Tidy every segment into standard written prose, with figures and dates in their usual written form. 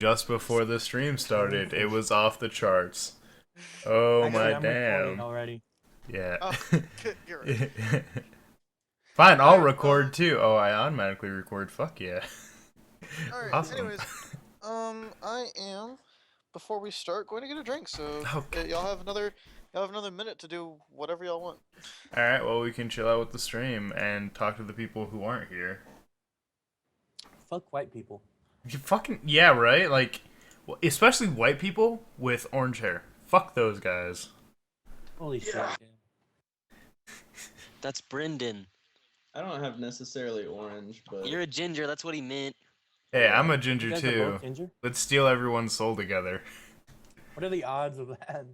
Just before the stream started, it was off the charts. Oh Actually, my I'm recording damn. already. Yeah. Oh, you're right. Fine, I'll Alright, record too. Oh, I automatically record. Fuck yeah. alright, Awesome. anyways, I am, before we start, going to get a drink, so Okay. y'all have another minute to do whatever y'all want. Alright, well, we can chill out with the stream and talk to the people who aren't here. Fuck white people. You fucking. Yeah, right? Like, especially white people with orange hair. Fuck those guys. Holy shit. Yeah. That's Brendan. I don't have necessarily orange, but You're a ginger, that's what he meant. Hey, Yeah. I'm a You ginger guys are too. both ginger? Let's steal everyone's soul together. What are the odds of that?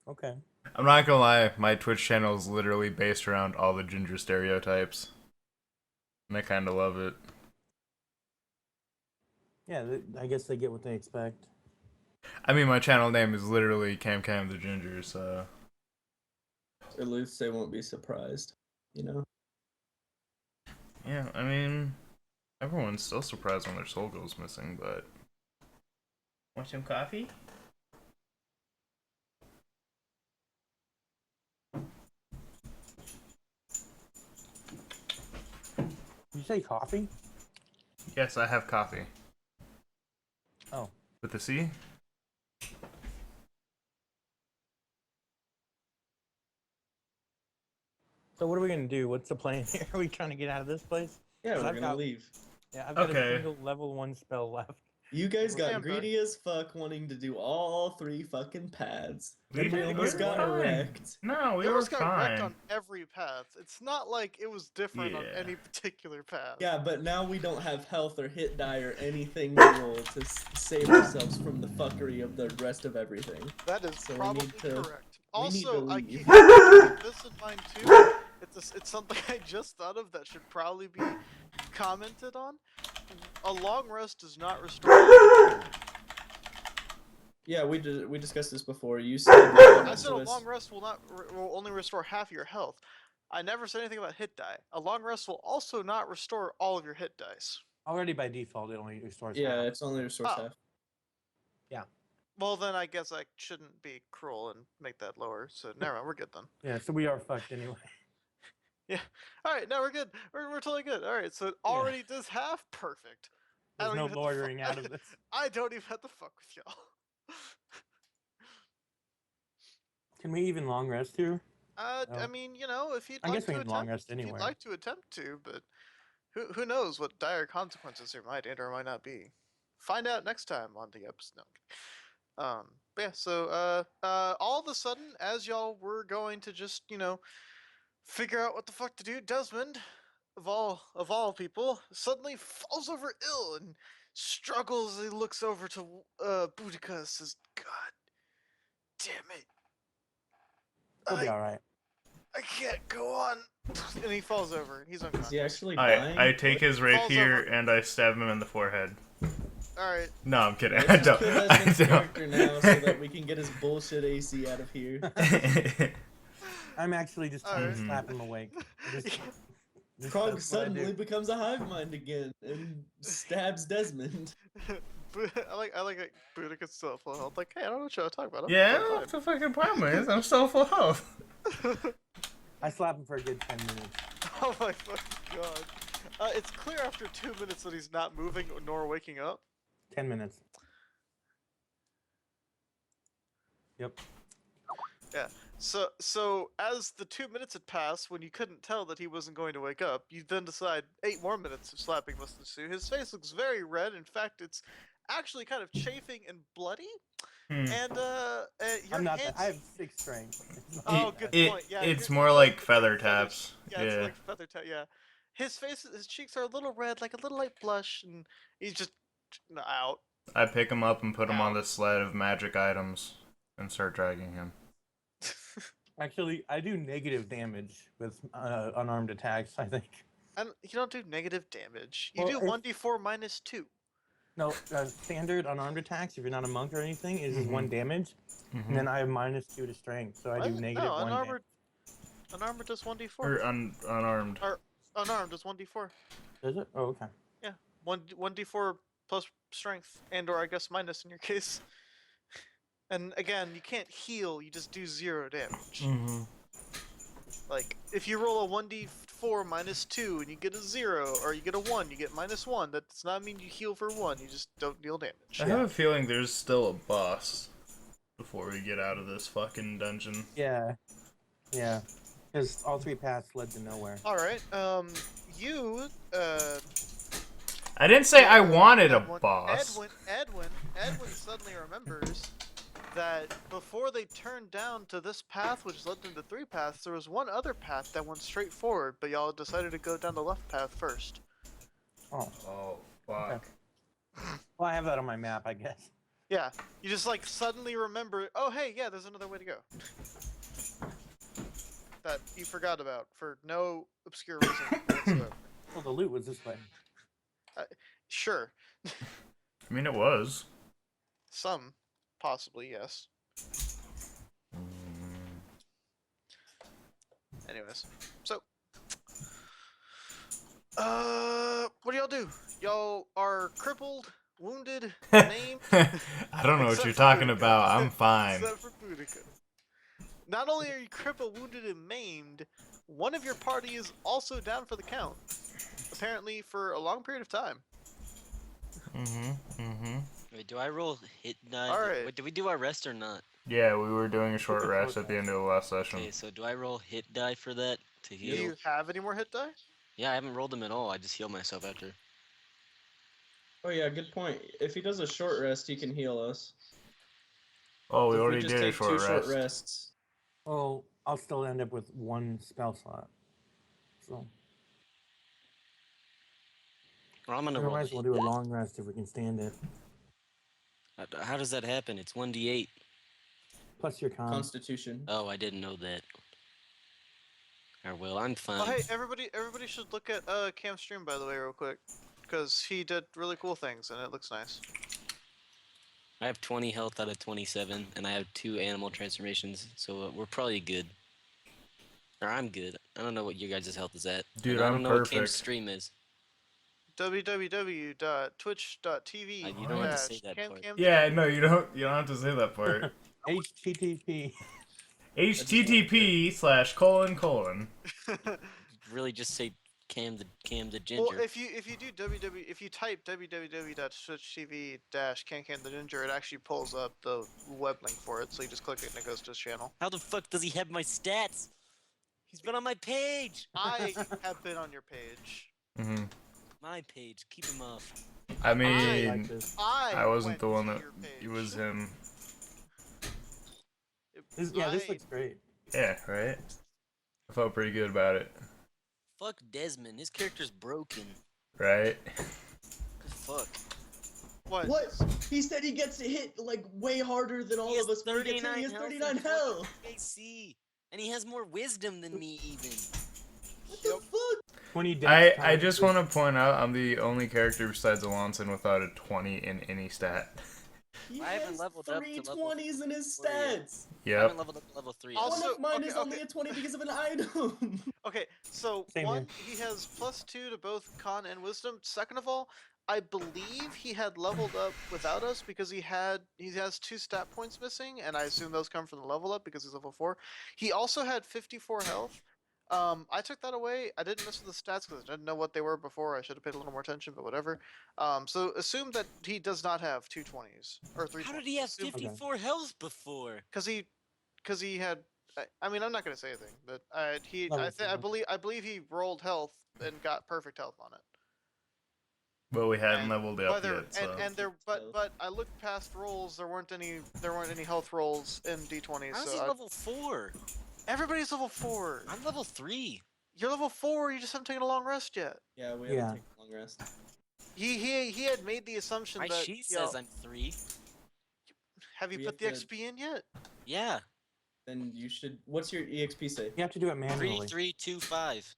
Okay. I'm not gonna lie, my Twitch channel is literally based around all the ginger stereotypes. And I kinda love it. Yeah, I guess they get what they expect. I mean, my channel name is literally Cam Cam the Ginger, so. at least they won't be surprised, you know? Yeah, I mean, everyone's still surprised when their soul goes missing, but. Want some coffee? Did you say coffee? Yes, I have coffee. Oh. With the C? So what are we gonna do? What's the plan here? Are we trying to get out of this place? Yeah, we're I've gonna got- leave. Yeah, I've got Okay. a single level 1 spell left. You guys got Damn, greedy as fuck wanting to do all 3 fucking pads. We And we did almost good. got Fine. wrecked. No, we We were almost got wrecked fine. on every path. It's not like it was different on Yeah. any particular path. Yeah, but now we don't have health or hit die or anything to roll to save ourselves from the fuckery of the rest of everything. That is So we probably need to- correct. we need to Also, I leave. keep this in mind too. It's something I just thought of that should probably be commented on. A long rest does not restore. Yeah, we discussed this before. You said I said a long rest will only restore half your health. I never said anything about hit die. A long rest will also not restore all of your hit dice. Already by default, it only restores Yeah, half. it's only restores Oh. half. Well, then I guess I shouldn't be cruel and make that lower. So never mind, we're good then. Yeah, so we are fucked anyway. Yeah. All right, now we're good. We're totally good. All right, so it already does half. Perfect. I There's don't no even have to loitering out of this. I don't even have to fuck with y'all. Can we even long rest here? I Oh. mean, you know, if you'd I like guess we to can long attempt, rest if you'd anywhere. like to attempt to, but who knows what dire consequences there might and or might not be. Find out next time on the episode. No. But yeah, so all of a sudden, as y'all were going to just, you know, figure out what the fuck to do, Desmond, of all people, suddenly falls over ill and struggles as he looks over to Boudica and says, God damn it. We'll be I- alright. I can't go on. And he falls over. And he's Is he unconscious. actually dying? I take his Falls rapier over. and I stab him in the forehead. Alright. No, I'm kidding. Let's I just don't. kill I Desmond's don't. character now so that we can get his bullshit AC out of here. I'm actually just trying to Alright. slap him awake. Just Krog that's what I do. suddenly becomes a hive mind again and stabs Desmond. I like Boudica's still full health. Like, hey, I don't know what you're talking about. I'm Yeah, totally what the fucking problem is? I'm so full health. fine." I slap him for a good 10 minutes. Oh my fucking god. It's clear after 2 minutes that he's not moving nor waking up. 10 minutes. Yep. So as the 2 minutes had passed, when you couldn't tell that he wasn't going to wake up, you then decide 8 more minutes of slapping must ensue. His face looks very red. In fact, it's actually kind of chafing and bloody. And your I'm not hands... that. I have 6 strength. Oh, good point. Yeah, It's you're- more like feather taps. Yeah, it's like feather tap. Yeah, his cheeks are a little red, like a little light blush, and he's just out. I pick him up and put him on the sled of magic items and start dragging him. Actually, I do negative damage with unarmed attacks, I think. And you don't do negative damage. You Well, do if- 1d4 minus 2. No, standard unarmed attacks, if you're not a monk or anything, is just Mhm. 1 damage. And then I have -2 to strength, so I do What? negative No, 1 damage. unarmored does 1d4. Or unarmed. Unarmed does 1d4. Does it? Oh, okay. Yeah, 1d4 plus strength, and/or I guess minus in your case. And again, you can't heal; you just do 0 damage. Mm-hmm. Like if you roll a 1d4 minus 2 and you get a 0, or you get a 1, you get -1. That does not mean you heal for 1. You just don't deal damage. I have a feeling there's still a boss before we get out of this fucking dungeon. Yeah. Yeah. Because all 3 paths led to nowhere. All right. You I didn't say I wanted a Edwin, boss. Edwin suddenly remembers that before they turned down to this path, which led them to 3 paths, there was one other path that went straight forward, but y'all decided to go down the left path first. Oh. Oh, fuck. Well, I have that on my map, I guess. Yeah, you just like suddenly remember, oh hey, yeah, there's another way to go. That you forgot about for no obscure reason whatsoever. Well, the loot was this way. Sure. I mean, it was. Some, possibly, yes. Anyways, so, what do y'all do? Y'all are crippled, wounded, maimed. I don't know what Except you're for talking Boudica. about. I'm fine. Except for Boudica. Not only are you crippled, wounded, and maimed, one of your party is also down for the count. Apparently, for a long period of time. Wait, do I roll hit die? Alright. Wait, did we do our rest or not? Yeah, we were doing a short rest at the end of the last session. Okay, so do I roll hit die for that to Do heal? you have any more hit die? Yeah, I haven't rolled them at all. I just heal myself after. Oh yeah, good point. If he does a short rest, he can heal us. Oh, we If already just did a take short 2 rest. short rests. Well, I'll still end up with 1 spell slot. So, Or I'm gonna we roll. might as well hit do a die. long rest if we can stand it. How does that happen? It's 1d8. Plus your con. Constitution. Oh, I didn't know that. Or well, I'm fine. Oh, hey, everybody should look at Cam's stream, by the way, real quick. Because he did really cool things, and it looks nice. I have 20 health out of 27, and I have 2 animal transformations, so we're probably good. Or I'm good. I don't know what your guys' health is at. Dude, and I I'm don't know what Cam's perfect. stream is. www.twitch.tv. You don't have to say that part. Yeah, no, you don't have to say that part. HTTP. HTTP/:. Really just say Cam the Ginger. Well, if you type www.twitch.tv/cancantheginger, it actually pulls up the web link for it. So you just click it and it goes to his channel. How the fuck does he have my stats? He's been on my page. I have been on your page. My page. Keep him off. I mean, like this. I wasn't went the one to that. your page. It was him. This looks great. Yeah, right? I felt pretty good about it. Fuck Desmond. His character's broken. Right? Fuck. What? What? He said he gets hit like way harder than all He has of us. When he gets hit, he has 39 health. AC. And he has more wisdom than me, even. What the fuck? 20 deaths I times just two. want to point out I'm the only character besides Alonson without a 20 in any stat. He I haven't has leveled up to 3 level 20s in his 4 yet. stats. I Yep. haven't leveled up to level 3. Also- One of mine okay, is only a 20 because of an item. Okay, so Same one, he has +2 to both con and wisdom. Second of all, I believe he had leveled up without us because he has 2 stat points missing, and I assume those come from the level up because he's level 4. He also had 54 health. I took that away. I didn't mess with the stats because I didn't know what they were before. I should have paid a little more attention, but whatever. So assume that he does not have 2 20s or 3 How 20s. did he have Assume- 54 health before? Because he had. I mean, I'm not gonna say anything, but I Level 4. believe he rolled health and got perfect health on it. But we hadn't And leveled up Whether yet, so. and there, but I looked past rolls. There weren't any health rolls in D20s. How's he So level 4? everybody's level 4. I'm level 3. You're level 4. You just haven't taken a long rest yet. Yeah, we Yeah. haven't taken a long rest. He had made the assumption My that sheet you know, says I'm 3. have you we put the have to- XP in yet? Yeah. Then you should. What's your EXP say? You have to do it manually. 3325.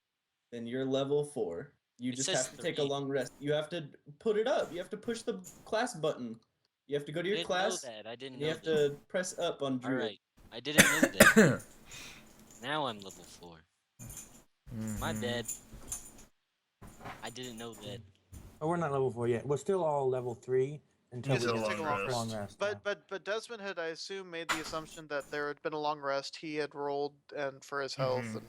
Then you're level 4. You It just says have to take a 3. long rest. You have to put it up. You have to push the class button. You have to go to I your didn't class. know that. I didn't And know you have that. to press up on Druid. Alright. I didn't know that. Now I'm level 4. My Mhm. bad. I didn't know that. Oh, we're not level 4 yet. We're still all level 3 until Yes, we it Until can get take a long long rest. rest. yeah. But Desmond had, I assume, made the assumption that there had been a long rest. He had rolled and for his health Mhm. and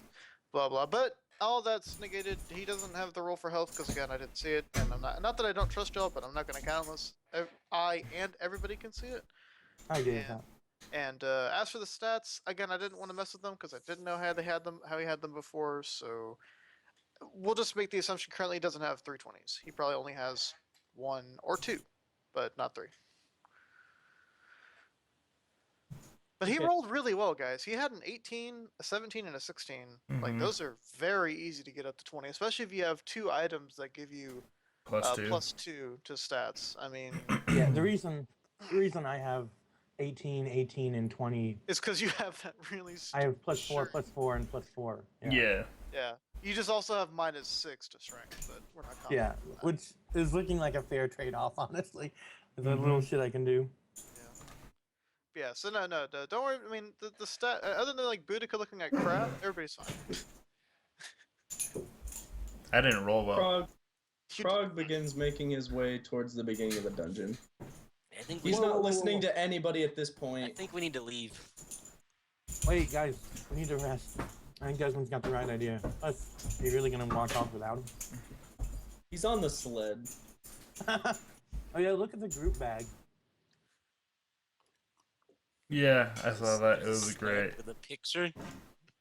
blah blah. But all that's negated. He doesn't have the roll for health because again, I didn't see it, and I'm not that I don't trust y'all, but I'm not going to count unless I and everybody can see it. I agree with And that. and as for the stats, again, I didn't want to mess with them because I didn't know how he had them before. So we'll just make the assumption currently he doesn't have 320s. He probably only has one or two, but not three. But he Okay. rolled really well, guys. He had an 18, a 17, and a 16. Like Mhm. those are very easy to get up to 20, especially if you have two items that give you +2. +2 to stats. I mean, Yeah, the reason I have 18, 18, and 20, it's because you have that really I have +4, strength. +4, and +4. Yeah. Yeah. Yeah. You just also have -6 to strength, but we're not commenting Yeah, on that. which is looking like a fair trade-off, honestly. The Mhm. little shit I can do. Yeah. So no, don't worry. I mean, the stat other than like Boudica looking like crap, everybody's fine. I didn't roll well. You Prague begins making his way towards the beginning of the dungeon. I think we. He's Whoa, not whoa, whoa, listening whoa. to anybody at this I point. think we need to leave. Wait, guys, we need to rest. I think Desmond's got the right idea. Are you really gonna walk off without him? He's on the sled. Oh yeah, look at the group bag. Yeah, I saw that. It was Sled great. with a picture.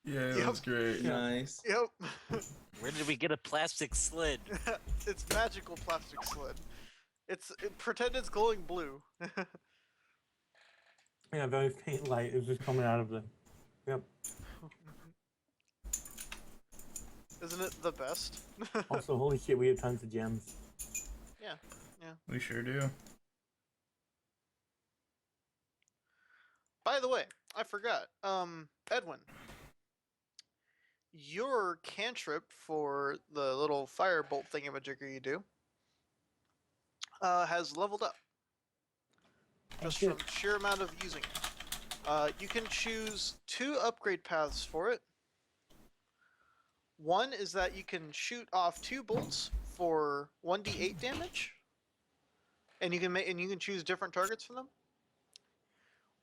Yeah, it Yep. was great. Yeah. Nice. Yep. Where did we get a plastic sled? It's magical plastic sled. Pretend it's glowing blue. Yeah, very faint light is just coming out of the. Yep. Isn't it the best? Also, holy shit, we have tons of gems. Yeah. We sure do. By the way, I forgot. Edwin, your cantrip for the little firebolt thingamajigger you do has leveled up just shit. from sheer amount of using it. You can choose 2 upgrade paths for it. One is that you can shoot off 2 bolts for 1d8 damage, and you can choose different targets for them.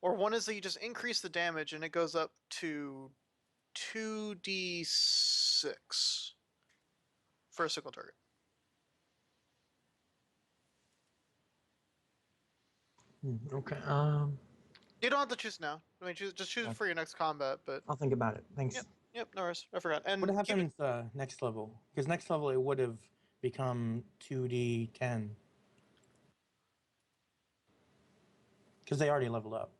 Or one is that you just increase the damage and it goes up to 2d6 for a single target. Okay. You don't have to choose now. I mean, just choose it for your next combat. But I'll think about it. Thanks. yep, no worries. I forgot. And What keep it, happens next level? Because next level it would have become 2d10. Because they already leveled up.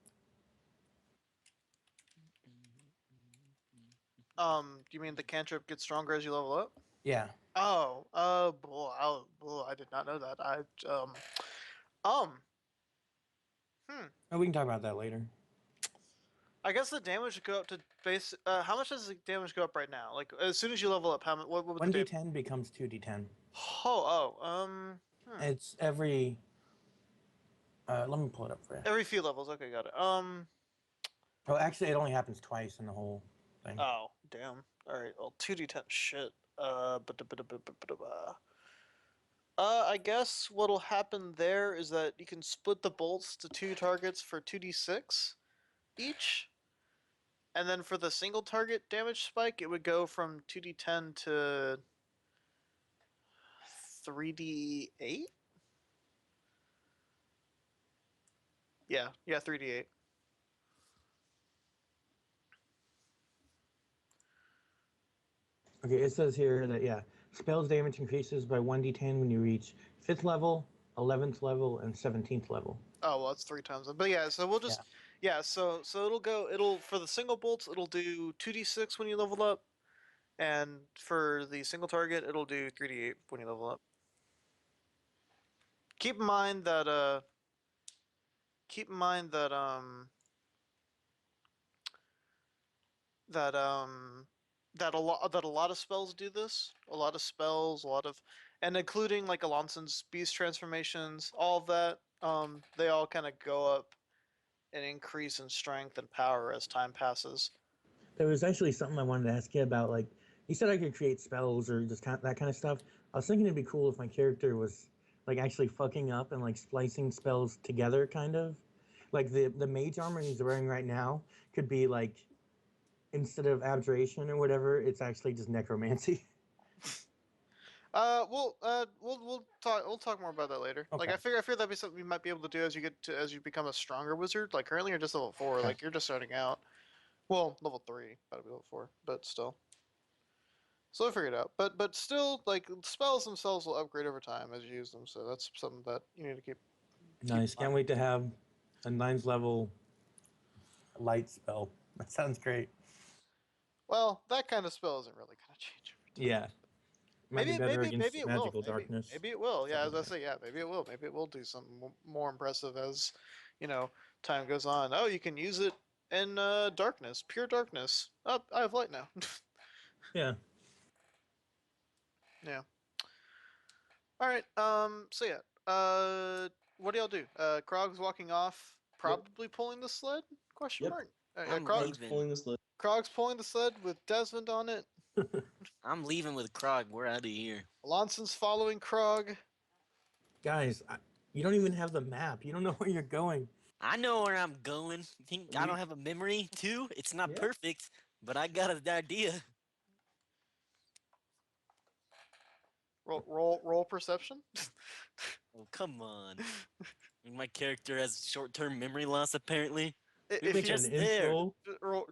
do you mean the cantrip gets stronger as you level up? Yeah. Oh, boy, I did not know that. Oh, we can talk about that later. I guess the damage would go up to base. How much does the damage go up right now? Like as soon as you level up, how much? What would the damage? 1d10 becomes 2d10. It's every. Let me pull it up for you. Every few levels. Okay, got it. Oh, actually, it only happens twice in the whole thing. Oh, damn. All right. Well, 2d10. Shit. I guess what'll happen there is that you can split the bolts to 2 targets for 2d6 each. And then for the single target damage spike, it would go from 2d10 to 3d8? Yeah, 3d8. Okay, it says here that, yeah, spells damage increases by 1d10 when you reach 5th level, 11th level, and 17th level. Oh, well, that's 3 times. But yeah, so we'll just so it'll for the single bolts, it'll do 2d6 when you level up, and for the single target, it'll do 3d8 when you level up. Keep in mind that keep in mind that that a lot of spells do this. A lot of spells, a lot of, and including like Alonson's beast transformations, all of that. They all kind of go up and increase in strength and power as time passes. There was actually something I wanted to ask you about. Like, you said I could create spells or just that kind of stuff. I was thinking it'd be cool if my character was like actually fucking up and like splicing spells together, kind of. Like the mage armor he's wearing right now could be like instead of abjuration or whatever, it's actually just necromancy. We'll talk more about that later. Like, Okay. I figure that'd be something you might be able to do as you become a stronger wizard. Like, currently you're just level 4. Okay. Like, you're just starting out. Well, level 3, gotta be level 4, but still. So I figured it out. But still, like, spells themselves will upgrade over time as you use them. So that's something that you need to keep. Nice. Can't wait to have a 9th level light spell. That sounds great. Well, that kind of spell isn't really gonna change over time. Yeah. Might be better against Maybe it will. magical darkness. Maybe it will. Yeah, as Something I like say, yeah, maybe it will. Maybe it will do something more impressive as, you know, time goes on. Oh, you can use it in darkness, pure darkness. Oh, I have light now. Yeah. Yeah. All right. So yeah. What do y'all do? Krog's walking off, probably pulling the sled? Question Yep. mark. Yeah, I'm Krog, Krog's pulling this list. Krog's pulling the sled with Desmond on it. I'm leaving with Krog. We're out of here. Alonson's following Krog. Guys, you don't even have the map. You don't know where you're going. I know where I'm going. You think I don't have a memory too? It's not Yeah. perfect, but I got an idea. Roll perception. Oh, come on. My character has short-term memory loss, apparently. We If make you an just there. info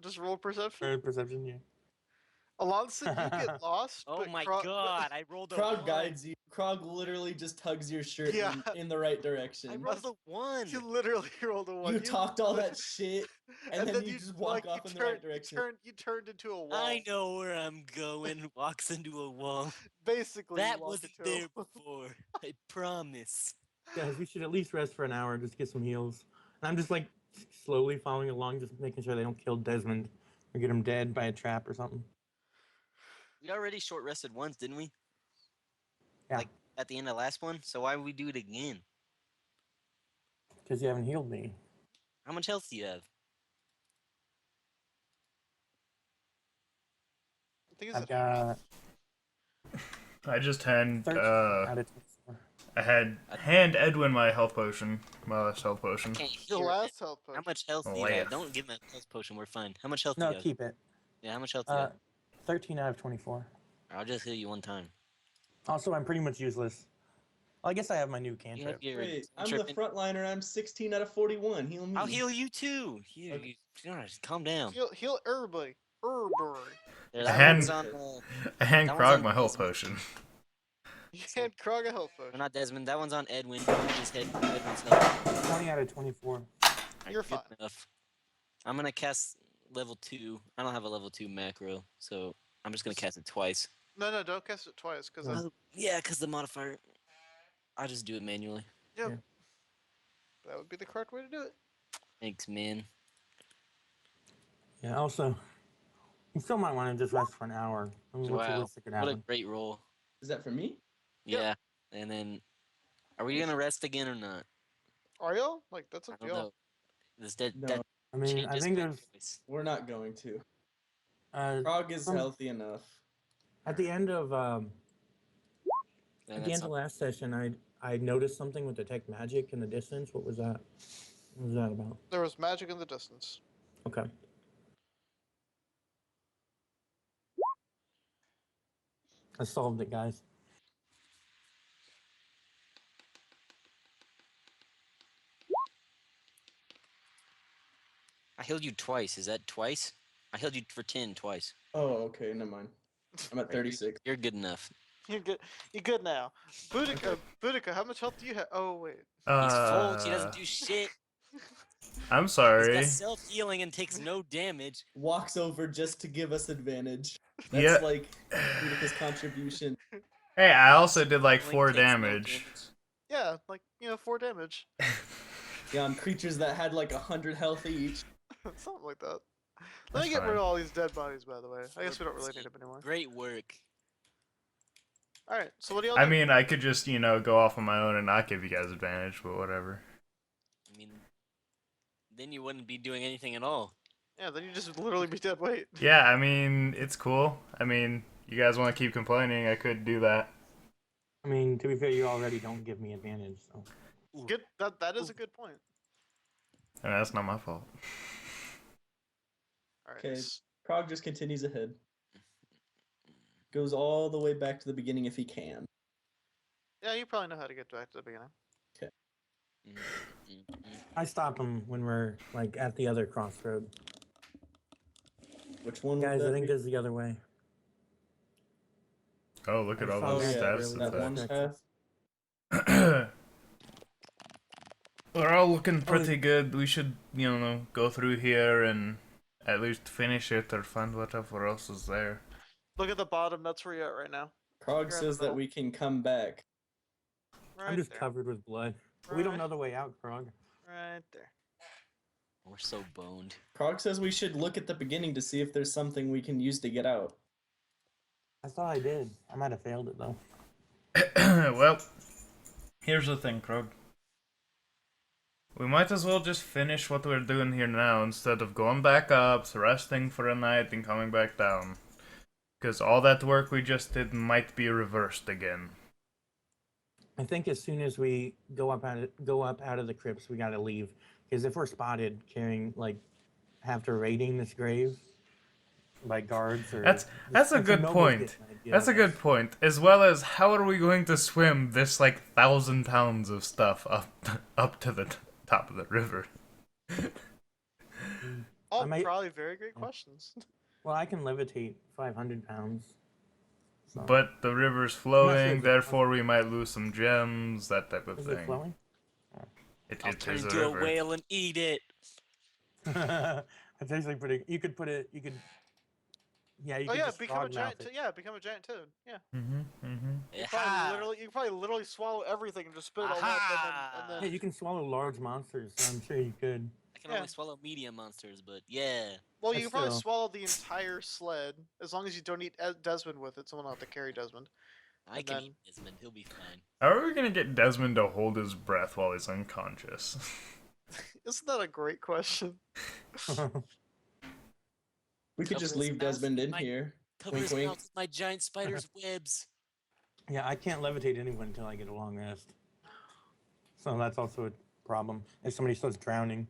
just roll perception. or perception, yeah. Alonso, you get lost. Oh but my Krog, god, I rolled a Krog 1. guides you. Krog literally just tugs your shirt Yeah. in the right I direction. rolled a 1. You literally rolled a 1. You talked all that shit, and then you just walk off in the right direction. You turned into a wall. I know where I'm going. Walks into a wall. Basically, That you walked wasn't into a there wall. before. I promise. Guys, we should at least rest for an hour just to get some heals. And I'm just like slowly following along, just making sure they don't kill Desmond or get him dead by a trap or something. We already short rested once, didn't we? Yeah. Like at the end of the last one. So why would we do it again? Because you haven't healed me. How much health do you have? I think it's I've at got I just had 13 out of 24. I had hand Edwin my health potion, my last health potion. Can't the hear it. last health How potion. much health do you Last. have? Don't give me a health potion. We're fine. How much health do No, you have? keep it. Yeah, how much health do you have? 13 out of 24. I'll just heal you one time. Also, I'm pretty much useless. Well, I guess I have my new You cantrip. have your Wait, I'm the cantrip in- frontliner. I'm 16 out of 41. Heal me. I'll heal you too. Here, Okay. just calm down. Heal everybody. Everybody. There, I that hand- one's on. I hand That one's Krog on my health Desmond. potion. You hand Krog a health Or potion. not Desmond. That one's on Edwin. Just hit Edwin's health. 20 out of 24. You're Good fine. enough. I'm gonna cast level 2. I don't have a level 2 macro, so I'm just gonna cast it twice. No, don't cast it twice, because No. Yeah, because the modifier. I'll just do it manually. that would be the correct way to do it. Thanks, man. Yeah, also, you still might want to just rest for an hour. I mean, what's the Wow, worst that could what a happen? great roll. Is that for me? Yep. Yeah, and then are we gonna rest again or not? Are y'all? Like, that's I up to don't y'all. know. This that No, that I mean, I changes think my there's choice. we're not going to. uh, Krog is some- healthy enough. at the end of And at the that's end of last session, I noticed something with detect magic in the distance. What was that? What was that about? There was magic in the distance. Okay. I solved it, guys. I healed you twice. Is that twice? I healed you for 10 twice. Oh, okay, never mind. I'm at Right, you're- 36. You're good enough. You're good. You're good now. Boudica, how much health do you have? Oh wait. He's full. He doesn't do shit. I'm He's sorry. got self healing and takes no damage. Walks over just to give us advantage. That's Yeah. like Utica's contribution. Hey, I also did like Healing 4 takes no damage. Yeah, like 4 damage. Yeah, on creatures that had like 100 health each. Something like that. Let That's me get rid fine. of all these dead bodies, by the way. I guess we don't really need them anymore. Great work. All right. So what do y'all I do? mean, I could just, go off on my own and not give you guys advantage, but whatever. I mean, then you wouldn't be doing anything at all. Yeah, then you just literally be dead weight. Yeah, I mean, it's cool. I mean, you guys want to keep complaining, I could do that. I mean, to be fair, you already don't give me advantage, so. Good. That is a good point. And that's not my fault. All right. Okay, Krog just continues ahead. Goes all the way back to the beginning if he can. Yeah, you probably know how to get back to the beginning. I stop him when we're like at the other crossroad. Which one Guys, would I that think be? there's the other way. Oh, look at I all saw Oh those yeah, status that one effects. path. We're all looking pretty good. We should, go through here and at least finish it or find whatever else is there. Look at the bottom. That's where you're at right now. Krog You're in the says that middle. we can come back. Right I'm just there. covered with blood. We don't Right. know the way out, Krog. Right there. We're so boned. Krog says we should look at the beginning to see if there's something we can use to get out. I thought I did. I might have failed it though. Well, here's the thing, Krog. We might as well just finish what we're doing here now instead of going back up, resting for a night, and coming back down. Because all that work we just did might be reversed again. I think as soon as we go up out of the crypts, we gotta leave. Because if we're spotted carrying after raiding this grave by guards or That's a good point. That's a good point. As well as how are we going to swim this 1,000 pounds of stuff up to the top of the river? All I might- probably very great questions. Well, I can levitate 500 pounds. So. But the river's I'm not sure flowing, if therefore we might lose some gems, that type of Is it thing. flowing? I'll It turn is a into a river. whale and eat it. That's actually pretty. You could put it. You could. Yeah, you Oh could yeah, just become a frog giant. mouth it. Yeah, become a giant toad. Yeah. You Aha! could probably literally swallow everything and just spit it all up, and Yeah, then you can swallow large monsters, so I'm sure you could. I can Yeah. only swallow medium monsters, but yeah. well, you But can probably still. swallow the entire sled as long as you don't eat Desmond with it. Someone will have to carry Desmond. I And can then- eat Desmond. He'll be fine. How are we gonna get Desmond to hold his breath while he's unconscious? Isn't that a great question? We could Cover just his leave mouth Desmond with in my- here. Cover Wink, his wink. mouth with my giant spider's webs. Yeah, I can't levitate anyone until I get a long rest. So that's also a problem. If somebody starts drowning.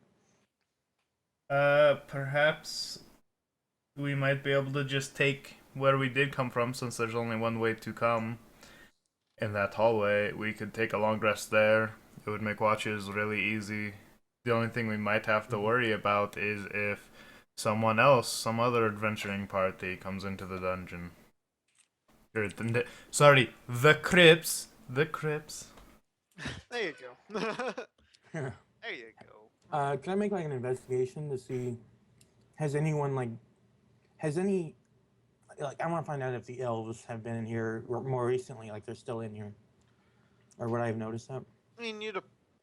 Perhaps we might be able to just take where we did come from, since there's only one way to come. In that hallway, we could take a long rest there. It would make watches really easy. The only thing we might have to worry about is if someone else, some other adventuring party, comes into the dungeon. Or the crypts. The crypts. There you go. There you go. Can I make an investigation to see has anyone has any I want to find out if the elves have been in here more recently, they're still in here, or would I have noticed that? I mean, you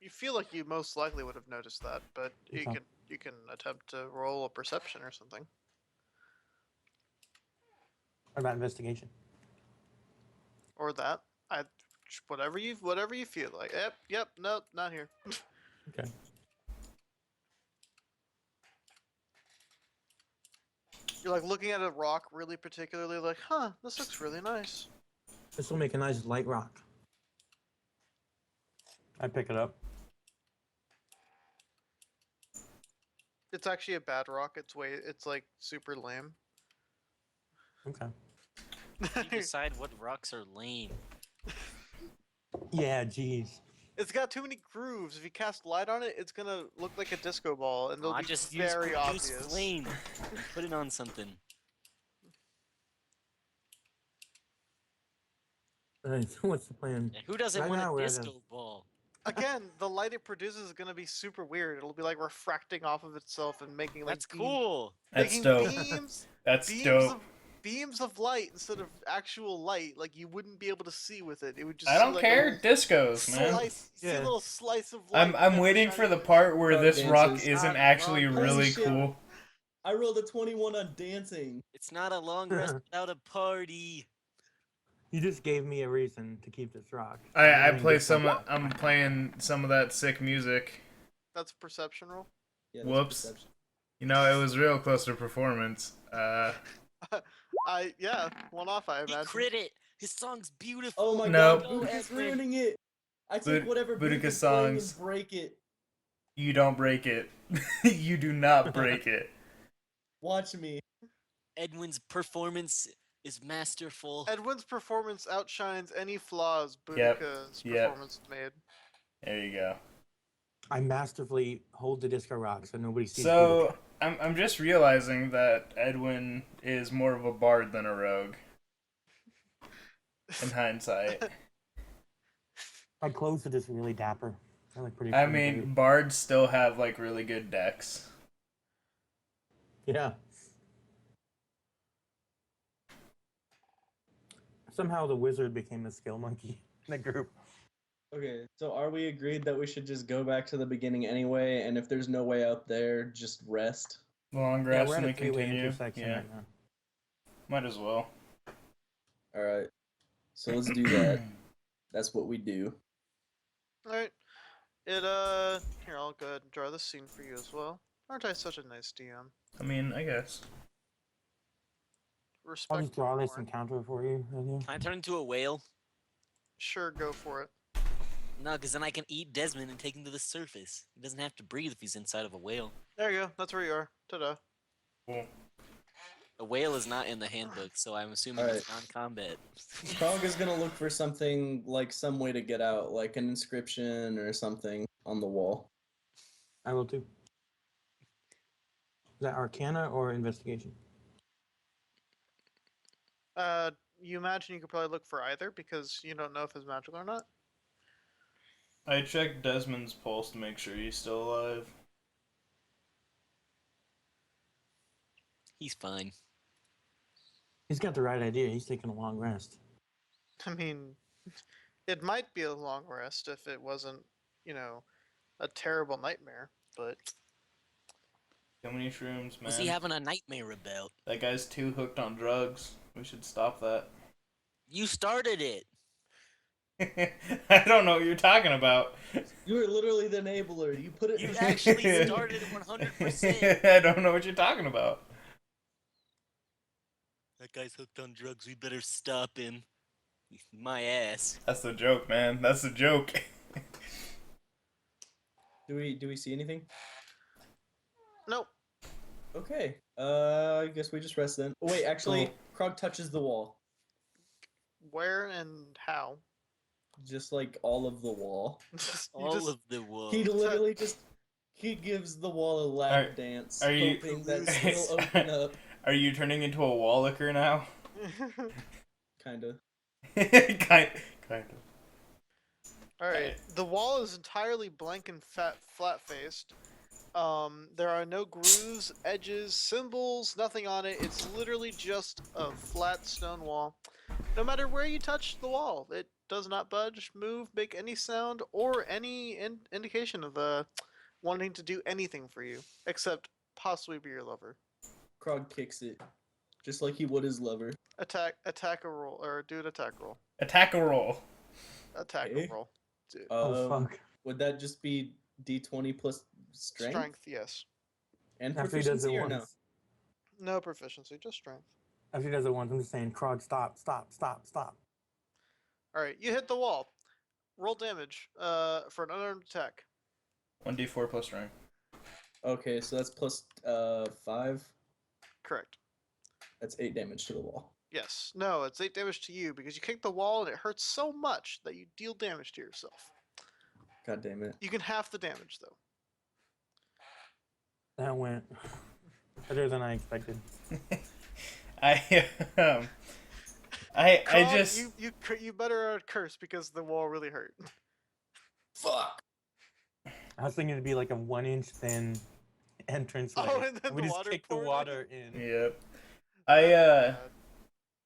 feel like you most likely would have noticed that, but you Okay. can attempt to roll a perception or something. What about investigation? Or that. Whatever you feel like. Yep, nope, not here. Okay. You're looking at a rock really particularly huh, this looks really nice. This will make a nice light rock. I pick it up. It's actually a bad rock. It's super lame. Okay. You decide what rocks are lame. Yeah, jeez. It's got too many grooves. If you cast light on it, it's gonna look like a disco ball, and it'll I be just use very produce obvious. flame. Put it on something. Alright, so what's the plan? And who doesn't Right want now a we're at disco ball? Again, the light it produces is gonna be super weird. It'll be refracting off of itself and making That's cool. That's making dope. beams, That's beams dope. of beams of light instead of actual light. You wouldn't be able to see with it. It would just. I see, don't care. Discos, man. See a Yeah. little slice of light. I'm that's waiting for the shining. part where Frog this rock dances. isn't Rock, actually rock, really holy shit. cool. I rolled a 21 on dancing. It's not a long rest without a party. You just gave me a reason to keep this rock. I mean, play just some. I'm playing some of that sick music. That's a perception roll. Yeah, that's Whoops. perception. You know, it was real close to performance. Yeah, one off. I He imagine. crit it. His song's beautiful. Oh my Nope. god, Go, Boudica's Edwin. ruining it. I take whatever Boudica's Boudica's playing and songs. break it. You don't break it. You do not break it. Watch me. Edwin's performance is masterful. Edwin's performance outshines any flaws Yep, Boudica's yep. performance made. There you go. I masterfully hold the disco rock so nobody sees So I'm just realizing that Edwin is more of a bard than a rogue. In hindsight, My clothes are just really dapper. I look pretty. I pretty mean, great. bards still have like really good decks. Yeah. Somehow the wizard became a skill monkey in the group. Okay, so are we agreed that we should just go back to the beginning anyway, and if there's no way out there, just rest? Long Yeah, rest we're at and a we three-way continue. intersection Yeah, right now. might as well. Alright, so let's do that. That's what we do. Alright. Here, I'll go ahead and draw this scene for you as well. Aren't I such a nice DM? I mean, I guess. I'll Respect just draw me this more. encounter for you. Can I turn into a whale? Sure, go for it. No, because then I can eat Desmond and take him to the surface. He doesn't have to breathe if he's inside of a whale. There you go. That's where you are. Ta-da. Cool. A whale is not in the handbook, so I'm assuming it's non-combat. Krog is gonna look for something, like some way to get out, like an inscription or something on the wall. I will too. Is that Arcana or Investigation? You imagine you could probably look for either because you don't know if it's magical or not. I checked Desmond's pulse to make sure he's still alive. He's fine. He's got the right idea. He's taking a long rest. I mean, it might be a long rest if it wasn't, a terrible nightmare, but Too many shrooms, man. What's he having a nightmare about? That guy's too hooked on drugs. We should stop that. You started it. I don't know what you're talking about. You were literally the enabler. You put it. You actually started it 100%. I don't know what you're talking about. That guy's hooked on drugs. We better stop him. My ass. That's the joke, man. That's the joke. Do we see anything? nope. Okay. I guess we just rest then. Oh, wait, actually, Cool. Krog touches the wall. Where and how? Just like all of the wall. All of the wolves. He literally just he gives the wall a lap dance, are you- hoping that it'll open up. Are you turning into a wall licker now? Kinda. kind of. Alright, the wall is entirely blank and flat-faced. There are no grooves, edges, symbols, nothing on it. It's literally just a flat stone wall. No matter where you touch the wall, it does not budge, move, make any sound, or any indication of wanting to do anything for you, except possibly be your lover. Krog kicks it, just like he would his lover. Attack a roll, or do an attack roll. Attack a roll. Attack Okay. a roll. Dude. Oh, fuck. Would that just be D20 plus strength? Strength, yes. And After he does it proficiency or once. no? No proficiency, just strength. After he does it once, I'm just saying, Krog, stop, stop, stop, stop. Alright, you hit the wall. Roll damage for an unarmed attack. 1d4 plus strength. Okay, so that's plus 5. Correct. That's 8 damage to the wall. Yes. No, it's 8 damage to you because you kicked the wall and it hurts so much that you deal damage to yourself. God damn it. You can half the damage though. That went better than I expected. I Krog, just you better curse because the wall really hurt. Fuck! I was thinking it'd be like a 1-inch thin entrance. Oh, and then we the just water kick the poured in? water in. yep. Bad.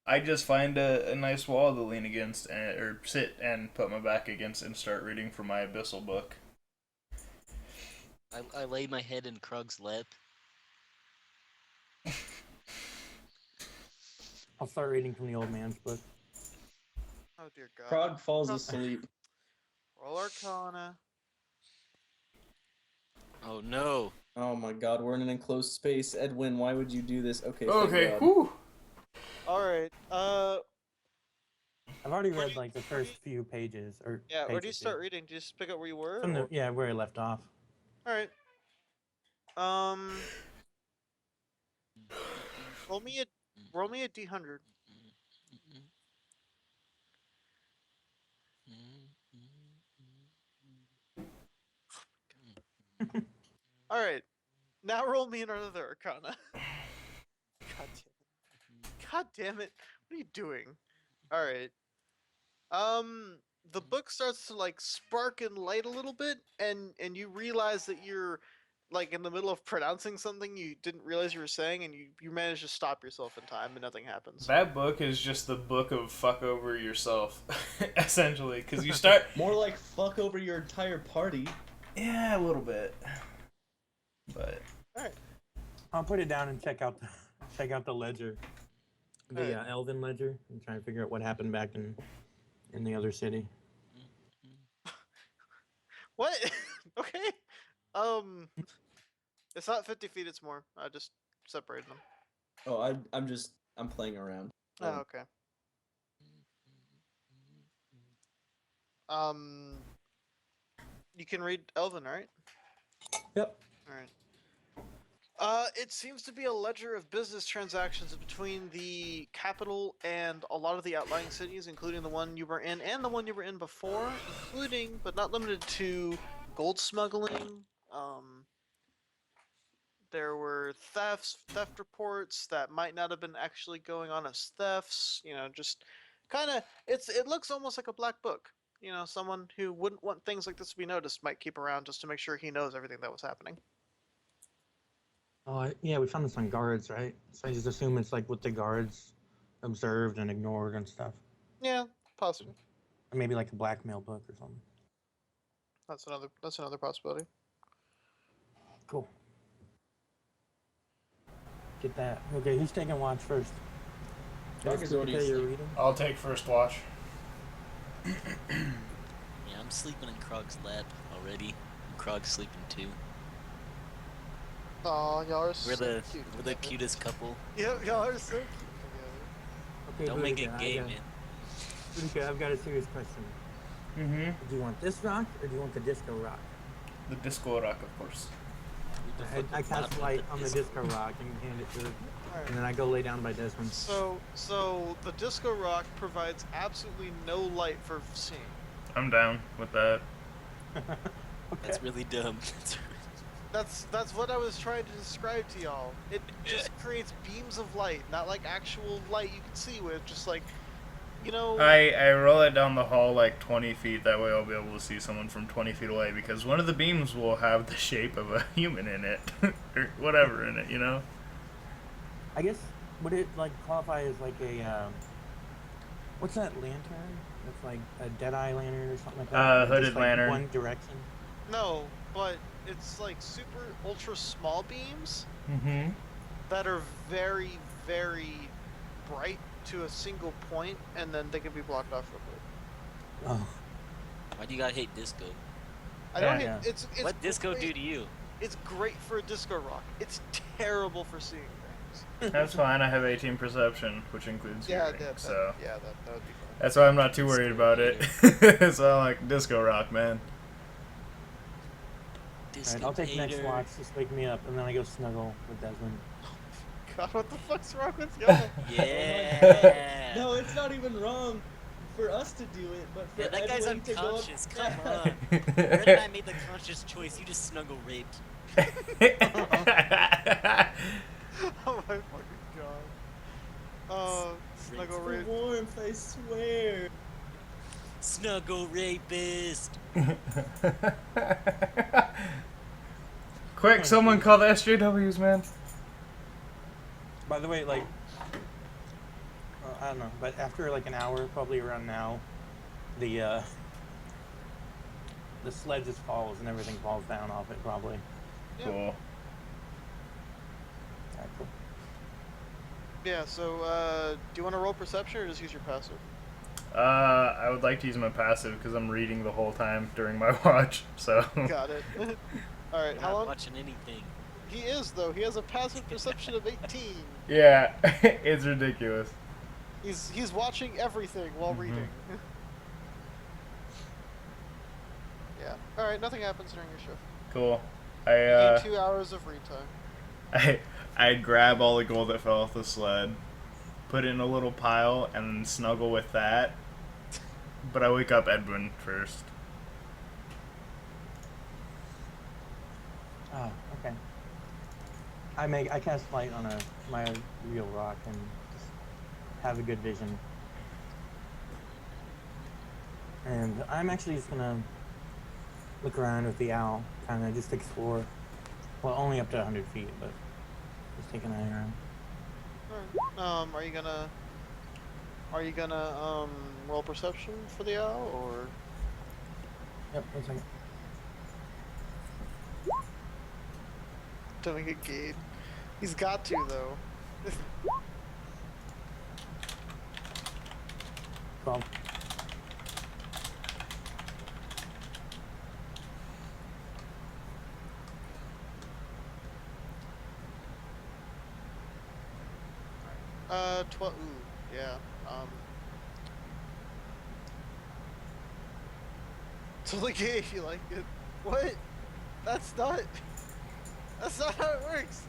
I just find a nice wall to lean against or sit and put my back against and start reading from my abyssal book. I lay my head in Krug's lap. I'll start reading from the old man's book. Oh dear God. Krog falls asleep. Roll Arcana. Oh no. Oh my god, we're in an enclosed space. Edwin, why would you do this? Okay, thank Okay. God. Whew. All right. already Where do read you- like the where do first you- few pages or Yeah, where do you pages, start reading? Do you just pick up where you were? from the Or... where I left off. All right. Um, roll me a d100. All right. Now roll me another Arcana. God damn it! God damn it! What are you doing? All right. The book starts to like spark and light a little bit, and you realize that you're like in the middle of pronouncing something you didn't realize you were saying, and you manage to stop yourself in time, and nothing happens. That book is just the book of fuck over yourself, essentially, because you start. More like fuck over your entire party. Yeah, a little bit, but All right. I'll put it down and check out the ledger, the Alright. Elven ledger, and try and figure out what happened back in the other city. What? Okay. It's not 50 feet. It's more. I just separated them. Oh, I'm playing around. Oh, okay. You can read Elven, right? Yep. All right. It seems to be a ledger of business transactions between the capital and a lot of the outlying cities, including the one you were in and the one you were in before, including but not limited to gold smuggling. There were theft reports that might not have been actually going on as thefts. You know, just kind of it looks almost like a black book. You know, someone who wouldn't want things like this to be noticed might keep around just to make sure he knows everything that was happening. Oh, yeah, we found this on guards, right? So I just assume it's like what the guards observed and ignored and stuff. Yeah, possibly. Or maybe like a blackmail book or something. That's another possibility. Cool. Get that. Okay, who's taking watch first? Doc is already Okay, you're asleep. reading? I'll take first watch. Yeah, I'm sleeping in Krog's lap already. Krog's sleeping too. Aw, y'all are We're so the cute. we're the cutest couple. Yep, y'all are so cute together. Okay, Don't make it Boudica, gay, man. Boudica, I've got a serious question. Mm-hmm. Do you want this rock or do you want the disco rock? The disco rock, of course. I cast light on the disco rock and hand it to her, Alright. and then I go lay down by Desmond. So the disco rock provides absolutely no light for seeing. I'm down with that. That's really dumb. That's what I was trying to describe to y'all. It just creates beams of light, not like actual light you can see with, just like, you know. I roll it down the hall like 20 feet. That way I'll be able to see someone from 20 feet away because one of the beams will have the shape of a human in it. Or whatever in it, you know? I guess, would it like qualify as like a, what's that lantern? It's like a Deadeye lantern or something like that? Hooded Just, like, lantern. One direction. No, but it's like super ultra small beams Mm-hmm. that are very, very bright to a single point, and then they can be blocked off real quick. Oh, Why do you gotta hate disco? I don't Yeah. hate, it's What disco great. do to you? It's great for a disco rock. It's terrible for seeing things. That's fine. I have 18 perception, which includes hearing, so that would be fun. that's why I'm not too worried about it. So I'm like disco rock, man. Disco alright, I'll take next hater. watch. Just wake me up, and then I go snuggle with Desmond. God, what the fuck's wrong with y'all? Yeah. No, it's not even wrong for us to do it, but for Yeah, that guy's Edwin to go up. unconscious. Come on. Red and I made the conscious choice. You just snuggle raped. Oh my fucking god. Snuggle For rape. warmth, I swear. Snuggle rapist. Quick, someone call the SJWs, man. By the way, like, I don't know, but after like an hour, probably around now, the sled just falls and everything falls down off it, probably. Yeah. Cool. Alright, cool. Yeah, so, do you want to roll perception or just use your passive? I would like to use my passive because I'm reading the whole time during my watch, so. Got it. Alright, I'm how not long? watching anything. He is, though. He has a passive perception of 18. Yeah, it's ridiculous. He's watching everything while reading. Yeah. All right. Nothing happens during your shift. Cool. You gain 2 hours of read time. I grab all the gold that fell off the sled, put it in a little pile, and snuggle with that. But I wake up Edwin first. Oh, okay. I cast light on my real rock and just have a good vision. And I'm actually just gonna look around with the owl, kind of just explore. Well, only up to 100 feet, but just take an eye around. Alright. Are you gonna roll perception for the owl or? Yep, 1 second. Doing a gate. He's got to though. 12. Ooh, yeah. Totally gay if you like it. What? That's not how it works.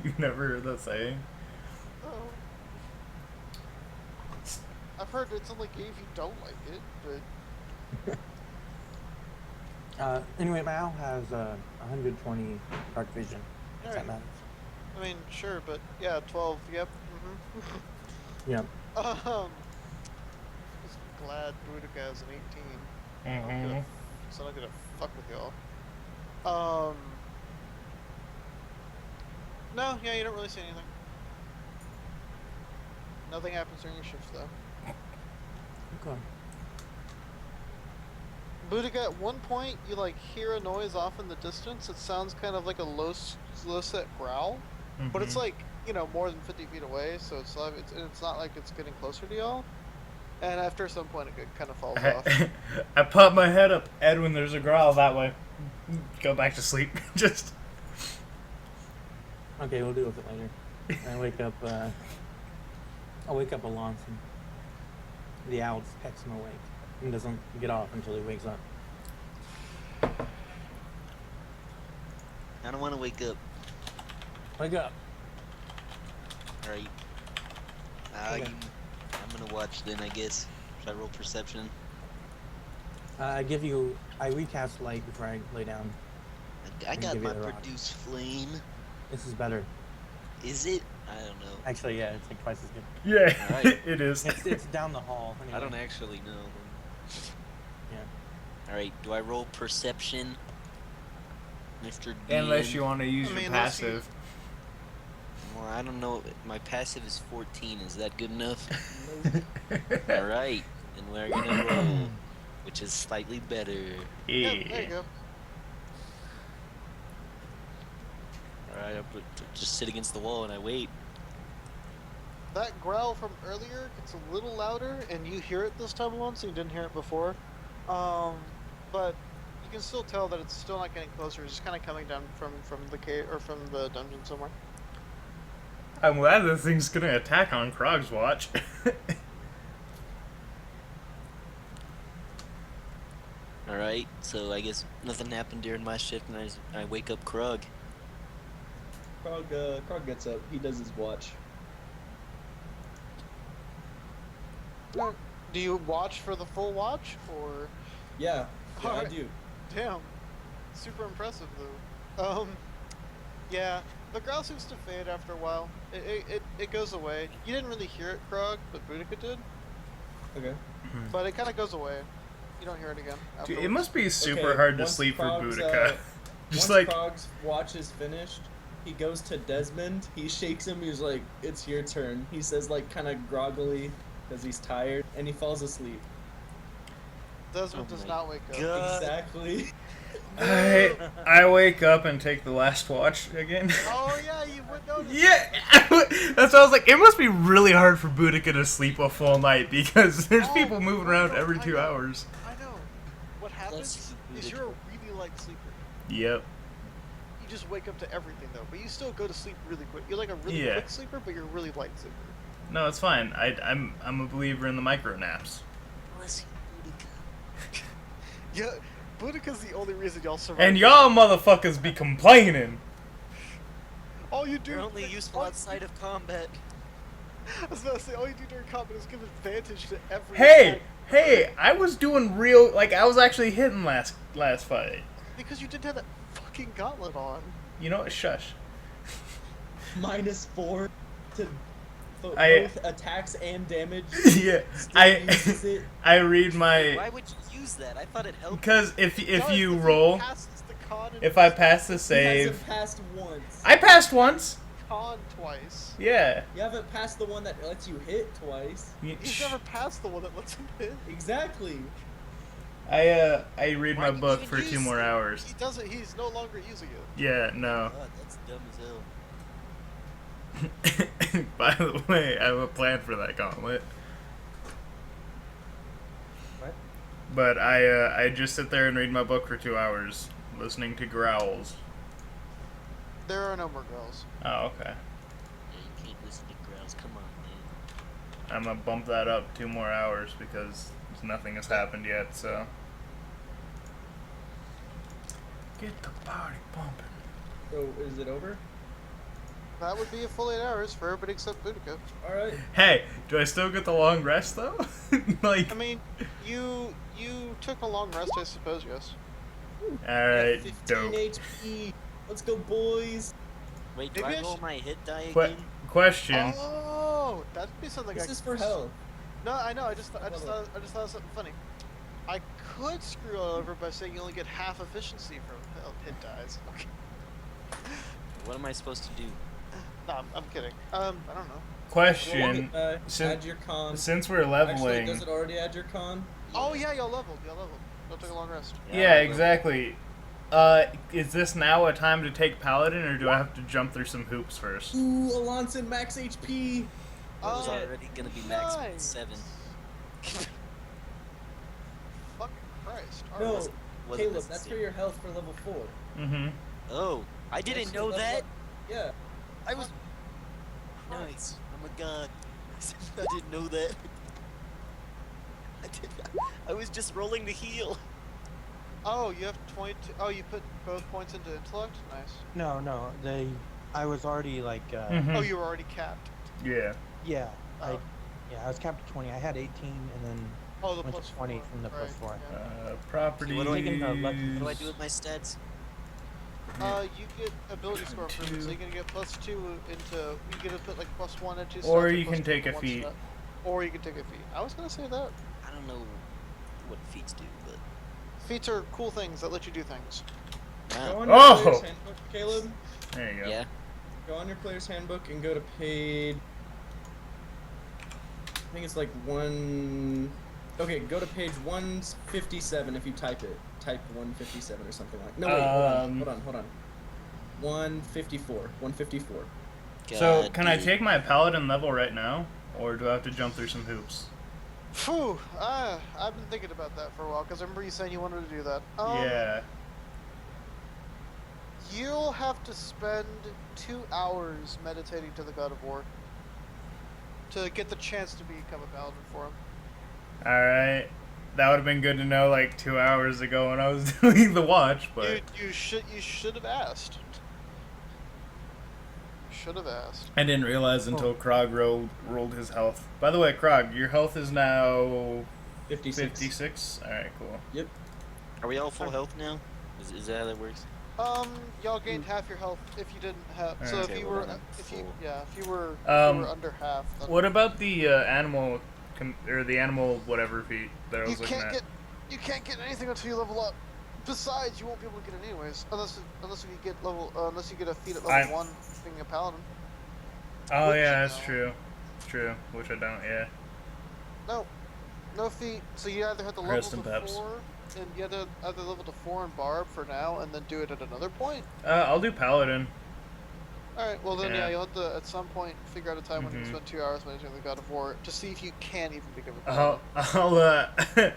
You never heard that saying? No. I've heard it's only gay if you don't like it, but Anyway, my owl has 120 dark vision. If that Alright. matters. I mean, sure, but yeah, 12. Yep. Yep. Just glad Boudica has an 18. Mm-hmm. So I'm not gonna fuck with y'all. No, yeah, you don't really see anything. Nothing happens during your shifts, though. Okay. Boudica, at one point, you like hear a noise off in the distance. It sounds kind of like a low set growl, but it's like, you know, more than 50 feet away, so it's not like it's getting closer to y'all. And after some point, it kind of falls off. I pop my head up. Edwin, there's a growl that way. Go back to sleep. Just. Okay, we'll deal with it later. I wake up. I'll wake up Alonso. The owl just pecks him awake and doesn't get off until he wakes up. I don't want to wake up. Wake up. Alright. Okay. I'm gonna watch then, I guess. Should I roll perception? I recast light before I lay down. I And got give you my the rock. produce flame. This is better. Is it? I don't know. Actually, yeah, it's like twice as good. Yeah, Alright. it is. It's down the hall. Anyway. I don't actually know. Yeah. Alright, do I roll perception? Mr. D. Unless you want to use I your mean, unless you- passive. Well, I don't know. My passive is 14. Is that good enough? Alright, then we're gonna roll, which is slightly better. Yeah, there you go. Alright, just sit against the wall and I wait. That growl from earlier gets a little louder, and you hear it this time alone, so you didn't hear it before. But you can still tell that it's still not getting closer. It's just kind of coming down from the cave or from the dungeon somewhere. I'm glad this thing's gonna attack on Krog's watch. Alright, so I guess nothing happened during my shift and I wake up Krog. Krog gets up. He does his watch. Do you watch for the full watch, or? Yeah, I Alright. do. Damn, super impressive though. Yeah, the growl seems to fade after a while. It goes away. You didn't really hear it, Krog, but Boudica did. Okay. But it kind of goes away. You don't hear it again. Dude, Afterwards. it must be super Okay, hard to once sleep for Krog's, Boudica. Just once like, Krog's watch is finished, he goes to Desmond. He shakes him. He's like, "It's your turn." He says, like, kind of groggily, because he's tired, and he falls asleep. Desmond Oh does my not wake up. God. Exactly. I wake up and take the last watch again. Oh yeah, you would notice. Yeah, that's why I was like, it must be really hard for Boudica to sleep a full night because there's Oh, people moving around no, every I 2 know. hours. I know. What happens Let's is keep you're a Boudica. really light sleeper. Yep. you just wake up to everything though. But you still go to sleep really quick. You're like a really Yeah. quick sleeper, but you're a really light sleeper. No, it's fine. I'm a believer in the micro naps. Bless you, Boudica. Yeah, Boudica's the only reason y'all survive. And y'all motherfuckers be complaining. all you do. You're only useful outside of combat. I was about to say, all you do during combat is give advantage to every. Hey, attack. hey, I was doing real, like, I was actually hitting last fight. Because you didn't have that fucking gauntlet on. You know what? Shush. -4 to both attacks and damage. Yeah, Still uses it. I read my, Why would you use that? I thought it helped. because if Guys, you he roll, passes the con and if I pass the He save, hasn't passed once. I passed once. con twice. Yeah. You haven't passed the one that lets you hit twice. He's never passed the one that lets him hit. Exactly. I read my Why book would for you 2 use more it? hours. He doesn't. He's no longer using it. Yeah, no. God, that's dumb as hell. By the way, I have a plan for that gauntlet. What? But I just sit there and read my book for 2 hours, listening to growls. There are no more girls. Oh, okay. Yeah, you can't listen to growls. Come on, man. I'm gonna bump that up 2 more hours because nothing has happened yet, so. Get the party pumping. So is it over? That would be a full 8 hours for everybody except Boudica. All right. Hey, do I still get the long rest though? Like, I mean, you took a long rest, I suppose. Yes. alright, 15 dope. HP. Let's go, boys. Wait, do Maybe I I roll should- my hit die Que- again? question. Oh, that'd be something. This I is for health. No, I know. I just thought of something funny. I could screw it over by saying you only get half efficiency from hit dies. Okay. What am I supposed to do? No, I'm kidding. I don't know. Question. Add your con. Since we're Actually, leveling. does it already add your con? Oh yeah, y'all leveled. Don't take a long rest. Yeah, exactly. Is this now a time to take Paladin, or do I have to jump through some hoops first? Ooh, Alonson max HP. I was Oh, already gonna be max nice. 7. Fucking Christ. No, Alright. Was Caleb, it that's for necessary? your health for level 4. Mm-hmm. Oh, I didn't Yes, know level that. up. Yeah. I was nice. I'm a god. I didn't know that. I was just rolling the heal. Oh, you have 22. Oh, you put both points into intellect. Nice. No, I was already like, Oh, you were already capped. Yeah. yeah, Oh. I was capped at 20. I had 18, and then Oh, the went plus to 20 4. from the plus Right, 4. yeah. Property. What do I Taking the lucky- What do I do with my stats? You get ability score improvement, so you're gonna get +2 into. You get to put like +1 into. Or stats you plus can 2 take to a one feat. stat. Or you can take a feat. I was gonna say that. I don't know what feats do, but Feats are cool things that let you do things. Go wow. on your Oh! player's handbook, Caleb. There you go. Yeah. Go on your player's handbook and go to page. I think it's like one. Okay, go to page 157 if you type it. Type 157 or something like. No wait, hold on. 154. 154. So, God, can I dude. take my Paladin level right now? Or do I have to jump through some hoops? Phew. I've been thinking about that for a while because I remember you saying you wanted to do that. Yeah. You'll have to spend 2 hours meditating to the God of War to get the chance to become a paladin for him. Alright. That would have been good to know like 2 hours ago when I was doing the watch, but You should have asked. Should have asked. I didn't realize until Krog rolled his health. By the way, Krog, your health is now 56. 56? Alright, cool. Yep. Are we all full health now? Is that how that works? Y'all gained half your health if you didn't have. So Okay, if you well were, then I'm if you, full. yeah, if you were under half. Then What about the animal, or the animal whatever feat that I you was looking can't at? get, you can't get anything until you level up. Besides, you won't be able to get it anyways, unless you get level, unless you get a feat at level 1, being a paladin. Oh Which, yeah, that's no. true. True, which I don't, yeah. No feat. So you either have to level Rest to in peps. 4, and you have to either level to 4 and barb for now, and then do it at another point. I'll do Paladin. All right. Well then, Yeah. yeah, you'll have to at some point figure out a time when you Mhm. spend 2 hours meditating the God of War to see if you can even become a paladin.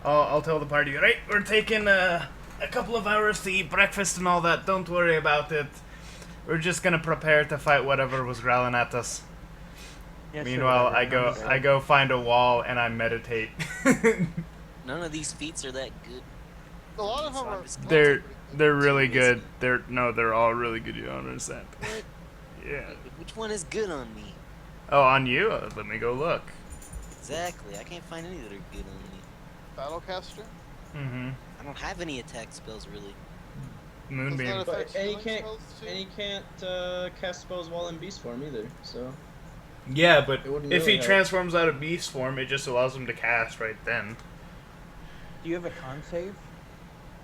I'll tell the party, right, we're taking a couple of hours to eat breakfast and all that. Don't worry about it. We're just gonna prepare to fight whatever was growling at us. Yeah, sure, Meanwhile, whatever. I'm just, I go find a wall and I meditate. None of these feats are that good. A lot of So them I'm are. just gonna they're take they're really Two, good. isn't it? They're all really good. You don't understand. What? Yeah. Which one is good on me? Oh, on you? Let me go look. Exactly. I can't find any that are good on me. Battlecaster. Mm-hmm. I don't have any attack spells really. Moonbeam. Doesn't that But affect and he healing can't spells, too? and he can't cast spells while in beast form either. So Yeah, but It wouldn't if really he help. transforms out of beast form, it just allows him to cast right then. Do you have a con save?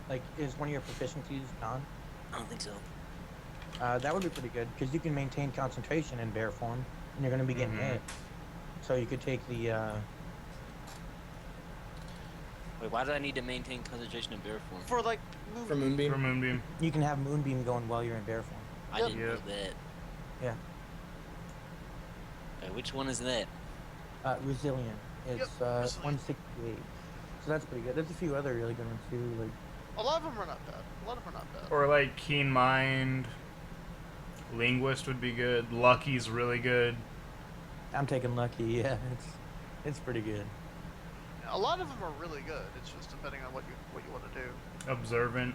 Like, is one of your proficiencies con? I don't think so. That would be pretty good because you can maintain concentration in bear form, and you're going to be getting hit. So you could take the. Wait, why do I need to maintain concentration in bear form? For like for movement. For Moonbeam, Moonbeam. You can have moonbeam going while you're in bear form. I Yep. didn't know Yep. that. Yeah. Wait, which one is that? Resilient. It's Resilient. 168. So that's pretty good. There's a few other really good ones too. Like A lot of them are not bad. A lot of them are not bad. Or like Keen Mind. Linguist would be good. Lucky's really good. I'm taking lucky. Yeah, it's pretty good. A lot of them are really good. It's just depending on what you want to do. Observant.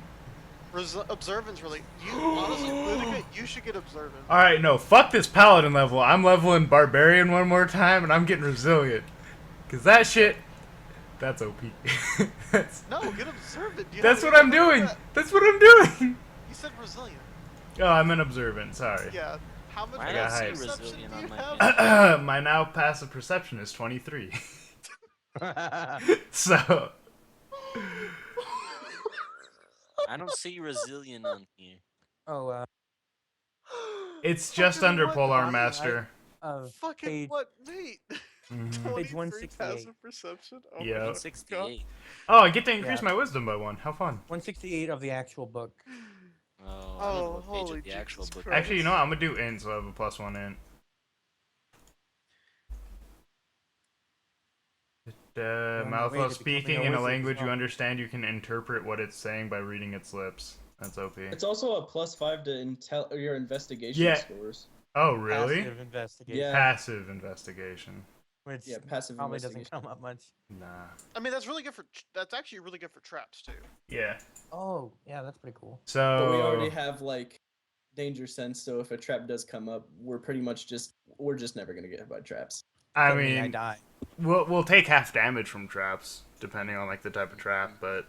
Observant's really. You honestly, Boudica, you should get observant. Alright, no, fuck this paladin level. I'm leveling barbarian one more time and I'm getting resilient. Cause that shit, that's OP. that's No, get observant. You that's have what to I'm remember doing. that. That's what I'm doing. You said resilient. Oh, I'm an observant, sorry. Yeah. How much I got don't see hyped. perception resilient do you on my have? pin. My now passive perception is 23. So, I don't see resilient on here. Oh, it's just Fucking under what? Polar Master. Fucking page what, mate? Mhm. 23 168. passive perception. Oh Yeah. my god. 168. Oh, I get to increase Yeah. my wisdom by 1. How fun. 168 of the actual book. Oh, I don't know Oh, what page holy of the actual Jesus book. Christ. Actually, you know what? I'm gonna do int, so I have a +1 int. on Mouth the way while to becoming speaking a in a wizard as language you well. understand, you can interpret what it's saying by reading its lips. That's OP. it's also a +5 to your investigation Yeah. scores. Oh, really? Passive investigation. Yeah. Passive investigation. Which Yeah, passive probably doesn't investigation. come up much. Nah. I mean, that's really good for. That's actually really good for traps too. Yeah. Oh, yeah, that's pretty cool. So. But we already have like danger sense, so if a trap does come up, we're just never gonna get hit by traps. I Except me, I mean, die. we'll take half damage from traps, depending on like the type of trap. But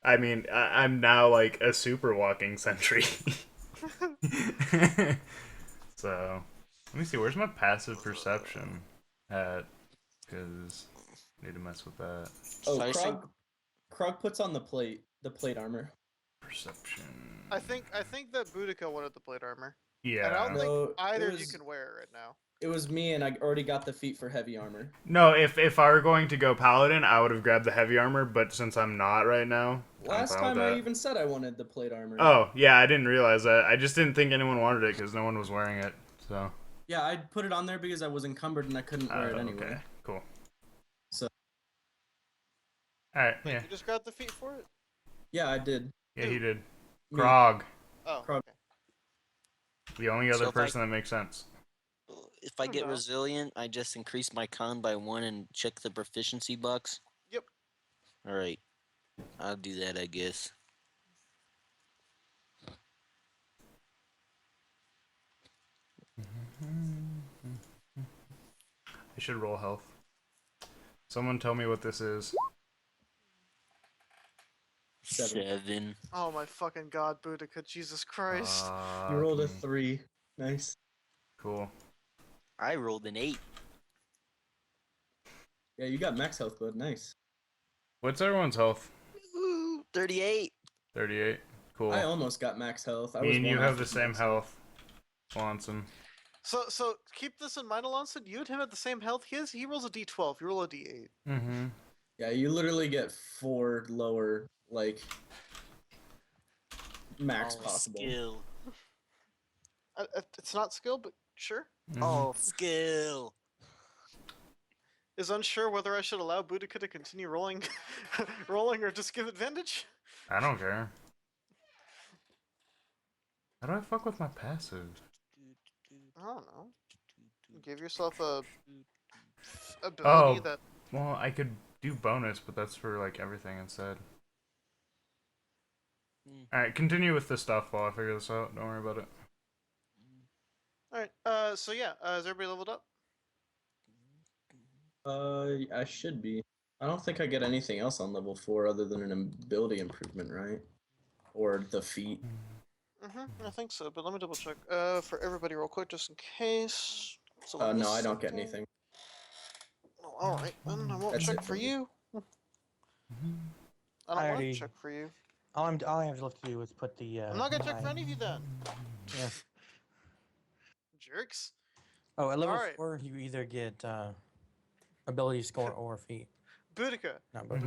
I mean, I'm now like a super walking sentry. So, let me see. Where's my passive perception at? Because I need to mess with that. Oh, Slicing- Krog puts on the plate armor. Perception. I think that Boudica wanted the plate armor. Yeah. And I don't No, think either it of you was- can wear it right now. It was me, and I already got the feat for heavy armor. No, if I were going to go paladin, I would have grabbed the heavy armor. But since I'm not right now, I'm Last fine time with I that. even said I wanted the plate armor. Oh yeah, I didn't realize that. I just didn't think anyone wanted it because no one was wearing it. So. Yeah, I put it on there because I was encumbered and I couldn't wear it anyway. Okay. Cool. So- All right. Wait, Yeah. you just grabbed the feet for it? Yeah, I did. Yeah, he did. Me. Grog, Oh, Krog. okay. the only other So if I- person that makes sense. If I get No. resilient, I just increase my con by 1 and check the proficiency box. Yep. Alright. I'll do that, I guess. I should roll health. Someone tell me what this is. 7. Oh my fucking god, Boudica, Jesus Christ. You rolled a 3. Nice. Cool. I rolled an 8. Yeah, you got max health, bud. Nice. What's everyone's health? Ooh, 38. 38. Cool. I almost got max health. I Me was and you one have after the same max health. Swanson. So keep this in mind, Alonso. You and him have the same health. He rolls a d12. You roll a d8. Mm-hmm. Yeah, you literally get 4 lower, like, max Oh, possible. skill. It's not skill, but sure. Mm-hmm. Oh, skill. is unsure whether I should allow Boudica to continue rolling, rolling, or just give advantage. I don't care. How do I fuck with my passive? I don't know. Give yourself a ability Oh, that. well, I could do bonus, but that's for like everything instead. Alright, continue with the stuff while I figure this out. Don't worry about it. All right. So yeah. Is everybody leveled up? I should be. I don't think I get anything else on level 4 other than an ability improvement, right? Or the feat. I think so, but let me double check. For everybody, real quick, just in case. So No, I don't get anything. Oh, all right, then I won't That's check it for for me. you. I I don't want already- to check for you. All I have left to do is put the. I'm not gonna check for my- any of you then. Yeah. Jerks. Oh, at level Alright. 4, you either get ability score or feat. Boudica. Not both.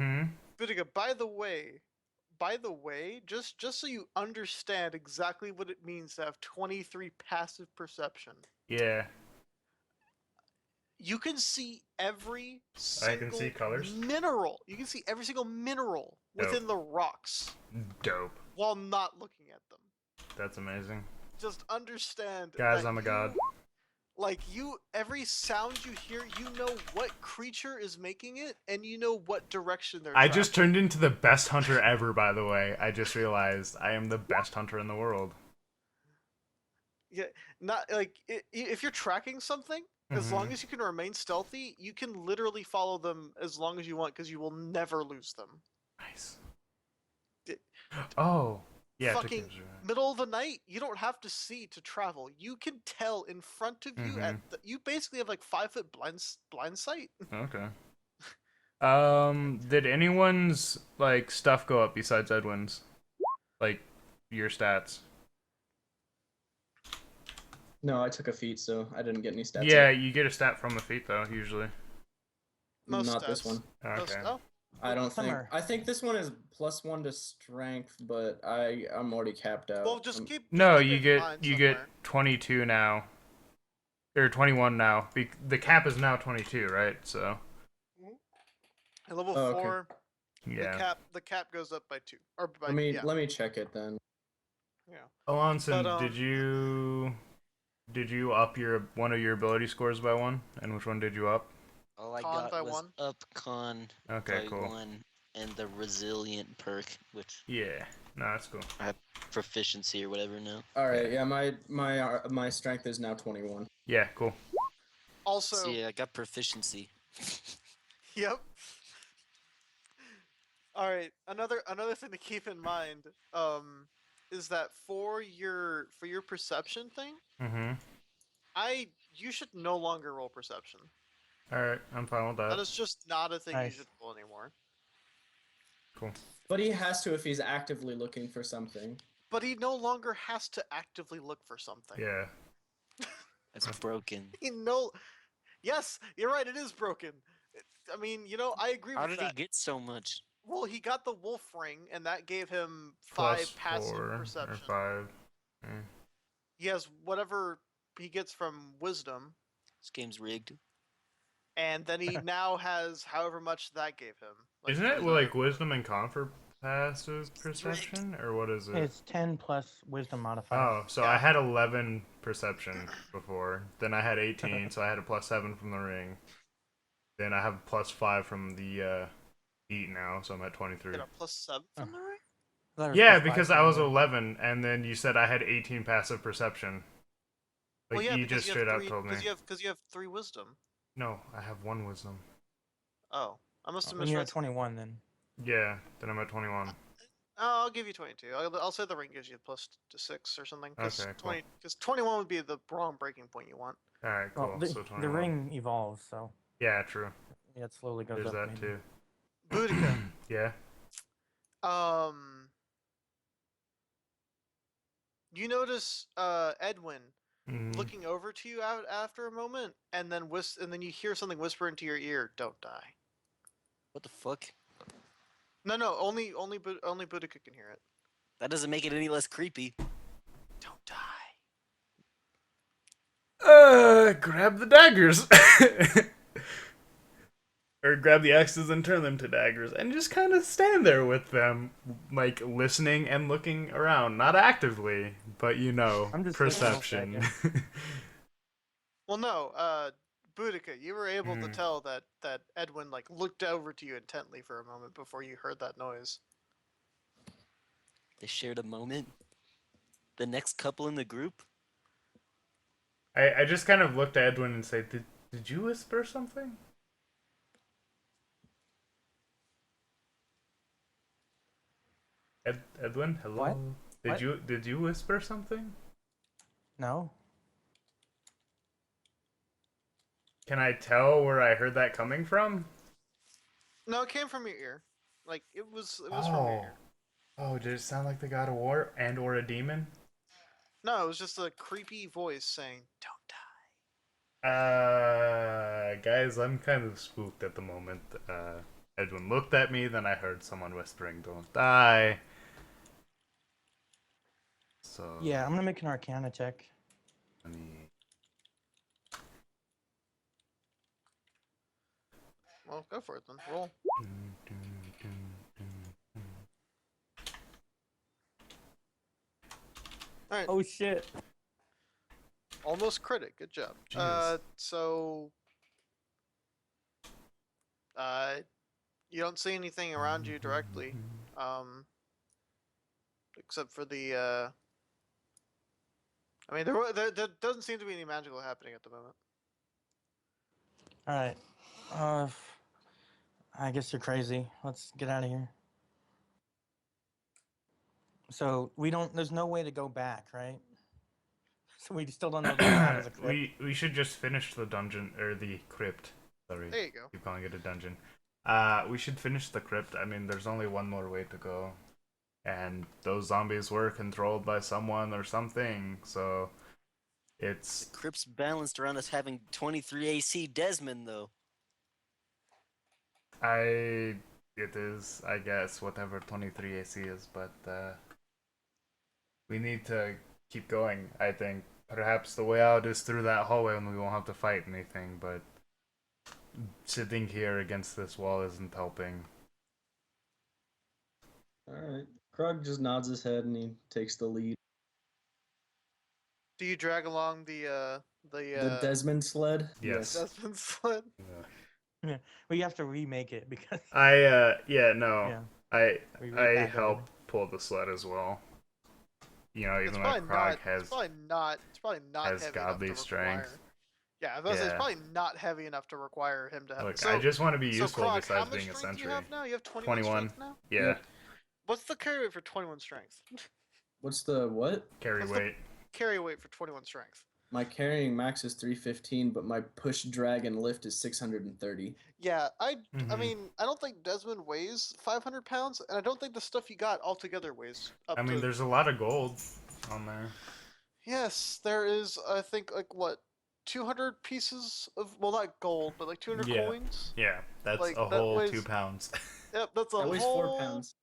Boudica, by the way, just so you understand exactly what it means to have 23 passive perception. Yeah. You can see every I single can see colors? mineral. You can see every single mineral within the rocks Dope. while not looking at them. That's amazing. Just understand, Guys, that I'm a god. every sound you hear, you know what creature is making it, and you know what direction they're. I just tracking. turned into the best hunter ever, by the way. I just realized I am the best hunter in the world. Yeah, not like if you're tracking something, as long as you can remain stealthy, you can literally follow them as long as you want, because you will never lose them. Nice. D- Oh. Yeah, Fucking middle of the night, you don't have to see to travel. You can tell in front of you you basically have like 5-foot blind sight. Okay. Did anyone's like stuff go up besides Edwin's? Like your stats? No, I took a feat, so I didn't get any stats. Yeah, up. you get a stat from the feat though, usually. Most Not this stats. one. Most- Okay. oh, I don't think. Summer. I think this one is +1 to strength, but I'm already capped out. well, just keep. No, keep you it in get mind you get somewhere. 22 now. Or 21 now. The cap is now 22, right? So, At level Oh, okay. 4, yeah. the cap goes up by 2, or by Let me check it then. yeah. Alonson, But, did you up one of your ability scores by 1? And which one did you up? All I Con got by was 1. up con Okay, by cool. 1 and the resilient perk, which Yeah. No, that's cool. I have proficiency or whatever now. All right, yeah, my strength is now 21. Yeah, cool. Also, See, I got proficiency. yep. All right. Another thing to keep in mind, is that for your perception thing, you should no longer roll perception. Alright, I'm fine with That that. is just not a thing you Nice. should roll anymore. Cool. But he has to if he's actively looking for something. But he no longer has to actively look for something. Yeah. That's broken. Yes, you're right. It is broken. I mean, I agree How with did that. he get so much? Well, he got the wolf ring, and that gave him 5 Plus passive 4 perception. or 5. He has whatever he gets from wisdom, This game's rigged. and then he now has however much that gave him. Isn't it like wisdom and con for passive perception? Or what is it? It's 10 plus wisdom modifier. Oh, so I had 11 perception before. Then I had 18, so I had a +7 from the ring. Then I have a +5 from the eat now, so I'm at 23. Get a +7 from the ring? I thought it was Yeah, +5 because I from was the- 11, and then you said I had 18 passive perception. Like Well, yeah, you because just you straight have up 3, told me. because you have 3 wisdom. No, I have 1 wisdom. Oh, I must have When you're misread. at 21, then. Yeah, then I'm at 21. Oh, I'll give you 22. I'll say the ring gives you +6 or something. Because Okay, cool. 21 would be the wrong breaking point you want. Alright, cool. Well, So 21. the ring evolves, so Yeah, true. yeah, it slowly goes There's up. that maybe. too. Boudica. Yeah. You notice Edwin Mhm. looking over to you after a moment, and then you hear something whisper into your ear, "Don't die." What the fuck? No, only Boudica can hear it. That doesn't make it any less creepy. Don't die. Grab the daggers. or grab the axes and turn them to daggers, and just kind of stand there with them, like listening and looking around, not actively, but I'm just thinking a perception. Well, no, Boudica, you were able to tell that Edwin like looked over to you intently for a moment before you heard that noise. They shared a moment. The next couple in the group. I just kind of looked at Edwin and said, "Did you whisper something?" Edwin, hello. What? Did you whisper something? No. Can I tell where I heard that coming from? No, it came from your ear. Like it was from your ear. Oh, did it sound like the god of war and or a demon? No, it was just a creepy voice saying, "Don't die." Guys, I'm kind of spooked at the moment. Edwin looked at me, then I heard someone whispering, "Don't die." So Yeah, I'm gonna make an Arcana check. let me. Well, go for it then. Roll. All right. Oh shit. Almost critic. Good job. Jeez. So you don't see anything around you directly, except for the. I mean, there doesn't seem to be any magical happening at the moment. All right. I guess you're crazy. Let's get out of here. So we don't. There's no way to go back, right? So we still don't know the layout of the crypt. we should just finish the dungeon or the crypt. Sorry, There you go. keep calling it a dungeon. We should finish the crypt. I mean, there's only one more way to go, and those zombies were controlled by someone or something. So it's The crypt's balanced around us having 23 AC Desmond, though. it is, I guess, whatever 23 AC is, but we need to keep going. I think perhaps the way out is through that hallway, and we won't have to fight anything. But sitting here against this wall isn't helping. All right. Krug just nods his head and he takes the lead. Do you drag along the The Desmond sled. Yes. Desmond sled? Yeah, we have to remake it because. I no. Yeah. I We I repack help everything. pull the sled as well. You know, It's even probably like Krog not. It's probably not. It's probably not has heavy godly enough to strength. require. Yeah, I was gonna say it's Yeah. probably not heavy enough to require him to have. Look, So, I just want to be so useful Krog, how besides much being a strength do you sentry. have now? You have 21 21. strength now. Yeah, Yep. What's the carry weight for 21 strength? What's the what? carry What's the- weight. Carry weight for 21 strength. My carrying max is 315, but my push drag and lift is 630. Yeah, I Mhm. mean, I don't think Desmond weighs 500 pounds, and I don't think the stuff you got altogether weighs up I mean, to. there's a lot of gold on there. Yes, there is. I think like what, 200 pieces of not gold, but like 200 Yeah. coins. Yeah, that's Like, a that whole weighs- 2 pounds. Yep, that's a That weighs whole. 4 pounds.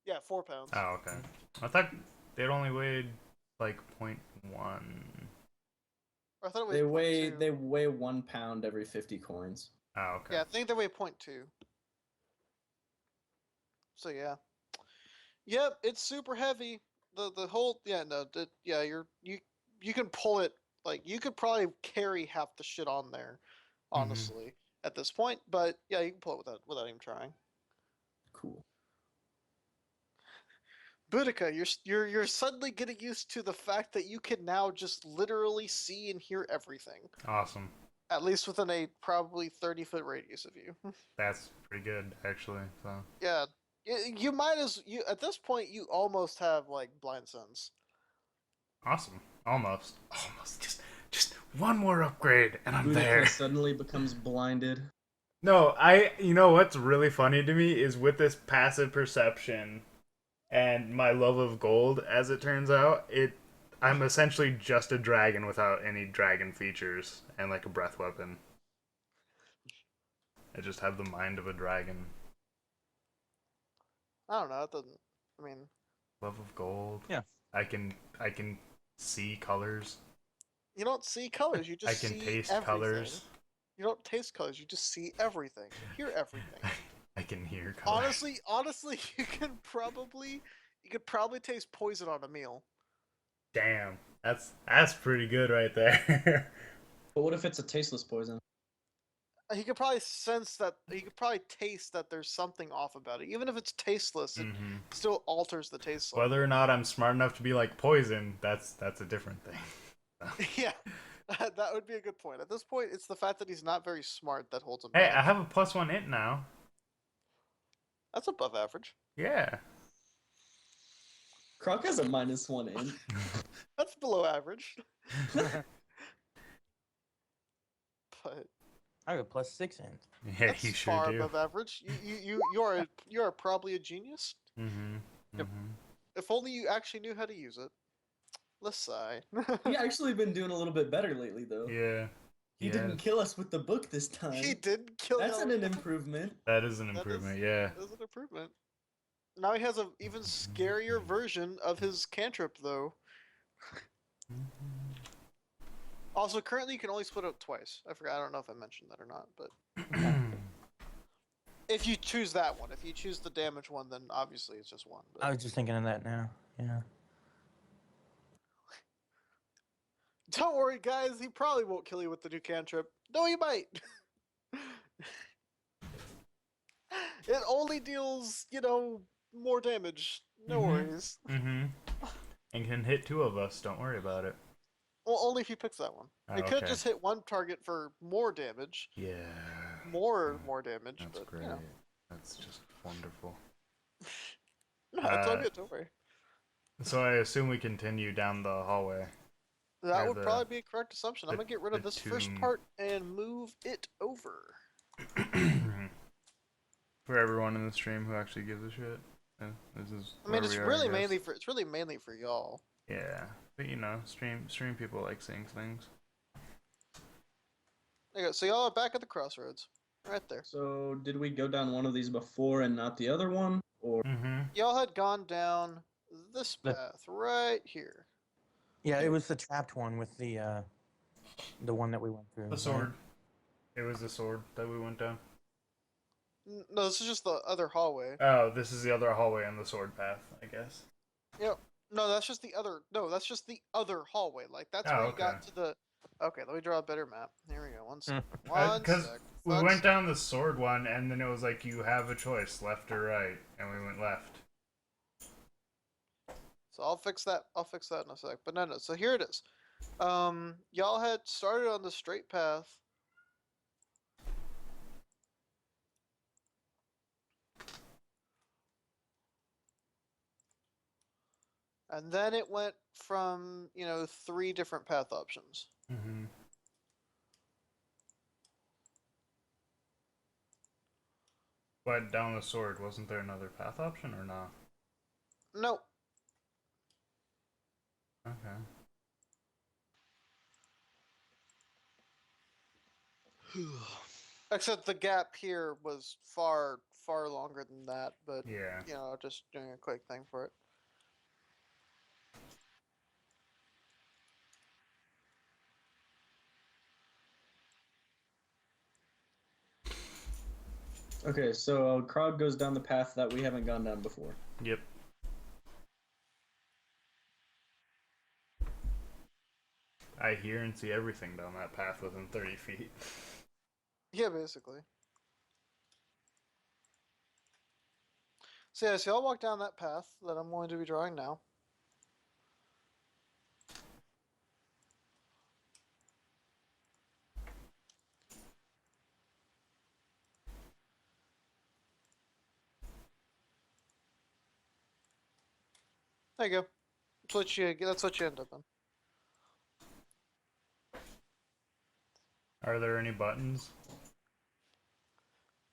Yeah, 4 pounds. Oh, okay. I thought they'd only weighed like 0.1. I thought it was They weigh 0.2. they weigh 1 pound every 50 coins. Oh, okay. Yeah, I think they weigh 0.2. So yeah. Yep, it's super heavy. The whole you can pull it, like you could probably carry half the shit on there, honestly, at this point. But yeah, you can pull it without even trying. Cool. Boudica, you're suddenly getting used to the fact that you can now just literally see and hear everything, Awesome. at least within a probably 30-foot radius of you. That's pretty good, actually. So Yeah, you might as you at this point you almost have like blind sense. awesome. Almost. Just one more upgrade, and I'm there. Boudica suddenly becomes blinded. No, you know what's really funny to me is with this passive perception and my love of gold, as it turns out, I'm essentially just a dragon without any dragon features and like a breath weapon. I just have the mind of a dragon. I don't know. It doesn't. I mean, Love of gold. Yeah. I can see colors. you don't see colors. You just I can see taste everything. colors. You don't taste colors. You just see everything. You hear everything. I can hear colors. Honestly, you could probably taste poison on a meal. Damn, that's pretty good right there. But what if it's a tasteless poison? He could probably sense that. He could probably taste that there's something off about it. Even if it's tasteless, it still alters the taste. Whether or not I'm smart enough to be like poison, that's a different thing. Yeah, that would be a good point. At this point, it's the fact that he's not very smart that holds him Hey, back. I have a +1 int now. That's above average. Yeah. Croc has a -1 int. That's below average. But I have a +6 int. Yeah, that's you sure far do. above average. You are probably a genius. Yep. If only you actually knew how to use it. Let's sigh. He actually been doing a little bit better lately, though. Yeah. He didn't kill us with the book this time. He did kill. That's an improvement. That is an improvement. Yeah. That is an improvement. Now he has an even scarier version of his cantrip, though. Also, currently you can only split up twice. I forgot. I don't know if I mentioned that or not, but if you choose that one, if you choose the damage one, then obviously it's just one. But... I was just thinking of that now. Yeah. Don't worry, guys. He probably won't kill you with the new cantrip. No, he might. It only deals, more damage. No worries. And can hit 2 of us. Don't worry about it. Well, only if he picks that one. Oh, It could okay. just hit one target for more damage. Yeah. More damage. That's but, great. That's just wonderful. No, it's all good. Don't worry. So I assume we continue down the hallway. That Or would probably be a correct assumption. I'm the- gonna get rid of the this first tomb. part and move it over. For everyone in the stream who actually gives a shit. This is. I mean, where it's we are, really I guess. mainly for y'all. Yeah, but stream people like seeing things. There you go. So y'all are back at the crossroads, right there. So, did we go down one of these before and not the other one? Or Y'all had gone down this path right here. Yeah, it was the trapped one with the one that we went through. The sword. It was the sword that we went down. No, this is just the other hallway. Oh, this is the other hallway on the sword path, I guess. Yep. No, that's just the other. No, that's just the other hallway. Like that's Oh, where you okay. got to the. Okay, let me draw a better map. Here we go. One sec. One Because sec. we One went sec. down the sword one, and then it was like you have a choice, left or right, and we went left. So I'll fix that. I'll fix that in a sec. But no. So here it is. Y'all had started on the straight path. And then it went from, 3 different path options. But down the sword, wasn't there another path option or not? Nope. Okay. Except the gap here was far, far longer than that. But, Yeah. just doing a quick thing for it. okay, so Krog goes down the path that we haven't gone down before. Yep. I hear and see everything down that path within 30 feet. Yeah, basically. So yeah, so I'll walk down that path that I'm going to be drawing now. There you go. That's what you end up in. Are there any buttons?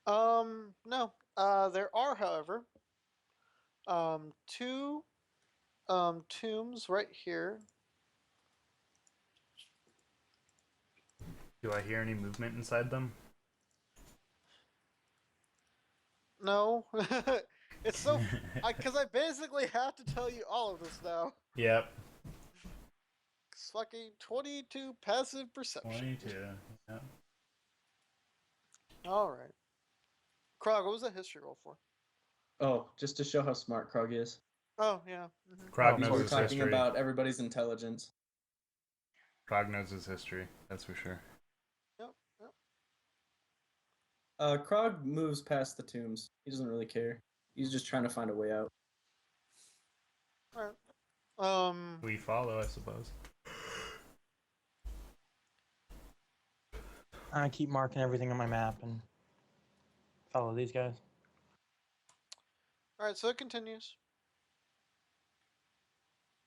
No. There are, however, 2 tombs right here. Do I hear any movement inside them? No. It's so because I basically have to tell you all of this now. Yep. It's fucking 22 passive perception. 22. Yep. All right. Krog, what was that history roll for? Oh, just to show how smart Krog is. Oh yeah. Krog Oh, knows We were his talking history. about everybody's intelligence. Krog knows his history. That's for sure. Yep. Yep. Krog moves past the tombs. He doesn't really care. He's just trying to find a way out. All right. We follow, I suppose. I keep marking everything on my map and follow these guys. All right. So it continues.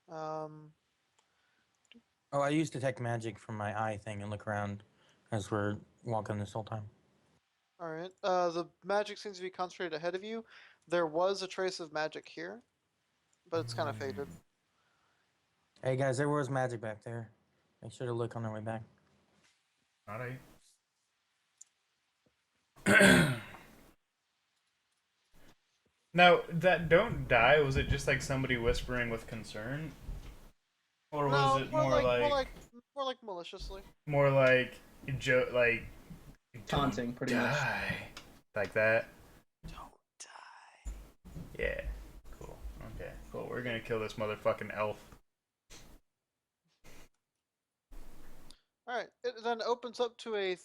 Um. Oh, I use detect magic from my eye thing and look around as we're walking this whole time. All right. The magic seems to be concentrated ahead of you. There was a trace of magic here, but it's kind of faded. Hey guys, there was magic back there. Make sure to look on our way back. Alright. Now, that don't die, was it just like somebody whispering with concern? Or was No, it more like more like maliciously. more like like Taunting, pretty much. die. Like that? Don't die. Yeah. Cool. Okay. Cool. We're gonna kill this motherfucking elf. All right. It then opens up to a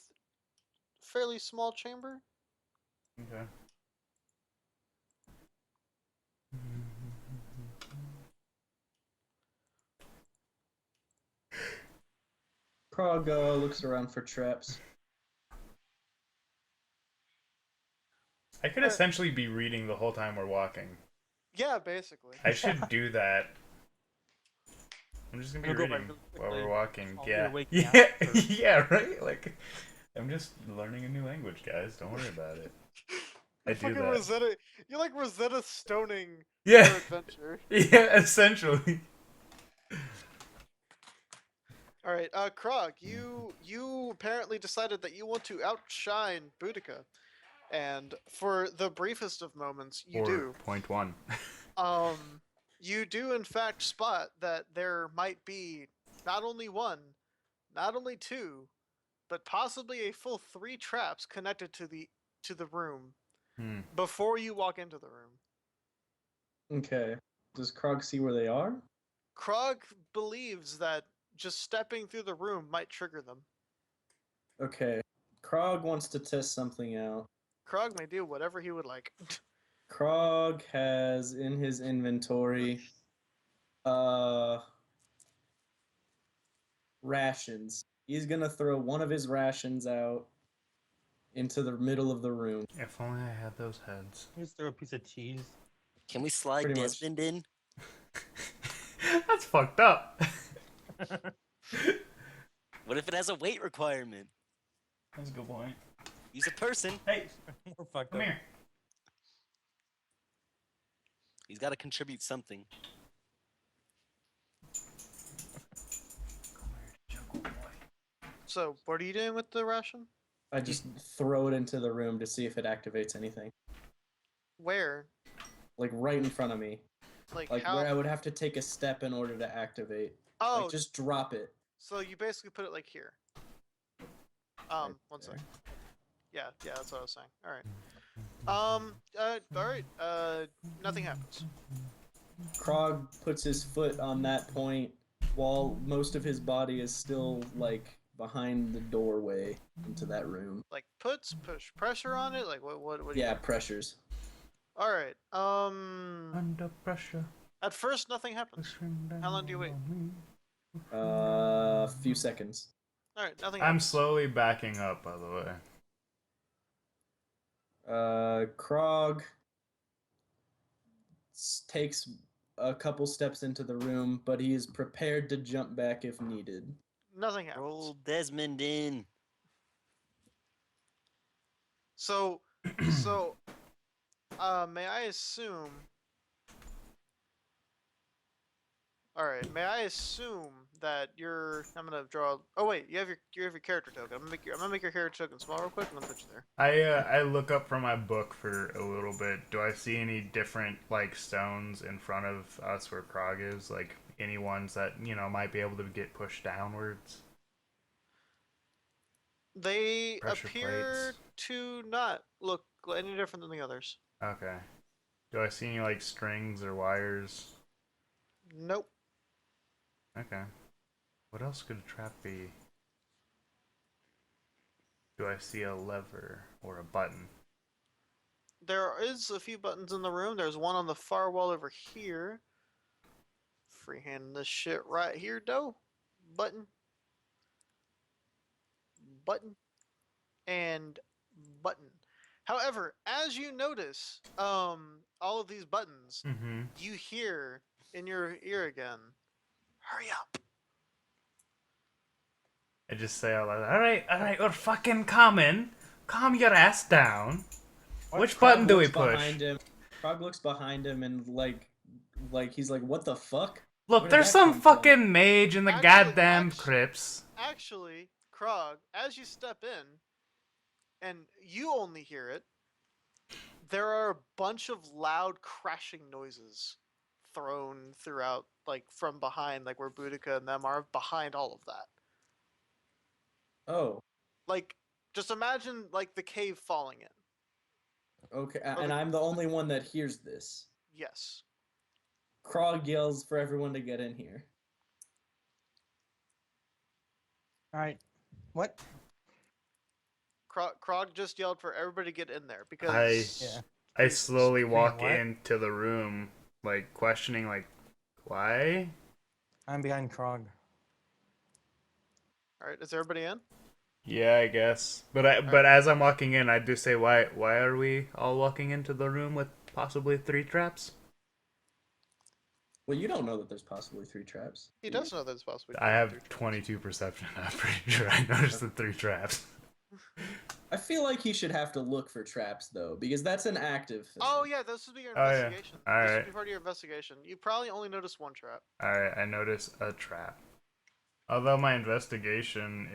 fairly small chamber. Okay. Krog looks around for traps. I could essentially be reading the whole time we're walking. Yeah, basically. I should do that. I'm just gonna be You'll go by reading really while quickly. we're walking. While Yeah. you're waking Yeah. up, or- Yeah. Right. Like, I'm just learning a new language, guys. Don't worry about it. I do Fucking that. Rosetta. You're like Rosetta Stoning Yeah. your adventure. Yeah. Essentially. All right, Krog, you apparently decided that you want to outshine Boudica, and for the briefest of moments, you or do. point one. You do in fact spot that there might be not only one, not only two, but possibly a full 3 traps connected to the room before you walk into the room. Okay. Does Krog see where they are? Krog believes that just stepping through the room might trigger them. Okay. Krog wants to test something out. Krog may do whatever he would like. Krog has in his inventory rations. He's gonna throw one of his rations out into the middle of the room. If only I had those heads. Just throw a piece of cheese. Can we slide Pretty much. Desmond in? That's fucked up. What if it has a weight requirement? That's a good point. He's a person. Hey, More fucked come up. here. He's got to contribute something. So, what are you doing with the ration? I just throw it into the room to see if it activates anything. Where? Like right in front of me. Like Like where I would have to take a step in order to activate. Oh, Like just drop it. so you basically put it like here. One sec. Yeah, that's what I was saying. All right. Nothing happens. Krog puts his foot on that point while most of his body is still like behind the doorway into that room. Like push pressure on it. Like what? Do you Yeah, do? pressures. All right. Under pressure. At first, nothing happens. How long do you wait? A few seconds. All right, nothing. I'm happens. slowly backing up, by the way. Krog takes a couple steps into the room, but he is prepared to jump back if needed. Nothing happens. Roll Desmond in. So, may I assume? All right, may I assume that you're? I'm gonna draw. Oh wait, you have your character token. I'm gonna make your character token small real quick. I'm gonna put you there. I look up from my book for a little bit. Do I see any different like stones in front of us where Krog is? Like any ones that might be able to get pushed downwards? They Pressure appear plates. to not look any different than the others. Okay. Do I see any like strings or wires? Nope. Okay. What else could a trap be? Do I see a lever or a button? There is a few buttons in the room. There's one on the far wall over here. Freehand this shit right here, though. Button. Button. And button. However, as you notice, all of these buttons, Mm-hmm. you hear in your ear again, hurry up. I just say out loud, alright, we're fucking coming. Calm your ass down. Which Krog button do we looks push? behind him. Krog looks behind him and like he's like, what the fuck? Look, Where did there's that some come from? fucking mage in the goddamn crypts. Actually, Krog, as you step in, and you only hear it, there are a bunch of loud crashing noises thrown throughout, like from behind, like where Boudica and them are behind all of that. Oh, Like, just imagine like the cave falling in. okay. Or And the- I'm the only one that hears this. Yes. Krog yells for everyone to get in here. All right. What? Krog just yelled for everybody to get in there because I slowly walk what? into the room, like questioning, like, why? I'm behind Krog. All right, is everybody in? Yeah, I guess. But as I'm walking in, I do say, why are we all walking into the room with possibly 3 traps? Well, you don't know that there's possibly 3 traps. He does know that it's possible. I have 22 perception. I'm pretty sure I noticed the 3 traps. I feel like he should have to look for traps though, because that's an active thing. Oh yeah, this would be your Oh, yeah. investigation. All This would right. be part of your investigation. You probably only noticed one trap. Alright, I notice a trap. Although my investigation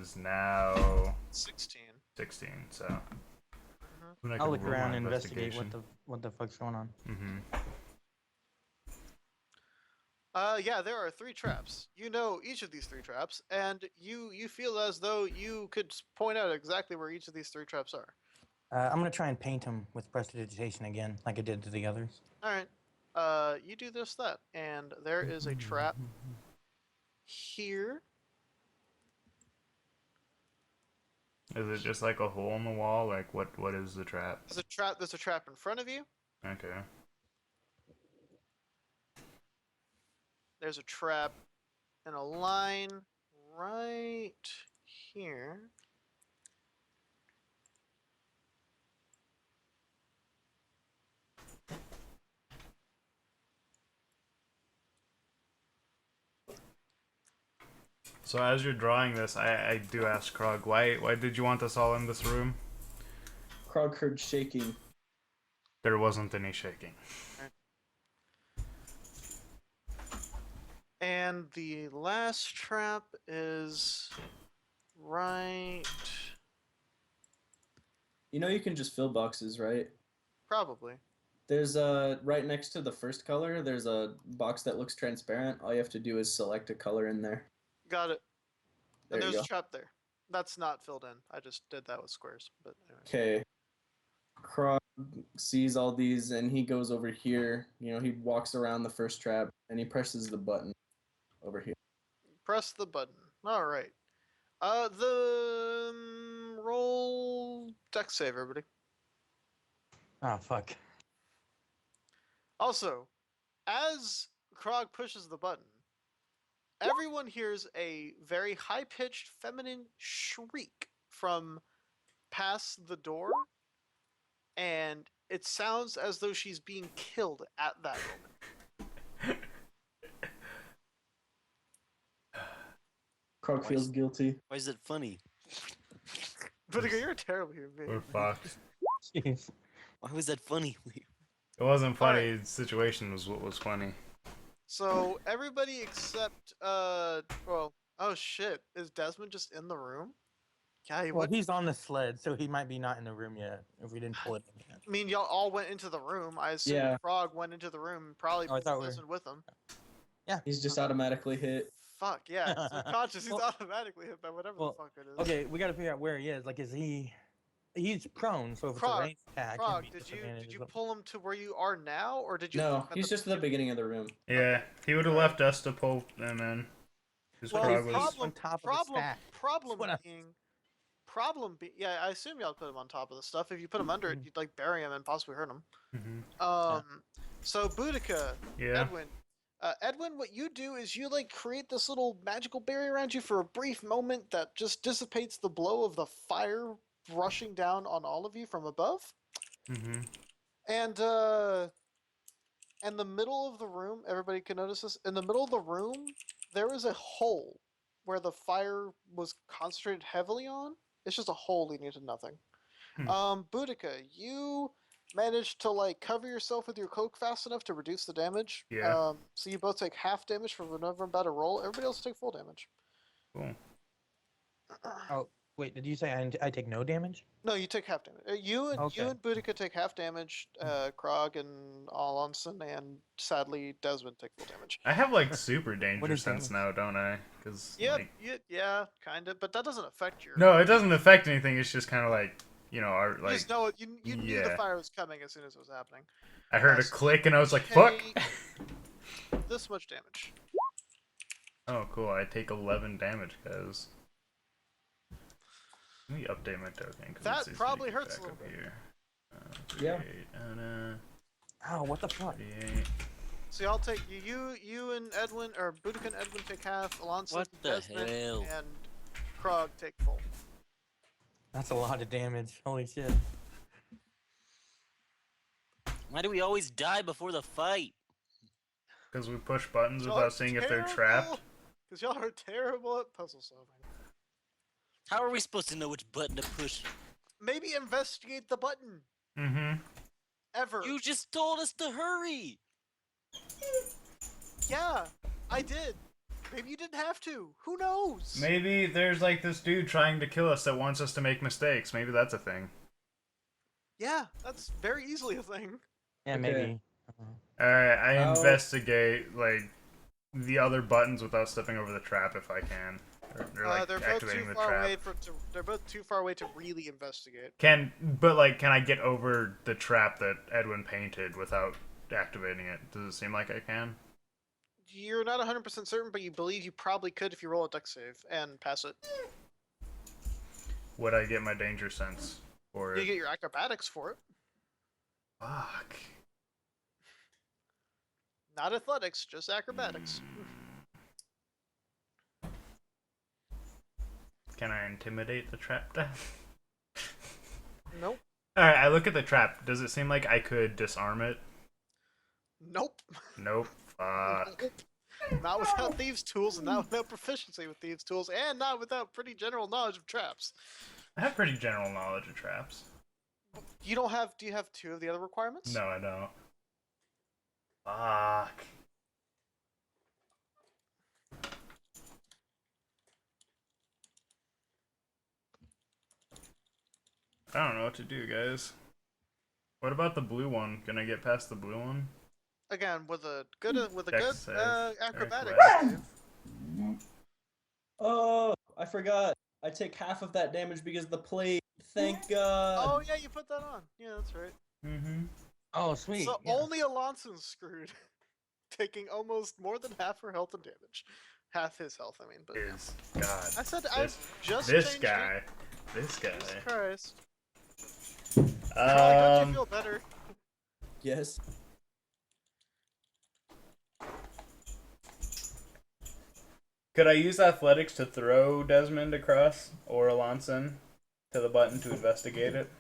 is now 16. 16, so. I'll look around and investigate what the fuck's going on. Mm-hmm. Yeah, there are 3 traps. You know each of these 3 traps, and you feel as though you could point out exactly where each of these 3 traps are. I'm gonna try and paint him with prestidigitation again, like I did to the others. All right. You do this, that, and there is a trap here. Is it just like a hole in the wall? Like, what is the trap? There's a trap in front of you. Okay. There's a trap in a line right here. So as you're drawing this, I do ask Krog, why did you want us all in this room? Krog heard shaking. There wasn't any shaking. And the last trap is right. You know you can just fill boxes, right? Probably. There's right next to the first color, there's a box that looks transparent. All you have to do is select a color in there. Got it. There And you there's go. a trap there. That's not filled in. I just did that with squares. But anyway. Okay. Krog sees all these and he goes over here. You know, he walks around the first trap and he presses the button over here. Press the button. All right. Roll dex save, everybody. Oh fuck. Also, as Krog pushes the button, everyone hears a very high-pitched feminine shriek from past the door, and it sounds as though she's being killed at that moment. Krog feels guilty. Why is it funny? But you're a terrible human being. We're fucked. Jeez. Why was that funny? It wasn't funny. Alright. The situation was what was funny. So everybody except oh shit, is Desmond just in the room? Yeah, he Well, would. he's on the sled, so he might be not in the room yet if we didn't pull it in yet. I mean, y'all all went into the room. I assume Frog went into the room, and probably Oh, I thought we were- Desmond with him. He's just automatically hit. Fuck yeah, he's unconscious. He's Well- automatically hit by whatever well, the fuck it is. Okay, we gotta figure out where he is. Like, is he? He's prone, so if it's a Krog, ranged attack, Krog, it'd be did you disadvantage, but- pull him to where you are now, or did you? No, leave him at he's just at the beginning of the room. Yeah, he would have Alright. left us to pull him in. His Well, Krog he's was. on top of the stack. problem What a- being, yeah, I assume y'all put him on top of the stuff. If you put him under it, you'd like bury him and possibly hurt him. Mhm. So Boudica, Yeah. Edwin, what you do is you like create this little magical barrier around you for a brief moment that just dissipates the blow of the fire rushing down on all of you from above. Mhm. And in the middle of the room, everybody can notice this. In the middle of the room, there is a hole where the fire was concentrated heavily on. It's just a hole leading to nothing. Boudica, you managed to like cover yourself with your cloak fast enough to reduce the damage. Yeah. So you both take half damage from whenever I'm about to roll. Everybody else take full damage. Cool. Oh, wait, did you say I take no damage? No, you take half damage. You and Boudica take half damage. Krog and Alonson and sadly Desmond take full damage. I have like super danger is sense damage? now, don't I? Because Yep, yeah, kind of, but that doesn't affect your. no, it doesn't affect anything. It's just kind of like our You like. just know it. You knew the yeah. fire was coming as soon as it was happening. I heard a so click and I was like, "Fuck!" This much damage. Oh, cool. I take 11 damage, guys. Let me update my token. 'Cause That it says probably back hurts a little up bit. here. Yeah. 38, and Oh, what the fuck? 38. So y'all take you and Edwin or Boudica and Edwin take half. Alonso, What the Desmond, hell? and Krog take full. That's a lot of damage. Holy shit. Why do we always die before the fight? Because we push buttons without seeing if they're trapped. Because y'all are terrible at puzzle solving. How are we supposed to know which button to push? Maybe investigate the button. Mm-hmm. Ever. You just told us to hurry. Yeah, I did. Maybe you didn't have to. Who knows? Maybe there's like this dude trying to kill us that wants us to make mistakes. Maybe that's a thing. Yeah, that's very easily a thing. Yeah, Okay. maybe. Alright, I How- investigate like the other buttons without stepping over the trap if I can. Or like They're both activating too the far trap. away they're both too far away to really investigate. Can I get over the trap that Edwin painted without activating it? Does it seem like I can? You're not 100% certain, but you believe you probably could if you roll a dex save and pass it. Would I get my danger sense for You it? get your acrobatics for it. Fuck. Not athletics, just acrobatics. Can I intimidate the trap then? Nope. Alright, I look at the trap. Does it seem like I could disarm it? Nope. Nope. Fuck. Nope. Not without thieves' tools, and not without proficiency with thieves' tools, and not without pretty general knowledge of traps. I have pretty general knowledge of traps. You don't have. Do you have two of the other requirements? No, I don't. Fuck. I don't know what to do, guys. What about the blue one? Can I get past the blue one? Again, with a good Dex save. acrobatics Acrobatics. save. Oh, I forgot. I take half of that damage because of the plate. Thank God. Oh yeah, you put that on. Yeah, that's right. Mm-hmm. Oh, sweet. So yeah. only Alonson's screwed, taking almost more than half her health and damage. Half his health, I mean. But yeah. Is God. I said This, I've just this changed guy. It. This guy. Jesus Christ. Probably don't you feel better? Yes. Could I use athletics to throw Desmond across or Alonson to the button to investigate it?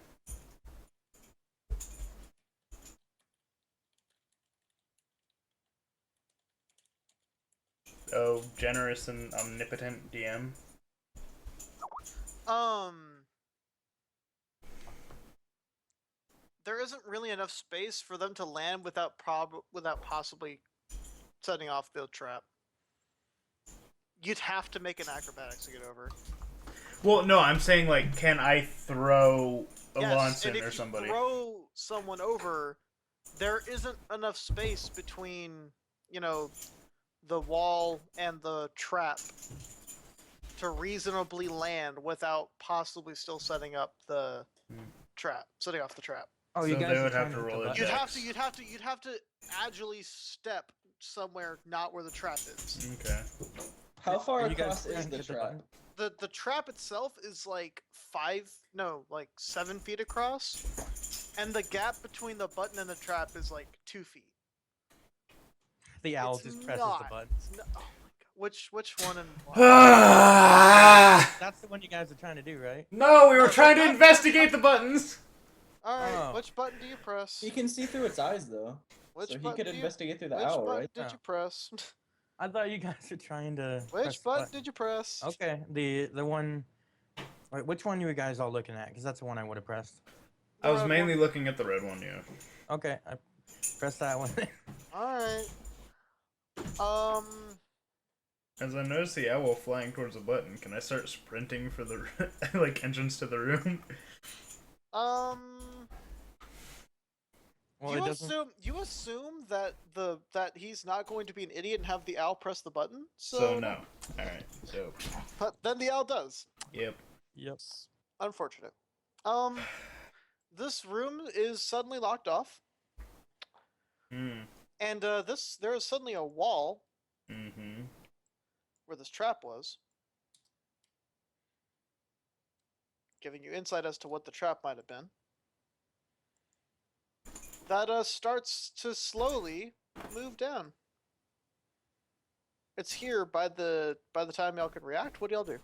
Oh, generous and omnipotent DM. There isn't really enough space for them to land without possibly setting off the trap. You'd have to make an acrobatics to get over. Well, no, I'm saying like, can I throw Yes, and Alonson if or you somebody? throw someone over, there isn't enough space between, the wall and the trap to reasonably land without possibly still setting up the setting off the trap. Oh, So you they guys are would have trying to hit the roll a button? dex. You'd have to agilely step somewhere not where the trap is. Okay. How far Are you guys across is trying to the hit the trap? button? The trap itself is like 7 feet across, and the gap between the button and the trap is like 2 feet. The owl It's just presses not. the button. It's not, oh my god. Which one and why? That's the one you guys are trying to do, right? No, we were No, trying to that- investigate the buttons. All right, Oh. which button do you press? He can see through its eyes though, Which so he button could do you- investigate through the Which owl, button right? did Oh. you press? I thought you guys were trying to. press Which the button did you press? Okay, the one. Wait, which one you guys all looking at? Because that's the one I would have pressed. I was red mainly one. looking at the red one, yeah. Okay, I pressed that one. All right. As I notice the owl flying towards the button, can I start sprinting for the like entrance to the room? Well, it doesn't. You assume that that he's not going to be an idiot and have the owl press the button. So no. All right. So. But then the owl does. Yep. Yep. Unfortunate. This room is suddenly locked off, Hmm. and there is suddenly a wall Mm-hmm. where this trap was, giving you insight as to what the trap might have been. That starts to slowly move down. It's here by the time y'all can react. What do y'all do?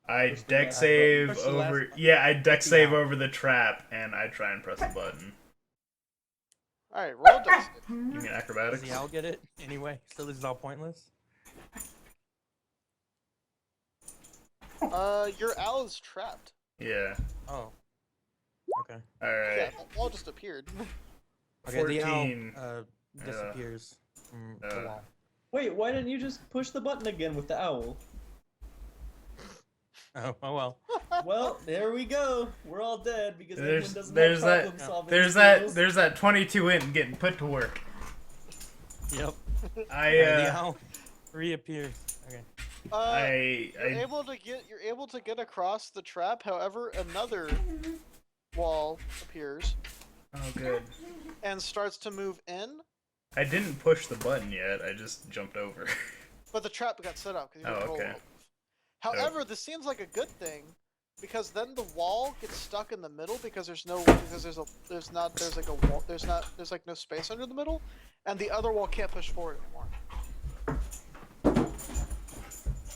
I Push the deck last save button. Push the last over. button. Yeah, I deck the save owl. over the trap, and I try and press the button. All right, roll a dex save. You mean Does acrobatics? the owl get it anyway? So this is all pointless. Your owl is trapped. Yeah. Oh. Okay. Yeah, All right. the wall just appeared. Okay. The 14. owl disappears from the wall. Wait, why didn't you just push the button again with the owl? Oh well. Well, there we go. We're all dead because There's- Edwin doesn't there's have that- problem solving There's skills. that 22 in getting put to work. Yep. I The owl reappears. Okay. You're I able to get across the trap. However, another wall appears oh good. and starts to move in, I didn't push the button yet. I just jumped over. but the trap got set up because you Oh, didn't roll okay. well. However, this seems like a good thing because then the wall gets stuck in the middle because there's like no space under the middle, and the other wall can't push forward anymore.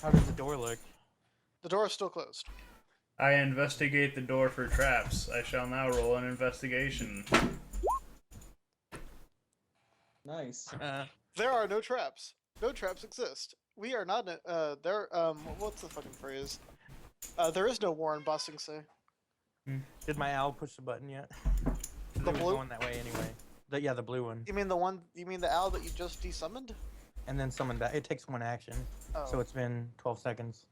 How does the door look? The door is still closed. I investigate the door for traps. I shall now roll an investigation. Nice. There are no traps. No traps exist. We are not there. What's the fucking phrase? There is no war in Ba Sing Se. Did my owl push the button yet? 'Cause The it was blue? going that way anyway. Yeah, the blue one. You mean the one? You mean the owl that you just desummoned? And then summon back. It takes one action, Oh, so it's been 12 seconds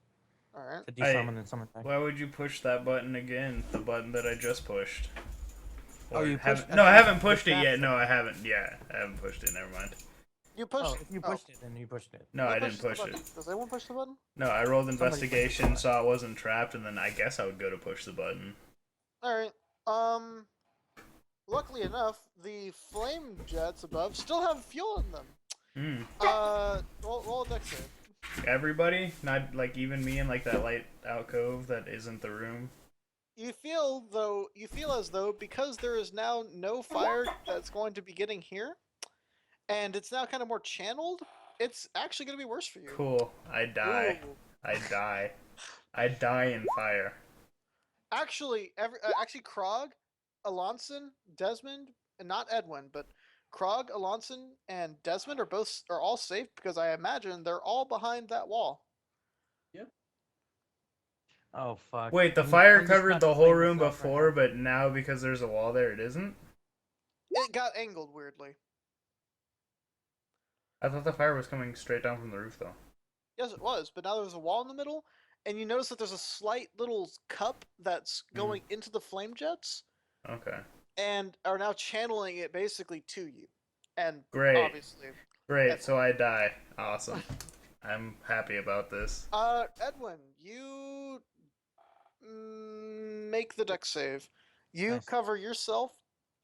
all right. to desummon and summon back. Why would you push that button again? The button that I just pushed. Oh, Or you haven't- pushed- No, I I think haven't the pushed it trap yet. thing. No, I haven't. Yeah, I haven't pushed it. Never mind. You pushed. Oh, if you pushed it, then you pushed it. No, Who I didn't pushes the push button? it. Does anyone push the button? No, I rolled Somebody pushed the investigation, button. saw it wasn't trapped, and then I guess I would go to push the button. All right. Luckily enough, the flame jets above still have fuel in them. Roll a dex save. Everybody, not like even me in like that light alcove that isn't the room. You feel as though because there is now no fire that's going to be getting here, and it's now kind of more channeled, it's actually going to be worse for you. Cool. I die. Ooh. I die. I die in fire. Actually, Krog, Alonson, Desmond, and not Edwin, but Krog, Alonson, and Desmond are all safe because I imagine they're all behind that wall. Oh fuck. Wait, the I'm fire just covered about the to whole flame room myself right before, now. but now because there's a wall there, it isn't? It got angled weirdly. I thought the fire was coming straight down from the roof, though. Yes, it was, but now there's a wall in the middle, and you notice that there's a slight little cup that's going into the flame jets, Okay. and are now channeling it basically to you. And Great. obviously, Great, so I die. Awesome. I'm happy about this. Edwin, you make the deck save. You Nice. cover yourself,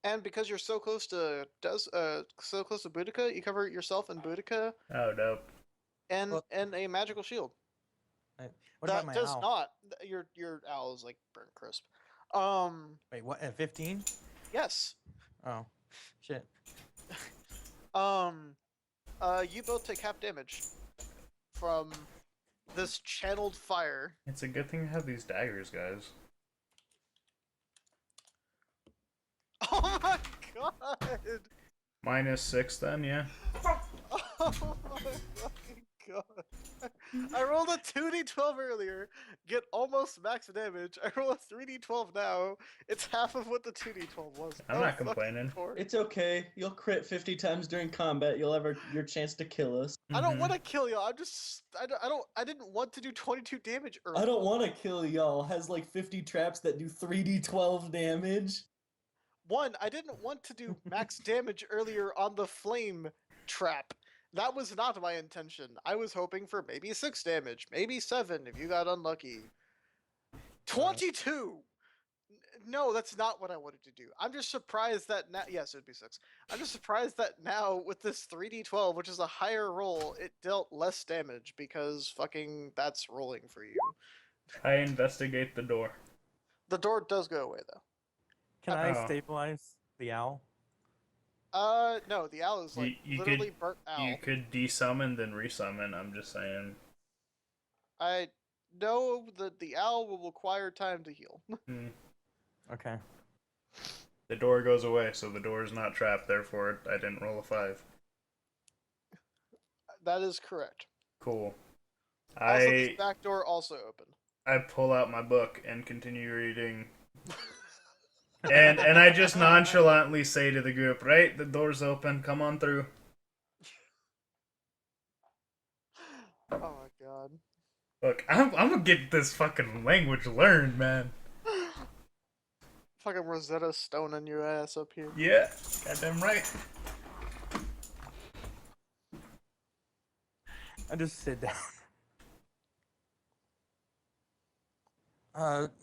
and because you're so close to Boudica, you cover yourself and Boudica Oh, dope. Well- and a magical shield. What that about my does owl? not. Your owl is like burnt crisp. Wait, what? At 15? Yes. Oh, shit. You both take half damage from this channeled fire. It's a good thing to have these daggers, guys. Oh my god! -6 then, yeah. Oh my fucking god! I rolled a 2d12 earlier, get almost max damage. I roll a 3d12 now. It's half of what the 2d12 was. I'm not complaining. It's okay. You'll crit 50 times during combat. You'll have your chance to kill us. I don't want to kill you. I'm just I didn't want to do 22 damage earlier. I don't want to kill y'all. Has like 50 traps that do 3d12 damage. One, I didn't want to do max damage earlier on the flame trap. That was not my intention. I was hoping for maybe 6 damage, maybe 7 if you got unlucky. 22! No, that's not what I wanted to do. I'm just surprised that now. Yes, it'd be 6. I'm just surprised that now with this 3d12, which is a higher roll, it dealt less damage because fucking that's rolling for you. I investigate the door. The door does go away though. Can I Oh. stabilize the owl? No, the owl is like You literally could- burnt owl. You could desummon then resummon, I'm just saying. I know that the owl will require time to heal. Okay. The door goes away, so the door is not trapped, therefore I didn't roll a 5. That is correct. Cool. Also, this back door also opened. I pull out my book and continue reading. and I just nonchalantly say to the group, right, the door's open, come on through. Oh my god. Look, I'm gonna get this fucking language learned, man. Fucking Rosetta Stone on your ass up here. Yeah, goddamn right. I just sit down.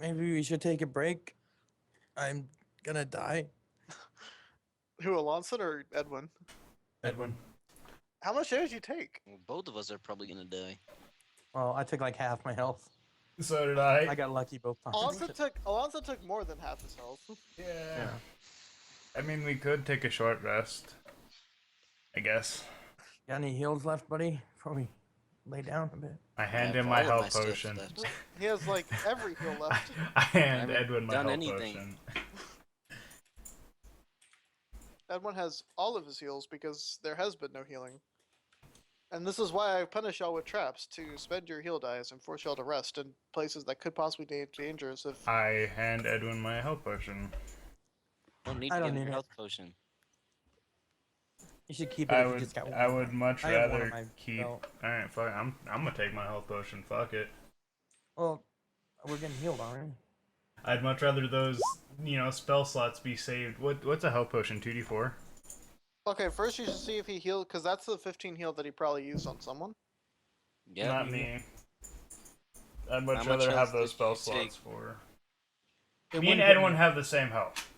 Maybe we should take a break. I'm gonna die. Who, Alonson or Edwin? Edwin. How much damage did you take? Well, both of us are probably gonna die. Well, I took like half my health. So did I I. got lucky both times. Alonso took more than half his health. Yeah. I mean, we could take a short rest. I guess. Got any heals left, buddy? Before we lay down a bit. I hand have him my all of health my stuff potion. left. He has like every heal left. I hand haven't Edwin my done health anything. potion. Edwin has all of his heals because there has been no healing. And this is why I punish y'all with traps, to spend your heal dice and force y'all to rest in places that could possibly be dangerous if... I hand Edwin my health potion. Don't need I to don't get need your it. health potion. You should keep it I if you would, just got one. I would much I have one rather on my keep. belt. All right, fuck. I'm gonna take my health potion. Fuck it. Well, we're getting healed, aren't we? I'd much rather those, spell slots be saved. What's a health potion? 2d4. Okay, first you should see if he healed, because that's the 15 heal that he probably used on someone. Yeah. Not me. I'd much How much rather have health those did spell you slots take? for. It Me and wouldn't put Edwin me- have the same health.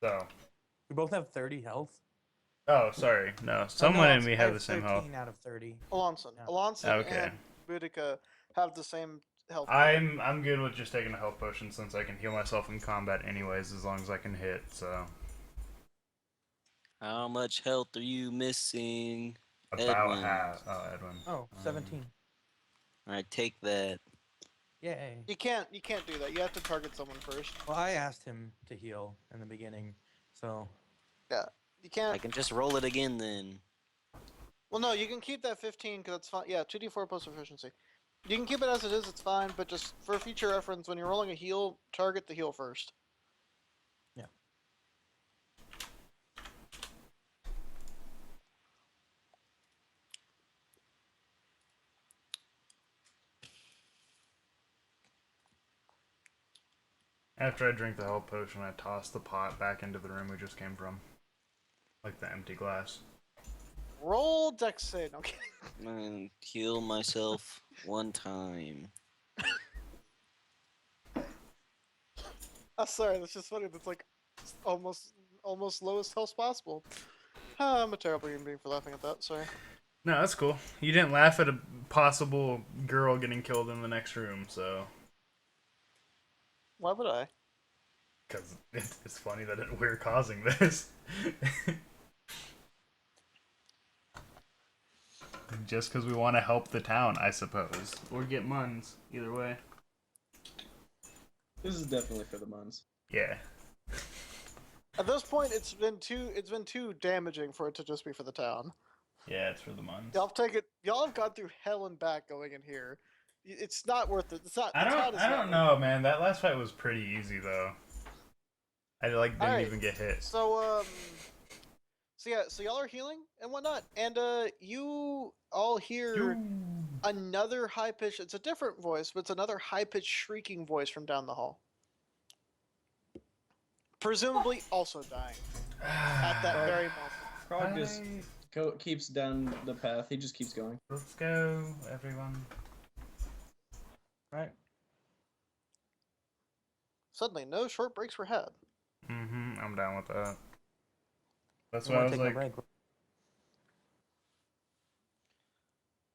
So. We both have 30 health. Oh, sorry. No, someone no, and me I have the same 13 health. out of 30. Alonson. Yeah. Alonson Okay. and Boudica have the same health. I'm good with just taking a health potion since I can heal myself in combat anyways as long as I can hit. So How much health are you missing? about Edwin. half. Oh, Edwin. Oh, 17. All right, take that. Yay. You can't do that. You have to target someone first. Well, I asked him to heal in the beginning, so... Yeah. You can't... I can just roll it again then. Well, no, you can keep that 15 because it's fine. Yeah, 2d4 plus efficiency. You can keep it as it is, it's fine, but just for future reference, when you're rolling a heal, target the heal first. Yeah. After I drink the health potion, I toss the pot back into the room we just came from. Like the empty glass. Roll roll dex save. No, I'm kidding. And heal myself 1 time. Oh, sorry, that's just funny. That's like almost lowest health possible. I'm a terrible human being for laughing at that. Sorry. No, that's cool. You didn't laugh at a possible girl getting killed in the next room, so Why would I? because it's funny that we're causing this. Just because we want to help the town, I suppose, or get muns. Either way. This is definitely for the Muns. Yeah. At this point, it's been too damaging for it to just be for the town. Yeah, it's for the muns. Y'all take it. Y'all have gone through hell and back going in here. It's not worth it. It's not. I the town don't. is I not don't worth know, man. That last fight was pretty easy though. I didn't Alright, even get hit. So yeah, so y'all are healing and whatnot, and you all hear another high pitched. It's a different voice, but it's another high pitched shrieking voice from down the hall. Presumably also dying at that very moment. Krog just keeps down the path. He just keeps going. Let's go, everyone. Right. Suddenly, no short breaks were had. I'm down with that. That's I why I want was to take a like, break.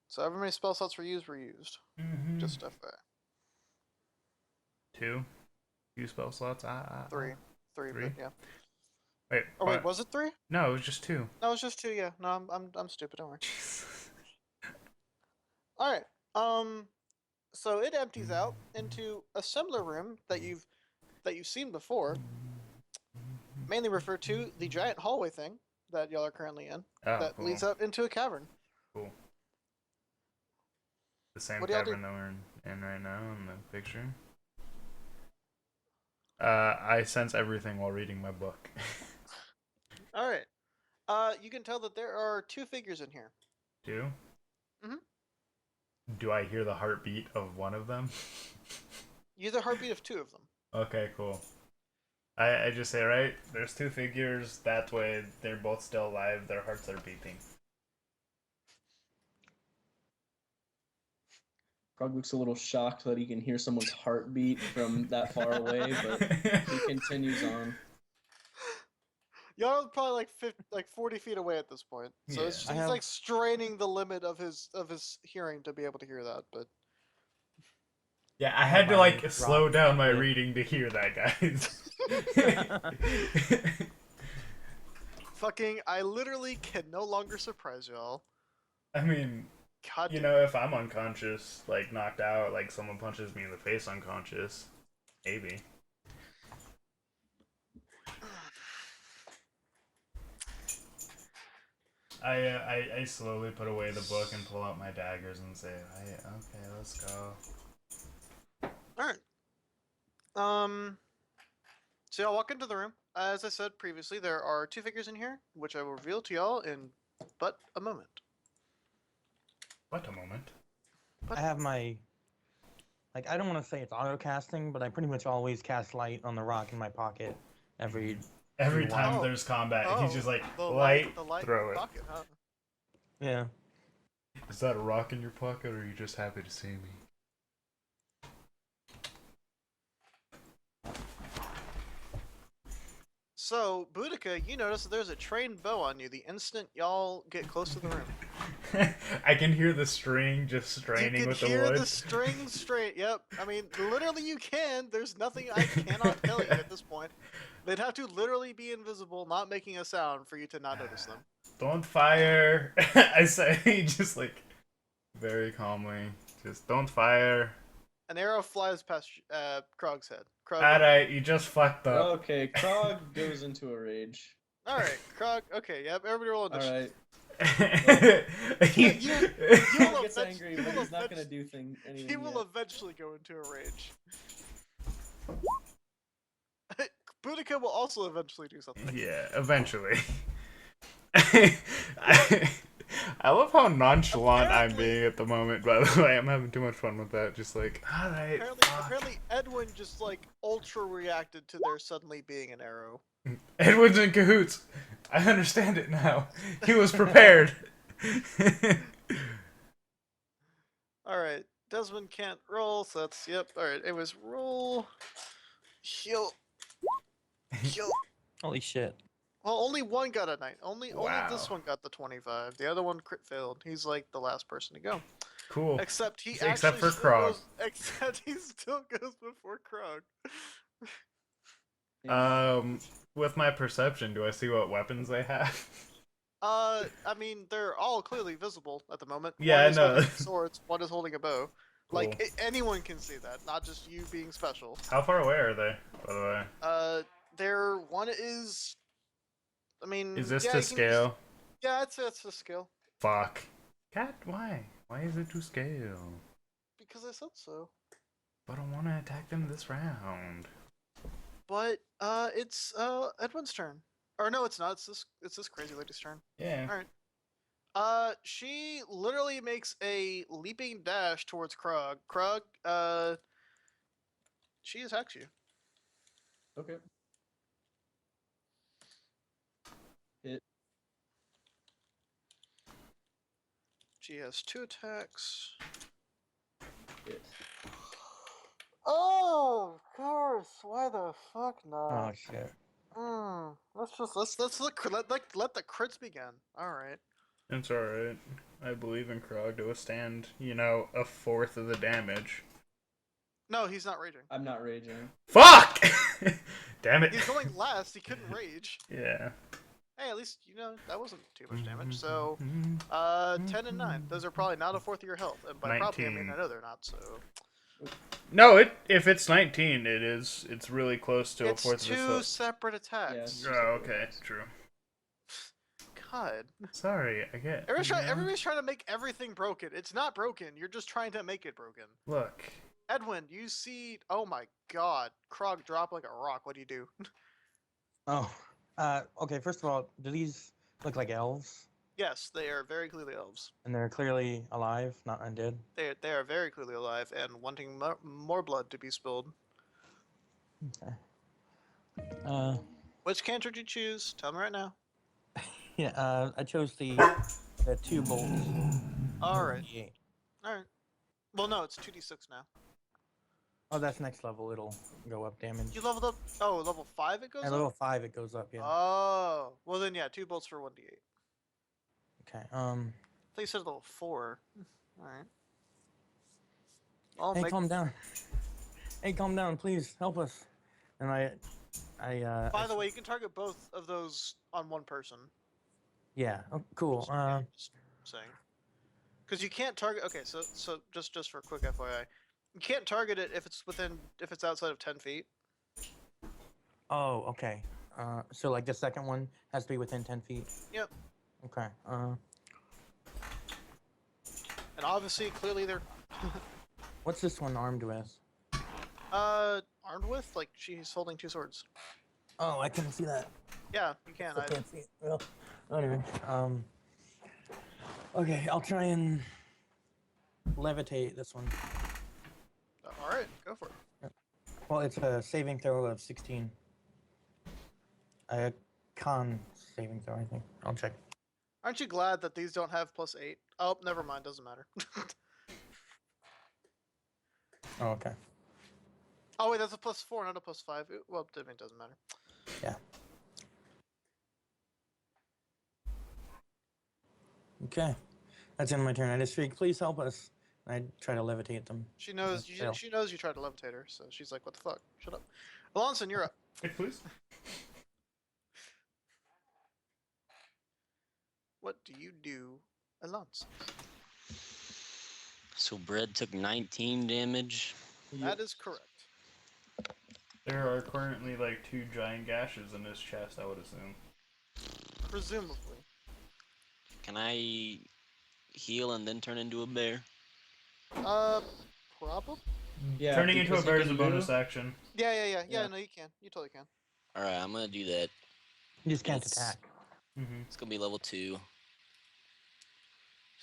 So however many spell slots were used. Just FYI. 2 spell slots. Three, Three? but yeah. Wait. Oh what? wait, was it 3? No, it was just 2. No, it was just 2. Yeah. No, I'm stupid. Don't worry. All right. So it empties out into a similar room that you've seen before. Mainly referred to the giant hallway thing that y'all are currently in. Oh, That cool. leads out into a cavern. Cool. The same What do y'all do? cavern that we're in right now in the picture. I sense everything while reading my book. All right. You can tell that there are 2 figures in here. Do? Mhm. Do I hear the heartbeat of one of them? You hear the heartbeat of 2 of them. Okay, cool. I just say, right, there's 2 figures, that way they're both still alive, their hearts are beating. Krog looks a little shocked that he can hear someone's heartbeat from that far away, but he continues on. Y'all are probably like 40 feet away at this point. So Yeah. he's I have- like straining the limit of his hearing to be able to hear that, but Yeah, I had to like My slow rock down my pocket. reading to hear that, guys. fucking I literally can no longer surprise y'all. I mean, God you damn. know, if I'm unconscious, like knocked out, like someone punches me in the face unconscious, maybe. I slowly put away the book and pull out my daggers and say, "Hey, okay, let's go." Alright. So y'all walk into the room. As I said previously, there are 2 figures in here, which I will reveal to y'all in but a moment. What a moment. I have my, like, I don't want to say it's auto casting, but I pretty much always cast light on the rock in my pocket every. Every Oh. time there's combat, he's just like, the light, the light throw it. pocket, huh? Yeah. Is that a rock in your pocket, or are you just happy to see me? So, Boudica, you notice that there's a trained bow on you the instant y'all get close to the room. I can hear the string just straining You with can the hear wood. the string straight. Yep. I mean, literally, you can. There's nothing I cannot tell you at this point. They'd have to literally be invisible, not making a sound, for you to not notice them. Don't fire. I say just like very calmly. Just don't fire. An arrow flies past Krog's head. Krog. Alright, you just fucked up. Okay, Krog goes into a rage. All right, Krog. Okay, yep. Everybody roll initiative. Alright, You Krog will gets eventually- angry, you but will he's not gonna eventually- do anything He will yet. eventually go into a rage. Boudica will also eventually do something. Yeah, eventually. I love how nonchalant I'm Apparently- being at the moment, by the way. I'm having too much fun with that. Just like, alright. Apparently, Edwin just like ultra reacted to there suddenly being an arrow. Edwin's in cahoots. I understand it now. He was prepared. All right, Desmond can't roll, so that's yep. All right, it was roll, heal, heal. Holy shit. Well, only one got a 9. Only this Wow. one got the 25. The other one crit failed. He's like the last person to go. Cool. Except he Except actually for still Krog. goes. Except he still goes before Krog. With my perception, do I see what weapons they have? I mean, they're all clearly visible at the moment. Yeah, I One is know. holding swords. One is holding a bow. Cool. Like anyone can see that, not just you being special. How far away are they, by the way? There one is. I mean, Is this yeah, to you can. scale? Yeah, it's a skill Fuck. Cat, why? Why is it to scale? because I said so. But I want to attack them this round. But it's Edwin's turn. Or no, it's not. It's this crazy lady's turn. Yeah. All right. She literally makes a leaping dash towards Krug. Krug, she attacks you. Okay. Hit. She has 2 attacks. Hit. Oh, of course. Why the fuck Oh not? shit. Let's let the crits begin. All right. It's alright. I believe in Krog to withstand, you know, a fourth of the damage. No, he's not raging. I'm not raging. Fuck! Damn it. He's going last. He couldn't rage. Yeah. Hey, at least you know that wasn't too much damage. So, 10 and 9. Those are probably not a fourth of your health, and by probably I mean 19. I know they're not. So No, if it's 19, it is. It's really close to it's a fourth of two its separate attacks. Yeah. Oh, okay, true. God, Sorry, I get. everybody's trying to make everything broken. It's not broken. You're just trying to make it broken. Look. Edwin, you see? Oh my God, Krog drop like a rock. What do you do? Oh. Okay, first of all, do these look like elves? Yes, they are very clearly elves. And they're clearly alive, not undead? They are very clearly alive and wanting more blood to be spilled. Okay. Which cantrip did you choose? Tell me right now. Yeah, I chose the 2 bolts. All right. Yeah. All right. Well, no, it's 2d6 now. Oh, that's next level. It'll go up damage. You leveled up. Oh, level 5 it goes At up? level 5, it goes up, yeah. Oh. Well, then, yeah, 2 bolts for 1d8. Okay, I thought you said level 4. Alright. I'll hey, make... calm down. Hey, calm down, please, help us. And By the way, you can target both of those on one person. Yeah, oh, cool. Just saying. Because you can't target... Okay, so just for a quick FYI. You can't target it if it's outside of 10 feet. Oh, okay. So like the second one has to be within 10 feet? Yep. Okay, And obviously, clearly they're... what's this one armed with? Armed with? Like, she's holding 2 swords. Oh, I couldn't see that. Yeah, you can. I can't see it. Well, anyway, okay, I'll try and levitate this one. Alright, go for it. Well, it's a saving throw of 16. A con saving throw, I think. I'll check. Aren't you glad that these don't have +8? Oh, never mind. Doesn't matter. Oh, okay. Oh, wait, that's a +4, not a +5. Well, it doesn't matter. Yeah. Okay. That's in my turn. I just speak, please help us. I try to levitate them. She knows. Fail. She knows you tried to levitate her, so she's like, "What the fuck? Shut up." Alonson, you're up. Hey, please. What do you do, Alonson? So Bread took 19 damage. That is correct. There are currently like 2 giant gashes in his chest, I would assume. Presumably. Can I heal and then turn into a bear? Probably. Yeah. Turning into a because you bear is a can bonus move. action. Yeah. Yeah. No, you can. You totally can. Alright, I'm gonna do that. You just can't It's- attack. Mm-hmm. It's gonna be level 2.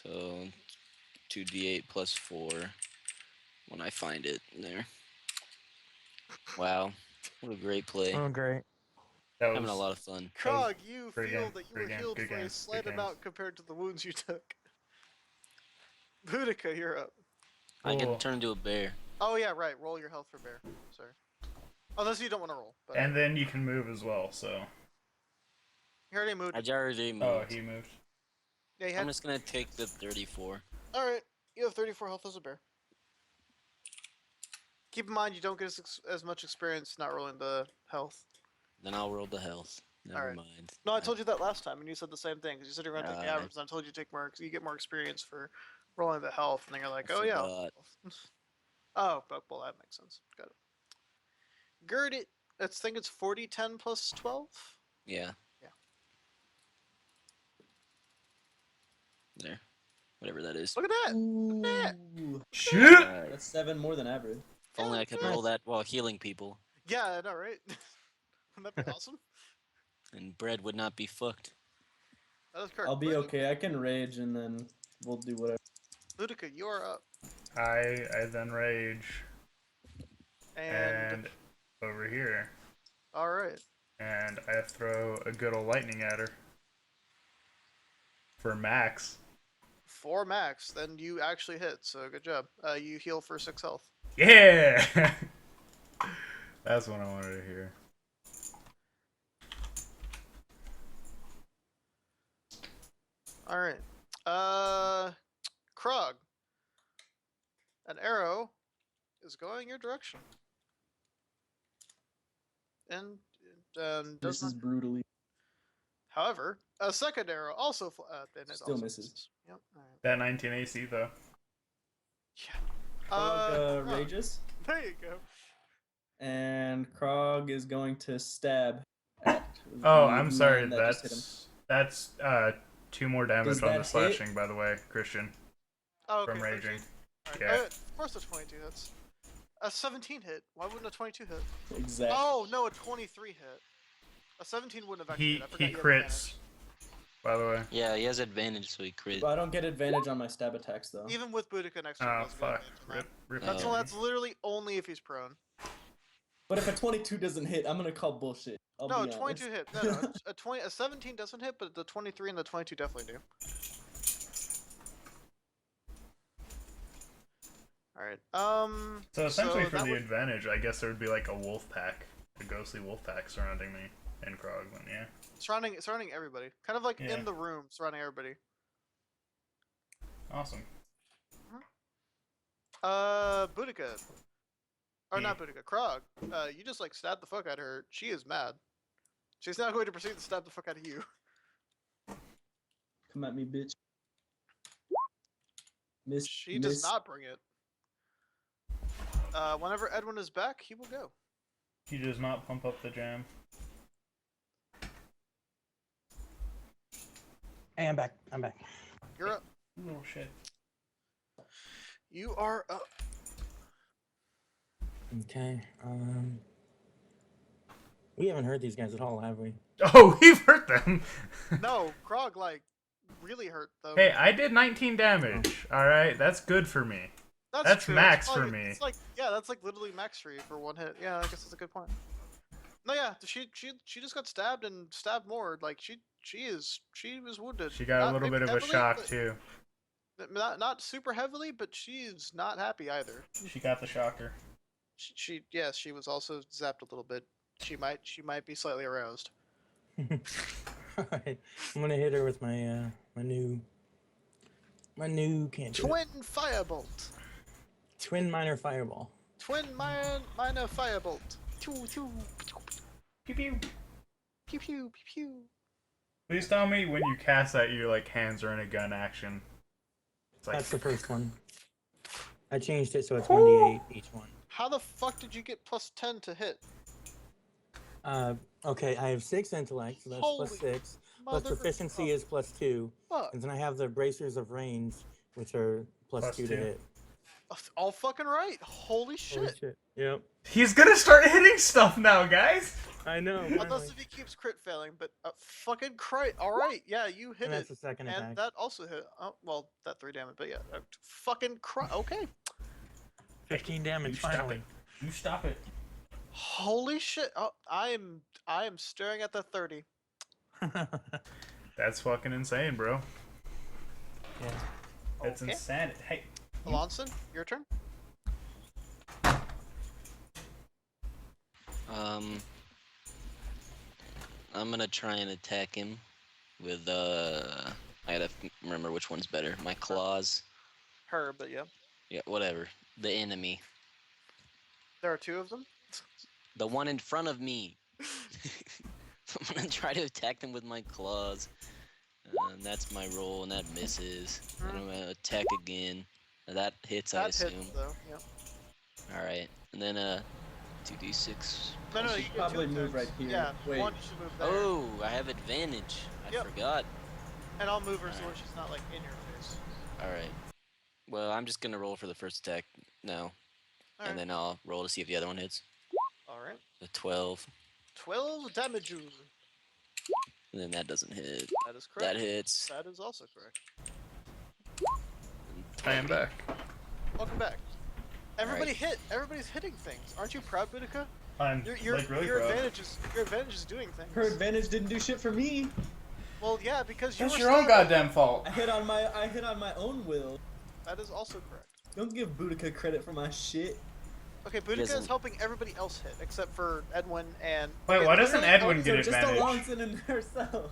So 2d8 plus 4 when I find it there. Wow. What a great play. Oh, great. That Having a was lot of fun. Krog, you great feel game, that you great were game, healed good for a games, slight good games. amount compared to the wounds you took. Boudica, you're up. I can Cool. turn into a bear. Oh yeah, right. Roll your health for bear. Sorry. Unless you don't want to roll. But And then you can move as well. So. you already moved. I already moved. Oh, he moved. Yeah, you I'm had. just gonna take the 34. All right. You have 34 health as a bear. Keep in mind you don't get as much experience not rolling the health. Then I'll roll the health. Never Alright. mind. No, I told you that last time, and you said the same thing. Because you said you're going to take the I- average, and I told you to take more. You get more experience for rolling the health, and then you're like, I oh yeah. forgot. Oh, well that makes sense. Got it. Gird it. I think it's 40, 10 plus 12. Yeah. Yeah. There. Whatever that is. Look at that. Look at that. Ooh, Shit! Alright. that's 7 more than average. If only I could Yeah, roll that while healing people, Yeah, I know, right? Wouldn't that be awesome? and bread would not be fucked. That is correct. I'll be okay. I can rage and then we'll do whatever. Ludica, you are up. I then rage And, and over here, all right. and I throw a good old lightning at her for max. 4 max, then you actually hit. So good job. You heal for 6 health. Yeah, that's what I wanted to hear. All right. Krog. An arrow is going your direction. And does This not. is brutally. However, a second arrow also and it Still also misses. Yep. All right. That 19 AC though. Yeah. Krog Krog. rages, There you go. and Krog is going to stab at Oh, the I'm sorry. man that just hit him. That's 2 more damage Does on that the hit? slashing, by the way, Christian, Oh, okay. from 13. raging. All right. Yeah. Of course, a 22 hits. A 17 hit. Why wouldn't a 22 hit? Exactly. Oh no, a 23 hit. A 17 wouldn't have actually He hit. I forgot he you had crits, advantage. by the way. Yeah, he has advantage, so he crit. But I don't get advantage on my stab attacks though. Even with Boudica next to him, Oh doesn't get fuck! advantage on that. Rip That's, Oh. that's literally only if he's prone. But if a 22 doesn't hit, I'm gonna call bullshit. I'll No, be 22 honest. hit. No, a 17 doesn't hit, but the 23 and the 22 definitely do. All right. So essentially, for that the would- advantage, I guess there would be like a wolf pack, a ghostly wolf pack surrounding me and Krog. Then yeah. surrounding everybody, kind of like Yeah. in the room, surrounding everybody. Awesome. Boudica. Or Yeah. not Boudica, Krog. You just like stabbed the fuck out of her. She is mad. She's now going to proceed to stab the fuck out of you. Come at me, bitch. Miss. She does not bring it. Whenever Edwin is back, he will go. He does not pump up the jam. Hey, I'm back. I'm back. You're up. Oh shit. You are up. Okay. We haven't heard these guys at all, have we? Oh, we've hurt them. No, Krog like really hurt them. Hey, I did 19 damage. All right, that's good for me. that's true. max It's for probably- me. It's like that's like literally max for you for 1 hit. Yeah, I guess that's a good point. No, yeah, she just got stabbed and stabbed more. Like she was wounded. She got a Not little bit maybe of a heavily, shock but- too. Not super heavily, but she's not happy either. She got the shocker. She was also zapped a little bit. She might be slightly aroused. Alright. I'm gonna hit her with my my new cantrip. Twin firebolt. Twin minor fireball. Twin minor firebolt. Pew pew Pew pew. pew pew pew. Please tell me when you cast that, your like hands are in a gun action. It's like That's the first one. I changed it so it's 1d8 each one. How the fuck did you get plus 10 to hit? Okay, I have 6 intellect, so that's Holy plus 6. Plus Mother proficiency is plus 2. fuck. And then I have the bracers of range, which are plus Plus 2 to 2. hit. All fucking right. Holy shit. Holy shit. Yep. he's gonna start hitting stuff now, guys. I know. Unless finally. if he keeps crit failing, but fucking Christ. All right, yeah, you hit And it, that's the second attack. and that also hit. Oh, well, that 3 damage, but yeah, fucking Christ. Okay. 15 You damage stop finally. it. You stop it. Holy shit! Oh, I am staring at the 30. That's fucking insane, bro. Yeah. That's Okay. insanity. Hey, Alonson, your turn. I'm gonna try and attack him with I gotta remember which one's better. My claws. Her, but yeah. Yeah, whatever. The enemy. There are two of them. The one in front of me. I'm gonna try to attack them with my claws. And that's my roll, and that misses. And I'm gonna attack again. That hits, I That assume. hits though. Yeah. Alright. And then 2d6. No, You you should get probably two move right attacks. here. Yeah. Wait. One you should move there. Oh, I have advantage. I Yep. forgot. And I'll move her so Alright. she's not like in your face. Alright. Well, I'm just gonna roll for the first attack now. Alright. And then I'll roll to see if the other one hits. Alright. The 12. 12 damage. And then that doesn't hit. That is correct. That hits. That is also correct. I am back. Welcome back. Everybody Alright. hit. Everybody's hitting things. Aren't you proud, Boudica? I'm Your like really your proud. advantage is doing things. Her advantage didn't do shit for me. Well, yeah, because you That's were your own startled. goddamn fault. I hit on my own will. That is also correct. Don't give Boudica credit for my shit. Okay, Boudica is doesn't- helping everybody else hit except for Edwin and. Wait, okay, why the doesn't third- Edwin So get just advantage? Alonson and herself.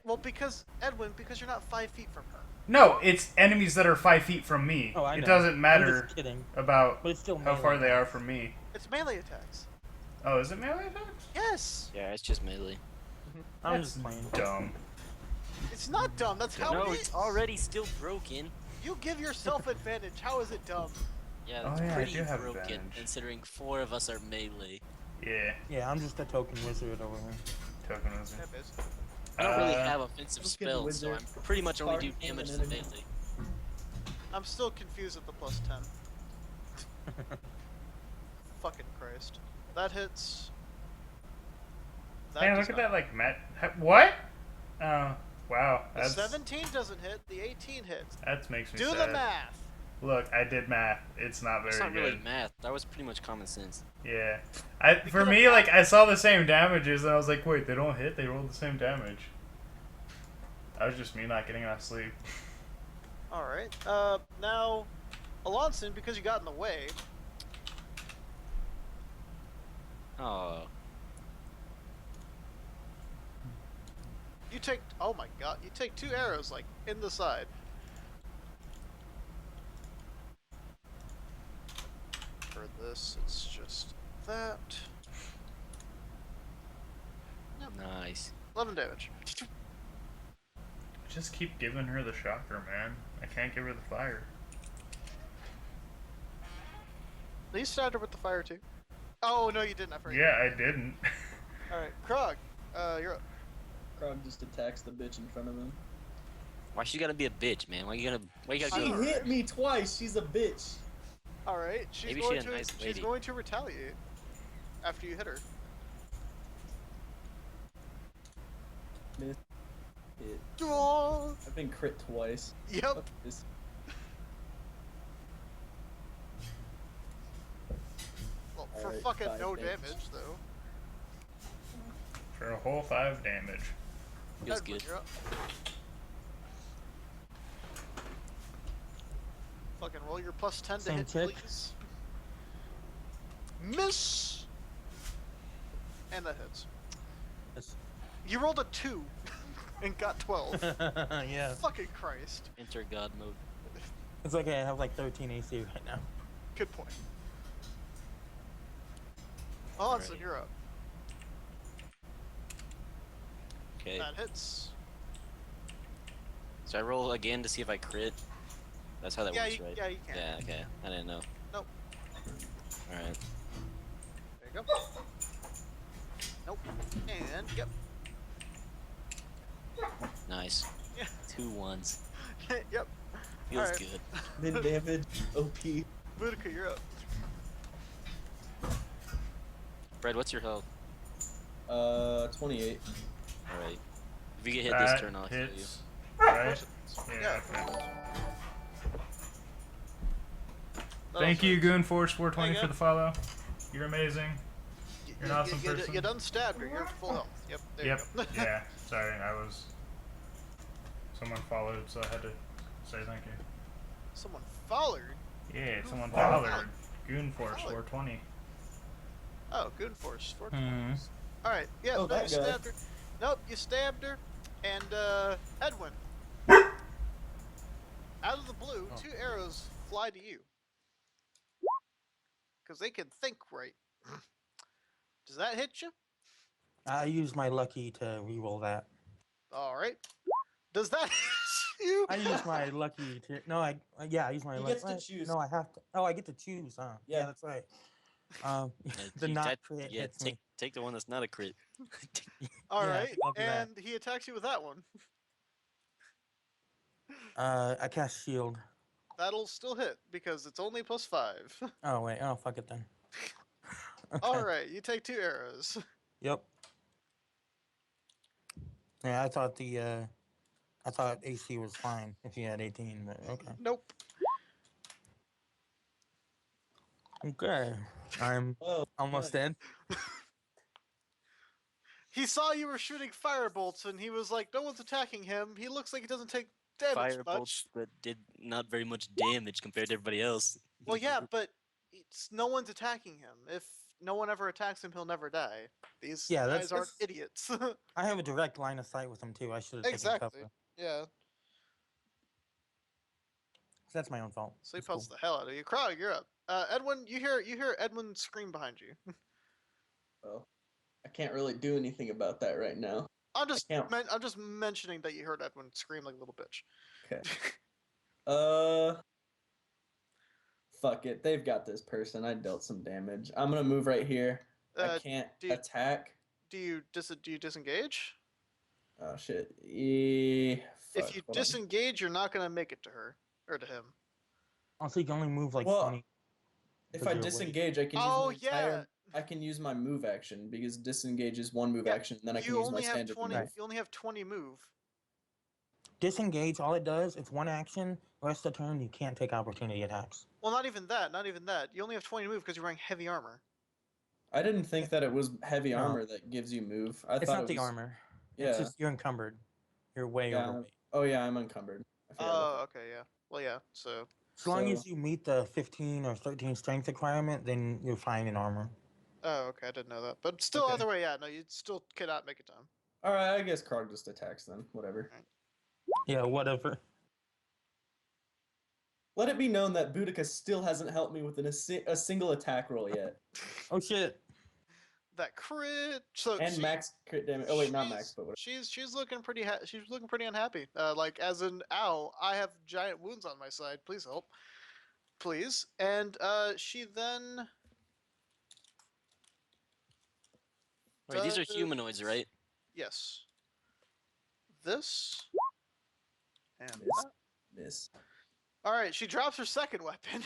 Well, because Edwin, because you're not 5 feet from her. No, it's enemies that are 5 feet from me. Oh, I It know. doesn't I'm matter just kidding. about But it's still how melee far they are attacks. from me. It's melee attacks. Oh, is it melee attacks? Yes. Yeah, it's just melee. I'm That's just playing. dumb. It's not dumb. That's how No, it it's is. already still broken. You give yourself advantage. How is it dumb? Yeah, Oh, it's yeah, I pretty do have broken advantage. considering 4 of us are melee. Yeah, Yeah, I'm just a token wizard over here. token wizard. Yeah, basically. I don't really Uh, have offensive Let's get the spells, so wizard I'm pretty much only far do from damage an to enemy. melee. I'm still confused at the plus 10. Fucking Christ. That hits. That Man, does look at not- that, like, what? Oh, wow. The That's, 17 doesn't hit. The 18 hits. that makes me Do sad. the math. Look, I did math. It's not very It's not good. really math. That was pretty much common sense. Yeah. For could've me, had- like, I saw the same damages, and I was like, wait, they don't hit? They rolled the same damage. That was just me not getting enough sleep. Alright. Now, Alonson, because you got in the way, Oh, you take. Oh my god. You take 2 arrows, like, in the side. For this, it's just that. nice. 11 damage. Just keep giving her the shocker, man. I can't give her the fire. You started with the fire too. Oh no, you didn't. I forgot. Yeah, I didn't. All right, Krog. You're up. Krog just attacks the bitch in front of him. Why she gotta be a bitch, man? Why you gotta She go? hit me twice. She's a bitch. All right. She's Maybe going she's a to. nice She's lady. going to retaliate after you hit her. Miss. Hit. Oh, I've been crit twice. yep. Fuck this. Well, for Alright, fucking 5 no damage. damage though. For a whole 5 damage. Feels Edwin, good. you're up. Fucking roll your plus 10 to Same hit, check. please. Miss. And that hits. Yes. You rolled a 2 and got 12. Yeah. Fucking Christ. Enter God mode. It's okay, I have like 13 AC right now. Good point. Alonson, Alright. you're up. Okay. That hits. So I roll again to see if I crit. That's how that Yeah, works, you, right? yeah, you can. Yeah. Okay. I didn't know. Nope. All right. There you go. Nope. And yep. Nice. Yeah. 2 1s. Yep. Feels Alright. good. Mid damage. OP. Boudica, you're up. Fred, what's your health? 28. All right. If you get hit That this turn, I'll heal you. hits, right? Yeah. Okay. That Thank also you, hits. Goonforce420 There you for go. the follow. You're amazing. You're an awesome person. You done stabbed her. You're at full health. Yep. There Yep. you go. Yeah. Sorry, I was. Someone followed, so I had to say thank you. Someone followed. Yeah, Who someone followed? followed. Goon Force Followed. 420. Oh, Goon Force 420. Hmm. All right. Yeah. Oh, no, that you guy. stabbed her. Nope. You stabbed her, and Edwin. Out of the blue, Oh. 2 arrows fly to you. Because they can think right. Does that hit you? I use my lucky to reroll that. All right. Does that hit you? I use my lucky to yeah, I use my He lucky. gets to choose. No, I have to. Oh, I get to choose, huh? Yeah. Yeah, that's right. The You not type- crit yeah, hits me. take the one that's not a crit. All Yeah, I right. think I'll do that. And he attacks you with that one. I cast shield. That'll still hit because it's only +5. Oh wait, oh fuck it then. Okay. All right. You take 2 arrows. Yep. Yeah, I thought AC was fine if he had 18, but okay. Nope. Okay. I'm Oh, almost nice. dead. He saw you were shooting firebolts, and he was like, "No one's attacking him. He looks like he doesn't take damage Fire much." bolts that did not very much damage compared to everybody else. Well, yeah, but no one's attacking him. If no one ever attacks him, he'll never die. These Yeah, guys aren't that's- idiots. I have a direct line of sight with him too. I should have taken Exactly. cover. Yeah. That's my own fault. So he It's cool. pelts the hell out of you. Krog, you're up. Edwin, you hear Edwin scream behind you. Well, I can't really do anything about that right now. I'm just can't- I'm just mentioning that you heard Edwin scream like a little bitch. Okay. Fuck it. They've got this person. I dealt some damage. I'm gonna move right here. I can't do you- attack. Do you disengage? Oh shit. Fuck, If you hold on. disengage, you're not gonna make it to her or to him. Also, you can only move like Well, 20. If because I you're away. disengage, I can Oh, use my entire. I can use my move action because disengage is one move Yeah, action. Then I can You use my only have standard 20. move. You only have 20 move. Disengage, all it does, it's one action. Rest of the turn, you can't take opportunity attacks. Well, not even that. Not even that. You only have 20 move because you're wearing heavy armor. I didn't think that it was heavy No. armor that gives you move. I It's thought not it the was, armor. Yeah. It's just you're encumbered. You're way Yeah. overweight. Oh yeah, I'm encumbered. I forgot about Oh, okay, yeah. Well, yeah. So As long So- as you meet the 15 or 13 strength requirement, then you're fine in armor. Oh, okay. I didn't know that. But still, Okay. either way, yeah. No, you still cannot make it to him. All right, I guess Krog just attacks then. Whatever. Yeah, whatever. Let it be known that Boudica still hasn't helped me with a single attack roll yet. Oh shit. That crit. So And max crit damage. Oh wait, not max, but whatever. She's looking pretty. She's looking pretty unhappy. Like as in, ow! I have giant wounds on my side. Please help. Please. And she then. Wait, these are does- humanoids, right? Yes. This. And Miss. that. Miss. All right, she drops her second weapon.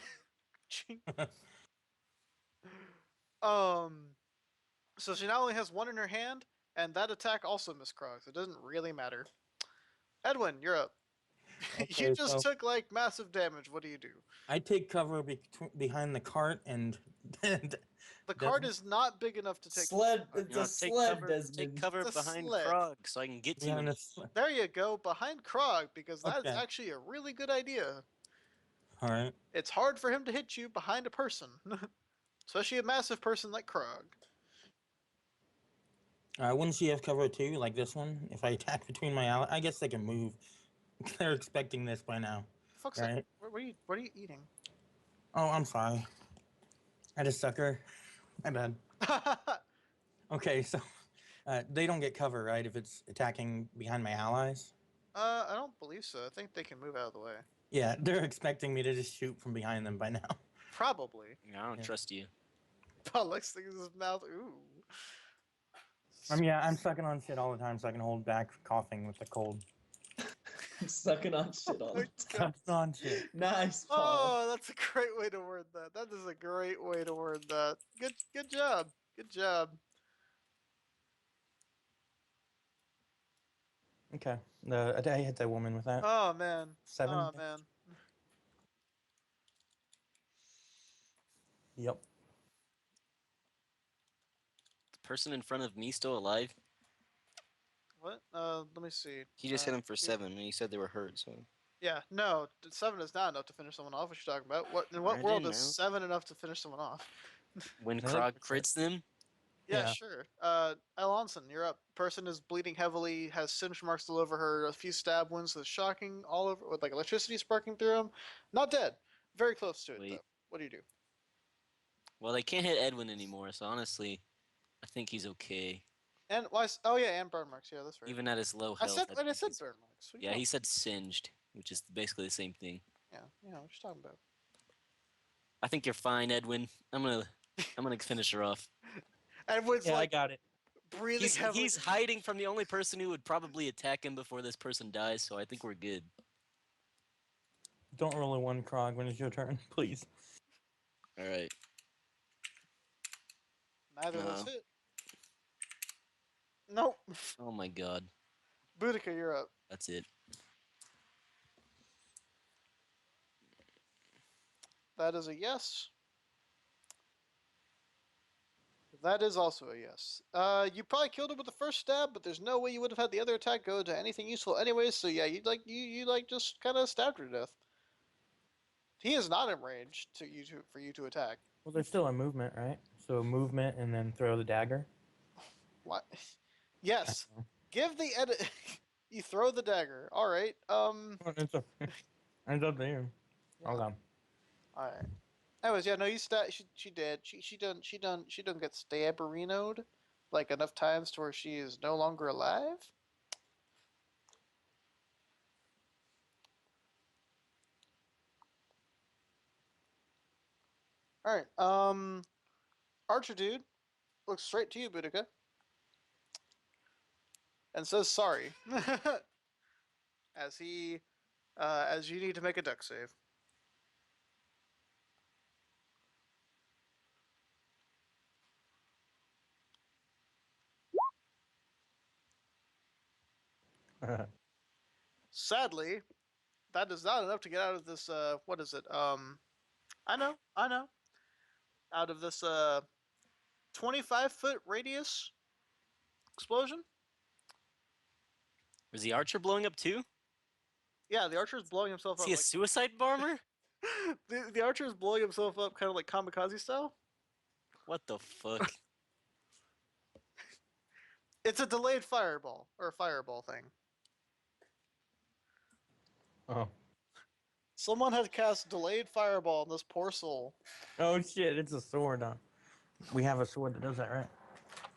So she not only has one in her hand, and that attack also missed Krog, so it doesn't really matter. Edwin, you're up. Okay, You just so- took like massive damage. What do you do? I take cover behind the cart and The cart is not big enough to take. Sled. Alright, It's a sled, Desmond. Take cover It's a behind sled. Krog so I can get to you. behind and- the. There you go, behind Krog, because that's Okay. actually a really good idea. All right. It's hard for him to hit you behind a person, especially a massive person like Krog. Wouldn't she have cover too, like this one? If I attack between my allies, I guess they can move. They're expecting this by now. Fuck's Right. sake, what are you eating? Oh, I'm sorry. I had a sucker. My bad. Okay, so they don't get cover, right? If it's attacking behind my allies. I don't believe so. I think they can move out of the way. Yeah, they're expecting me to just shoot from behind them by now. Probably. I don't Yeah. trust you. Lex thinks his mouth. Ooh. I'm sucking on shit all the time so I can hold back coughing with the cold. I'm sucking on shit all the time. Sucking on shit. Nice, Paul. Oh, that's a great way to word that. That is a great way to word that. Good job. Good job. Okay. I hit that woman with that. Oh man. 7. Oh man. Yep. person in front of me still alive? What? Let me see. He just hit him for he- 7, and he said they were hurt. So Yeah, no, 7 is not enough to finish someone off. What you talking about? What in what I world didn't is know. 7 enough to finish someone off? When I think Krog that's it. crits them, Yeah, Yeah. sure. Alonson, you're up. Person is bleeding heavily, has singe marks all over her, a few stab wounds with shocking all over, with like electricity sparking through him. Not dead. Very close to it Wait. though. What do you do? well, they can't hit Edwin anymore. So honestly, I think he's okay, And why? Oh yeah, and burn marks. Yeah, that's right. even at his low I health. said. Wait, I think said he's- burn marks. What do you Yeah, know? he said singed, which is basically the same thing. Yeah, yeah. What you talking about? I think you're fine, Edwin. I'm gonna finish her off. Edward's Yeah, I like got it. breathing heavily. He's hiding from the only person who would probably attack him before this person dies, so I think we're good. Don't roll a 1, Krog, when it's your turn, please. All right. Neither of those No. hit. Nope. Oh my god, Boudica, you're up. that's it. That is a yes. That is also a yes. You probably killed him with the first stab, but there's no way you would have had the other attack go to anything useful anyway. So yeah, you like just kind of stabbed her to death. He is not in range for you to attack. Well, there's still a movement, right? So movement and then throw the dagger. What? Yes. Give the edit. You throw the dagger. All right. It's up to you. Hold on. All right. Anyways, yeah, no, you she did. She done get stabberinoed like enough times to where she is no longer alive. All right. Archer dude looks straight to you, Boudica, and says sorry. As you need to make a deck save. Sadly, that is not enough to get out of this. What is it? I know. Out of this 25-foot radius explosion. Is the archer blowing up too? Yeah, the archer is blowing himself Is up. he a suicide bomber? The archer is blowing himself up, kind of like kamikaze style. What the fuck? It's a delayed fireball or a fireball thing. Oh. Someone had cast delayed fireball on this poor soul. Oh shit! It's a sword. We have a sword that does that, right?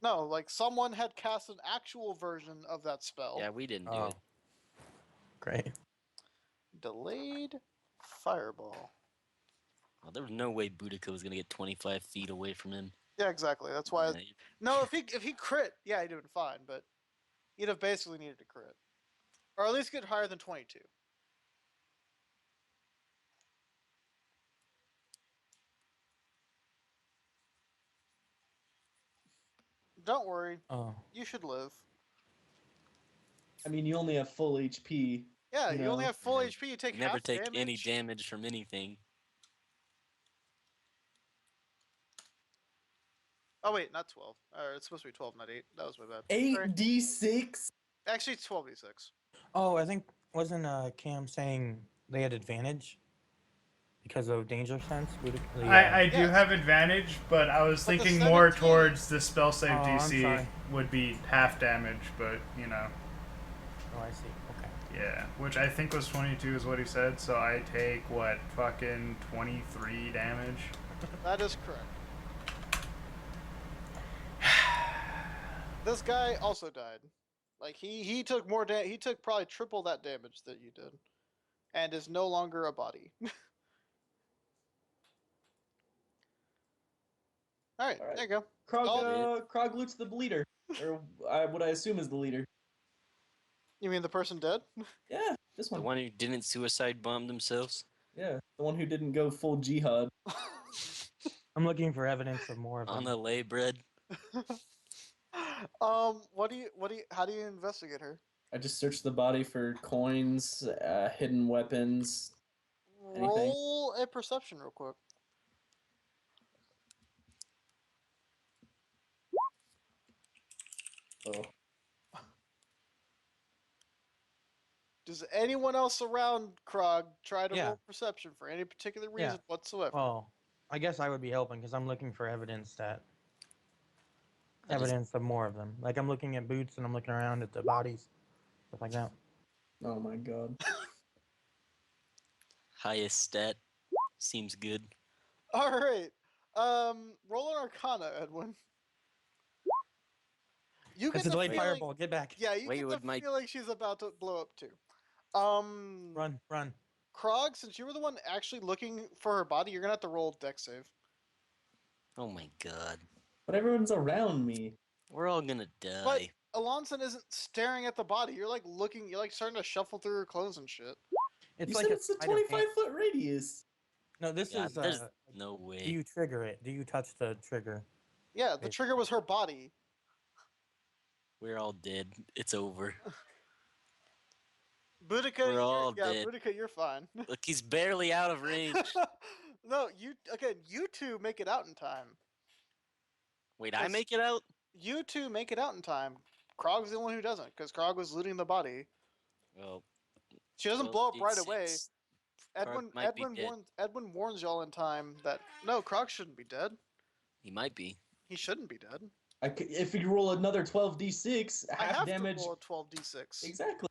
No, like someone had cast an actual version of that spell. Yeah, we didn't do Oh. it. Great. Delayed fireball. Oh, there was no way Boudica was gonna get 25 feet away from him. Yeah, exactly. That's why. Yeah, No, if he crit, yeah, he'd have been fine, but he'd have basically needed to crit, or at least get higher than 22. Don't worry, Oh. you should live. I mean, you only have full HP. Yeah, you only No. have full Yeah, HP. You take you never half take damage. any damage from anything. Oh wait, not 12. It's supposed to be 12, not 8. That was my bad. Sorry. 8d6? Actually, it's 12d6. Oh, I think wasn't Cam saying they had advantage because of danger sense? I do Yes. have advantage, but I was But the thinking more 17 towards the spell save Oh, I'm DC sorry. would be half damage, but you know, Oh, I see. Okay. yeah, which I think was 22 is what he said. So I take what fucking 23 damage. That is correct. This guy also died. Like he took more he took probably triple that damage that you did, and is no longer a body. All right, Alright. there you go. Krog loots the bleeder. Or what I assume is the leader. You mean the person dead? Yeah, this The one. one who didn't suicide bomb themselves. Yeah, the one who didn't go full jihad. I'm looking for evidence of more of On them. the lay bread. How do you investigate her? I just searched the body for coins, hidden weapons. Anything? Roll a perception real quick. Oh. Does anyone else around Krog try to Yeah. roll perception for any particular Yeah. reason whatsoever? Well, I guess I would be helping because I'm looking for evidence I just- evidence of more of them. Like I'm looking at boots and I'm looking around at the bodies, stuff like that. Oh my god. Highest stat seems good. All right. Roll an Arcana, Edwin. You That's get a the delayed feeling. fireball. Get back. Yeah, you Wait, get would the my- feeling she's about to blow up too. Run, run. Krog, since you were the one actually looking for her body, you're gonna have to roll a dex save. Oh my god. But everyone's around me. We're all gonna But die. Alonson isn't staring at the body. You're like looking. You're like starting to shuffle through her clothes and shit. It's You like said it's a sleight of hand. 25-foot radius. No, this Yeah, is. there's Do no way. you trigger it? Do you touch the trigger? Yeah, the trigger was her body. We're all dead. It's over. Boudica, We're all yeah, dead. Boudica, you're fine. Look, he's barely out of range. No, you two make it out in time. Wait, I Yes. make it out? You two make it out in time. Krog's the one who doesn't, because Krog was looting the body. Well, She doesn't blow up right away. 12d6. Krog might be dead. Edwin warns y'all in time that no, Krog shouldn't be dead. He might be. He shouldn't be dead. If you roll another 12d6, I half have damage. to roll a 12d6. Exactly.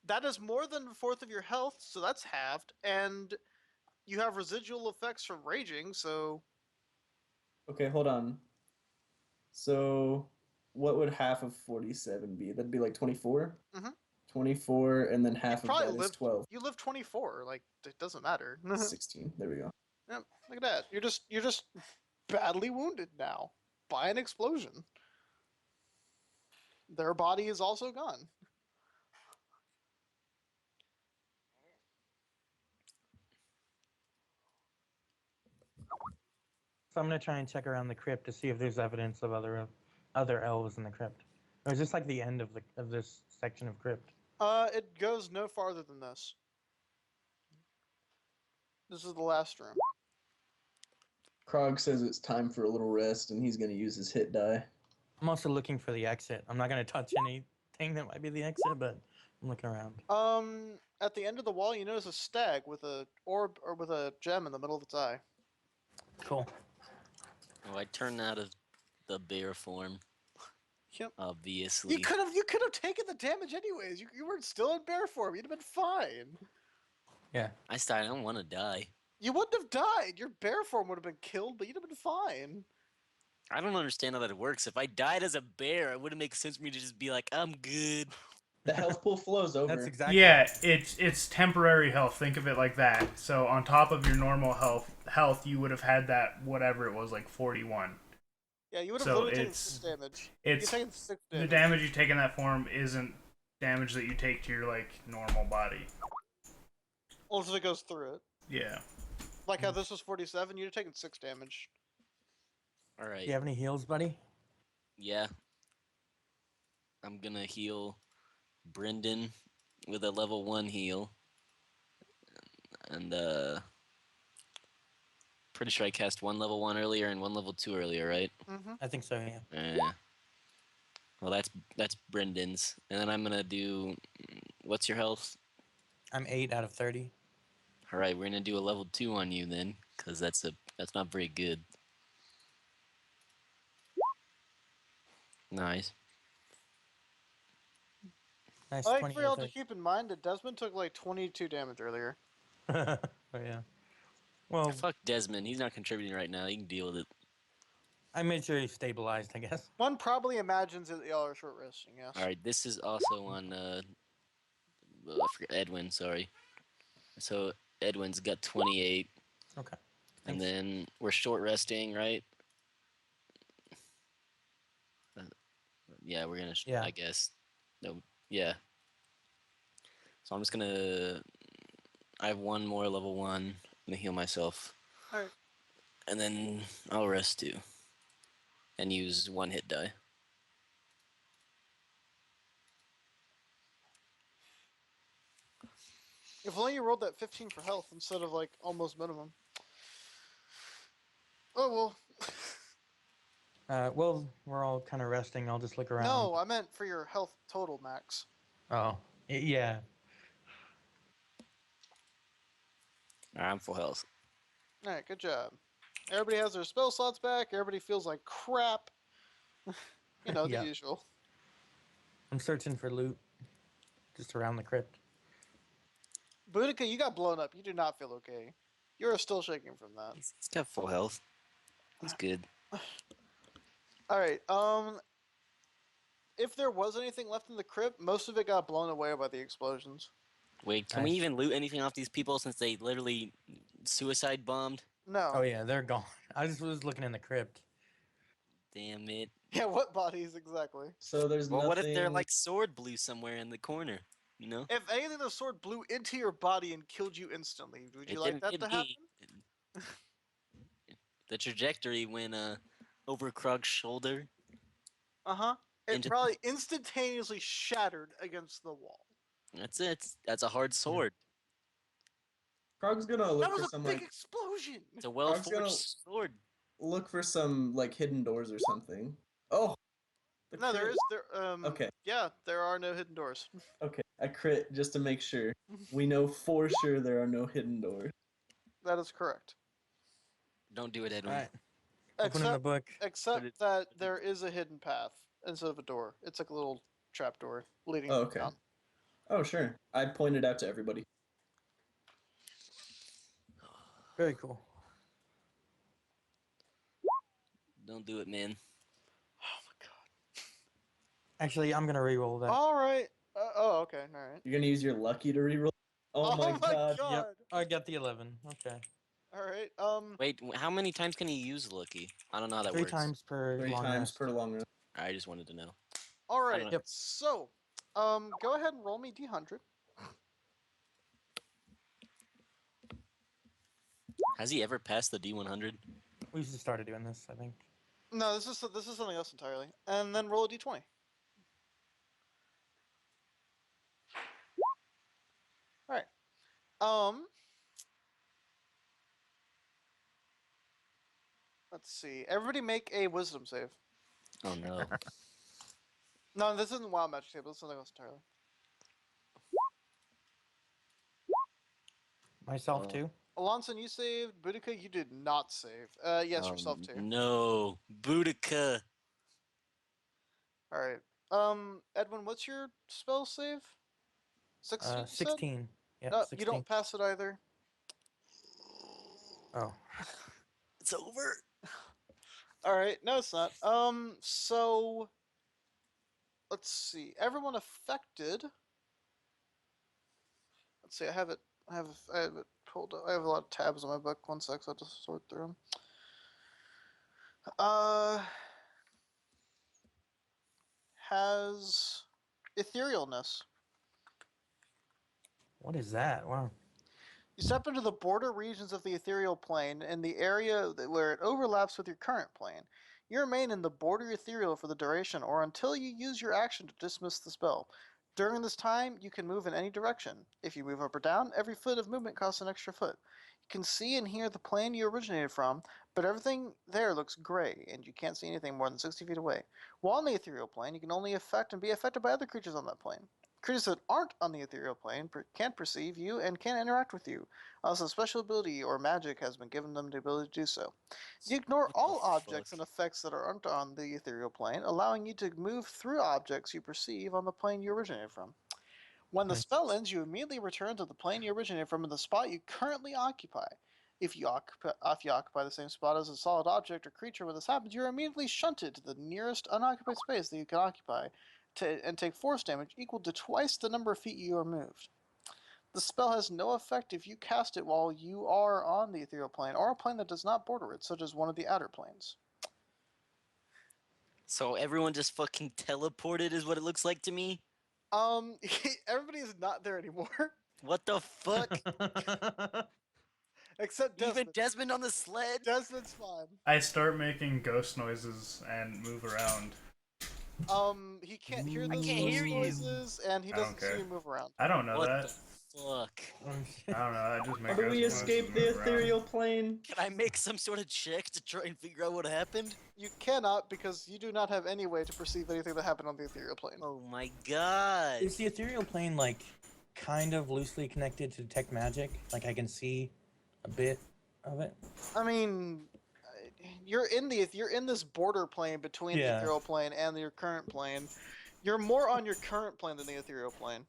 That is more than a fourth of your health, so that's halved, and you have residual effects from raging. So Okay, hold on. So, what would half of 47 be? That'd be like 24? Mhm. 24, and then half of probably that is lived 12. You live 24. Like it doesn't matter. 16. There we go. Yep, look at that. You're just badly wounded now by an explosion. Their body is also gone. So I'm gonna try and check around the crypt to see if there's evidence of other elves in the crypt. Or is this like the end of this section of crypt? It goes no farther than this. This is the last room. Krog says it's time for a little rest, and he's going to use his hit die. I'm also looking for the exit. I'm not gonna touch anything that might be the exit, but I'm looking around. At the end of the wall, you notice a stag with a orb or with a gem in the middle of its eye. Cool. Oh, I turned out of the bear form. Yep. Obviously. You could have taken the damage anyways. You were still in bear form. You'd have been fine. Yeah. I don't want to die. You wouldn't have died. Your bear form would have been killed, but you'd have been fine. I don't understand how that works. If I died as a bear, it wouldn't make sense for me to just be like, I'm good. The health pool flows over. That's exactly. Yeah, it's temporary health. Think of it like that. So on top of your normal health, you would have had that whatever it was, like 41. Yeah, you would have So literally taken it's- 6 damage. It's You're taking 6 damage. the damage you take in that form isn't damage that you take to your like normal body. Once it goes through it. Yeah. Like how this was 47, you'd have taken 6 damage. All right. Do you have any heals, buddy? Yeah. I'm gonna heal Brendan with a level 1 heal. And pretty sure I cast one level 1 earlier and one level 2 earlier, right? Mm-hmm. I think so. Yeah. Yeah. Well, that's Brendan's. And then I'm gonna do what's your health? I'm 8 out of 30. All right, we're gonna do a level 2 on you then, cuz that's not very good. Nice. Nice. I like 20 for out y'all of to keep in mind that Desmond took like 22 damage earlier. 30. Oh yeah. Well, Fuck Desmond. He's not contributing right now. He can deal with it. I made sure he's stabilized. I guess. One probably imagines that y'all are short resting, yes. All right, this is also on I forget Edwin. Sorry. So Edwin's got 28, Okay. and Thanks. then we're short resting, right? Yeah, we're gonna. Yeah. I guess. No. Yeah. So I'm just gonna. I have one more level 1. I'm gonna heal myself. Alright. And then I'll rest too. And use 1 hit die. If only you rolled that 15 for health instead of like almost minimum. Oh well. Well, we're all kind of resting. I'll just look around. No, I meant for your health total max. Oh, yeah. I'm full health. All right, good job. Everybody has their spell slots back. Everybody feels like crap. You know, the Yeah. usual. I'm searching for loot, just around the crypt. Boudica, you got blown up. You do not feel okay. You're still shaking from that. He's got full health. He's good. All right. If there was anything left in the crypt, most of it got blown away by the explosions. Wait, can we Nice. even loot anything off these people since they literally suicide bombed? No. Oh yeah, they're gone. I just was looking in the crypt. Damn it. Yeah, what bodies exactly? So there's Well, nothing. what if their like sword blew somewhere in the corner? You know? If anything, the sword blew into your body and killed you instantly. Would you It like didn't that hit to me. happen? The trajectory went over Krug's shoulder. Uh-huh. It Into- probably instantaneously shattered against the wall. That's it. That's a hard sword. Krog's gonna That look was for a some big like explosion! It's a well forged gonna- sword. look for some like hidden doors or something. Oh. The No, there crit. is Okay. Yeah, there are no hidden doors. Okay. I crit just to make sure. We know for sure there are no hidden doors. That is correct. Don't do it, All Edwin. right. Opening the book. Except that there is a hidden path instead of a door. It's like a little trap door leading Oh, okay. down. Oh, sure. I pointed out to everybody. Very cool. Don't do it, man. Oh my god. Actually, I'm gonna re-roll that. All right. Okay. All right. You're gonna use your lucky to reroll. Oh, my god. Yep, I got the 11. Okay. All right. Wait, how many times can he use Lucky? I don't know how that 3 works. times per 3 long times rest. per long rest. I just wanted to know. All I right. don't know. Yep. So, go ahead and roll me d100. Has he ever passed the D100? We just started doing this, I think. No, this is something else entirely. And then roll a d20. All right. Let's see. Everybody make a wisdom save. Oh no. No, this isn't wild magic save. This is something else entirely. Myself Oh. too. Alonson, you saved. Boudica, you did not save. Yes, yourself too. No. Boudica. All right. Edwin, what's your spell save? 16. you said? 16. Yeah, No, 16. you don't pass it either. Oh. It's over. All right. No, it's not. So let's see. Everyone affected. Let's see. I have it pulled up. I have a lot of tabs on my book. One sec, so I'll just sort through them. Has etherealness. What is that? Wow. You step into the border regions of the ethereal plane in the area where it overlaps with your current plane. You remain in the border ethereal for the duration or until you use your action to dismiss the spell. During this time, you can move in any direction. If you move up or down, every foot of movement costs an extra foot. You can see and hear the plane you originated from, but everything there looks gray, and you can't see anything more than 60 feet away. While on the ethereal plane, you can only affect and be affected by other creatures on that plane. Creatures that aren't on the ethereal plane can't perceive you and can't interact with you, unless a special ability or magic has been given them the ability to do so. You ignore all objects and effects that aren't on the ethereal plane, allowing you to move through objects you perceive on the plane you originated from. When the Nice. spell ends, you immediately return to the plane you originated from in the spot you currently occupy. If you occupy the same spot as a solid object or creature when this happens, you're immediately shunted to the nearest unoccupied space that you can occupy and take force damage equal to twice the number of feet you are moved. The spell has no effect if you cast it while you are on the ethereal plane or a plane that does not border it, such as one of the outer planes. So everyone just fucking teleported is what it looks like to me? Everybody is not there anymore. What the fuck? Except Desmond. Even Desmond on the sled? Desmond's fine. I start making ghost noises and move around. He can't hear I those can't hear you. noises, and he I don't doesn't see care. you move around. I don't know What that. the Fuck. I don't know. I just make How do we ghost noises escape and the move around. ethereal plane? Can I make some sort of check to try and figure out what happened? You cannot because you do not have any way to perceive anything that happened on the ethereal plane. Oh my god. Is the ethereal plane like kind of loosely connected to detect magic? Like I can see a bit of it. I mean, you're in this border plane between the Yeah. ethereal plane and your current plane. You're more on your current plane than the ethereal plane.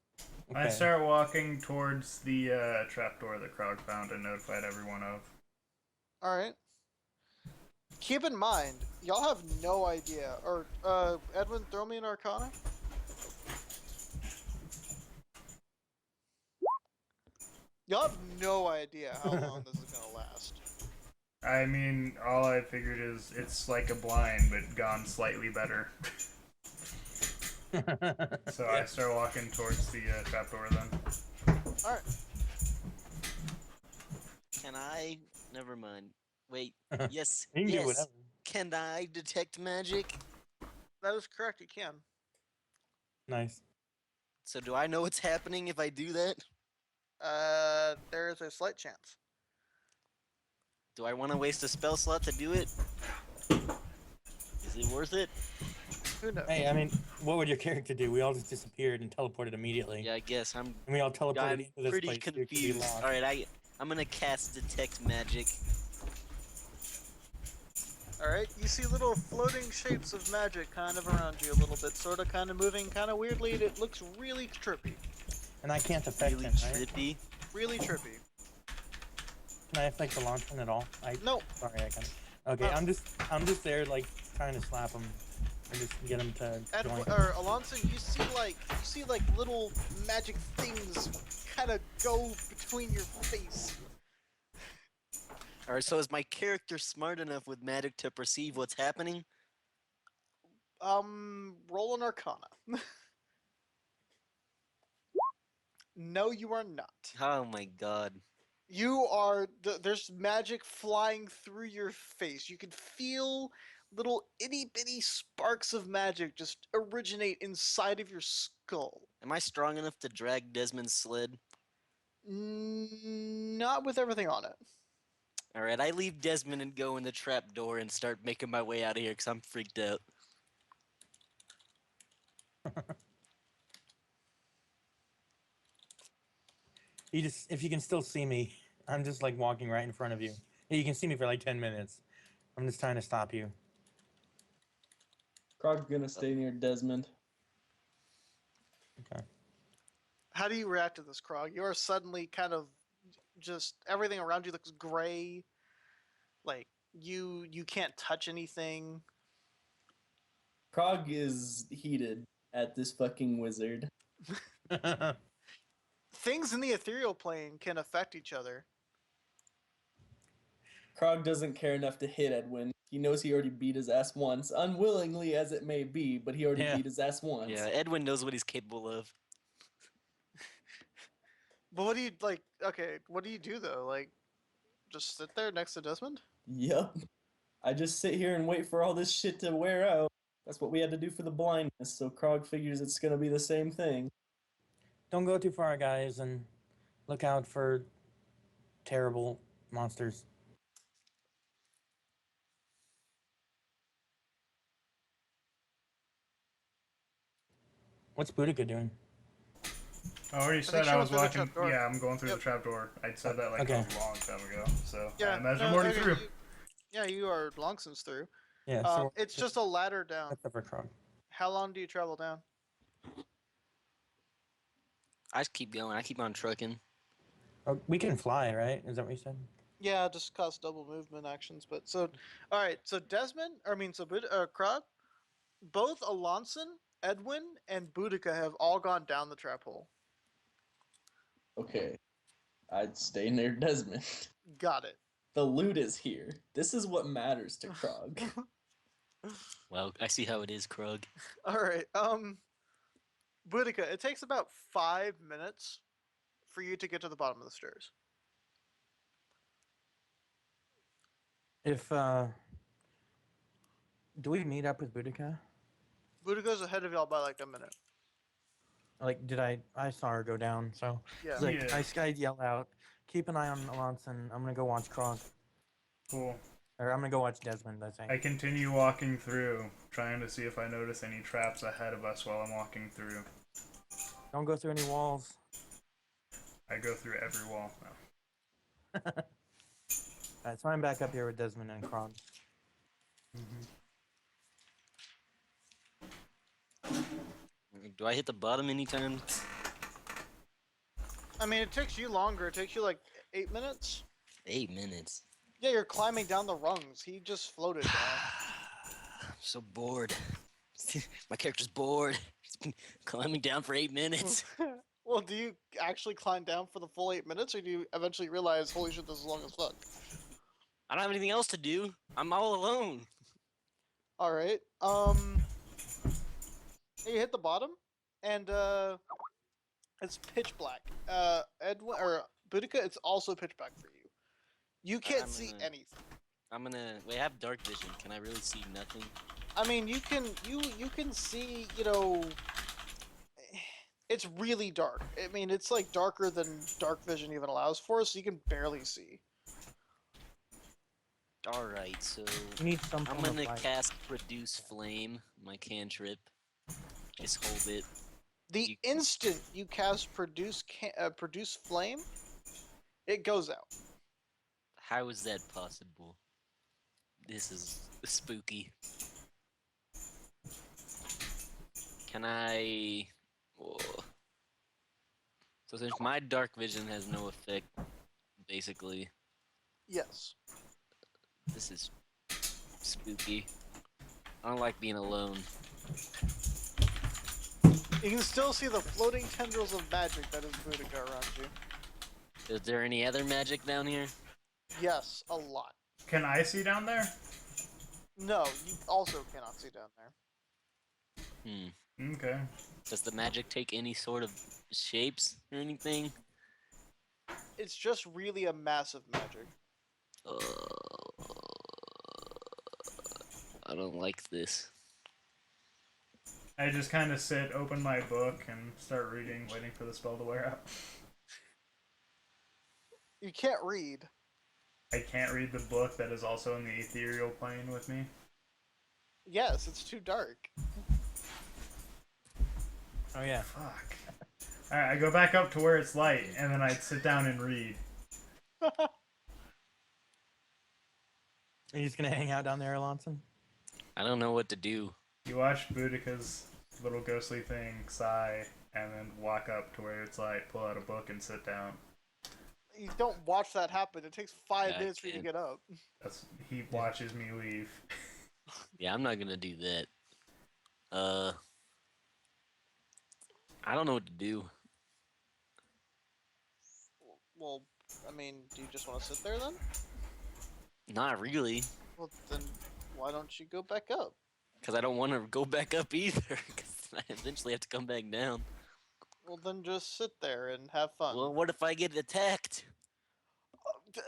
I Okay. start walking towards the trapdoor that Krog found and notified everyone of. All right. Keep in mind, y'all have no idea. Or Edwin, throw me an Arcana. Y'all have no idea how long this is gonna last. I mean, all I figured is it's like a blind, but gone slightly better. So I start walking towards the trapdoor then. All right. Can I? Never mind. Wait. Yes. You can do yes. whatever. Can I detect magic? That is correct. You can. Nice. So do I know what's happening if I do that? There is a slight chance. Do I want to waste a spell slot to do it? Is it worth it? Who knows? Hey, I mean, what would your character do? We all just disappeared and teleported immediately. Yeah, I guess I'm. And we all teleported I'm into this pretty place. so we could be confused. lost. All right, I'm gonna cast detect magic. All right. You see little floating shapes of magic kind of around you a little bit, sort of, kind of moving, kind of weirdly. And it looks really trippy. And I can't affect Really him, right? trippy. Really trippy. Can I affect the launchman at all? No. Sorry, I can. Okay, I'm just there like trying to slap him and just get him to join. Or Alonso, you see like little magic things kind of go between your face. All right, so is my character smart enough with magic to perceive what's happening? Roll an Arcana. No, you are not. Oh my god. You are there's magic flying through your face. You can feel little itty bitty sparks of magic just originate inside of your skull. Am I strong enough to drag Desmond's sled? Not with everything on it. All right, I leave Desmond and go in the trap door and start making my way out of here because I'm freaked out. If you can still see me, I'm just like walking right in front of you. You can see me for like 10 minutes. I'm just trying to stop you. Krog's gonna stay near Desmond. Okay. How do you react to this, Krog? You are suddenly kind of just everything around you looks gray. Like you can't touch anything. Krog is heated at this fucking wizard. Things in the ethereal plane can affect each other. Krog doesn't care enough to hit Edwin. He knows he already beat his ass once, unwillingly as it may be, but he already Yeah. beat his ass once. Yeah, Edwin knows what he's capable of. But what do you like? Okay, what do you do though? Like, just sit there next to Desmond? Yep. I just sit here and wait for all this shit to wear out. That's what we had to do for the blindness, so Krog figures it's gonna be the same thing. Don't go too far, guys, and look out for terrible monsters. What's Boudica doing? I already think said she I went was through the walking. trapdoor. Yeah, I'm going through Yep. the trapdoor. I said that like Okay. a long time ago. So Yeah, I imagine no, I'm already okay, through. yeah, you are long since through. Yeah, so It's just a ladder down. except for Krog. How long do you travel down? I just keep going. I keep on trucking. Oh, we can fly, right? Is that what you said? Yeah, it just costs double movement actions. But so, all right. So Desmond, Krog, both Alonson, Edwin, and Boudica have all gone down the trap hole. Okay. I'd stay near Desmond. Got it. The loot is here. This is what matters to Krog. Well, I see how it is, Krug. All right. Boudica, it takes about 5 minutes for you to get to the bottom of the stairs. If do we meet up with Boudica? Boudica's ahead of y'all by like a minute. Like, did I saw her go down, so Yeah. it's like Yeah. I yell out, keep an eye on Alonson. I'm gonna go watch Krog, Cool. or I'm gonna go watch Desmond. I think. I continue walking through, trying to see if I notice any traps ahead of us while I'm walking through. Don't go through any walls. I go through every wall now. Alright, so I'm back up here with Desmond and Krog. Do I hit the bottom anytime? I mean, it takes you longer. It takes you like 8 minutes. 8 minutes. Yeah, you're climbing down the rungs. He just floated down. I'm so bored. My character's bored. He's been climbing down for 8 minutes. Well, do you actually climb down for the full 8 minutes, or do you eventually realize, holy shit, this is long as fuck? I don't have anything else to do. I'm all alone. All right. You hit the bottom, and it's pitch black. Edwin or Boudica, it's also pitch black for you. You can't I'm see gonna- anything. Wait, I have dark vision. Can I really see nothing? I mean, you can see, you know, it's really dark. I mean, it's like darker than dark vision even allows for, so you can barely see. Alright, so You need some I'm form of gonna light. cast Produce Flame, my cantrip. Just hold it. The You- instant you cast produce flame, it goes out. How is that possible? This is spooky. Can I... Whoa. So since my dark vision has no effect, basically, Yes. this is spooky. I don't like being alone. You can still see the floating tendrils of magic that is Boudica around you. Is there any other magic down here? Yes, a lot. Can I see down there? No, you also cannot see down there. Okay. Does the magic take any sort of shapes or anything? It's just really a massive magic. I don't like this. I just kind of sit, open my book, and start reading, waiting for the spell to wear out. You can't read. I can't read the book that is also in the ethereal plane with me. Yes, it's too dark. Oh yeah. Fuck. Alright, I go back up to where it's light, and then I sit down and read. Are you just gonna hang out down there, Alonson? I don't know what to do. You watch Boudica's little ghostly thing sigh, and then walk up to where it's light, pull out a book, and sit down. You don't watch that happen. It takes 5 Yeah, I minutes for you to can't. get up. He watches me leave. Yeah, I'm not gonna do that. I don't know what to do. Well, I mean, do you just want to sit there then? Not really, Well, then why don't you go back up? because I don't want to go back up either, because I eventually have to come back down. Well, then just sit there and have fun. Well, what if I get attacked?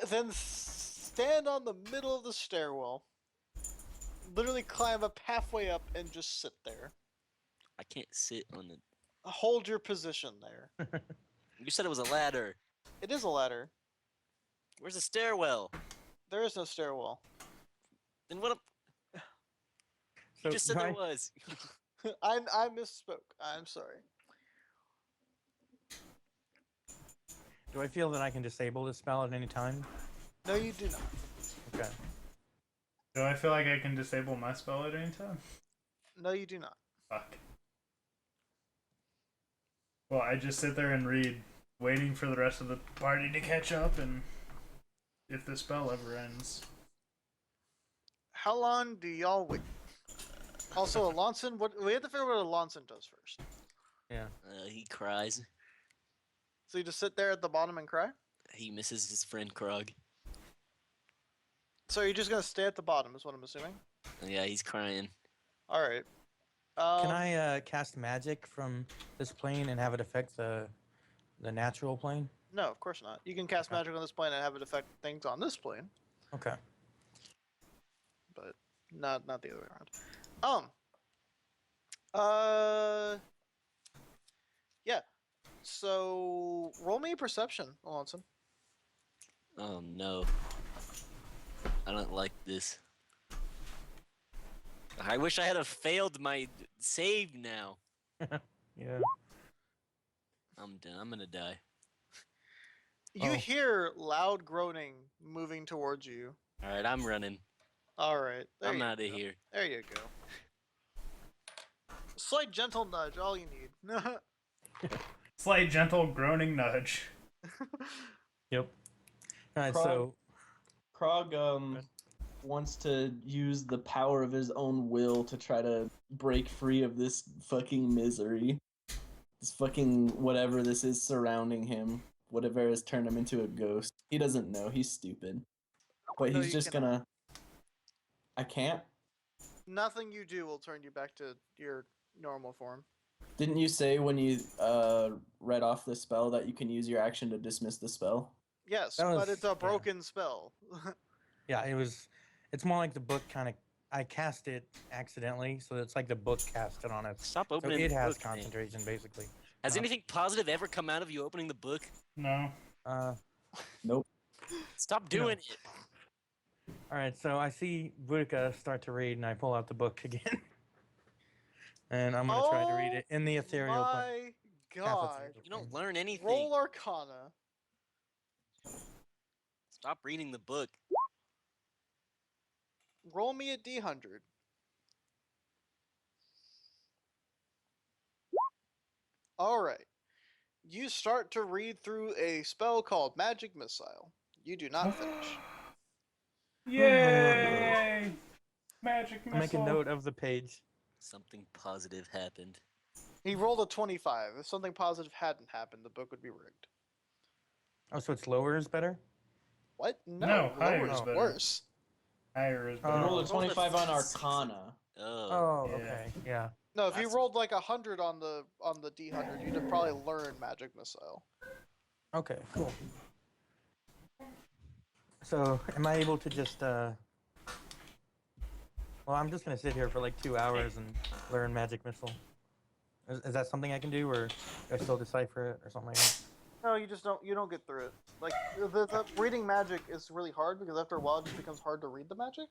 Then stand on the middle of the stairwell. Literally climb up halfway up and just sit there. I can't sit on the... Hold your position there. You said it was a ladder. It is a ladder. Where's the stairwell? There is no stairwell. Then what? So You just said do there I- was. I misspoke. I'm sorry. Do I feel that I can disable this spell at any time? No, you do not. Okay. Do I feel like I can disable my spell at any time? No, you do not. Fuck. Well, I just sit there and read, waiting for the rest of the party to catch up, and if the spell ever ends. How long do y'all wait? Also, Alonson, we have to figure out what Alonson does first. Yeah. He cries. So you just sit there at the bottom and cry? He misses his friend Krog. So you're just gonna stay at the bottom, is what I'm assuming. Yeah, he's crying. All right. Can I cast magic from this plane and have it affect the natural plane? No, of course not. You can cast Okay. magic on this plane and have it affect things on this plane, Okay. but not the other way around. Yeah. So roll me a perception, Alonson. Oh no. I don't like this. I wish I had failed my save now. Yeah. I'm done. I'm gonna die. You Oh. hear loud groaning moving towards you. Alright, I'm running. All right, there I'm you out of go. here. There you go. Slight gentle nudge, all you need. Slight gentle groaning nudge. Yep. All right. Krog, So Krog wants to use the power of his own will to try to break free of this fucking misery. This fucking whatever this is surrounding him. Whatever has turned him into a ghost. He doesn't know. He's stupid. But No, he's you just cannot. gonna. I can't. Nothing you do will turn you back to your normal form. Didn't you say when you read off the spell that you can use your action to dismiss the spell? Yes, That but was- it's a yeah. broken spell. yeah, it was. It's more like the book kind of. I cast it accidentally, so it's like the book cast it on it. Stop So opening it the has book, man. concentration, basically. Has No. anything positive ever come out of you opening the book? No. Nope. Stop You know. doing it. All right, so I see Boudica start to read, and I pull out the book again, and I'm gonna try to read it in the ethereal plane. My Half God. ethereal You don't plane. learn anything. Roll Arcana. Stop reading the book. Roll me a D100. All right. You start to read through a spell called Magic Missile. You do not finish. Yay! Magic I'll make a missile. note of the page. Something positive happened. He rolled a 25. If something positive hadn't happened, the book would be rigged. Oh, so it's lower is better? What? No, No, higher lower is is better. worse. Higher is Oh. You better. rolled a Roll the 25 on 56. Arcana. Oh. Oh, Yeah. okay, yeah. No, if you That's- rolled like 100 on the D100, you'd have probably learned Magic Missile. Okay, cool. So, am I able to just, well, I'm just gonna sit here for like 2 hours and learn Magic Missile. Is that something I can do, or do I still decipher it, or something like that? No, you just don't. You don't get through it. Like the reading magic is really hard because after a while it just becomes hard to read the magic.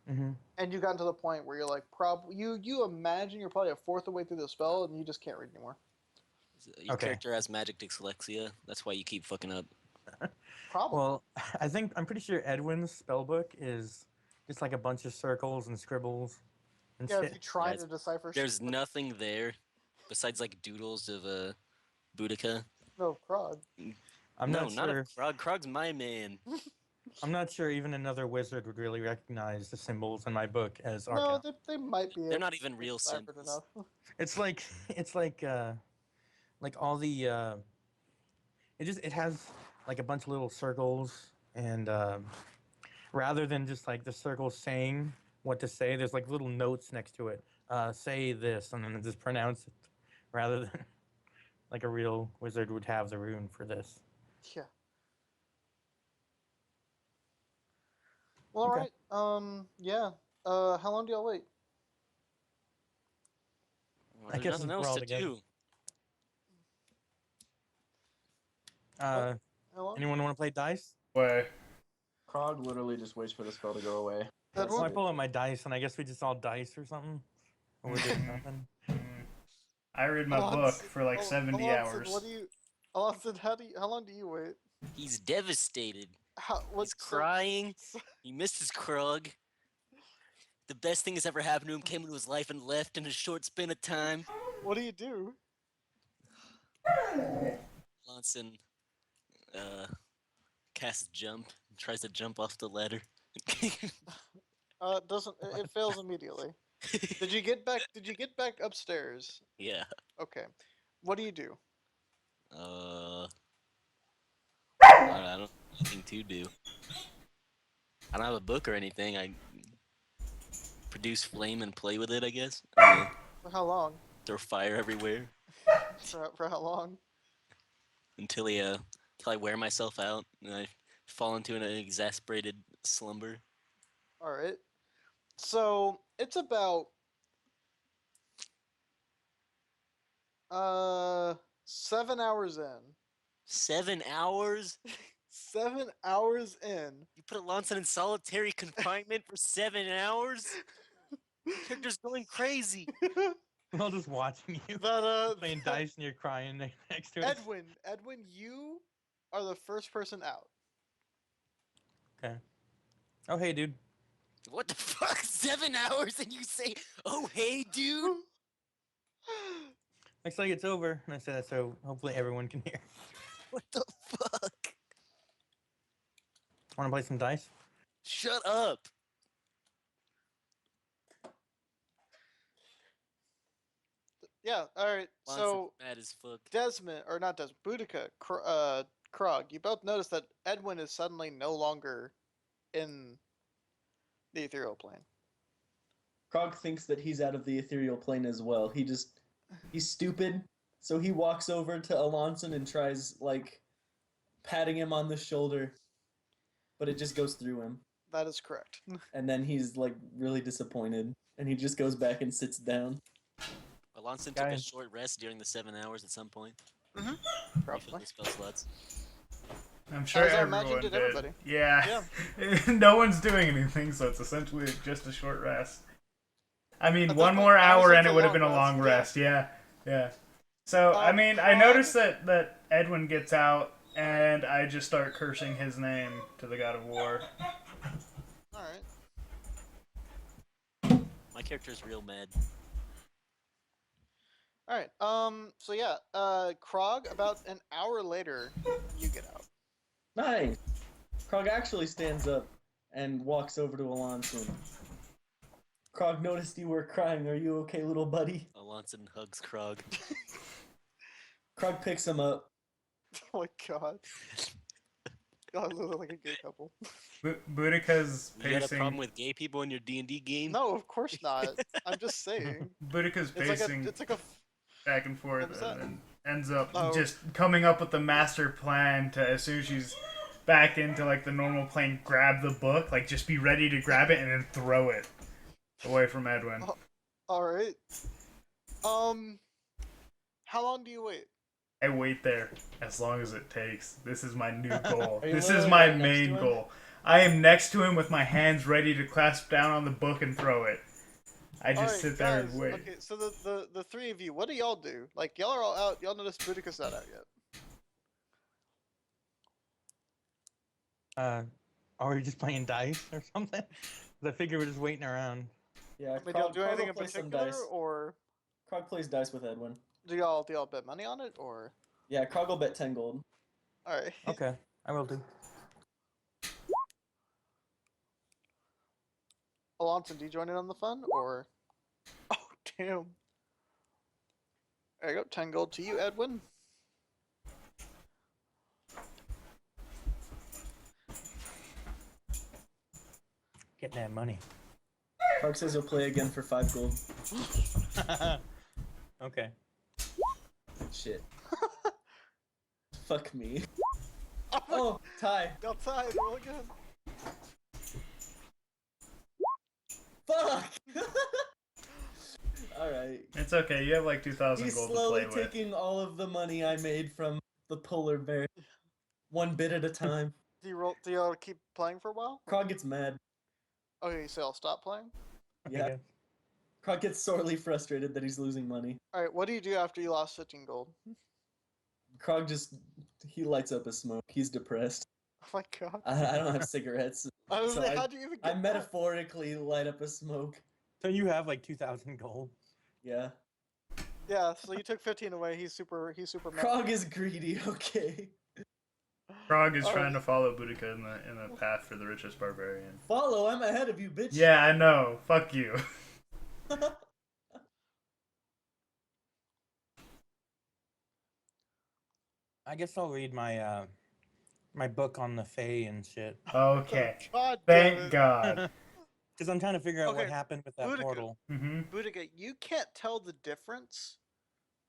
Mm-hmm. And you got to the point where you're like, you imagine you're probably a fourth of the way through the spell and you just can't read anymore. Your Okay. character has magic dyslexia. That's why you keep fucking up. Probably. Well, I'm pretty sure Edwin's spellbook is just like a bunch of circles and scribbles and Yeah, if shit. you try Yeah, to decipher. There's nothing there besides like doodles of Boudica. No, Krog. I'm no, not sure. a Krog. Krog's my man. I'm not sure even another wizard would really recognize the symbols in my book as No, arcana. they might be. They're not even real deciphered symbols. enough. It's like all the it has like a bunch of little circles, and rather than just like the circles saying what to say, there's like little notes next to it. Say this, and then just pronounce it, rather than like a real wizard would have the rune for this. Yeah. Well, Okay. all right. Yeah. How long do y'all wait? Well, I there's guess nothing we're else all to together. do. How long? Anyone want to play dice? Way. Krog literally just waits for the spell to go away. That Well, I one? pull out my dice, and I guess we just all dice or something. Or we're doing nothing. I read my book for like 70 hours. What do you? Alonson, how long do you wait? He's devastated. What's He's crying. He missed his Krog. The best thing that's ever happened to him came into his life and left in a short span of time. What do you do? Lonson casts jump, tries to jump off the ladder. Doesn't it fails immediately? Did you get back? Did you get back upstairs? Yeah. Okay. What do you do? I don't have anything to do. I don't have a book or anything. I produce flame and play with it, I guess. I don't know. For how long? Throw fire everywhere For how long? until I wear myself out and I fall into an exasperated slumber. All right. So it's about 7 hours in. 7 hours? 7 hours in. You put Alonso in solitary confinement for 7 hours? Your character's going crazy. We're all just watching you But playing dice and you're crying next to us. Edwin, you are the first person out. Okay. Oh, hey, dude. What the fuck? 7 hours and you say, oh, hey, dude? Looks like it's over. And I said that so hopefully everyone can hear. What the fuck? Want to play some dice? Shut up. Yeah, alright. Alonso's So mad as fuck. Desmond, or not Desmond, Boudica, Krog, you both notice that Edwin is suddenly no longer in the ethereal plane. Krog thinks that he's out of the ethereal plane as well. He's stupid, so he walks over to Alonson and tries, like, patting him on the shoulder, but it just goes through him. That is correct. And then he's, like, really disappointed, and he just goes back and sits down. Alonso took a Guys. short rest during the 7 hours at some point. Mm-hmm. Refill Probably. the spell slots. I'm sure As I everyone imagined did. it, everybody. Yeah. No one's doing anything, so it's essentially just a short rest. I mean, At one this more point, hour honestly, and it's it a would have long been a long rest, rest. Yeah. So, I mean, I Krog- noticed that Edwin gets out, and I just start cursing his name to the god of war. Alright. My character's real mad. Alright, so yeah, Krog, about an hour later, you get out. Nice! Krog actually stands up and walks over to Alonson. Krog noticed you were crying. Are you okay, little buddy? Alonso hugs Krog. Krog picks him up. Oh my god. God, they look like a gay couple. Boudica's You got a problem pacing. with gay people in your D&D game? No, of course not. I'm just saying. Boudica's pacing It's like a back and forth, What was that? and then ends up Oh. just coming up with the master plan to, as soon as she's back into like the normal plane, grab the book, like just be ready to grab it and then throw it away from Edwin. Alright. How long do you wait? I wait there as long as it takes. This is my new goal. Are you This is literally my right next main to him? goal. I am next to him with my hands ready to clasp down on the book and throw it. I just Alright, sit there guys, and wait. Okay, so the three of you, what do y'all do? Like, y'all are all out. Y'all notice Boudica's not out yet. Are we just playing dice or something? 'Cause I figure we're just waiting around. Yeah, I mean, do y'all Krog, do Krog anything will in play some particular, dice. or Krog plays dice with Edwin. do y'all bet money on it, or? Yeah, Krog will bet 10 gold. Alright. Okay, I will do. Alonson, do you join in on the fun, or? Oh, damn. There you go, 10 gold to you, Edwin. Getting that money. Krog says he'll play again for 5 gold. Okay. Shit. Fuck me. Oh, my Oh, tie. y'all tied, roll again. Fuck! Alright. It's okay. You have like 2,000 He's gold to slowly play with. taking all of the money I made from the polar bear. One bit at a time. Do y'all keep playing for a while? Krog gets mad. Okay, so I'll stop playing? Yeah. Okay. Krog gets sorely frustrated that he's losing money. Alright, what do you do after you lost 15 gold? Krog just... he lights up a smoke. He's depressed. Oh my god. I don't have cigarettes. I was so like, how do you even I get that? metaphorically light up a smoke. So you have like 2,000 gold. Yeah. Yeah, so you took 15 away, he's super mad. Krog is greedy, okay. Krog is Alright. trying to follow Boudica in the path for the richest barbarian. Follow, I'm ahead of you, bitch. Yeah, I know. Fuck you. I guess I'll read my my book on the Fae and shit. Okay. God damn Thank it. God. Because I'm trying to figure out what Okay, happened with that Boudica. portal. Mm-hmm. Boudica, you can't tell the difference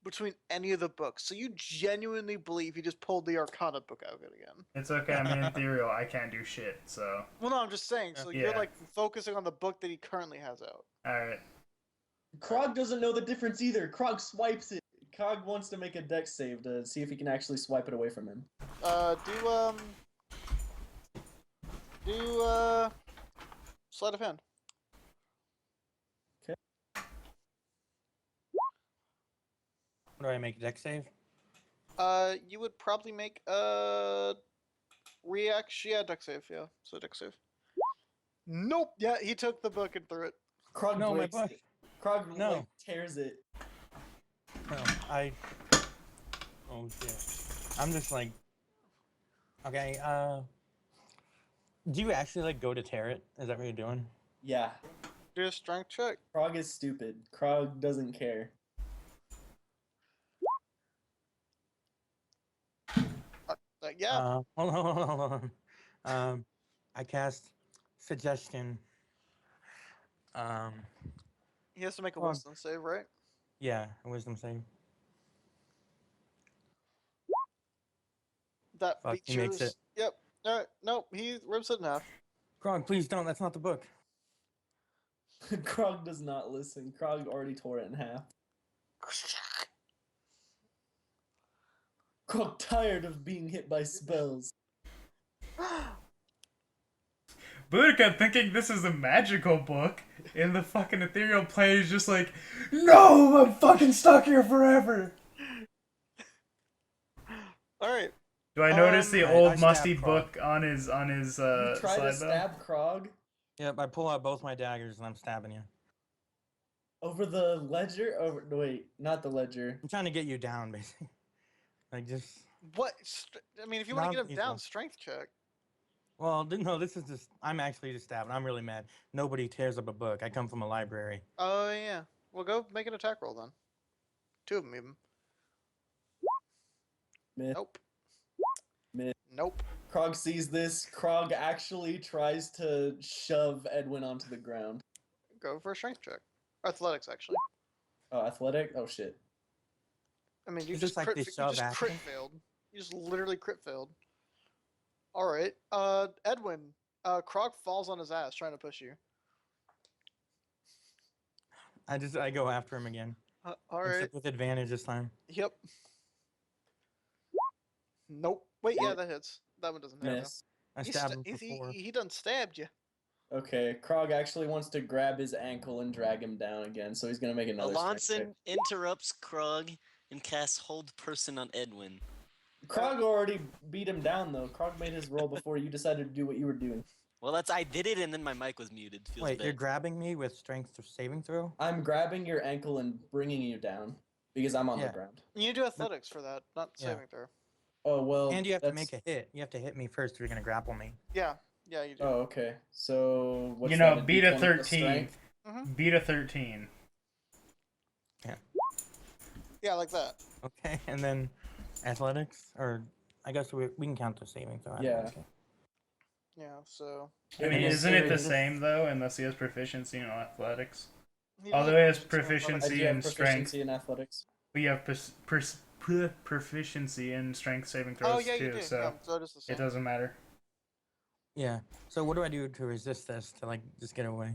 between any of the books, so you genuinely believe he just pulled the Arcana book out again. It's okay. I'm an ethereal. I can't do shit. So, Well, no, I'm just saying, so you're Yeah. like focusing on the book that he currently has out. all right. Krog doesn't know the difference either. Krog swipes it. Cog wants to make a dex save to see if he can actually swipe it away from him. Do sleight of hand. What do I make? Deck save? You would probably make a reaction. Yeah, dex save. Yeah, so dex save. Nope. Yeah, he took the book and threw it. Krog No, my breaks book. it. Krog No. like tears it. No, Oh shit. I'm just like. Okay. Do you actually like go to tear it? Is that what you're doing? Yeah. Do a strength check. Krog is stupid. Krog doesn't care. Yeah. Hold on. I cast suggestion. He has to make a Well, wisdom save, right? yeah, a wisdom save. That Fuck, he features. makes it. Yep. All right. Nope. He rips it in half. Krog, please don't. That's not the book. Krog does not listen. Krog already tore it in half. Krog tired of being hit by spells. Boudica thinking this is a magical book in the fucking ethereal plane is just like, no, I'm fucking stuck here forever. All right. Do I notice the I old stabbed musty Krog. book on his You try to side stab Krog Yep, I pull out both my daggers and I'm stabbing you. over the ledger? Over wait, not the ledger. I'm trying to get you down, basically. Like just. What? I mean, if you want to get him Non-lethal. down, strength check. Well, no, this is just. I'm actually just stabbing. I'm really mad. Nobody tears up a book. I come from a library. Oh yeah. Well, go make an attack roll then. Two of them even. Myth. Nope. Myth. Nope. Krog sees this. Krog actually tries to shove Edwin onto the ground. Go for a strength check. Athletics, actually. Oh, athletic? Oh shit. I mean, you Is just this like crit, the you just shove crit action? failed. You just literally crit failed. All right. Edwin. Krog falls on his ass trying to push you. I go after him again. All right. Except with advantage this time. Yep. Nope. Wait, yeah, that hits. That one doesn't hit. Miss. I He, stabbed him for he, 4. he done stabbed you. Okay, Krog actually wants to grab his ankle and drag him down again, so he's gonna make another strength check. Alonson interrupts Krog and casts Hold Person on Edwin. Krog already beat him down though. Krog made his roll before you decided to do what you were doing. Well, I did it and then my mic was muted. Feels Wait, bad. you're grabbing me with strength saving throw? I'm grabbing your ankle and bringing you down because I'm on the Yeah. ground. You do athletics for that, not Yeah. saving throw. Oh well. And you have to that's- make a hit. You have to hit me first if you're gonna grapple me. Yeah, you do. Oh okay. So what's You know, that, beat a D20 plus 13. strength? Beat a 13. Yeah, like that. Okay, and then athletics? Or I guess we can count the saving throw. Yeah. Okay. Yeah, so. I mean, Yes, isn't it the sir. same though, unless he has proficiency in athletics? He Although does he has have I proficiency do have in strength, proficiency in athletics. we have proficiency in strength saving throws Oh, yeah, you too, do. so Yeah, so it is the same. it doesn't matter. Yeah. So what do I do to resist this to like just get away?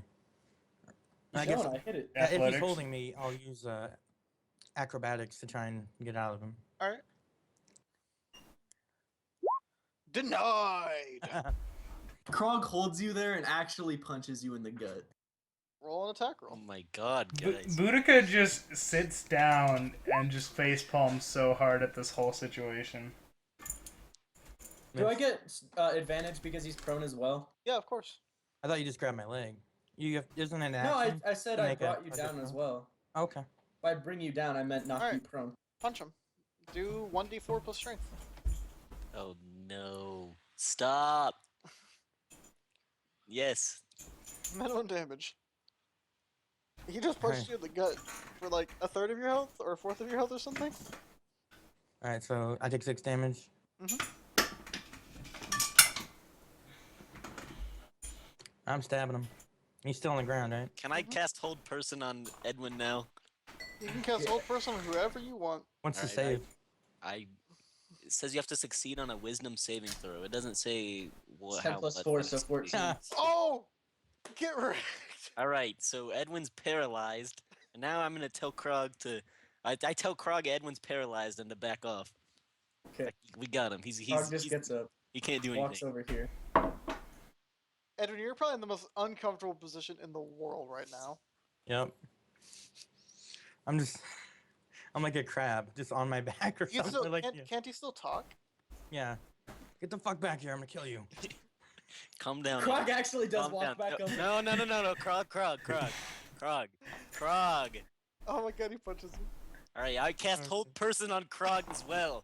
I Don't, guess I hit it. if he's Athletics. holding me, I'll use acrobatics to try and get out of him. All right. Denied. Krog holds you there and actually punches you in the gut. Roll an attack Oh roll. my god, guys. Boudica just sits down and just face palms so hard at this whole situation. Do I get advantage because he's prone as well? Yeah, of course. I thought you just grabbed my leg. Isn't it an No, action? I said to I make brought you a down as difference? well. Okay. By bring you down, I meant knock you Alright. prone. Punch him. Do 1d4 plus strength. Oh no. Stop. Yes. Minimum damage. He just punched Okay. you in the gut for like a third of your health or a fourth of your health or something. All right. So I take 6 damage. I'm stabbing him. He's still on the ground, right? Can I cast Hold Person on Edwin now? You can cast old person on whoever you want. What's the Alright, save? It says you have to succeed on a Wisdom saving throw. It doesn't say what. 10 plus 4, so 14. Oh! Get wrecked! All right, so Edwin's paralyzed, and now I'm gonna tell Krog to. I tell Krog Edwin's paralyzed and to back off. Okay. Like, we got him. Krog just gets up, he can't do walks anything. over here. Edwin, you're probably in the most uncomfortable position in the world right now. Yep. I'm like a crab, just on my back or You something. still Like, can't he still talk? yeah. Get the fuck back here! I'm gonna kill you. Calm down. Krog Edwin. actually does Calm walk down. back up. No. Krog. Oh my god, he punches me. All right, I cast Hold Person on Krog as well.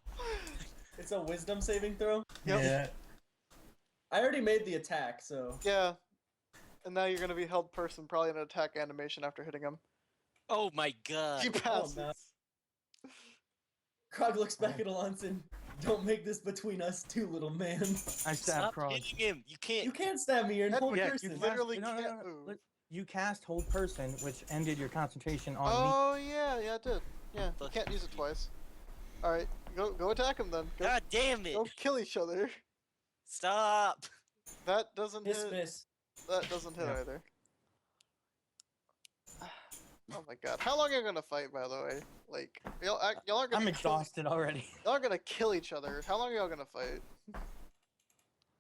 It's a wisdom saving throw. Yep. Yeah. I already made the attack, so Yeah. And now you're gonna be held person, probably in an attack animation after hitting him. Oh my god. He passes. no. Krog looks back at Alonson. Don't make this between us two, little man. I stab Stop Krog. hitting him. You can't. You can't stab me. You're an That- old yeah, person. you literally No, can't move. Look, you cast Hold Person, which ended your concentration on me. Oh yeah, it did. Yeah, you Fuck. can't use it twice. All right, go attack him then. Go, God damn it. go kill each other. Stop. That doesn't Miss, hit. miss. That doesn't hit Yeah. either. Oh my god, how long are you gonna fight? By the way, like y'all are gonna. I'm exhausted already. Y'all are gonna kill each other. How long are y'all gonna fight?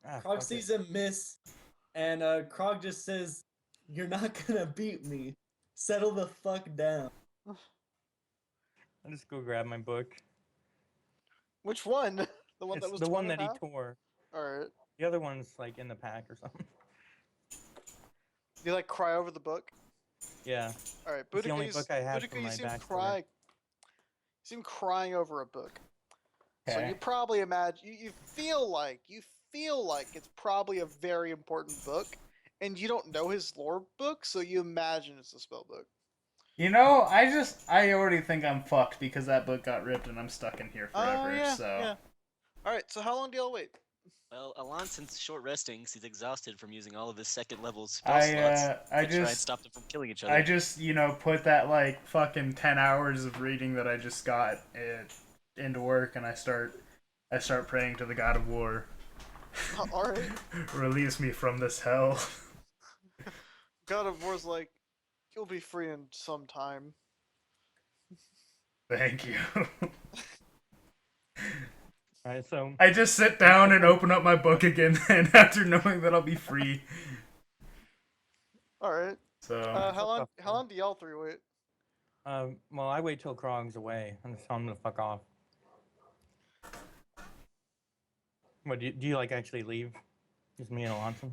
Ah, Krog fuck it. sees him miss, and Krog just says, "You're not gonna beat me. Settle the fuck down." I'll just go grab my book. Which one? The one It's that was the one torn in that he half? tore. All right. The other one's like in the pack or something. You like cry over the book? Yeah. All right. It's the only Boudica, book I have Boudica, for you my seem backstory. crying. You seem crying over a book. So Okay. you probably imagine you feel like it's probably a very important book, and you don't know his lore book, so you imagine it's a spell book. You know, I already think I'm fucked because that book got ripped and I'm stuck in here forever. Oh yeah, so yeah. All right. So how long do y'all wait? Well, Alonson's short resting 'cause he's exhausted from using all of his second level spell slots I to try and just stop them from killing each other. I just put that like fucking 10 hours of reading that I just got into work, and I start praying to the God of War. All right. Release me from this hell. God of War's like, you'll be free in some time. Thank you. Alright, so I just sit down and open up my book again, and after knowing that I'll be free. All right. So How long do y'all three wait? well, I wait till Krog's away. I'm just telling him to fuck off. What do you like actually leave? Just me and Alonson?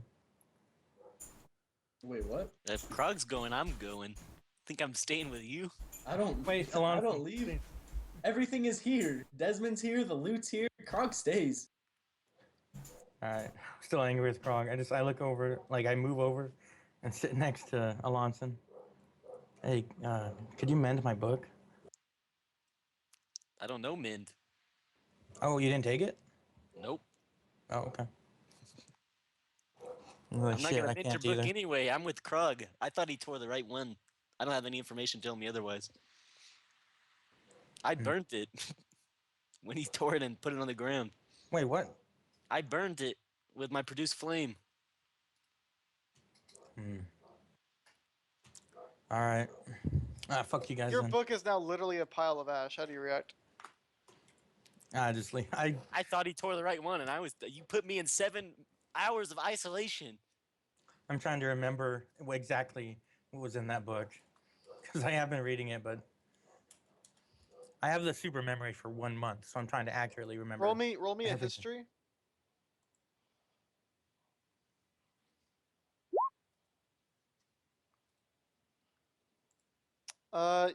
Wait, what? If Krog's going, I'm going. Think I'm staying with you? I don't. Wait, I Alonson. don't leave. Everything is here. Desmond's here. The loot's here. Krog stays. Alright. Still angry with Krog. I look over, like I move over and sit next to Alonson. Hey, could you mend my book? I don't know, Mind. Oh, you didn't take it? Nope. Oh, okay. I'm not Shit, gonna I mend your can't book either. anyway. I'm with Krog. I thought he tore the right one. I don't have any information telling me otherwise. I burnt it when he tore it and put it on the ground. Wait, what? I burned it with my produced flame. Alright. Ah, fuck you guys Your then. book is now literally a pile of ash. How do you react? Just leave. I I thought he tore the right one, and you put me in 7 hours of isolation. I'm trying to remember exactly what was in that book. Because I have been reading it, but I have the super memory for 1 month, so I'm trying to accurately remember. Roll me a everything. history.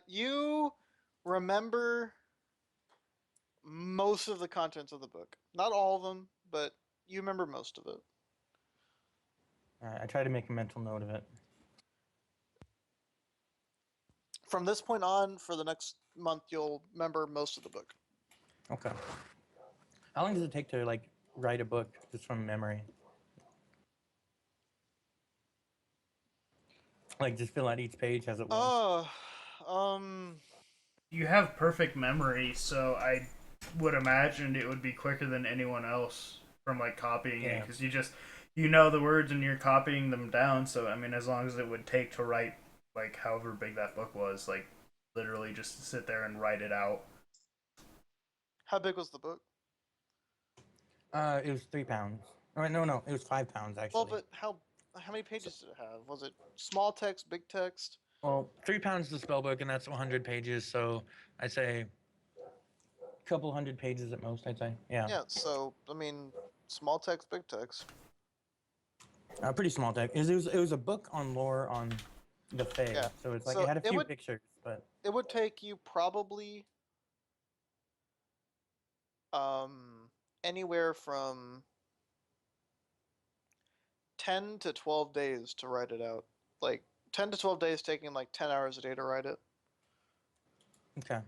You remember most of the contents of the book. Not all of them, but you remember most of it. Alright, I try to make a mental note of it. From this point on, for the next month, you'll remember most of the book. Okay. How long does it take to like write a book just from memory? Like just fill out each page as it was. you have perfect memory, so I would imagine it would be quicker than anyone else from like copying it, because you know the words and you're copying them down. So I mean, as long as it would take to write like however big that book was, like literally just sit there and write it out. How big was the book? It was 3 pounds. Oh, no, it was 5 pounds actually. Well, but how many pages did it have? Was it small text, big text? Well, 3 pounds is the spell book, and that's 100 pages. So I'd say a couple hundred pages at most. I'd say, yeah. Yeah. So I mean, small text, big text. Pretty small text. It was a book on lore on the Fae. Yeah. So it's like So it had a it few would- pictures, but It would take you probably anywhere from 10 to 12 days to write it out. Like 10 to 12 days, taking like 10 hours a day to write it. okay.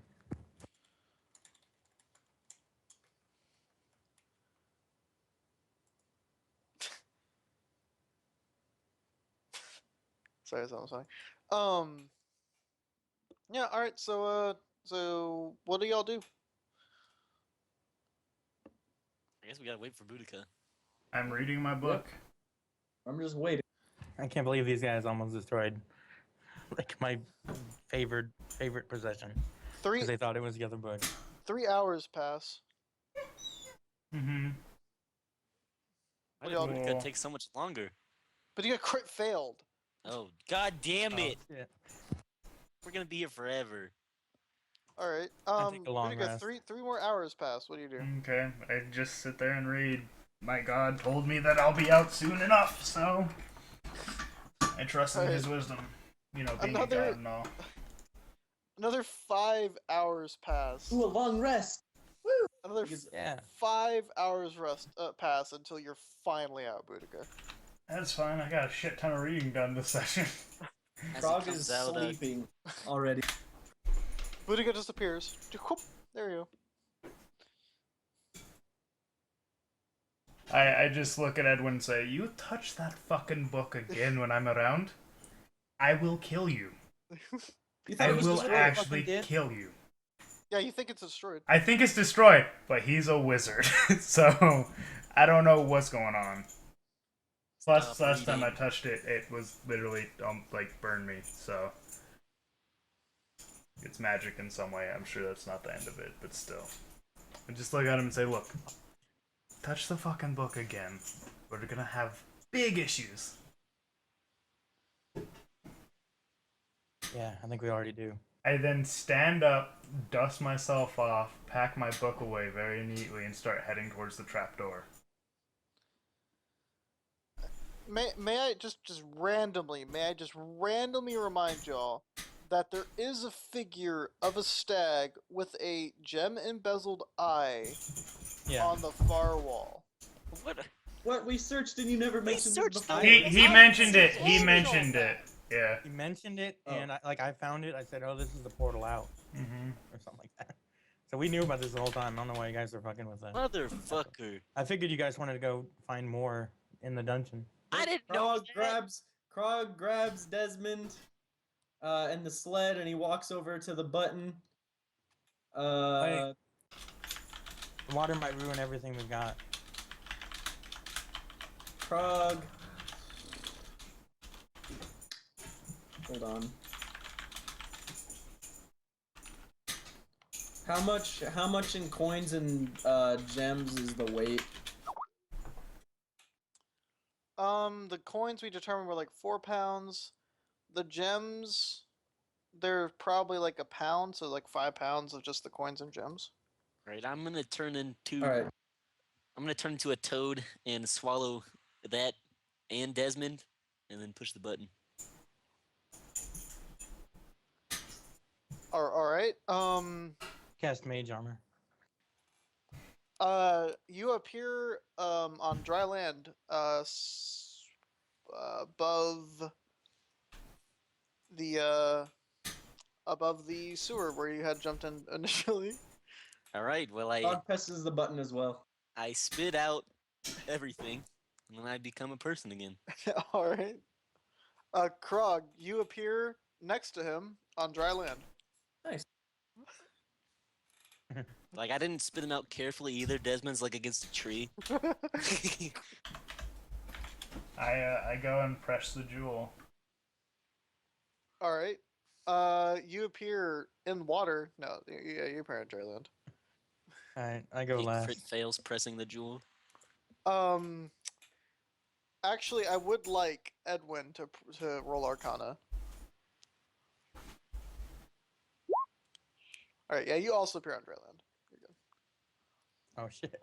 Sorry, someone's funny. Yeah. All right. So what do y'all do? I guess we gotta wait for Boudica. I'm reading my book. I'm just waiting. I can't believe these guys almost destroyed like my favorite possession Three because they thought it was the other book. 3 hours pass. Mm-hmm. Why What did y'all Boudica do? take so much longer? But you got crit failed. Oh, god damn it! Oh, shit. We're gonna be here forever. All right. I'll take a long Boudica, rest. three more hours pass. What do you do? Okay, I just sit there and read. My god told me that I'll be out soon enough, so I trust in his wisdom. You know, being a Another- god and all. Another 5 hours pass. Ooh, a long rest. Another Because- Yeah. 5 hours rest pass until you're finally out, Boudica. That's fine. I got a shit ton of reading done this session. As it Frog comes is out, sleeping already. Boudica disappears. There you go. I just look at Edwin and say, "You touch that fucking book again when I'm around, I will kill you. You thought I it was will destroyed? actually fucking did? kill you." Yeah, you think it's destroyed. I think it's destroyed, but he's a wizard, so I don't know what's going on. Plus, Stop last time I reading. touched it, it was literally like burned me. So it's magic in some way. I'm sure that's not the end of it, but still. I just look at him and say, "Look, touch the fucking book again. We're gonna have big issues." Yeah, I think we already do. I then stand up, dust myself off, pack my book away very neatly, and start heading towards the trapdoor. May I just randomly remind y'all that there is a figure of a stag with a gem embezzled eye Yeah. on the far wall. What? What? We searched and you never mentioned it searched before. the- He mentioned it. He Oh, mentioned no. it. Yeah. He mentioned it, Oh. and I found it. I said, "Oh, this is the portal out," Mm-hmm. or something like that. So we knew about this the whole time. I don't know why you guys are fucking with that. Motherfucker. I figured you guys wanted to go find more in the dungeon. I didn't know Krog grabs Desmond and the sled, and he walks over to the button. The water might ruin everything we've got. Krog. Hold on. How much in coins and gems is the weight? The coins we determined were like 4 pounds. The gems, they're probably like a pound, so like 5 pounds of just the coins and gems. Right, I'm gonna turn into. All right. I'm gonna turn into a toad and swallow that and Desmond, and then push the button. All right. Cast mage armor. You appear on dry land, above the sewer where you had jumped in initially. All right. Well, Krog presses the button as well. I spit out everything, and then I become a person again. All right. Krog, you appear next to him on dry land. Nice. Like I didn't spit him out carefully either. Desmond's like against a tree. I go and press the jewel. All right. You appear in water. No, yeah, you appear in dryland. All right, I go Crit last. fails pressing the jewel. Um, actually, I would like Edwin to roll Arcana. All right, yeah, you also appear on dryland. You're good. Oh shit.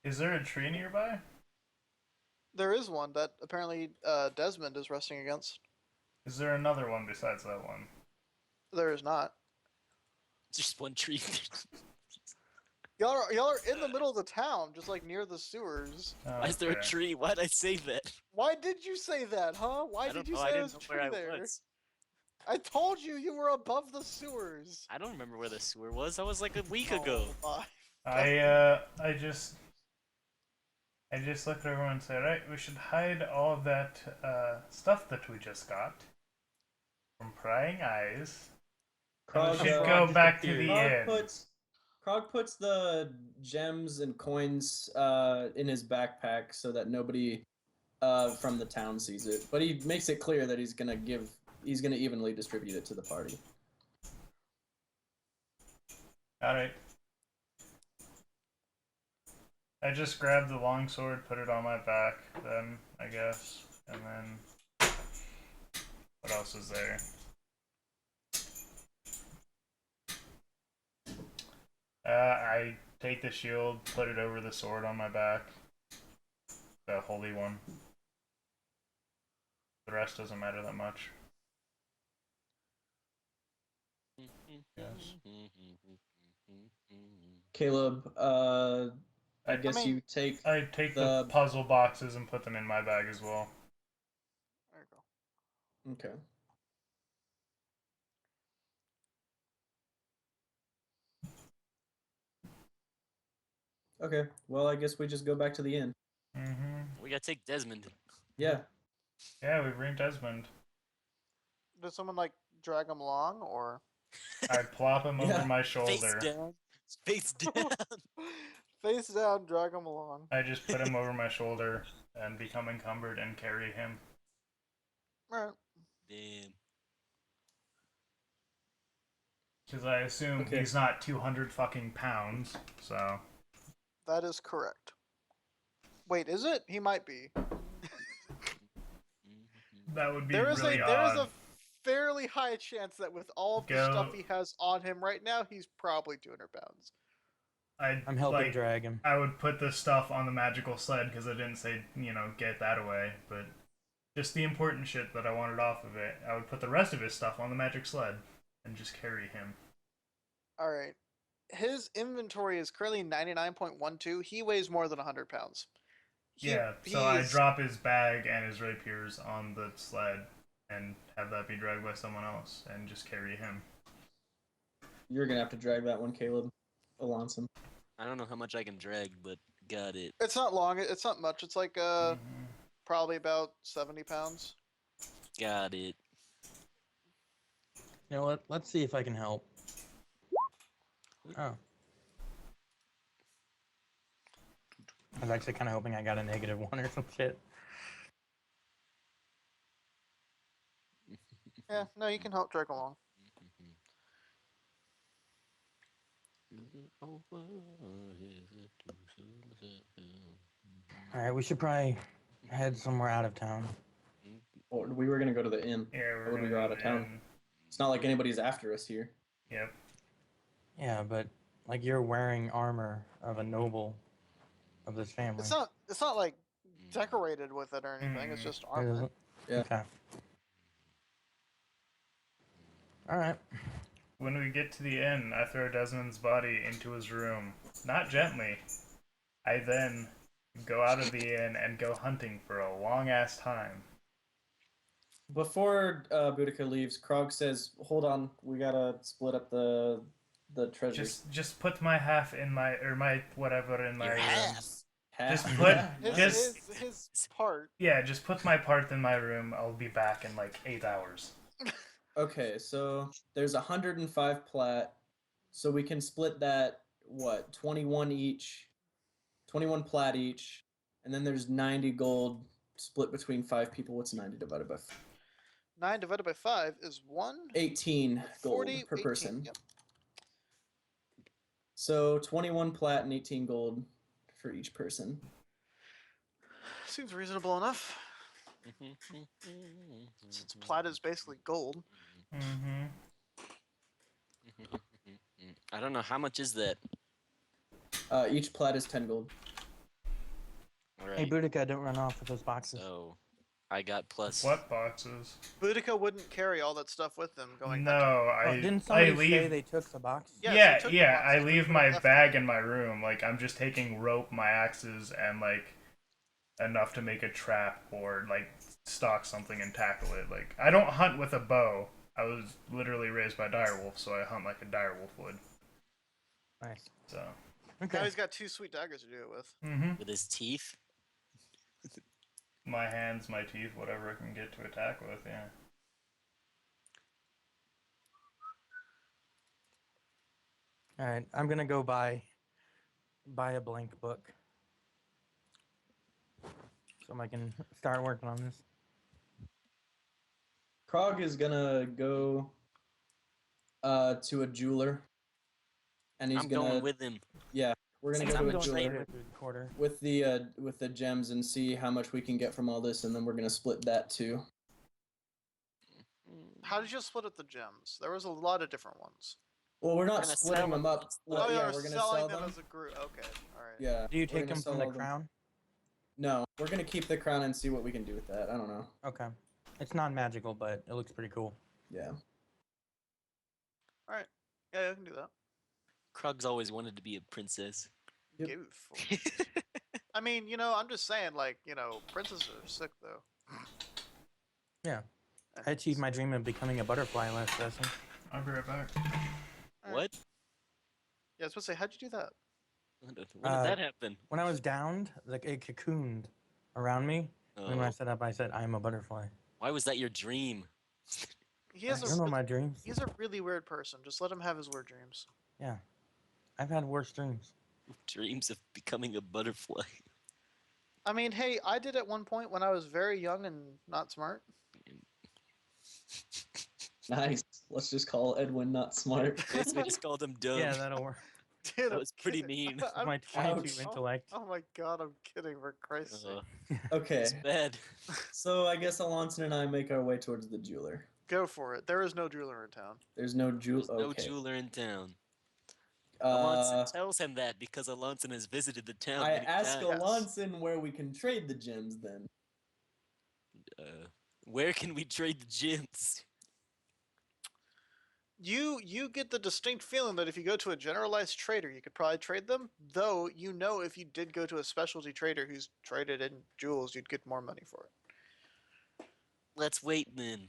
Is there a tree nearby? There is one that apparently Desmond is resting against. Is there another one besides that one? There is not. Just one tree. Y'all are in the middle of the town, just like near the sewers. Oh, Why is there a okay. tree? Why'd I say that? Why did you say that, huh? Why I did don't you know. say I there didn't was know a where tree I there? was. I told you you were above the sewers. I don't remember where the sewer was. That was like a week ago. Oh, I just looked at everyone and said, right, we should hide all that stuff that we just got from prying eyes. And we Krog, should go back to the Krog inn. puts the gems and coins in his backpack so that nobody from the town sees it. But he makes it clear that he's gonna evenly distribute it to the party. Alright. I just grabbed the longsword, put it on my back, then, I guess. And then... what else is there? I take the shield, put it over the sword on my back. The holy one. The rest doesn't matter that much. Yes. Caleb, I guess mean, you take I take the puzzle boxes and put them in my bag as well. there you go. Okay. Okay. Well, I guess we just go back to the inn. Mm-hmm. We gotta take Desmond. Yeah. Yeah, we bring Desmond. Does someone like drag him along, or I plop him Yeah. over my Face shoulder. down. Face down. face down, drag him along? I just put him over my shoulder and become encumbered and carry him. Right. Damn. Because I assume Okay. he's not 200 fucking pounds, so... That is correct. Wait, is it? He might be. That would be There is really there is odd. a fairly high chance that with all of the Go- stuff he has on him right now, he's probably 200 pounds. I'm helping drag him. I would put the stuff on the magical sled because I didn't say, get that away, but just the important shit that I wanted off of it. I would put the rest of his stuff on the magic sled and just carry him. All right. His inventory is currently 99.12. He weighs more than 100 pounds. So I drop his bag and his rapiers on the sled and have that be dragged by someone else and just carry him. You're gonna have to drag that one, Caleb. Alonson. I don't know how much I can drag, but got it. It's not long. It's not much. It's like probably about 70 pounds. Got it. You know what? Let's see if I can help. Oh. I was actually kind of hoping I got a -1 or some shit. Yeah, no, you can help drag along. Alright, we should probably head somewhere out of town. Or we were gonna go to the inn. Yeah, Why would we go out of town? It's not like anybody's after us here. Yep. Yeah, but like you're wearing armor of a noble of this family. It's not like decorated with it or anything. It's just It armor. isn't? Yeah. Okay. Alright. When we get to the inn, I throw Desmond's body into his room. Not gently. I then go out of the inn and go hunting for a long-ass time. Before Boudica leaves, Krog says, "Hold on, we gotta split up the treasures." Just put my half in my, or my whatever in my Your room. half. Just Half. put- Yeah, just- His part. Yeah, just put my part in my room. I'll be back in like 8 hours. Okay, so there's 105 plat, so we can split that, 21 each, 21 plat each, and then there's 90 gold split between 5 people. What's 90 divided by 5? 9 divided by 5 is 1. 18 gold 40, per 18. person. Yep. So 21 plat and 18 gold for each person. Seems reasonable enough. Since plat is basically gold. Mm-hmm. I don't know how much is that. Each plat is 10 gold. All right. Hey, Boudica, don't run off with those boxes. So, I got plus. What boxes? Boudica wouldn't carry all that stuff with them going No, hunting. Oh, didn't I somebody say leave. they took the box? Yeah, Yeah, so took the yeah. I boxes, leave but my left bag them. in my room. Like I'm just taking rope, my axes, and like enough to make a trap or like stalk something and tackle it. Like I don't hunt with a bow. I was literally raised by direwolf, so I hunt like a direwolf would. Nice. So. Now Okay. he's got 2 sweet daggers to do it with. Mm-hmm. With his teeth. My hands, my teeth, whatever I can get to attack with. Yeah. All right. I'm gonna go buy a blank book, so I can start working on this. Krog is gonna go to a jeweler, and he's I'm gonna going with him. yeah, we're gonna Since go I'm to a a traitor. jeweler Quarter. with the gems and see how much we can get from all this, and then we're gonna split that too. How did you split up the gems? There was a lot of different ones. Well, we're not gonna splitting sell them them. up. Let's Well, Oh, yeah, you're we're gonna selling sell them. as a group. Okay, all right. Yeah. Do you we're take gonna them sell from the all them. crown? No, we're gonna keep the crown and see what we can do with that. I don't know. Okay. It's non-magical, but it looks pretty cool. Yeah. All right. Yeah, I can do that. Krug's always wanted to be a princess. Yep. Goof. I mean, I'm just saying, like, princesses are sick though. Yeah. I achieved my dream of becoming a butterfly last session. I'll be right back. What? Yeah, I was supposed to say, how'd you do that? When did that happen? When I was downed, like it cocooned around me. And when I Oh, set up, I said, "I'm a butterfly." why was that your dream? He I has don't know my dreams. he's a really weird person. Just let him have his weird dreams. Yeah. I've had worse dreams. Dreams of becoming a butterfly. I mean, hey, I did at one point when I was very young and not smart. Nice. Let's just call Edwin not smart. We just called him dumb. Yeah, that'll work. Dude, That I'm was pretty kidding. mean. I'm My kidding. 22 intellect. Oh my god, I'm kidding, for Christ's sake. Okay. It's bad. So I guess Alonson and I make our way towards the jeweler. Go for it. There is no jeweler in town. There's no There's jeweler. no Okay. jeweler in town. Alonson Uh, tells him that because Alonson has visited the town I many ask times. Alonson where we can trade the gems then. Where can we trade the gems? You get the distinct feeling that if you go to a generalized trader, you could probably trade them. Though if you did go to a specialty trader who's traded in jewels, you'd get more money for it. Let's wait then.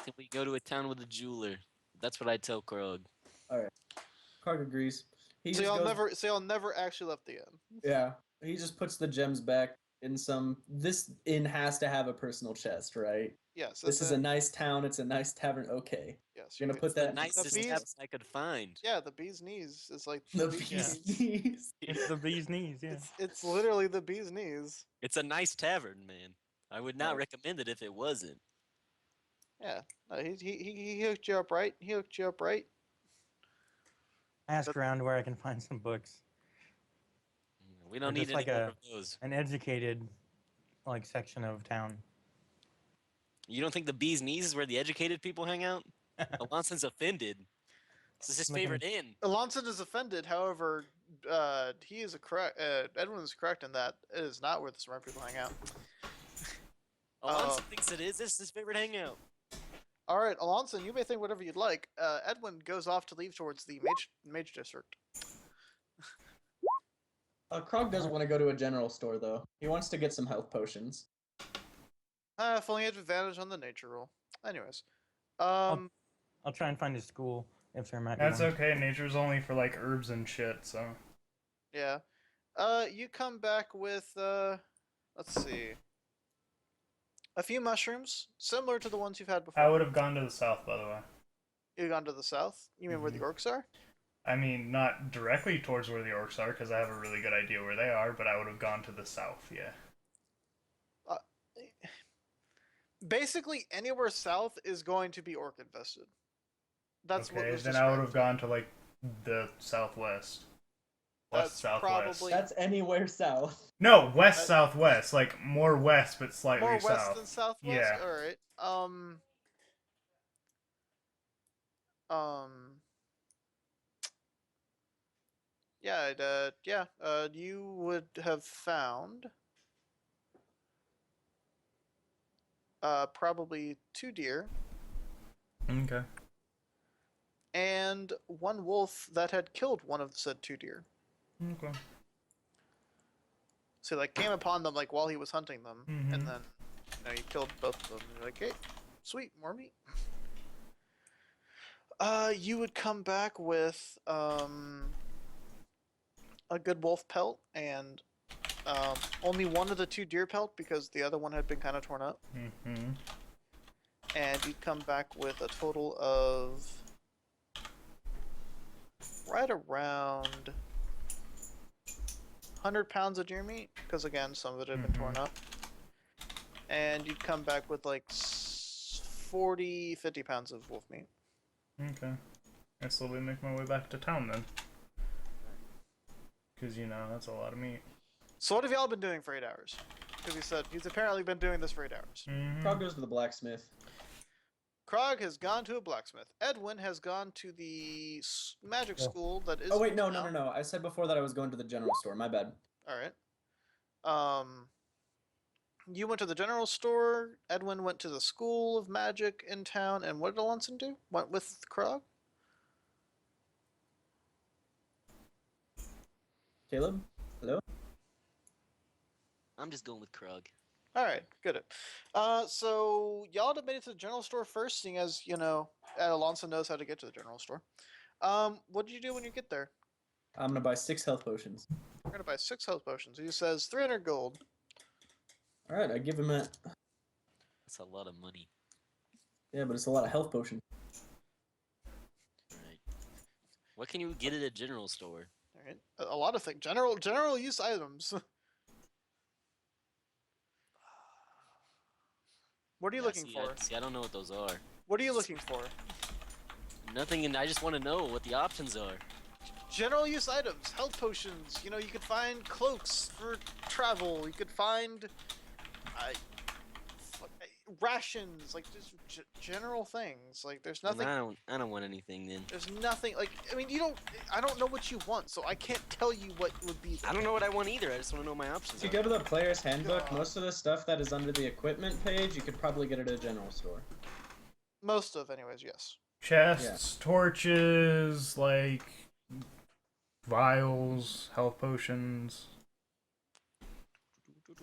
Till we go to a town with a jeweler. That's what I tell Krog. Krog agrees. He So just y'all goes, y'all never actually left the inn. Yeah. He just puts the gems back in some. This inn has to have a personal chest, right? Yes. This is a nice town. It's a nice tavern. Okay. Yes. You're gonna you- put The that. nicest bees- tavern I could find. Yeah, the bee's knees is like The bee's bee's knees. knees. It's the bee's knees, yeah. It's literally the bee's knees. It's a nice tavern, man. I would not recommend it if it wasn't. Yeah. No, he hooked you up right. He hooked you up right. I asked around where I can find some books. We don't Or need just any like more a- of those. An educated, like, section of town. You don't think the bee's knees is where the educated people hang out? Alonson's offended. This is his Looking- favorite inn. Alonson is offended. However, he is correct. Edwin is correct in that it is not where the smart people hang out. Alonson thinks it is. This is his favorite hangout. All right, Alonson, you may think whatever you'd like. Edwin goes off to leave towards the mage district. Krog doesn't want to go to a general store though. He wants to get some health potions. Fully has advantage on the nature roll. Anyways, I'll try and find a school if there might be That's one. okay. Nature's only for like herbs and shit. So yeah. You come back with let's see, a few mushrooms similar to the ones you've had before. I would have gone to the south, by the way. You've gone to the south. You mean where the orcs are? I mean, not directly towards where the orcs are, because I have a really good idea where they are, but I would have gone to the south, yeah. Basically, anywhere south is going to be orc infested. That's what Okay, was then I would described have to me. gone to like the southwest, west That's southwest. probably That's anywhere south. No, west That- southwest, like more west but slightly more west south. than southwest. Yeah. All right. Um. Yeah. Yeah. You would have found probably 2 deer Okay. and 1 wolf that had killed one of the said 2 deer. Okay. So like came upon them like while he was hunting them, Mhm. and then he killed both of them. And you're like, hey, sweet, more meat. You would come back with a good wolf pelt and only one of the 2 deer pelt because the other one had been kind of torn up. Mhm. And you'd come back with a total of right around 100 pounds of deer meat because again some of it had been torn up. And you'd come back with like 50 pounds of wolf meat. Okay. I slowly make my way back to town then. Because, that's a lot of meat. So what have y'all been doing for 8 hours? Because he said he's apparently been doing this for 8 hours. Mhm. Krog goes to the blacksmith. Krog has gone to a blacksmith. Edwin has gone to the magic school that is. Oh wait, no. in town. I said before that I was going to the general store. My bad. All right. You went to the general store. Edwin went to the school of magic in town. And what did Alonson do? Went with Krog? Caleb, hello. I'm just going with Krug. Alright, good. So y'all have made it to the general store first, seeing as, Alonso knows how to get to the general store. What did you do when you get there? I'm gonna buy 6 health potions. You're gonna buy 6 health potions. He says 300 gold. All right, I give him a. That's a lot of money. Yeah, but it's a lot of health potions. Right. What can you get at a general store? Alright. A lot of things. General use items. What are you looking for? I don't know what those are. What are you looking for? Nothing, and I just want to know what the options are. General use items, health potions. You could find cloaks for travel. You could find rations, like just general things. Like there's nothing. I don't want anything then. There's nothing. Like I don't know what you want, so I can't tell you what would be. I don't know what I want either. I just want to know my options. If you are. go to the player's handbook, most of the stuff that is under the equipment page, you could probably get it at a general store. Most of, anyways. Yes. Chests, torches, like vials, health potions.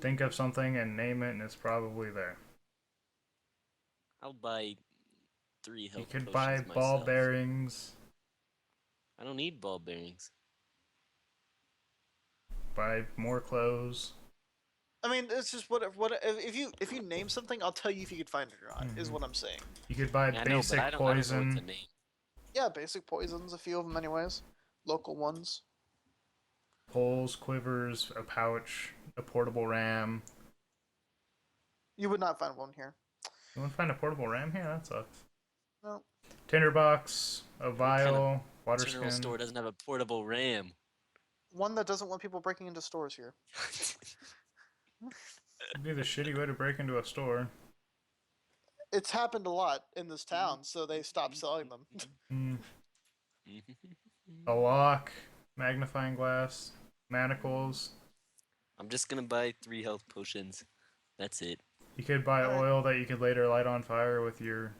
Think of something and name it, and it's probably there. I'll buy 3 health You could potions buy ball myself. bearings, I don't need ball bearings. buy more clothes. I mean, it's just what if you name something, I'll tell you if you could find it or not. Is what I'm saying. You could buy Yeah, I know, basic but I don't know what poison. to name. Yeah, basic poisons, a few of them, anyways. Local ones. Poles, quivers, a pouch, a portable ram. You would not find one here. You want to find a portable ram here? That sucks. No. Tinderbox, a vial, kind water General skin. store doesn't have a portable RAM. One that doesn't want people breaking into stores here. It'd be the shitty way to break into a store. It's happened a lot in this town, so they stopped selling them. Mm. A lock, magnifying glass, manacles. I'm just gonna buy 3 health potions. That's it. You could buy Alright. oil that you could later light on fire with your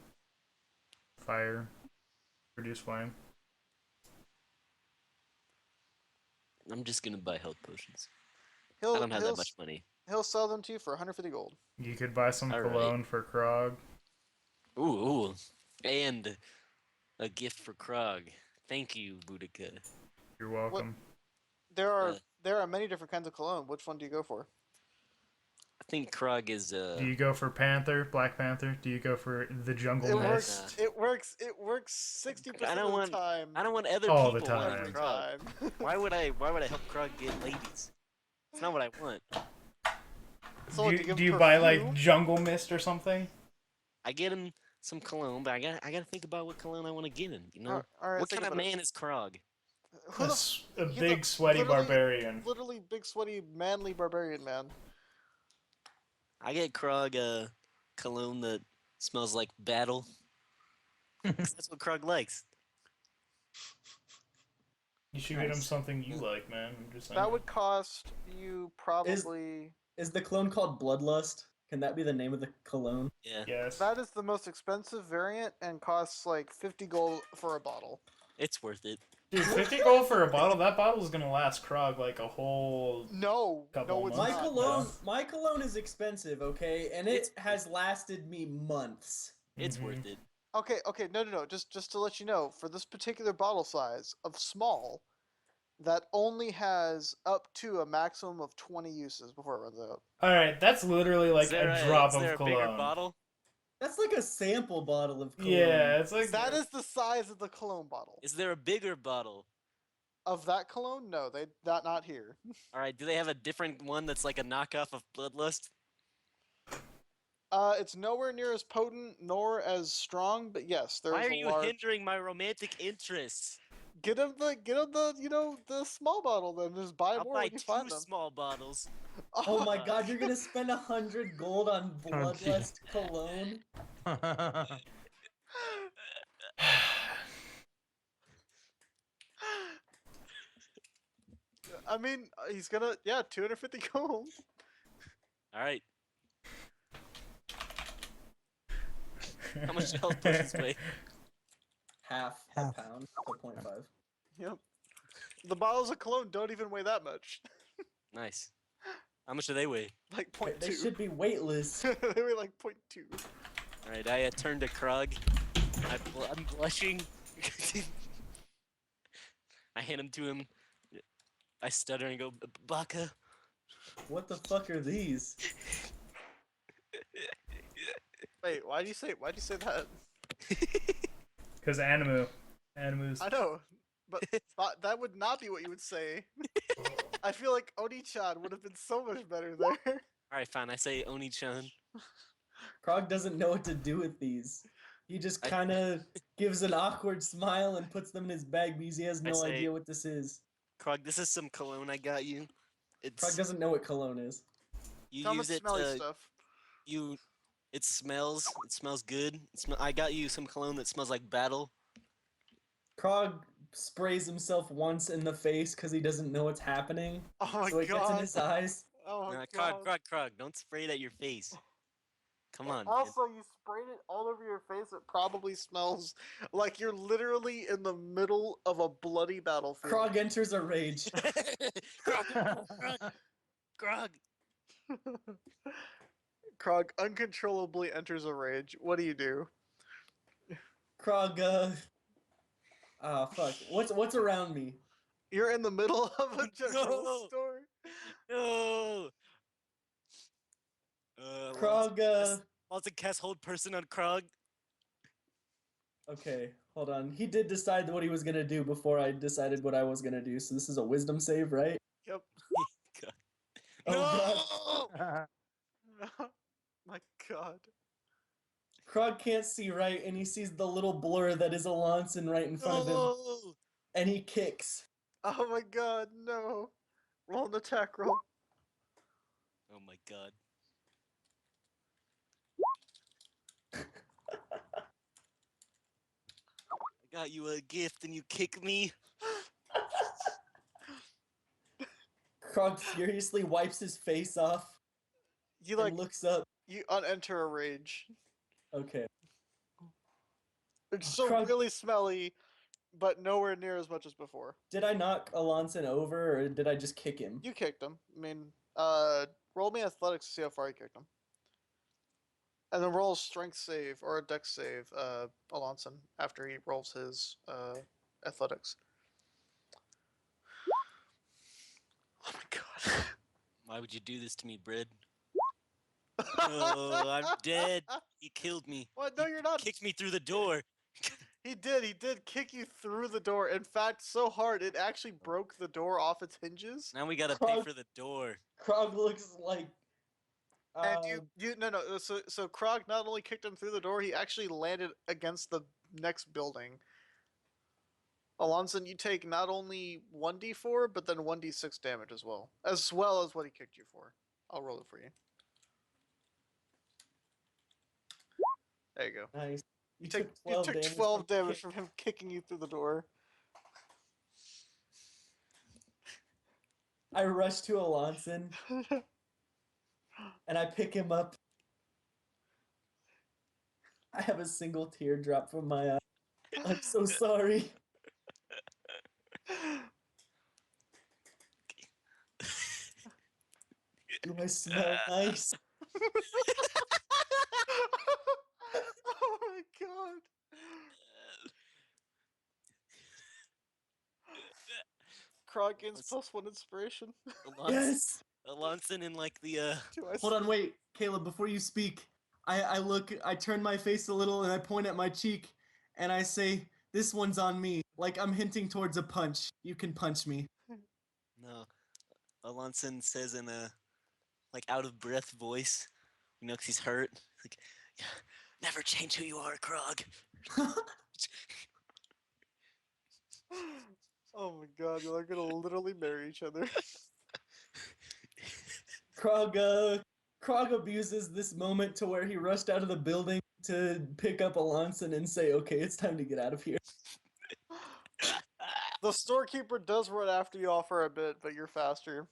fire. Produce flame. I'm just gonna buy health potions. He'll, I don't have he'll, that much money. He'll sell them to you for 150 gold. You could buy some Alright. cologne for Krog. Ooh, and a gift for Krog. Thank you, Boudica. You're welcome. There are Uh. there are many different kinds of cologne. Which one do you go for? I think Krog is Do you go for Panther, Black Panther? Do you go for the Jungle It Mist? works. It works 60% I don't of want- the time. I don't want other All the people time. wanting every Krog. time. Why would I help Krog get ladies? It's not what I want. So what, do give you him buy like perfume? Jungle Mist or something? I get him some cologne, but I gotta think about what cologne I want to get him. You know, All right, what think kind of about it. man is Krog? Who the A he's big sweaty literally- barbarian. Literally big sweaty manly barbarian man. I get Krog a cologne that smells like battle. 'Cause that's what Krog likes. You should get him Nice. something you like, man. I'm just saying. That would cost you probably. Is the cologne called Bloodlust? Can that be the name of the cologne? Yeah, Yes. That is the most expensive variant and costs like 50 gold for a bottle. it's worth it. Dude, 50 gold for a bottle? That bottle's gonna last Krog like a whole... No, Couple no, it's months. not. My cologne is expensive, okay, and it has lasted me months. It's Mhm. worth it. Okay, no. Just to let you know, for this particular bottle size of small, that only has up to a maximum of 20 uses before it runs out. Alright, that's literally like Is there a drop is there of a bigger cologne. bottle? That's like a sample bottle of cologne. Yeah, it's like... That is the size of the cologne bottle. Is there a bigger bottle? Of that cologne? No, they not here. All right. Do they have a different one that's like a knockoff of Bloodlust? It's nowhere near as potent nor as strong, but yes, there's Why are a you large. hindering my romantic interests? Get him the the small bottle then. Just buy I'll more buy when you find 2 them. small bottles. Oh my god, you're gonna spend 100 gold on Bloodlust cologne? I mean, he's gonna 250 gold. All right. How much health potions weigh? Half a pound, so 0.5. Yep. The bottles of cologne don't even weigh that much. Nice. How much do they weigh? Like Wait, they 0.2. should be weightless. They weigh like 0.2. All right. I turn to Krog. I'm blushing. I hand him to him. I stutter and go, Baka. What the fuck are these? Wait, why'd you say that? Because Animu. Animu's... I know, but that would not be what you would say. I feel like Oni-chan would have been so much better there. All right, fine. I say Oni-chan. Krog doesn't know what to do with these. He just kind of gives an awkward smile and puts them in his bag because he has I no say- idea what this is. Krog, this is some cologne I got you. Krog It's doesn't know what cologne is. you Tell him use it's it smelly to stuff. It smells good. I got you some cologne that smells like battle. Krog sprays himself once in the face because he doesn't know what's happening. Oh my So it gets in god. his eyes. Oh my Nah, god. Krog, don't spray it at your face. Come on. Also, you sprayed it all over your face. It probably smells like you're literally in the middle of a bloody battlefield. Krog enters a rage. Krog. Krog uncontrollably enters a rage. What do you do? Krog, ah, fuck. What's around me? You're in the middle of a general No. store. No. Krog, Lots of cast hold person on Krog. okay, hold on. He did decide what he was gonna do before I decided what I was gonna do, so this is a wisdom save, right? Yep. Oh god. No. My god. Krog can't see right, and he sees the little blur that is Alonson right in front of him, No. and he kicks. Oh my god, no. Roll an attack roll. Oh my god. I got you a gift and you kick me. Krog furiously wipes his face off You and looks up. you unenter a rage. Okay. It's still Krog- really smelly, but nowhere near as much as before. Did I knock Alonson over, or did I just kick him? You kicked him. I mean, roll me athletics to see how far you kicked him. And then roll a strength save or a dex save, Alonson, after he rolls his athletics. Oh my god. Why would you do this to me, Bread? Oh, I'm dead. He killed me. What? No, you're not. Kicked me through the door. He did kick you through the door. In fact, so hard it actually broke the door off its hinges. Now we gotta pay Krog- for the door. Krog looks like And you no. So Krog not only kicked him through the door, he actually landed against the next building. Alonson, you take not only 1d4, but then 1d6 damage as well as what he kicked you for. I'll roll it for you. There you go. Nice. You took took 12 damage. 12 damage from him kicking you through the door. I rush to Alonson and I pick him up. I have a single tear drop from my eye. I'm so sorry. Do I smell nice? Oh my god. Krog gains +1 inspiration. Yes. Alonson in like the Hold on, wait, Caleb. Before you speak, I turn my face a little and I point at my cheek, and I say, "This one's on me." Like I'm hinting towards a punch. You can punch me. no. Alonson says in a like out of breath voice, you know, 'cause he's hurt. Like, never change who you are, Krog. Oh my god, you're gonna literally marry each other. Krog abuses this moment to where he rushed out of the building to pick up Alonson and say, "Okay, it's time to get out of here." The storekeeper does run after you all for a bit, but you're faster.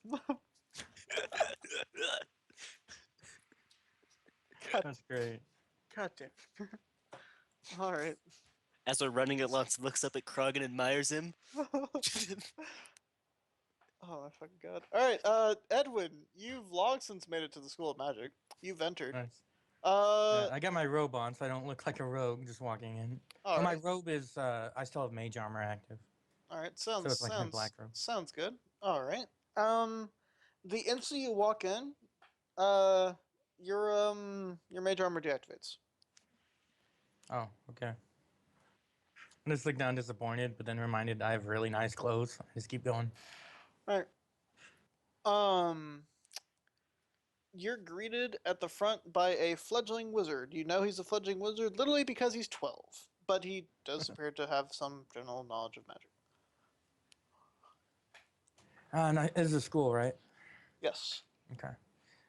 That's great. God damn. Alright. As we're running, Alonson looks up at Krog and admires him. Oh my fucking god. Alright, Edwin, you've long since made it to the School of Magic. You've entered. Nice. Uh, I got my robe on, so I don't look like a rogue just walking in. all But my right. robe is, I still have mage armor active. Alright, So it's like my black robe. sounds good. Alright. The instant you walk in, your mage armor deactivates. Oh, okay. I just look down disappointed, but then reminded I have really nice clothes. I just keep going. Alright. You're greeted at the front by a fledgling wizard. You know he's a fledgling wizard literally because he's 12, but he does appear to have some general knowledge of magic. This is a school, right? Yes. Okay.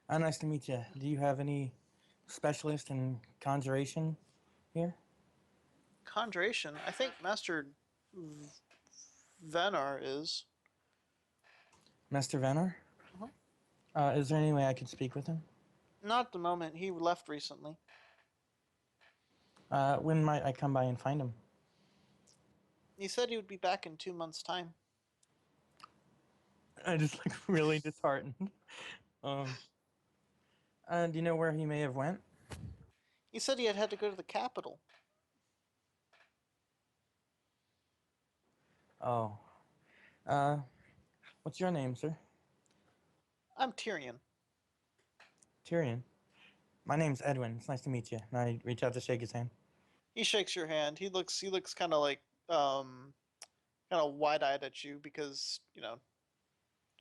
Nice to meet you. Do you have any specialist in conjuration here? Conjuration. I think Master Venar is. Master Venner? Is there any way I could speak with him? Not at the moment. He left recently. When might I come by and find him? He said he would be back in 2 months' time. I just like really disheartened. Do you know where he may have went? He said he had to go to the capital. Oh. What's your name, sir? I'm Tyrion. Tyrion. My name's Edwin. It's nice to meet you. And I reach out to shake his hand. He shakes your hand. He looks kind of like kind of wide-eyed at you because, you know,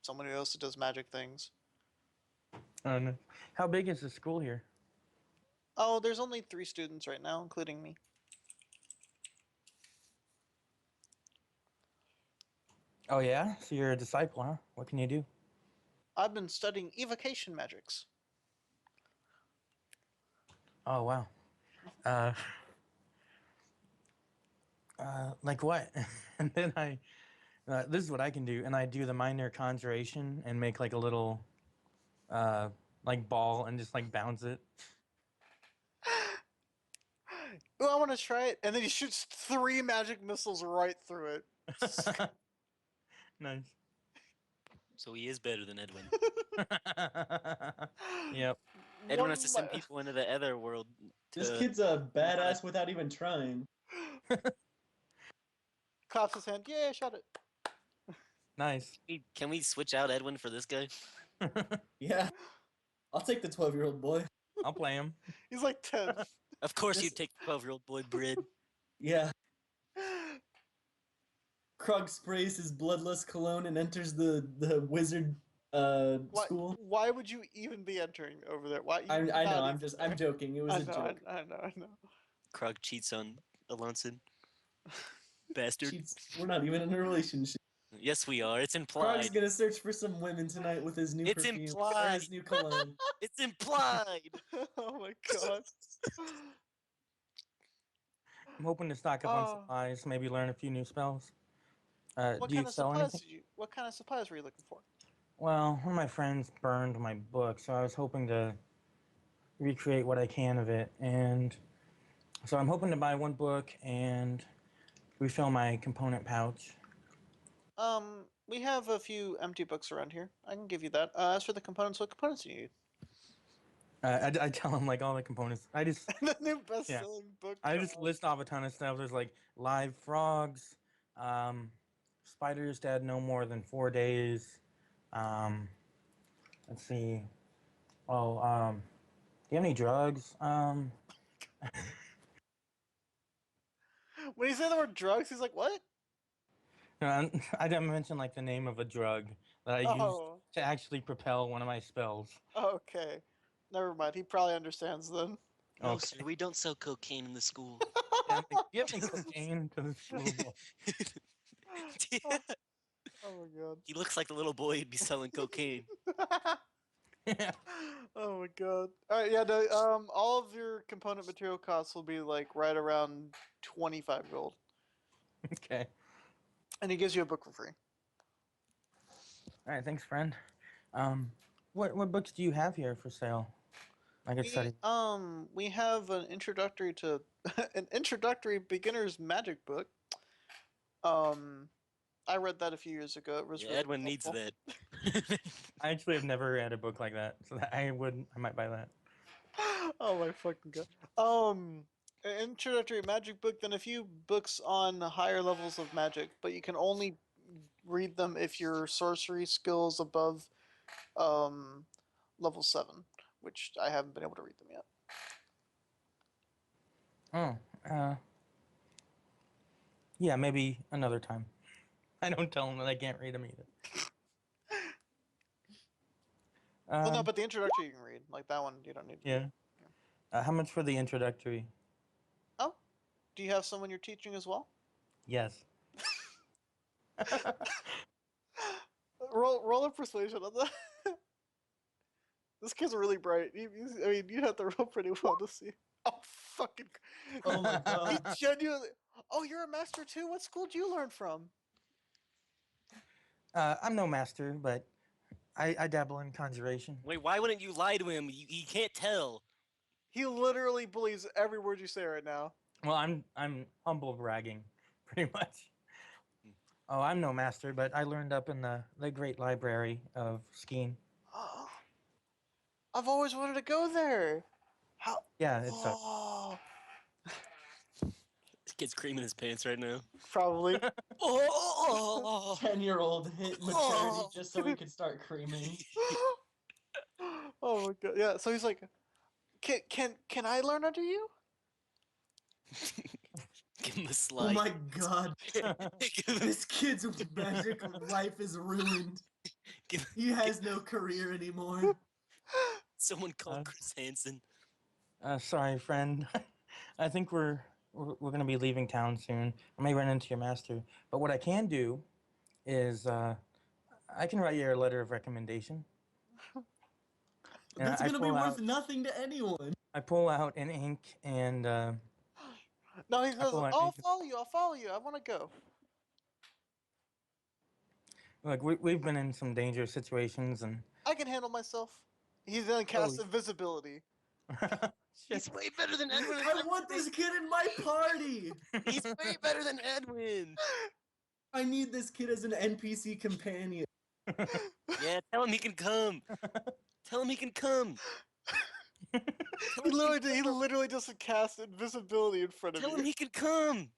someone who also does magic things. Oh, no. How big is the school here? Oh, there's only 3 students right now, including me. Oh, yeah? So you're a disciple, huh? What can you do? I've been studying evocation magics. Oh, wow. Like what? And then this is what I can do. And I do the minor conjuration and make like a little, like ball and just like bounce it. Ooh, I want to try it. And then he shoots 3 magic missiles right through it. Nice. So he is better than Edwin. Yep. Edwin has to send people into the other world. This kid's a badass without even trying. Claps his hand. Yeah, shot it. Nice. Can we switch out Edwin for this guy? Yeah. I'll take the 12-year-old boy. I'll play him. He's like 10. Of course This- you'd take the 12-year-old boy, Brid. Yeah. Krug sprays his bloodless cologne and enters the wizard school. Why would you even be entering over there? Why? I know. not even I'm joking. It was I a know, joke. I know. Krug cheats on Alonson. Bastard. Cheats. We're not even in a relationship. Yes, we are. It's Krog's implied. gonna search for some women tonight with his new It's perfume or implied. his new cologne. It's implied. Oh my god. I'm hoping to stock up on Oh. supplies, maybe learn a few new spells. What Do you kind of sell supplies anything? What kind of supplies were you looking for? Well, one of my friends burned my book, so I was hoping to recreate what I can of it. And so I'm hoping to buy one book and refill my component pouch. We have a few empty books around here. I can give you that. As for the components, what components do you need? I tell him like all the components. The new best-selling book. I just list off a ton of stuff. There's like live frogs, spiders dead no more than 4 days. Let's see. Oh, do you have any drugs? When you say the word drugs, he's like, "What?" No, I didn't mention like the name of a drug that I used Oh, to actually propel one of my spells. okay. Never mind. He probably understands then. No, Okay. sir, we don't sell cocaine in the school. Yeah, do you have any cocaine? Because it's a little. Oh, oh my god. He looks like the little boy who'd be selling cocaine. Yeah. Oh my god. All right, yeah. No, all of your component material costs will be like right around 25 gold, Okay. and he gives you a book for free. All right. Thanks, friend. What books do you have here for sale? I could study. We have an introductory to an introductory beginner's magic book. I read that a few years ago. It was Yeah, really Edwin needs helpful. that. I actually have never read a book like that, so I might buy that. Oh my fucking god. An introductory magic book, then a few books on higher levels of magic, but you can only read them if your sorcery skills above level 7, which I haven't been able to read them yet. Oh, yeah, maybe another time. I don't tell them that I can't read them either. Well, no, but the introductory you can read. Like that one, you don't need to Yeah. How much for the introductory? Oh, do you have someone you're teaching as well? Yes. Roll a persuasion on that. This kid's really bright. I mean, you have to roll pretty well to see. Oh, fucking. Oh my He god. genuinely. Oh, you're a master too? What school did you learn from? I'm no master, but I dabble in conjuration. Wait, why wouldn't you lie to him? You can't tell. He literally believes every word you say right now. Well, I'm humble bragging, pretty much. Oh, I'm no master, but I learned up in the great library of Skeen. I've always wanted to go there. How? Yeah, it sucks. Oh, This kid's creaming his pants right now. probably. Oh, 10-year-old hit maturity just so he could start creaming. Oh my god. Yeah. So he's like, can I learn under you? give him a Oh slide. my god. Give him- This kid's magic life is ruined. give- He has no career anymore. Someone call Uh, Chris Hansen. Sorry, friend. I think we're gonna be leaving town soon. I may run into your master, but what I can do is I can write you a letter of recommendation. And That's I gonna be pull worth out- nothing to anyone. I pull out an ink and No, he goes, pull out I'll ink. follow you. I'll follow you. I want to go. Look, we've been in some dangerous situations and I can handle myself. He then casts Oh. invisibility. He's way better than Edwin. I want this kid in my party. He's way better than Edwin. I need this kid as an NPC companion. Yeah, tell him he can come. Tell him he can come. He literally just cast invisibility in front of Tell him you. he can come.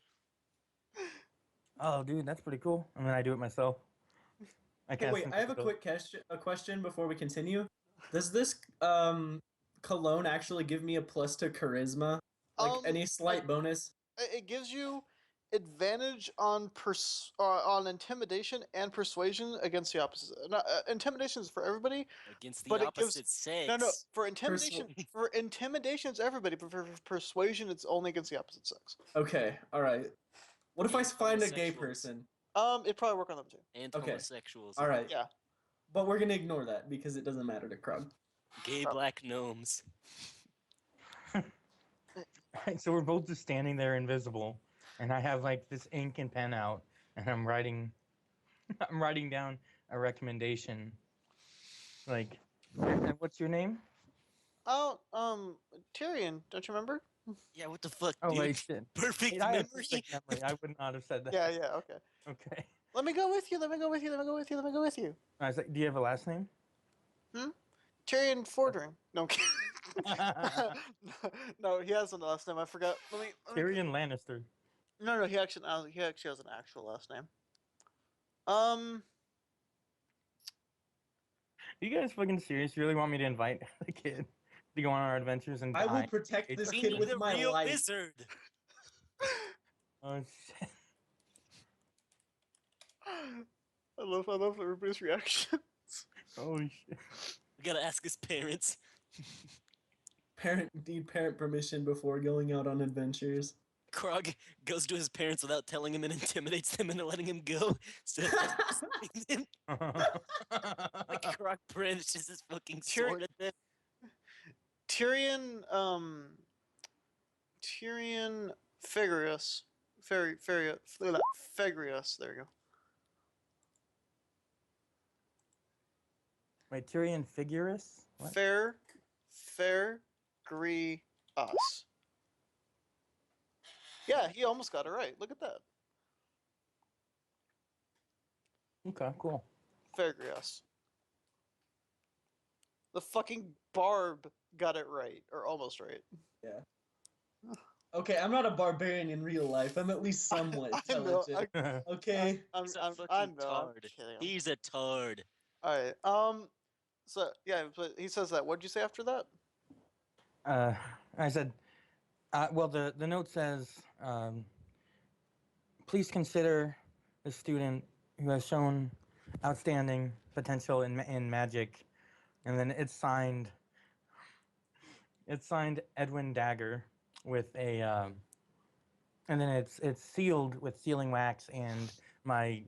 Oh, dude, that's pretty cool. I mean, I do it myself. Hey, wait, I have a question before we continue. Does this cologne actually give me a plus to charisma? Like any slight bonus? It gives you advantage on on intimidation and persuasion against the opposite. Intimidation is for everybody, Against the but it gives opposite sex. no for intimidation. For intimidation, it's everybody, but for persuasion, it's only against the opposite sex. Okay, all right. What if I And find a gay homosexuals. person? It'd probably work on them too. And Okay. homosexuals. All right. Yeah. But we're gonna ignore that because it doesn't matter to Krug. Gay black gnomes. So we're both just standing there invisible, and I have like this ink and pen out, and I'm writing down a recommendation. Like, and what's your name? Oh, Tyrion, don't you remember? Yeah, what the fuck, Oh dude? wait, shit. Perfect I have memory. perfect memory. I would not have said that. Yeah, yeah, okay. Okay. Let me go with you. Let me go with you. Let me go with you. Let me go with you. I was like, do you have a last name? Tyrion Fordring. No, I'm kidding. No, he has a last name. I forgot. Let me. Tyrion Lannister. No, he actually has an actual last name. Are you guys fucking serious? You really want me to invite the kid to go on our adventures and die? I will protect this We kid need with a my real life. wizard. Oh shit. I love everybody's reaction. Holy shit. We gotta ask his parents. Need parent permission before going out on adventures. Krog goes to his parents without telling him and intimidates them into letting him go. Instead of just him. Like Krog brandishes his fucking sword at them. Tyrion Fegrius. Fegrius. There you go. Wait, Tyrion Figurus? What? Fegrius. Yeah, he almost got it right. Look at that. Okay, cool. Fegrius. The fucking Barb got it right, or almost right. Yeah. Okay, I'm not a barbarian in real life. I'm at least somewhat I know, intelligent. Okay. He's a I fucking know. I'm tard. kidding. He's a tard. All right. So yeah, but he says that. What'd you say after that? I said, well, the note says, please consider the student who has shown outstanding potential in magic, and then it's signed Edwin Dagger with a, and then it's sealed with sealing wax and my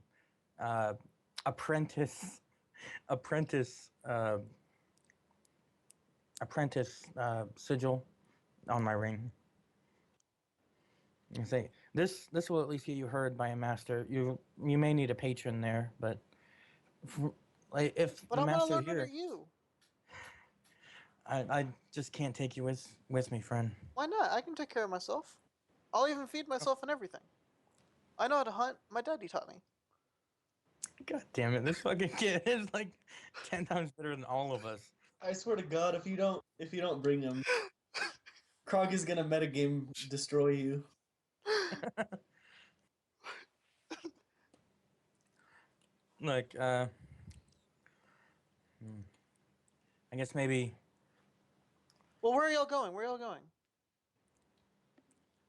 apprentice sigil on my ring. You say this will at least get you heard by a master. You may need a patron there, but like if But the I want to master learn here, under you. I just can't take you with me, friend. Why not? I can take care of myself. I'll even feed myself and everything. I know how to hunt. My daddy taught me. God damn it! This fucking kid is like 10 times better than all of us. I swear to God, if you don't bring him, Krog is gonna metagame destroy you. Like, I guess maybe. Well, where are y'all going? Where are y'all going?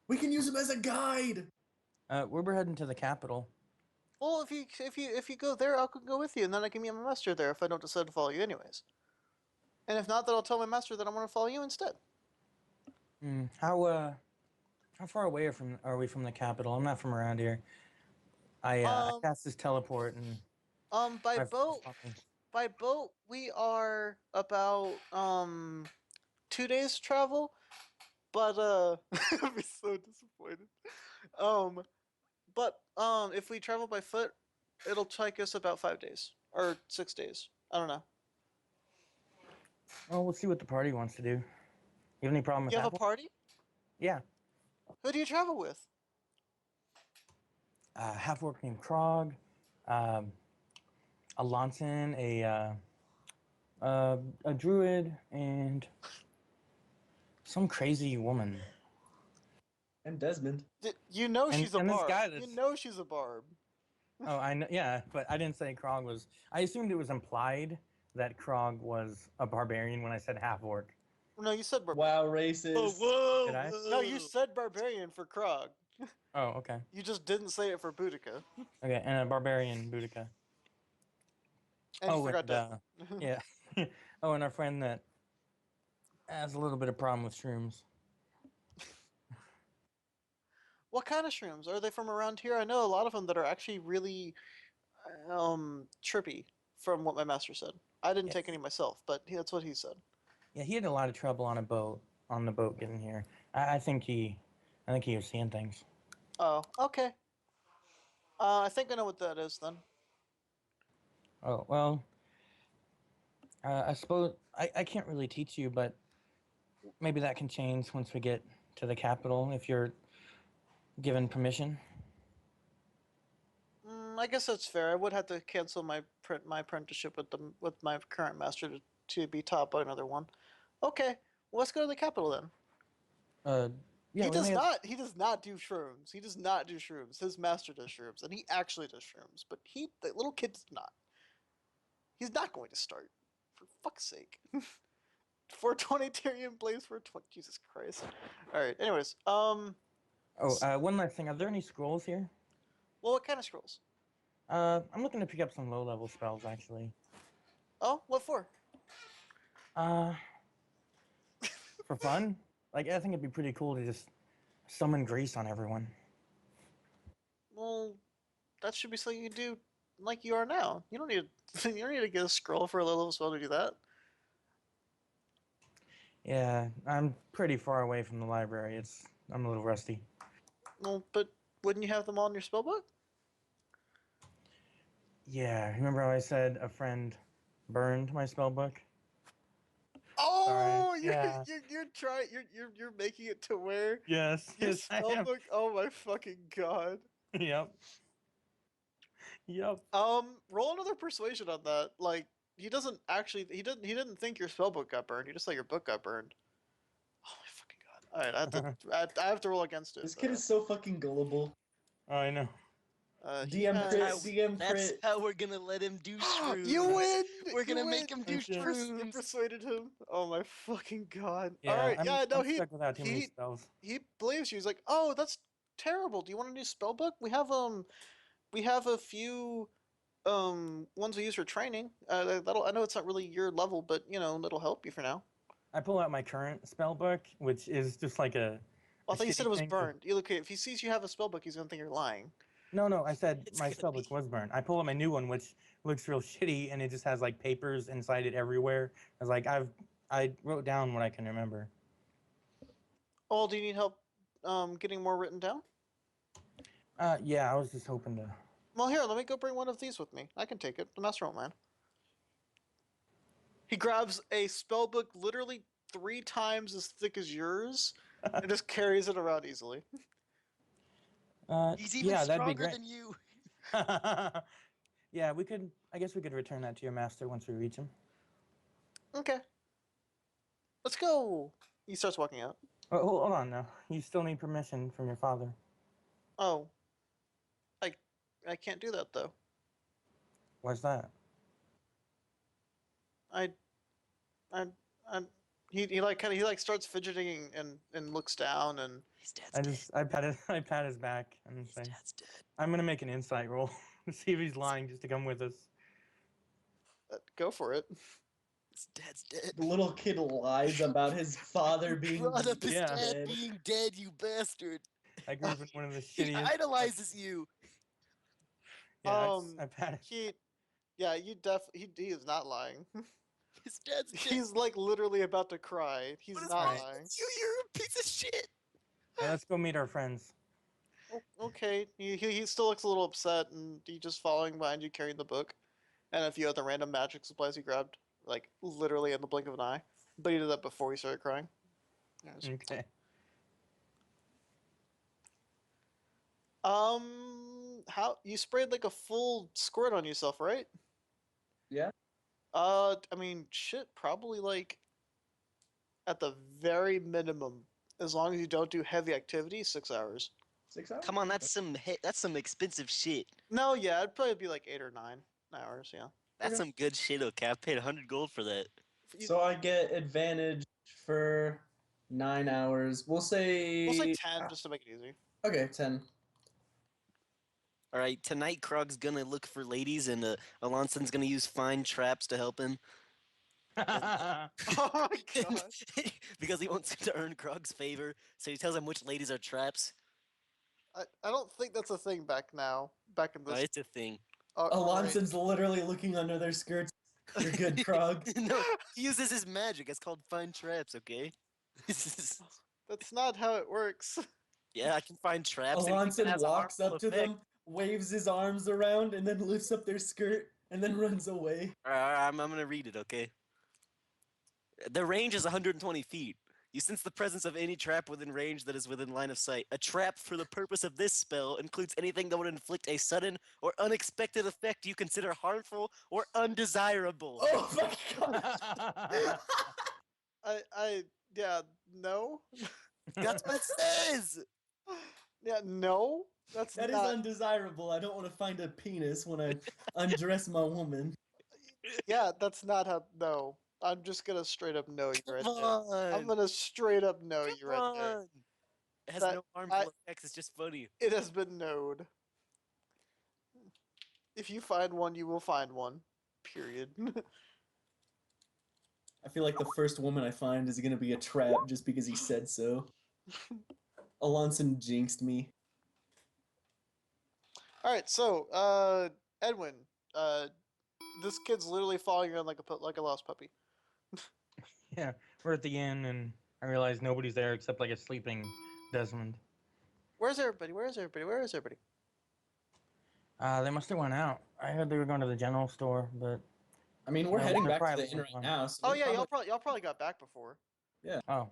We can use him as a guide. We're heading to the capital. Well, if you go there, I'll go with you, and then I can meet my master there if I don't decide to follow you anyways. And if not, then I'll tell my master that I want to follow you instead. How far away are we from the capital? I'm not from around here. I cast this teleport and. By boat we are about 2 days travel, but I'd be so disappointed. But if we travel by foot, it'll take us about 5 days or 6 days. I don't know. Well, we'll see what the party wants to do. You have any problem with You that? have a party? Yeah. Who do you travel with? Half orc named Krog, a Lonson, a druid, and some crazy woman. And Desmond. You know And- she's a and this barb. guy You that's- know she's a barb. Oh, I know. Yeah, but I didn't say Krog was. I assumed it was implied that Krog was a barbarian when I said half orc. No, you said barbarian. Wow, racist. Whoa, Did I? No, you said barbarian for Krog. Oh, okay. You just didn't say it for Boudica. Okay, and a barbarian Boudica. And you Oh, forgot and to. yeah. Oh, and our friend that has a little bit of problem with shrooms. What kind of shrooms? Are they from around here? I know a lot of them that are actually really trippy, from what my master said. I didn't Yeah. take any myself, but that's what he said. Yeah, he had a lot of trouble on the boat getting here. I think he was seeing things. Oh, okay. I think I know what that is then. Oh, well, I suppose I can't really teach you, but maybe that can change once we get to the capital if you're given permission. I guess that's fair. I would have to cancel my apprenticeship with my current master to be taught by another one. Okay, well, let's go to the capital then. Uh, yeah, He we does may have, not. He does not do shrooms. He does not do shrooms. His master does shrooms, and he actually does shrooms. But the little kid, does not. He's not going to start. For fuck's sake. 420 Tyrion Blaze 420. Jesus Christ. All right. Anyways, one last thing. Are there any scrolls here? well, what kind of scrolls? I'm looking to pick up some low-level spells actually. Oh, what for? Uh, for fun. Like I think it'd be pretty cool to just summon grease on everyone. Well, that should be something you do like you are now. You don't need you don't need to get a scroll for a little spell to do that. Yeah, I'm pretty far away from the library. I'm a little rusty. Well, but wouldn't you have them all in your spellbook? Yeah, remember how I said a friend burned my spellbook? Oh, Sorry. Yeah. you're trying you're making it to where Yes. your Yes, I am. spellbook. Oh my fucking god. Yep. Yep. Roll another persuasion on that. Like he didn't think your spellbook got burned. He just thought your book got burned. Oh my fucking god. All right, I have to roll against it. This kid is so fucking gullible. Oh, I know. He DM has- crit, How- DM That's crit. how we're gonna let him do shrooms. You win. We're gonna You make win. him do Okay. You shrooms. persuaded him. Oh my fucking god. Yeah, All right. I'm, Yeah. No. I'm stuck without too many spells. He believes you. He's like, oh, that's terrible. Do you want a new spell book? We have a few ones we use for training. That'll. I know it's not really your level, but that'll help you for now. I pull out my current spell book, which is just like Well, I a thought you said shitty it was thing burned. You look. If he sees you have a spell book, he's gonna think you're lying. No, I said It's my gonna spell be- book was burned. I pull out my new one, which looks real shitty, and it just has like papers inside it everywhere. I was like, I wrote down what I can remember. Oh, do you need help getting more written down? Yeah, I was just hoping to. Well, here, let me go bring one of these with me. I can take it. The master won't mind. He grabs a spell book literally 3 times as thick as yours and just carries it around easily. He's even Yeah, that'd be stronger great. than you. Yeah, we could. I guess we could return that to your master once we reach him. Okay. Let's go. He starts walking out. Oh, hold on now. You still need permission from your father. Oh. I can't do that though. Why's that? I I he starts fidgeting and looks down and His dad's dead. I pat his back and His say, dad's dead. I'm gonna make an insight roll to see if he's lying just to come with us. go for it. His dad's dead. The little kid lies about his father being Brought up his Yeah. dad dead. being dead, you bastard. I grew up in one of the He shittiest. idolizes you. Yeah, I pat it. He is not lying. His dad's dead. He's like literally about to cry. He's What is not wrong lying. with you? You're a piece of shit. Hey, let's go meet our friends. Okay, he still looks a little upset, and he just following behind you, carrying the book, and a few other random magic supplies he grabbed, like literally in the blink of an eye. But he did that before he started crying. Yeah, Okay. how you sprayed like a full squirt on yourself, right? Yeah. I mean, shit, probably like at the very minimum, as long as you don't do heavy activity, 6 hours. 6 hours? Come on, that's some expensive shit. No, yeah, it'd probably be like 8 or 9 hours. Yeah. That's Okay. some good shit, okay? I paid 100 gold for that. So I get advantage for 9 hours. We'll say. We'll say 10 just to make it easy. Okay, 10. All right, tonight Krog's gonna look for ladies, and Alonson's gonna use fine traps to help him. Oh my god. Because he wants to earn Krog's favor, so he tells him which ladies are traps. I don't think that's a thing back now. Back in No, this. it's a thing. Alonson's literally looking under their skirts. You're good, Krog. No, he uses his magic. It's called fine traps, okay? That's not how it works. Yeah, I can find traps. Anything that Alonson has a walks harmful up to effect. them, waves his arms around, and then lifts up their skirt, and then runs away. Alright, I'm gonna read it, okay? The range is 120 feet. You sense the presence of any trap within range that is within line of sight. A trap for the purpose of this spell includes anything that would inflict a sudden or unexpected effect you consider harmful or undesirable. Oh my god! Yeah, no. That's what it says! Yeah, no. That's That is not. undesirable. I don't want to find a penis when I undress my woman. Yeah, that's not how. No. I'm just gonna straight up no you right Come there. I'm on! gonna straight up no Come you right there. on! It has That- no harmful effects, it's just funny. It has been knowed. If you find one, you will find one. Period. I feel like the first woman I find is gonna be a trap just because he said so. Alonson jinxed me. Alright, so, Edwin, this kid's literally following you around like a lost puppy. Yeah, we're at the inn, and I realize nobody's there except like a sleeping Desmond. Where's everybody? Where is everybody? Where is everybody? They must have went out. I heard they were going to the general store, but I mean, we're No, heading they're back to probably the inn right gone. now. So Oh they're yeah, probably- y'all probably got back before. oh,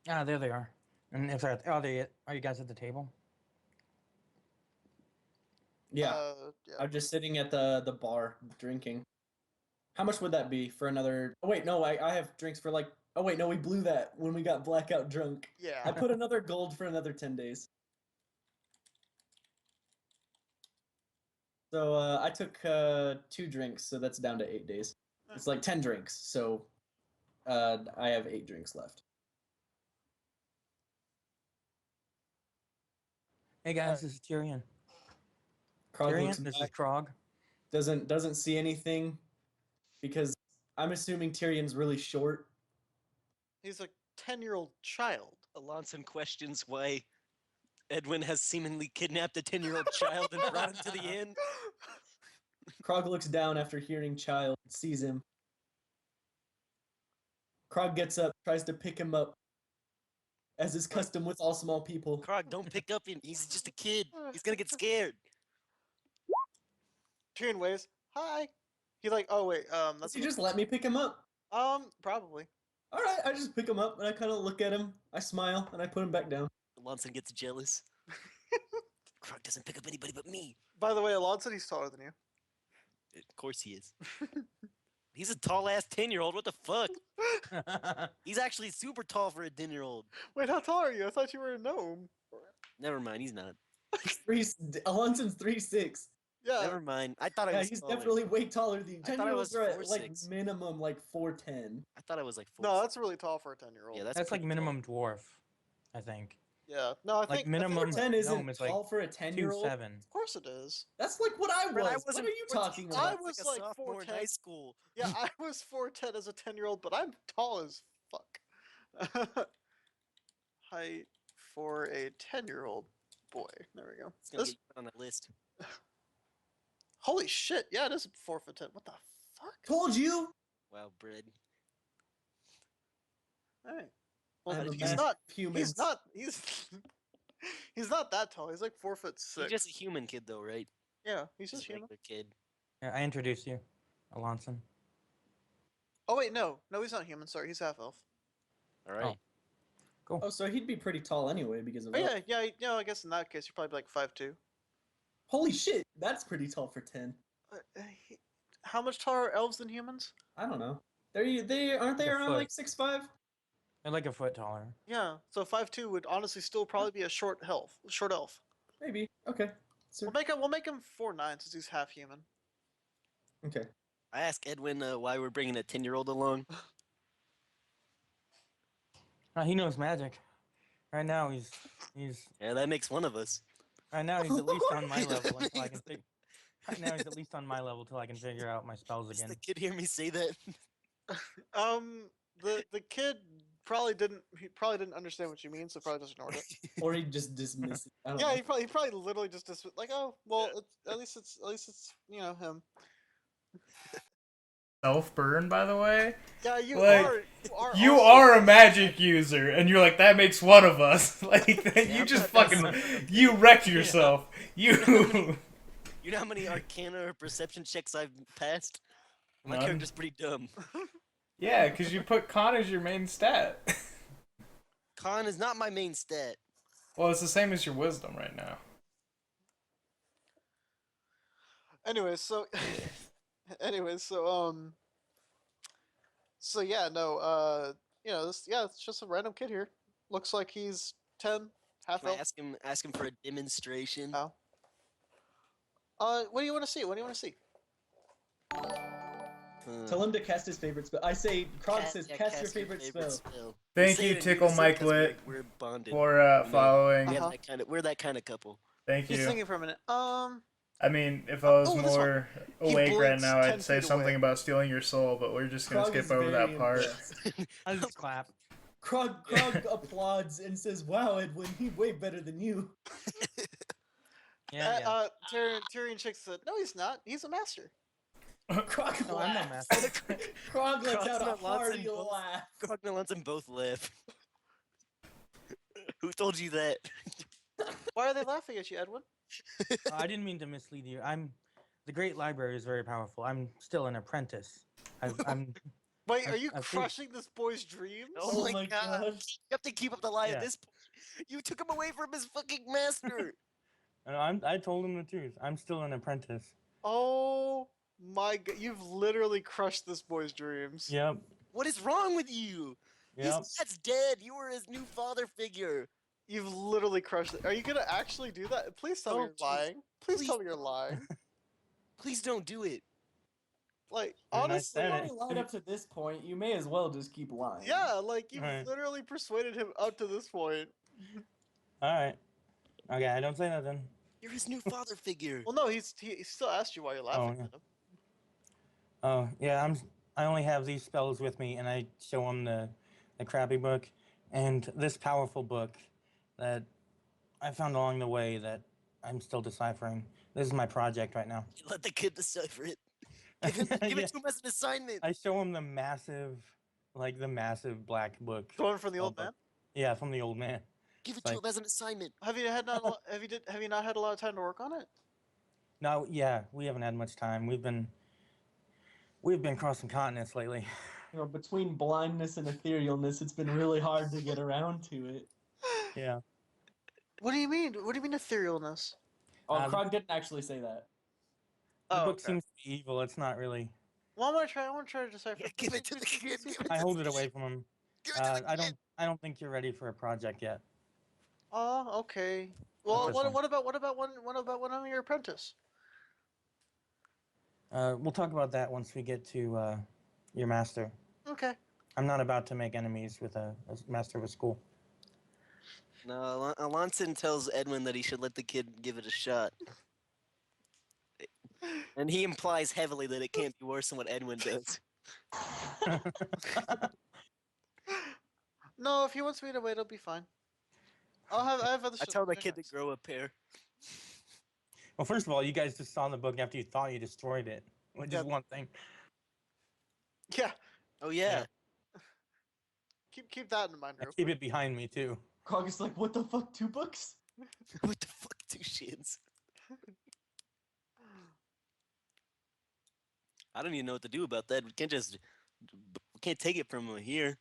Yeah. There they are. And if they're are you guys at the table? Yeah, Yeah. I'm just sitting at the bar drinking. How much would that be for another? Oh wait, no, I have drinks for like. Oh wait, no, we blew that when we got blackout drunk. I Yeah. put another gold for another 10 days. So I took 2 drinks, so that's down to 8 days. It's like 10 drinks, so I have 8 drinks left. Hey guys, this is Tyrion. Krog looks Tyrion, this is back, Krog. doesn't see anything because I'm assuming Tyrion's really short. He's a 10-year-old child. Alonson questions why Edwin has seemingly kidnapped a 10-year-old child and brought him to the inn. Krog looks down after hearing child, sees him. Krog gets up, tries to pick him up, as is custom with all small people. Krog, don't pick up him. He's just a kid. He's gonna get scared. Tyrion waves. Hi. He's like, oh wait, Does that's he just let me pick him up? probably. All right, I just pick him up and I kind of look at him. I smile and I put him back down. Alonson gets jealous. Krog doesn't pick up anybody but me. By the way, Alon said he's taller than you. Of course he is. He's a tall ass 10-year-old. What the fuck? He's actually super tall for a 10-year-old. Wait, how tall are you? I thought you were a gnome. Never mind, he's not. Alonson's 3'6". Yeah. Never mind. I thought I Yeah, was he's taller. definitely way taller than you. I thought I 10-year-olds was are at like 4'6". minimum like 4'10". I thought I was like 4. No, that's really tall for a 10-year-old. Yeah, That's like pretty minimum dwarf, I think. Yeah. No, I think minimum- 4'10" gnome isn't is like tall for a 10-year-old. 2'7". Of course it is. That's like what I was. Brett, I What wasn't are you 14. talking I about? was a like sophomore in 4'10". high school. Yeah, I was 4'10" as a 10-year-old, but I'm tall as fuck. Height for a 10-year-old boy. There we go. It's gonna This, get put on that list. holy shit! Yeah, it is 4'10". What the fuck? Told you. Wow, bread. All right. I Well, have a he's massive not. human. He's not. He's not that tall. He's like 4'6". He's just a human kid, though, right? Yeah, he's Just just a human. regular kid. Yeah, I introduced you, Alonson. Oh wait, no, he's not human. Sorry, he's half elf. All right. Cool. Oh, so he'd be pretty tall anyway because of. Oh that. yeah. I guess in that case, you're probably like 5'2". Holy shit, that's pretty tall for 10. How much taller are elves than humans? I don't know. They aren't they Like a around foot. like 6'5"? They're like a foot taller. Yeah, so 5'2" would honestly still probably be a short elf. Maybe. Okay. So, We'll make him 4'9" since he's half human. okay. I asked Edwin why we're bringing a 10-year-old along. He knows magic. Right now he's Yeah, that makes one of us. right now he's at least on my level until I can figure. Right now he's at least on my level till I can figure out my spells Does again. the kid hear me say that? The kid probably didn't. He probably didn't understand what you mean, so probably just ignored it. Or he just dismissed it. I don't Yeah, know. he probably literally just like, oh well, at least it's him. Self burn, by the way. Yeah, you Like, are. You also- are a magic user, and you're like, that makes one of us. Like, Yeah, you just that's- fucking, you wrecked yourself. You. You know how many Arcana or Perception checks I've passed? My None. character's pretty dumb. Yeah, because you put con as your main stat. Con is not my main stat. Well, it's the same as your wisdom right now. Anyways, so, so yeah, no, it's just a random kid here. Looks like he's 10, half Can I elf. ask him for a demonstration? Oh. What do you want to see? What do you want to see? Tell him to cast his favorite spell. I say, Krog says, Yeah, cast your favorite spell. Thank Say you, it in Tickle unison Mike 'cause we're- Lit, We're bonded. for You know, following. we have Uh-huh. we're that kind of couple. Thank He's you. thinking for a minute. I mean, if I was Oh, this one. more He awake right blinks now, 10 I'd say feet something away. about stealing your soul, but we're just gonna Krog skip is over very that part. impressed. I just clap. Krog applauds and says, "Wow, Edwin, he's way better than you." Yeah. Tyrion Chick said, "No, he's not. He's a master." Krog No, I'm no laughs. master. Krog lets Krog's out a not lots hearty in both. laugh. Crognell lets them both laugh. Who told you that? Why are they laughing at you, Edwin? I didn't mean to mislead you. The Great Library is very powerful. I'm still an apprentice. I'm Wait, I- are you I feel- crushing this boy's dreams? Oh my gosh. You have to keep up the lie Yeah. at this point. You took him away from his fucking master. I told him the truth. I'm still an apprentice. Oh my god, you've literally crushed this boy's dreams. Yep. What is wrong with you? Yep. His dad's dead. You were his new father figure. You've literally crushed it. Are you gonna actually do that? Please tell me No, you're please. lying. Please Please tell me you're lying. Please don't do it. Like, I mean, I honestly, said You it. already lied up to this point. You may as well just keep lying. yeah, like, you've Right. literally persuaded him up to this point. All right. Okay, I don't say nothing. You're his new father figure. Well, no, he still asked you why you're laughing yeah. at him. Oh yeah, I only have these spells with me, and I show him the crappy book, and this powerful book that I found along the way that I'm still deciphering. This is my project right now. Let the kid decipher it. Give it Yeah. to him as an assignment. I show him the massive black book. The one from the Oh, old but- man. Yeah, from the old man. Give it like- to him as an assignment. Have you not had a lot of time to work on it? No, yeah, we haven't had much time. We've been crossing continents lately. You know, between blindness and etherealness, it's been really hard to get around to it. Yeah. What do you mean? What do you mean etherealness? Oh, Um, Krog didn't actually say that. The Oh, book okay. seems to be evil. It's not really. Well, I want to try to decipher. Yeah, give it to the kid. Give it I to hold the it kid. away from him. Give it to the kid. I don't think you're ready for a project yet. Oh, okay. Well, this what one. what about when I'm your apprentice? We'll talk about that once we get to your master. Okay. I'm not about to make enemies with a master of a school. No, Alonson tells Edwin that he should let the kid give it a shot. And he implies heavily that it can't be worse than what Edwin does. No, if he wants me to wait, it'll be fine. I have other. I tell the kid to grow a pair. Well, first of all, you guys just saw the book after you thought you destroyed it, which Yeah. is one thing. Yeah. Oh yeah. Keep that in mind. I Real keep quick. it behind me too. Krog is like, what the fuck, 2 books? What the fuck, 2 shits? I don't even know what to do about that. We can't take it from here.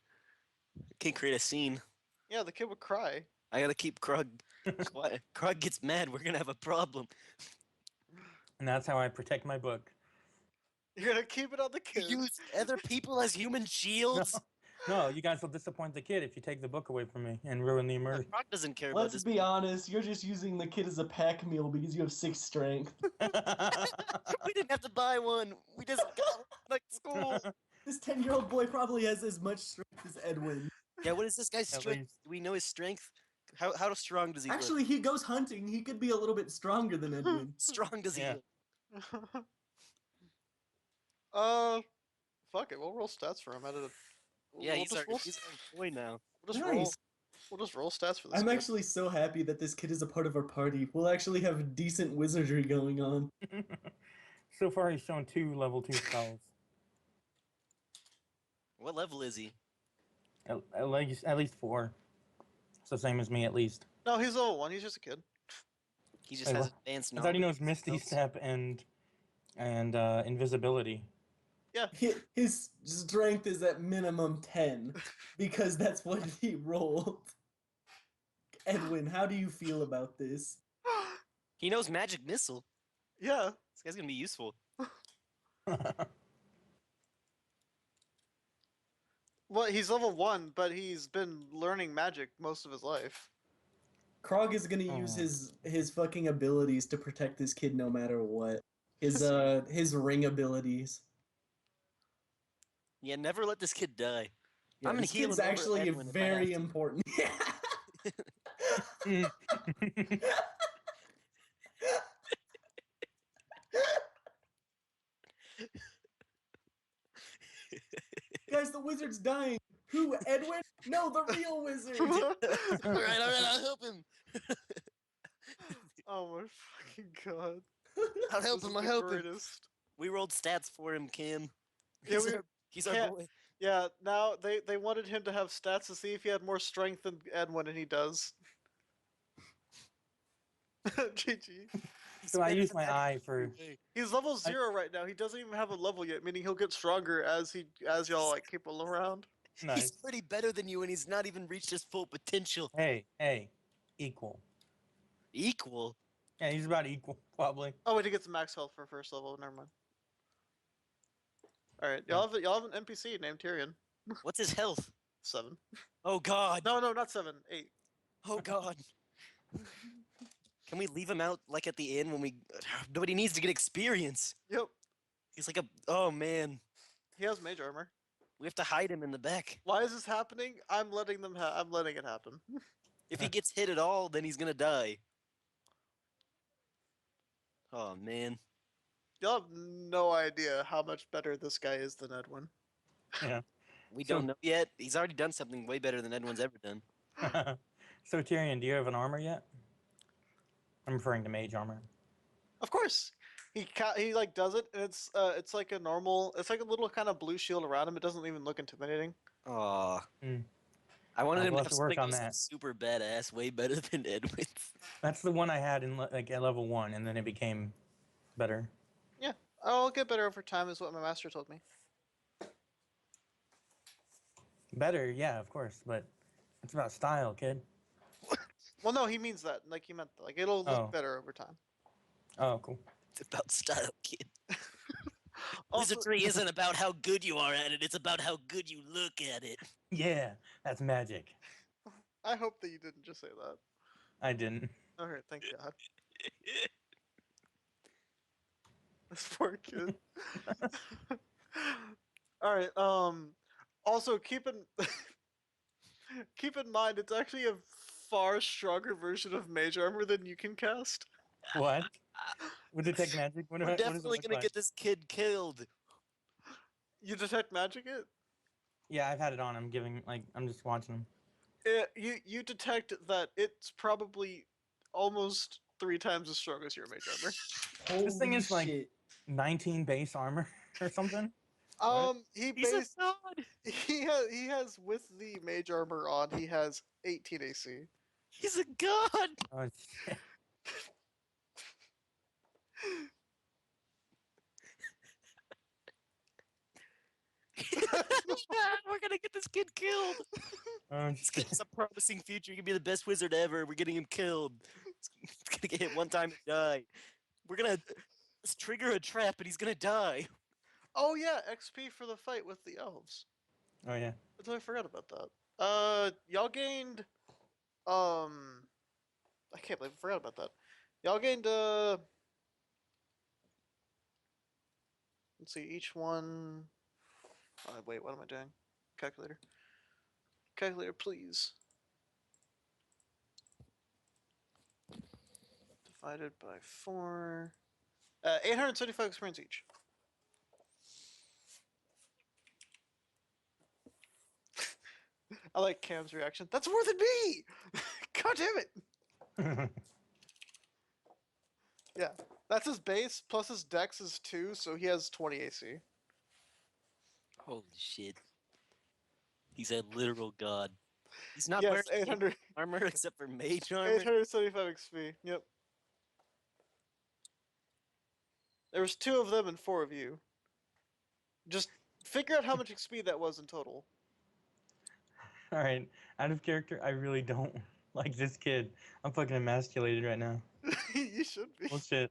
We can't create a scene. Yeah, the kid would cry. I gotta keep Krog quiet. Krog gets mad. We're gonna have a problem. And that's how I protect my book. You're gonna keep it on the You kid. use other people as human shields. No, you guys will disappoint the kid if you take the book away from me and ruin the immersion. Krog doesn't care about Let's this. be honest, you're just using the kid as a pack meal because you have 6 strength. We didn't have to buy one. We just got one like school. This 10-year-old boy probably has as much strength as Edwin. Yeah, what is this guy's At strength? least. Do we know his strength? How strong does he look? Actually, he goes hunting. He could be a little bit stronger than Edwin. Strong does he Yeah. look? Fuck it. We'll roll stats for him. Yeah, We'll he's just our boy now. Nice. We'll just roll stats for this I'm kid. actually so happy that this kid is a part of our party. We'll actually have decent wizardry going on. So far, he's shown 2 level 2 spells. What level is he? At least 4. So same as me, at least. No, he's level 1. He's just a kid. He just Wait, has what? advanced I knowledge. thought he knows Misty spells. Step and invisibility. Yeah. His strength is at minimum 10 because that's what he rolled. Edwin, how do you feel about this? He knows magic missile. Yeah. This guy's gonna be useful. Well, he's level 1, but he's been learning magic most of his life. Krog is gonna use his fucking abilities to protect this kid no matter what. His ring abilities. Yeah, never let this kid die. Yeah, I'm gonna this heal kid's him over actually Edwin if I have very to. important. Guys, the wizard's dying. Who, Edwin? No, the real wizard. Alright, I'll help him. Oh my fucking god. I'll help This him, is I'll the help him. greatest. We rolled stats for him, Kim. Yeah, He's our can't- boy. Yeah, now they wanted him to have stats to see if he had more strength than Edwin, and he does. GG. So I use my eye for. He's level 0 right now. He doesn't even have a level yet, meaning he'll get stronger as y'all like keep him around. Nice. He's pretty better than you, and he's not even reached his full potential. Hey, equal. Equal? Yeah, he's about equal, probably. Oh wait, he gets max health for first level. Never mind. All right, y'all have an NPC named Tyrion. What's his health? 7. Oh god. No, not 7. 8. Oh god. Can we leave him out like at the end when we? Nobody needs to get experience. Yep. He's like a. Oh man. He has mage armor. We have to hide him in the back. Why is this happening? I'm letting it happen. If he gets hit at all, then he's gonna die. Oh man. Y'all have no idea how much better this guy is than Edwin. Yeah. We So- don't know yet. He's already done something way better than Edwin's ever done. So Tyrion, do you have an armor yet? I'm referring to mage armor. Of course. He like does it, and it's like a normal. It's like a little kind of blue shield around him. It doesn't even look intimidating. Aw. Mm. I wanted him We'll to have have to work something on that was that. super badass, way better than Edwin's. That's the one I had in like at level 1, and then it became better. Yeah, I'll get better over time, is what my master told me. Better, yeah, of course, but it's about style, kid. Well, no, he means that. Like he meant like it'll look better over time. Oh, cool. It's about style, kid. Also, Wizardry isn't about how good you are at it, it's about how good you look at it. Yeah, that's magic. I hope that you didn't just say that. I didn't. All right, thank God. This poor kid. All right. Also, keep in mind, it's actually a far stronger version of mage armor than you can cast. What? With detect magic? What, We're what does it definitely look gonna like? get this kid killed. You detect magic it. Yeah, I've had it on. I'm just watching him. You detect that it's probably almost 3 times as strong as your mage armor. Holy This thing is like shit. 19 base armor or something. He's a god. He has with the mage armor on, he has 18 AC. He's a god. Oh, shit. We're gonna get this kid killed. Oh, This kid shit. has a promising future. He can be the best wizard ever. We're getting him killed. He's gonna get hit one time and die. We're gonna trigger a trap and he's gonna die. Oh yeah, XP for the fight with the elves. Oh, yeah. I totally forgot about that. Y'all gained, I can't believe I forgot about that. Y'all gained, let's see, each one. Wait, what am I doing? Calculator. Calculator, please. Divided by 4. 875 experience each. I like Cam's reaction. That's more than me! God damn it! Yeah. That's his base, plus his dex is 2, so he has 20 AC. Holy shit. He's a literal god. He's not Yes, wearing 800, armor except for mage armor. 875 XP. Yep. There was 2 of them and 4 of you. Just figure out how much XP that was in total. All right, out of character, I really don't like this kid. I'm fucking emasculated right now. You should be. Bullshit.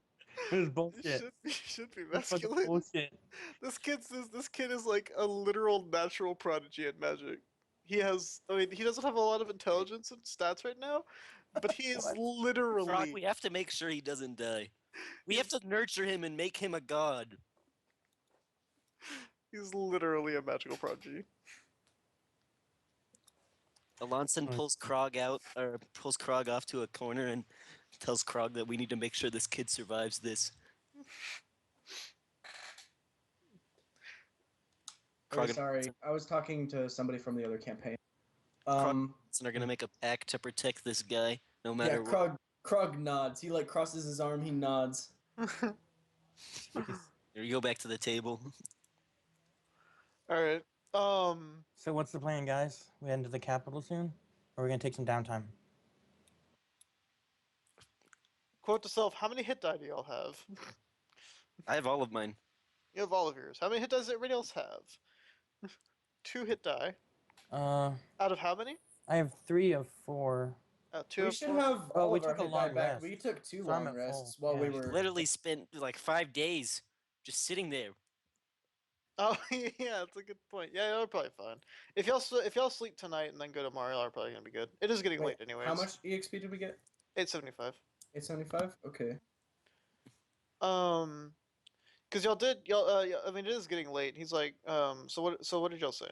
This is You bullshit. should be This is fucking masculine. bullshit. This kid is like a literal natural prodigy at magic. He doesn't have a lot of intelligence and stats right now, but he is What? literally. Frog, we have to make sure he doesn't die. We have to nurture him and make him a god. He's literally a magical prodigy. Alonson pulls Krog out, or pulls Krog off to a corner and tells Krog that we need to make sure this kid survives this. Oh, Krog and sorry, Alonson I was talking to somebody from the other campaign. are gonna make a pact to protect this guy, no matter Yeah, what. Krog nods. He like crosses his arm. He nods. Here, you go back to the table. All right. So what's the plan, guys? We heading to the capital soon, or are we gonna take some downtime? Quote to self: how many hit die do y'all have? I have all of mine. You have all of yours. How many hit die does everybody else have? 2 hit die. Uh, Out of how many? I have 3 of 4. 2 We of should 4. have Oh, all we of our took a hit die long back. rest. We took 2 So I'm long at rests full, while we yeah. were. Literally spent like 5 days just sitting there. Oh yeah, that's a good point. Yeah, y'all are probably fine. If y'all sleep tonight and then go tomorrow, y'all are probably gonna be good. It is getting Wait, late anyways. how much EXP did we get? 875. 875. Okay. Cause I mean, it is getting late. He's like, so what did y'all say?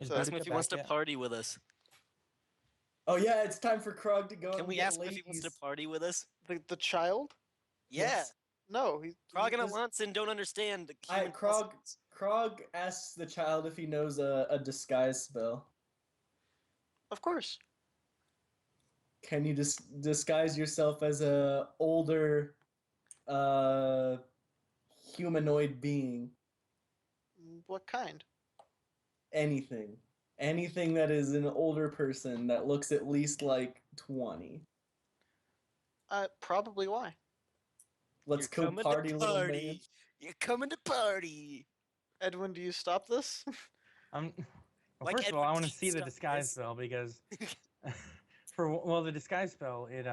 Is So- Ask him if Buttercup he wants back to yet? party with us. Oh yeah, it's time for Krog to go. Can and we get ask him if he wants to ladies. party with us? The child? Yeah. Yes. No, he. Krog and he's- Alonson don't understand human Krog customs. Krog asks the child if he knows a disguise spell. Of course. Can you disguise yourself as a older humanoid being? What kind? Anything that is an older person that looks at least like 20. Probably why. Let's You're go coming party, to little man. party. You're coming to party. Edwin, do you stop this? Well, Like first of all, Edward I want to can't see the stop disguise this. spell because, the disguise spell it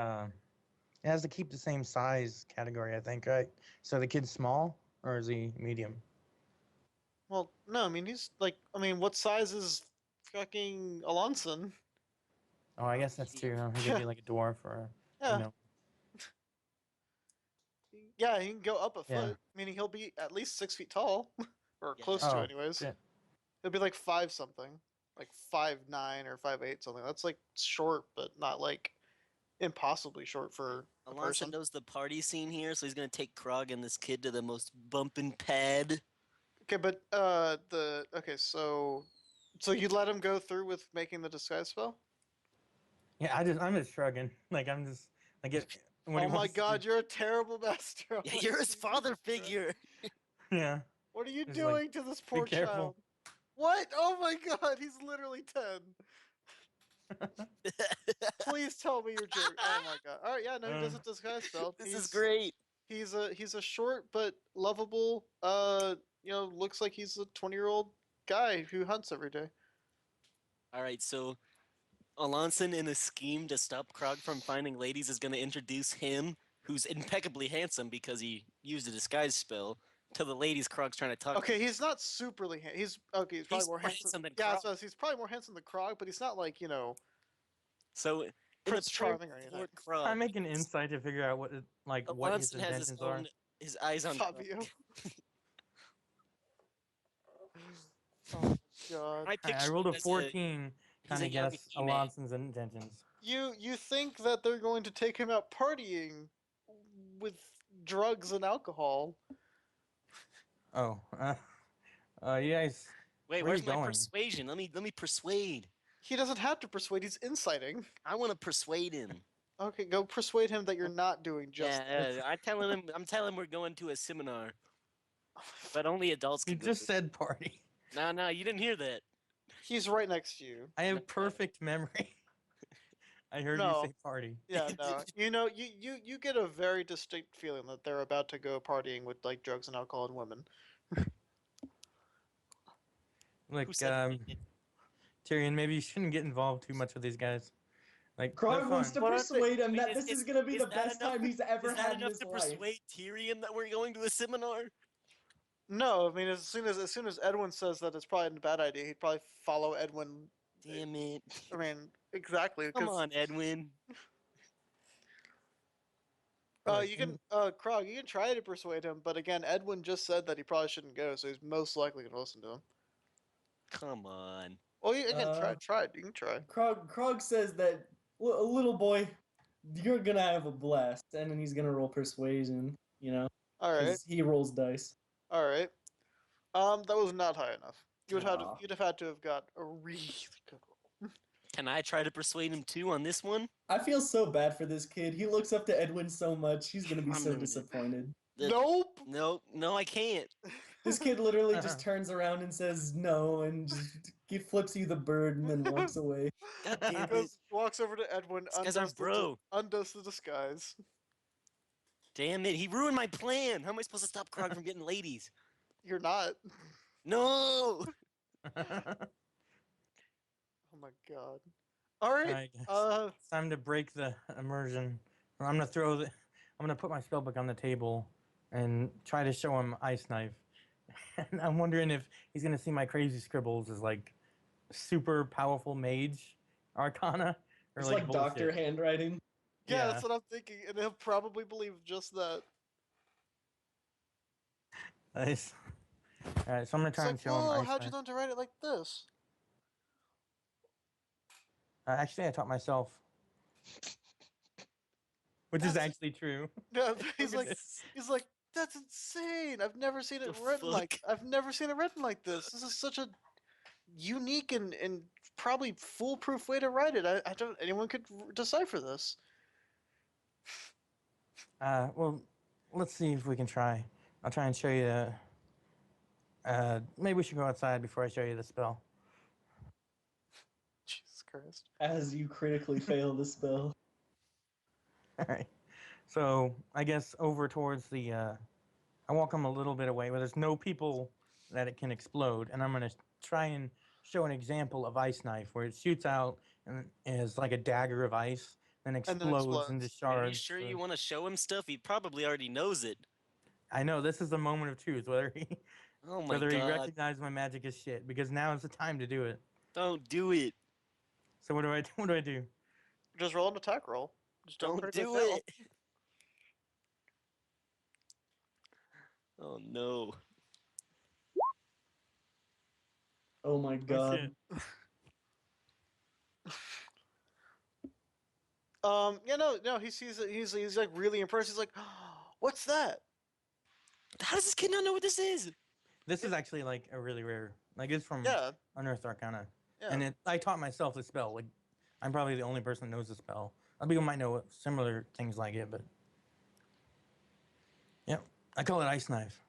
has to keep the same size category, I think, right? So the kid's small or is he medium? Well, no. I mean, he's like. I mean, what size is fucking Alonson? Oh, I guess that's true. He could be like a dwarf or Yeah. Yeah, he can go up a Yeah. foot, meaning he'll be at least 6 feet tall, or Yeah. close to, Oh, anyways. shit. He'll be like 5 something, like 5'9" or 5'8" something. That's like short, but not like impossibly short for a Alonson person. knows the party scene here, so he's gonna take Krog and this kid to the most bumpin' pad. Okay, but so you let him go through with making the disguise spell? Yeah, I'm just shrugging. Like I'm just like it. What he Oh my wants to god, do. you're a terrible master. Yeah, you're his father figure. Yeah. What are you He's like, doing to this poor careful. child? What? Oh my god, he's literally 10. Please tell me you're joking. Oh my god. All right, yeah, no, he does a disguise spell. This is great. He's a short but lovable. Looks like he's a 20-year-old guy who hunts every day. All right, so Alonson, in a scheme to stop Krog from finding ladies, is going to introduce him, who's impeccably handsome because he used a disguise spell, to the ladies Krog's trying to talk to. Okay, he's not superly handsome. He's probably He's more more handsome than Yeah, Krog. so he's probably more handsome than Krog, but he's not like So, in Prince the Charming or for anything. Krog, I make an insight to figure out what his Alonson has his intentions are. own, his eyes on Krog. Fabio. Oh. god. I I picture rolled him a as 14. he's Kind a of young guess He-Man. Alonson's intentions. You think that they're going to take him out partying with drugs and alcohol? Oh, you guys, Wait, where are you where's my going? persuasion? Let me persuade. He doesn't have to persuade, he's inciting. I want to persuade him. Okay, go persuade him that you're not doing just Yeah, I'm telling him we're going to a seminar, but only adults You can go. just said party. No, you didn't hear that. He's right next to you. I have perfect memory. I heard you No. say party. Yeah, no. You know, you get a very distinct feeling that they're about to go partying with like drugs and alcohol and women. Like, Who said Tyrion, maybe you shouldn't get involved too much with these guys. Like, they're Krog wants to fun. But I think- persuade him Wait, that this is gonna be the that best enough time to- he's ever Is that had in enough his to life. persuade Tyrion that we're going to a seminar? No, I mean as soon as Edwin says that it's probably a bad idea, he'd probably follow Edwin. Damn it. I mean, exactly. Come 'Cause, on, Edwin. you can, Krog, you can try to persuade him, but again, Edwin just said that he probably shouldn't go, so he's most likely gonna listen to him. Come on. Well, you again, Uh, try it. You can try. Krog says that little boy, you're gonna have a blast, and then he's gonna roll persuasion. You know, All right, 'cause he rolls dice. all right. That was not high enough. Aw. You'd have had to have got a really good roll. Can I try to persuade him too on this one? I feel so bad for this kid. He looks up to Edwin so much. He's gonna be I'm so gonna- disappointed. Nope. No, I can't. This kid literally just turns around and says no, and just he flips you the bird and then walks away. God damn it. Walks over to Edwin, This guy's our bro. undoes the disguise. Damn it. He ruined my plan. How am I supposed to stop Krog from getting ladies? You're not. No. Oh my god. All right. I guess. It's time to break the immersion. I'm gonna put my spellbook on the table and try to show him Ice Knife. And I'm wondering if he's gonna see my crazy scribbles as like super powerful mage arcana or It's like, like doctor bullshit. handwriting. Yeah, that's what I'm thinking, and he'll probably believe just that. Nice. All right, so I'm gonna try and show him. whoa, Ice how'd you Knife. learn to write it like this? Actually, I taught myself, which is That's- actually true. Yeah, he's Look at like, this. that's insane. I've never seen it The written like, fuck? I've never seen it written like this. This is such a unique and probably foolproof way to write it. I don't, anyone could decipher this. Well, let's see if we can try. I'll try and show you. Maybe we should go outside before I show you the spell. Jesus Christ. As you critically fail the spell. All right. So I guess over towards the. I walk them a little bit away where there's no people that it can explode, and I'm gonna try and show an example of Ice Knife where it shoots out and is like a dagger of ice, then then explodes into explodes. shards. Are you sure so- you want to show him stuff? He probably already knows it. I know this is the moment of truth, whether he Oh my whether he god. recognizes my magic as shit, because now is the time to do it. Don't do it. So what do I do? What do I do? Just roll an attack roll. Just Don't critically do fail. it. Oh no. Oh my god. shit. Yeah, no, he sees it. He's like really impressed. He's like, what's that? How does this kid not know what this is? This is actually like a really rare. Like it's from Yeah, Unearthed Arcana, yeah. and I taught myself the spell. Like I'm probably the only person that knows the spell. Other people might know similar things like it, but yep, I call it Ice Knife.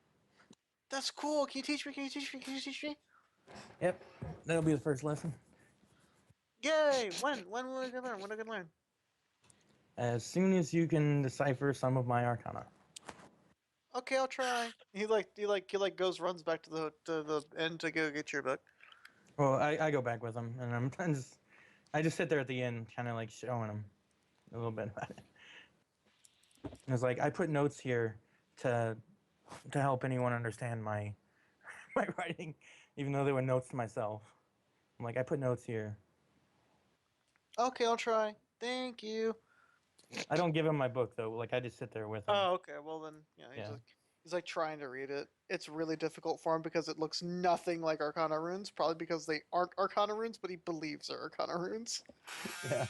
That's cool. Can you teach me? Can you teach me? Can you teach me? Yep, that'll be the first lesson. Yay! When will I get learn? When I can learn? As soon as you can decipher some of my Arcana. Okay, I'll try. He goes runs back to the end to go get your book. Well, I go back with him, and I just sit there at the end, kind of like showing him a little bit about it. And it's like I put notes here to help anyone understand my my writing, even though they were notes to myself. I'm like I put notes here. Okay, I'll try. Thank you. I don't give him my book though. Like I just sit there with him. Oh, okay. Well then, yeah. Yeah. He's like trying to read it. It's really difficult for him because it looks nothing like Arcana runes. Probably because they aren't Arcana runes, but he believes they're Arcana runes. Yeah.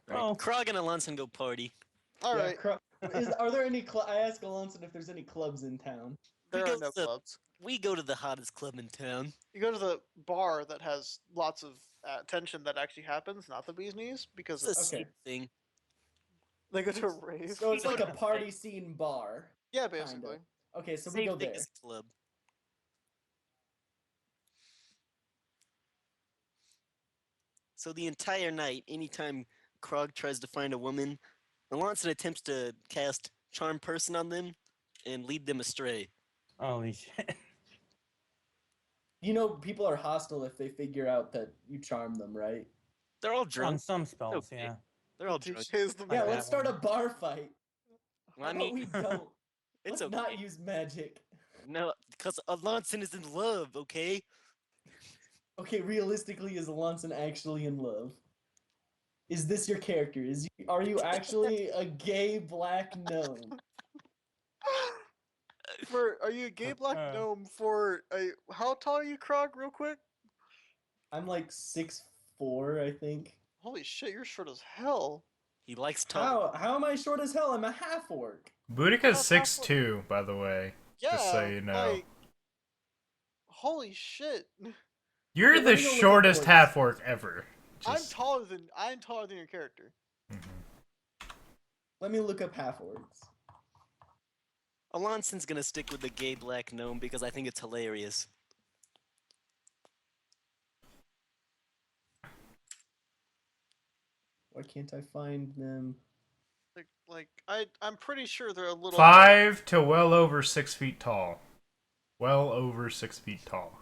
Right. Oh. Krog and Alonson go party. All Yeah, right, are there any? I asked Alonson if there's any clubs in town. We there go are no to the clubs. we go to the hottest club in town. You go to the bar that has lots of tension that actually happens, not the bee's knees, because It's the it's, same Okay. thing. they go to a rave. So it's like a party scene bar. Yeah, Kinda. basically. Okay, so we Same go thing there. as club. So the entire night, anytime Krog tries to find a woman, Alonson attempts to cast Charm Person on them and lead them astray. Holy shit. You know, people are hostile if they figure out that you charm them, right? They're all On drunk. some spells, Okay. yeah. They're all drunk. DJ's the Like Yeah, man. that let's start one. a bar fight. Well, I How mean, about we don't? it's Let's okay. not use magic. No, because Alonson is in love, okay? Okay, realistically, is Alonson actually in love? Is this your character? Are you actually a gay black gnome? Are you a gay black gnome for a? How tall are you, Krog? Real quick. I'm like 6'4", I think. Holy shit, you're short as hell. He likes tall. How am I short as hell? I'm a half orc. Boudica's That's not 6'2", by the way. Yeah, Just so you know. like, holy shit. You're Wait, let the me go look up shortest orcs. half orc ever. I'm Just... taller than your character. Let me look up half orcs. Alonson's gonna stick with the gay black gnome because I think it's hilarious. Why can't I find them? I'm pretty sure they're a little 5 to well over 6 feet tall. Well over 6 feet tall.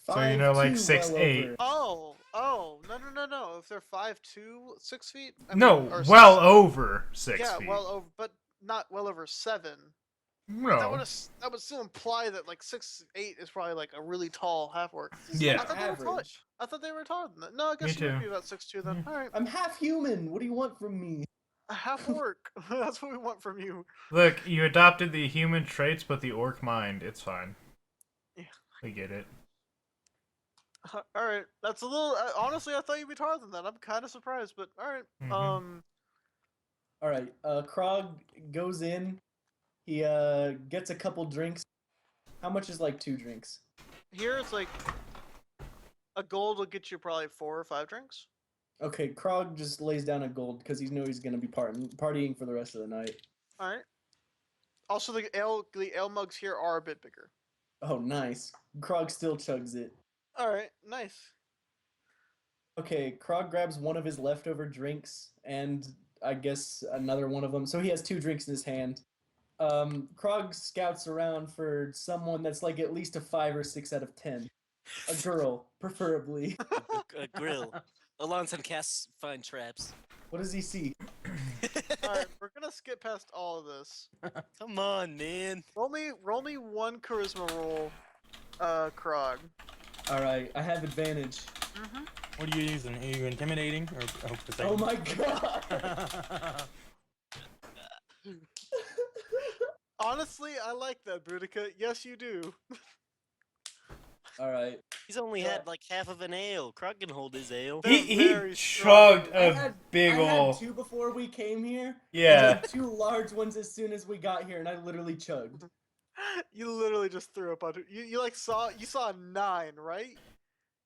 So you know, like 6'8". Oh, no. If they're 5'2", 6 feet. No, or well six, over 6 yeah, feet. well over, but not well over 7. No. That would still imply that like 6'8" is probably like a really tall half orc. Yeah. I thought they were taller than that. No, I guess Me you might too. be about 6'2" then. All right, I'm half human. What do you want from me? a half orc. That's what we want from you. Look, you adopted the human traits, but the orc mind. It's fine. Yeah. We get it. All right, that's a little. Honestly, I thought you'd be taller than that. I'm kind of surprised, but all right. Mhm. All right. Krog goes in. He gets a couple drinks. How much is like 2 drinks? Here it's like a gold will get you probably 4 or 5 drinks. Okay, Krog just lays down a gold because he knows he's gonna be partying for the rest of the night. All right. Also, the ale mugs here are a bit bigger. Oh, nice. Krog still chugs it. All right, nice. Okay, Krog grabs one of his leftover drinks and I guess another one of them. So he has 2 drinks in his hand. Krog scouts around for someone that's like at least a 5 or 6 out of 10. A girl, preferably. A grill. Alonson casts find traps. What does he see? All right, we're gonna skip past all of this. Come on, man. Roll me 1 charisma roll, Krog. All right, I have advantage. What are you using? Are you intimidating or persuading? Oh my god! Honestly, I like that, Boudica. Yes, you do. All right. He's only had like half of an ale. Krog can hold his ale. He very strong. chugged a big I ol'. had 2 before we came here. Yeah. And then 2 large ones as soon as we got here, and I literally chugged. You literally just threw up on it. You saw a 9, right?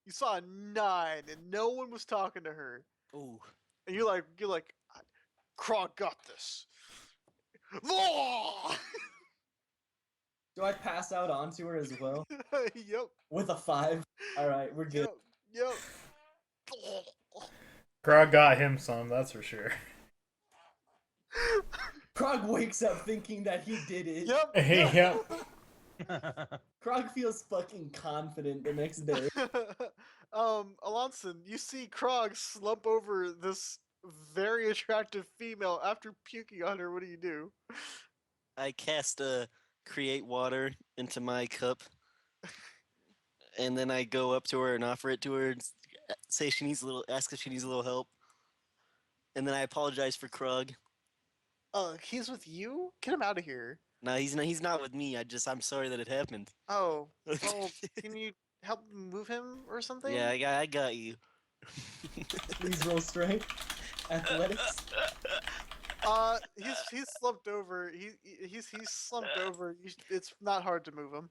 You saw a 9, and no one was talking to her. Ooh. And you're like, Krog got this. Do I pass out onto her as well? Yep. With a 5? Alright, we're good. Yep. Krog got him some, that's for sure. Krog wakes up thinking that he did it. Yep. Yep. Krog feels fucking confident the next day. Alonson, you see Krog slump over this very attractive female after puking on her. What do? I cast create water into my cup, and then I go up to her and offer it to her, and say ask if she needs a little help, and then I apologize for Krug. He's with you? Get him out of here. No, he's not with me. I'm sorry that it happened. Oh, well, can you help move him or something? Yeah, I got you. Please roll strength. Athletics. He's slumped over. He's slumped over. It's not hard to move him.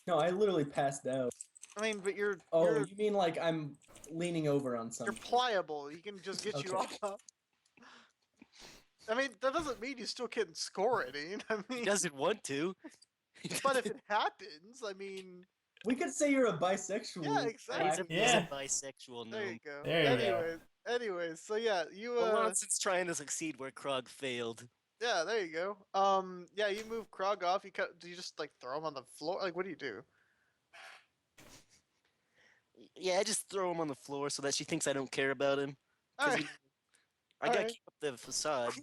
No, I literally passed out. I mean, but you're Oh, you mean like I'm leaning over on you're something? pliable. He can just get you Okay. off. I mean, that doesn't mean you still can't score any. I He mean, doesn't want to. but if it happens, I mean, We could say you're a bisexual. yeah, exactly. He's Yeah. a bisexual There you gnome. go. There you go. Anyways, so yeah, you Alonson's trying to succeed where Krog failed. yeah, there you go. Yeah, you move Krog off. Do you just like throw him on the floor? Like, what do you do? Yeah, I just throw him on the floor so that she thinks I don't care about him. All 'Cause right. I gotta Alright. keep up the facade.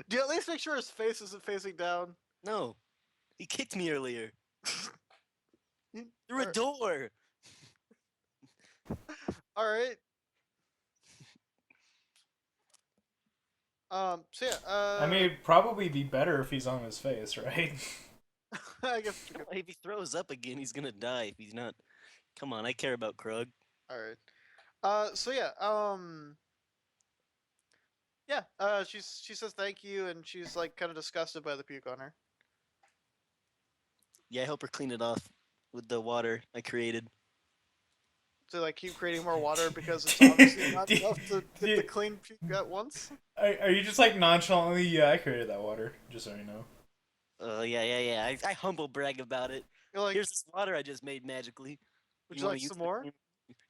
Do you at least make sure his face isn't facing down? No, he kicked me earlier through a Alright. door. All right. So yeah. I mean, it'd probably be better if he's on his face, right? I guess. If he throws up again, he's gonna die. If he's not, come on, I care about Krug. All right. So yeah. Yeah. She says thank you, and she's like kind of disgusted by the puke on her. Yeah, I help her clean it off with the water I created. So like keep creating more water because it's obviously not enough to get the clean puke at once. Are you just like nonchalantly? Yeah, I created that water. Just so you know. Yeah. I humble brag about it. You're like, Here's this water I just made magically. would you wanna like use some the more? cream?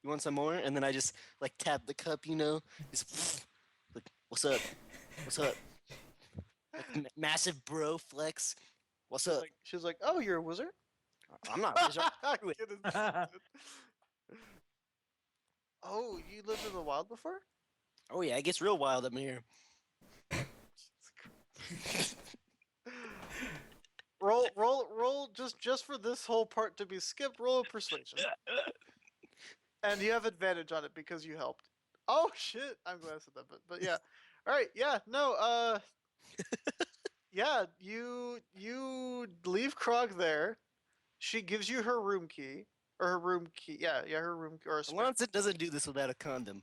You want some more? And then I just like tap the cup, you know, just like, what's up? What's up? Like, massive bro flex. What's up? She's like, oh, you're a wizard. I'm not. Screw it. Kidding. Oh, you lived in the wild before? Oh yeah, it gets real wild up here. roll just for this whole part to be skipped, roll a persuasion. And you have advantage on it because you helped. Oh shit, I'm glad I said that, but yeah. Alright, yeah, no, yeah, you leave Krog there. She gives you her room key. Or her room key. Yeah, her room or a Alonson doesn't do this without a condom.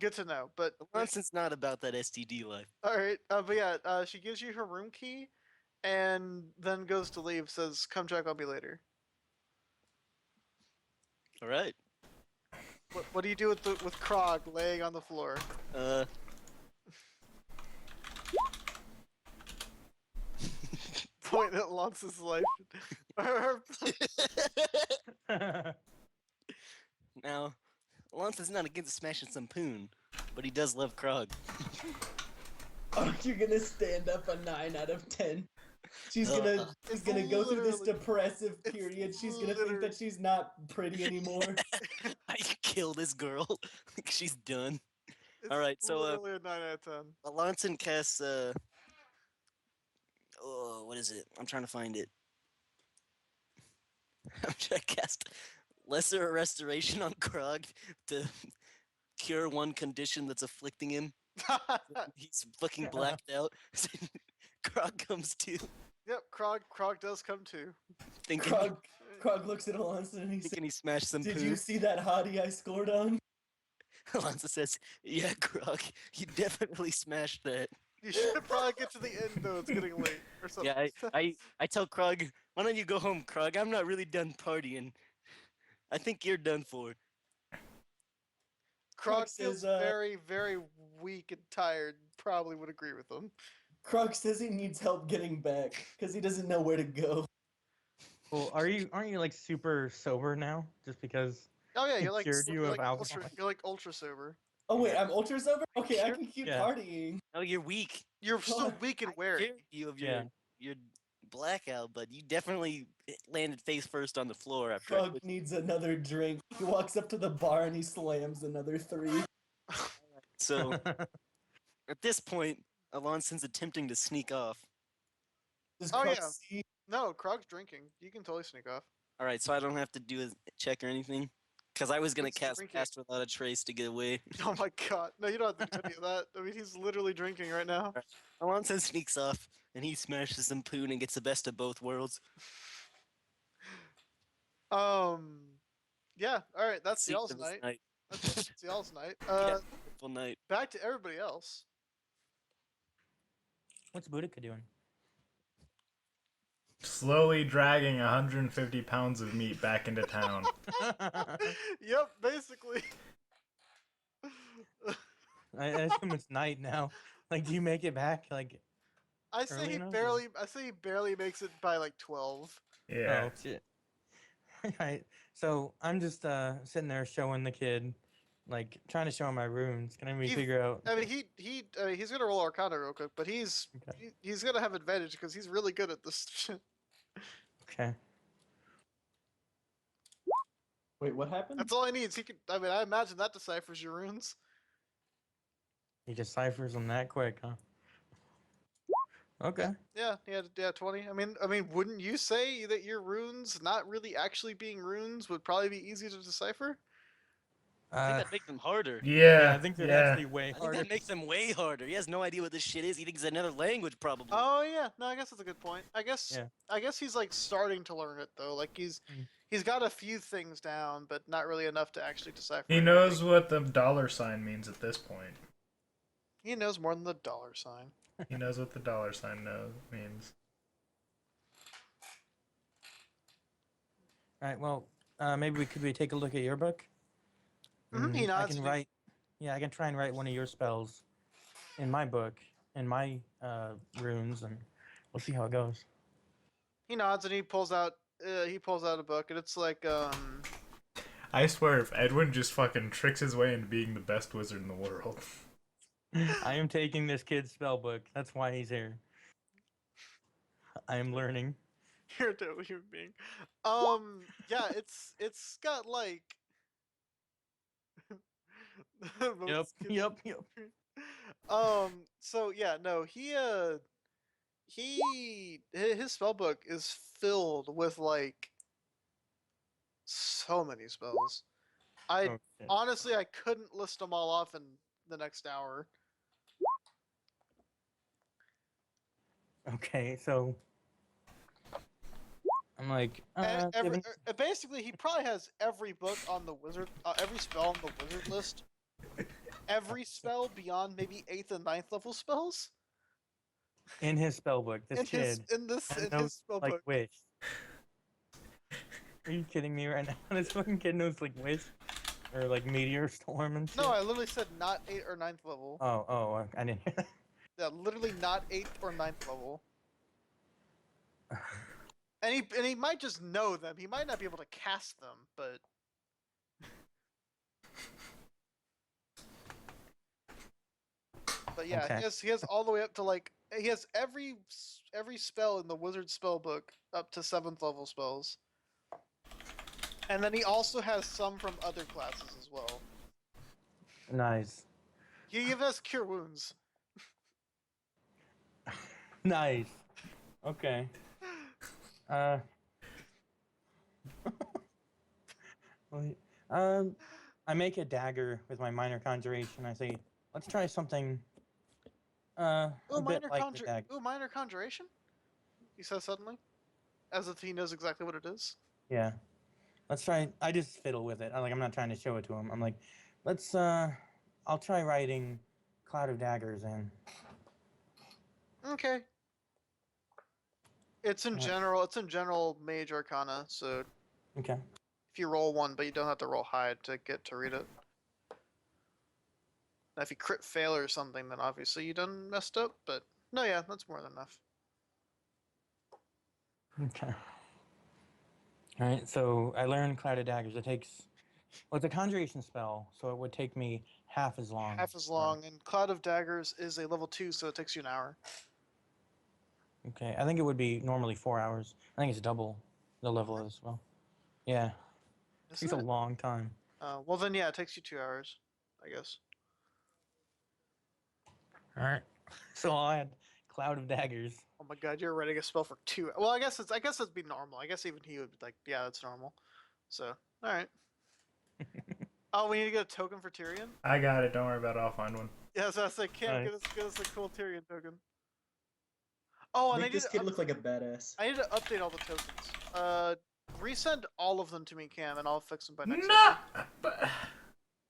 good to know. But Alonson's not about that STD life. alright, but yeah, she gives you her room key and then goes to leave, says, come check on me later. Alright. What do you do with Krog laying on the floor? Point at Lance's life. Now, Alonson's not against smashing some poon, but he does love Krog. Aren't you gonna stand up a 9 out of 10? She's Uh, gonna go through this literally- depressive period. She's gonna think literally- that she's not pretty anymore. I kill this girl. She's done. It's Alright, so, literally a 9 out of 10. Alonson casts, oh, what is it? I'm trying to find it. I'm trying to cast Lesser Restoration on Krog to cure one condition that's afflicting him. He's fucking blacked out. Krog comes to, Yep, Krog does come too. thinking, Krog looks at Alonso and he says, thinking he smashed some "Did poo. you see that hottie I scored on?" Alonso says, "Yeah, Krog, you definitely smashed that." You should probably get to the end though. It's getting late or something. Yeah, I tell Krog, "Why don't you go home, Krog? I'm not really done partying. I think you're done for." Krog Krog feels says, very, very weak and tired. Probably would agree with him. Krog says he needs help getting back because he doesn't know where to go. Well, aren't you like super sober now? Just because Oh yeah, he you're like cured you you're of like alcohol? ultra sober. Oh wait, I'm ultra sober? Okay, I Sure. can keep Yeah. partying. Oh, you're weak. You're still God, weak and I wary. cured you of Yeah. your blackout, but you definitely landed face first on the floor after I Krog put needs another drink. He walks up to the bar and he slams another 3. So at this point, Alonson's attempting to sneak off. Does Oh, Krog yeah. see? No, Krog's drinking. You can totally sneak off. All right, so I don't have to do a check or anything Because I was gonna It's cast drinking. Cast Without a Trace to get away. Oh my god. No, you don't have to do any of that. I mean, he's literally drinking right now. Alonso sneaks off, and he smashes some poon and gets the best of both worlds. Yeah, alright, that's Scene y'all's of his night. night. That's y'all's night. Yeah, full night. Back to everybody else. What's Boudica doing? Slowly dragging 150 pounds of meat back into town. Yep, basically. I assume it's night now. Like, do you make it back? Like, I say Early he enough, or- barely. I say he barely makes it by like 12. Yeah. oh shit. Right. So I'm just sitting there showing the kid, like trying to show him my runes. Can we He- figure out? I mean, he's gonna roll Arcana real quick, but he's Okay. he's gonna have advantage because he's really good at this shit. Okay. Wait, what happened? That's all he needs. He can. I mean, I imagine that deciphers your runes. He deciphers them that quick, huh? Okay. Yeah, he had 20. I mean, wouldn't you say that your runes, not really actually being runes, would probably be easy to decipher? I think that'd make them harder. Yeah, Yeah. I think they're yeah. actually way I think harder. that'd make them way harder. He has no idea what this shit is. He thinks it's another language, probably. Oh yeah, no, I guess that's a good point. I guess Yeah. he's like starting to learn it though. Like he's Mm. he's got a few things down, but not really enough to actually decipher. He knows what the dollar sign means at this point. He knows more than the dollar sign. He knows what the dollar sign means. All right. Well, maybe we take a look at your book. Mhm, he I nods can to you. write. Yeah, I can try and write one of your spells in my book, in my runes, and we'll see how it goes. He nods and he pulls out a book and it's like I swear, if Edwin just fucking tricks his way into being the best wizard in the world. I am taking this kid's spell book. That's why he's here. I am learning. you're a total human being. Yeah, it's got like Yep. Yep. Yep. So yeah, no, his spell book is filled with like so many spells. I Oh, shit. honestly I couldn't list them all off in the next hour. Okay, so I'm like, Basically, he probably has every book on the wizard, every spell on the wizard list. Every spell beyond maybe 8th and 9th level spells in his spell book, this in kid his knows spell like book. wish. Are you kidding me right now? This fucking kid knows like wish or like meteor storm and shit. No, I literally said not 8th or 9th level. Oh, I didn't hear that. Yeah, literally not 8th or 9th level. And he might just know them. He might not be able to cast them, but yeah, Okay. he has all the way up to like he has every spell in the wizard spell book up to 7th level spells. And then he also has some from other classes as well. Nice. He even has cure wounds. Nice. Okay. Wait, I make a dagger with my minor conjuration. I say, let's try something. A bit like the dagger. Ooh, minor conjuration? He says suddenly. As if he knows exactly what it is. Yeah. Let's try. I just fiddle with it. I'm not trying to show it to him. I'm like, let's. I'll try writing Cloud of Daggers in. Okay. It's in Right. general. It's in general mage arcana. So Okay. if you roll one, but you don't have to roll high to get to read it. Now, if you crit fail or something, then obviously you done messed up. But no, yeah, that's more than enough. Okay. All right. So I learned Cloud of Daggers. It takes. Well, it's a conjuration spell, so it would take me half as long. Half as long, and Cloud of Daggers is a level 2, so it takes you an hour. Okay. I think it would be normally 4 hours. I think it's double the level as well. Yeah. It takes a long time. Well then, yeah, it takes you 2 hours, I guess. All right. So I'll add Cloud of Daggers. Oh my god, you're writing a spell for 2. Well, I guess it'd be normal. I guess even he would be like, yeah, that's normal. So, all right. Oh, we need to get a token for Tyrion. I got it. Don't worry about it. I'll find one. Yeah, so I said, Cam, Nice. get us a cool Tyrion token. Oh, and Make this kid look like a badass. I need to update all the tokens. Resend all of them to me, Cam, and I'll fix them by next Nah. episode. But...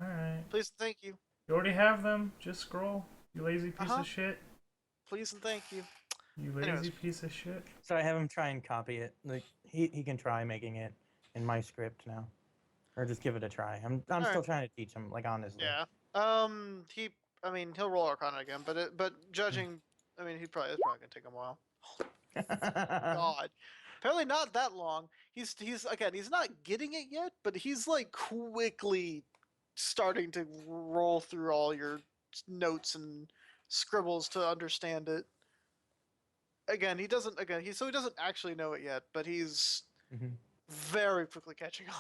All right. Please and thank you. You already have them. Just scroll. You lazy piece Uh-huh. of shit. Please and thank you. You lazy Anyways. piece of shit. So I have him try and copy it. Like he can try making it in my script now, or just give it a try. I'm still Alright. trying to teach him. Like honestly. Yeah. He'll roll Arcana again, but judging, I mean, it's probably gonna take him a while. God, apparently not that long. He's again, he's not getting it yet, but he's like quickly starting to roll through all your notes and scribbles to understand it. Again, he doesn't actually know it yet, but he's Mhm. very quickly catching on.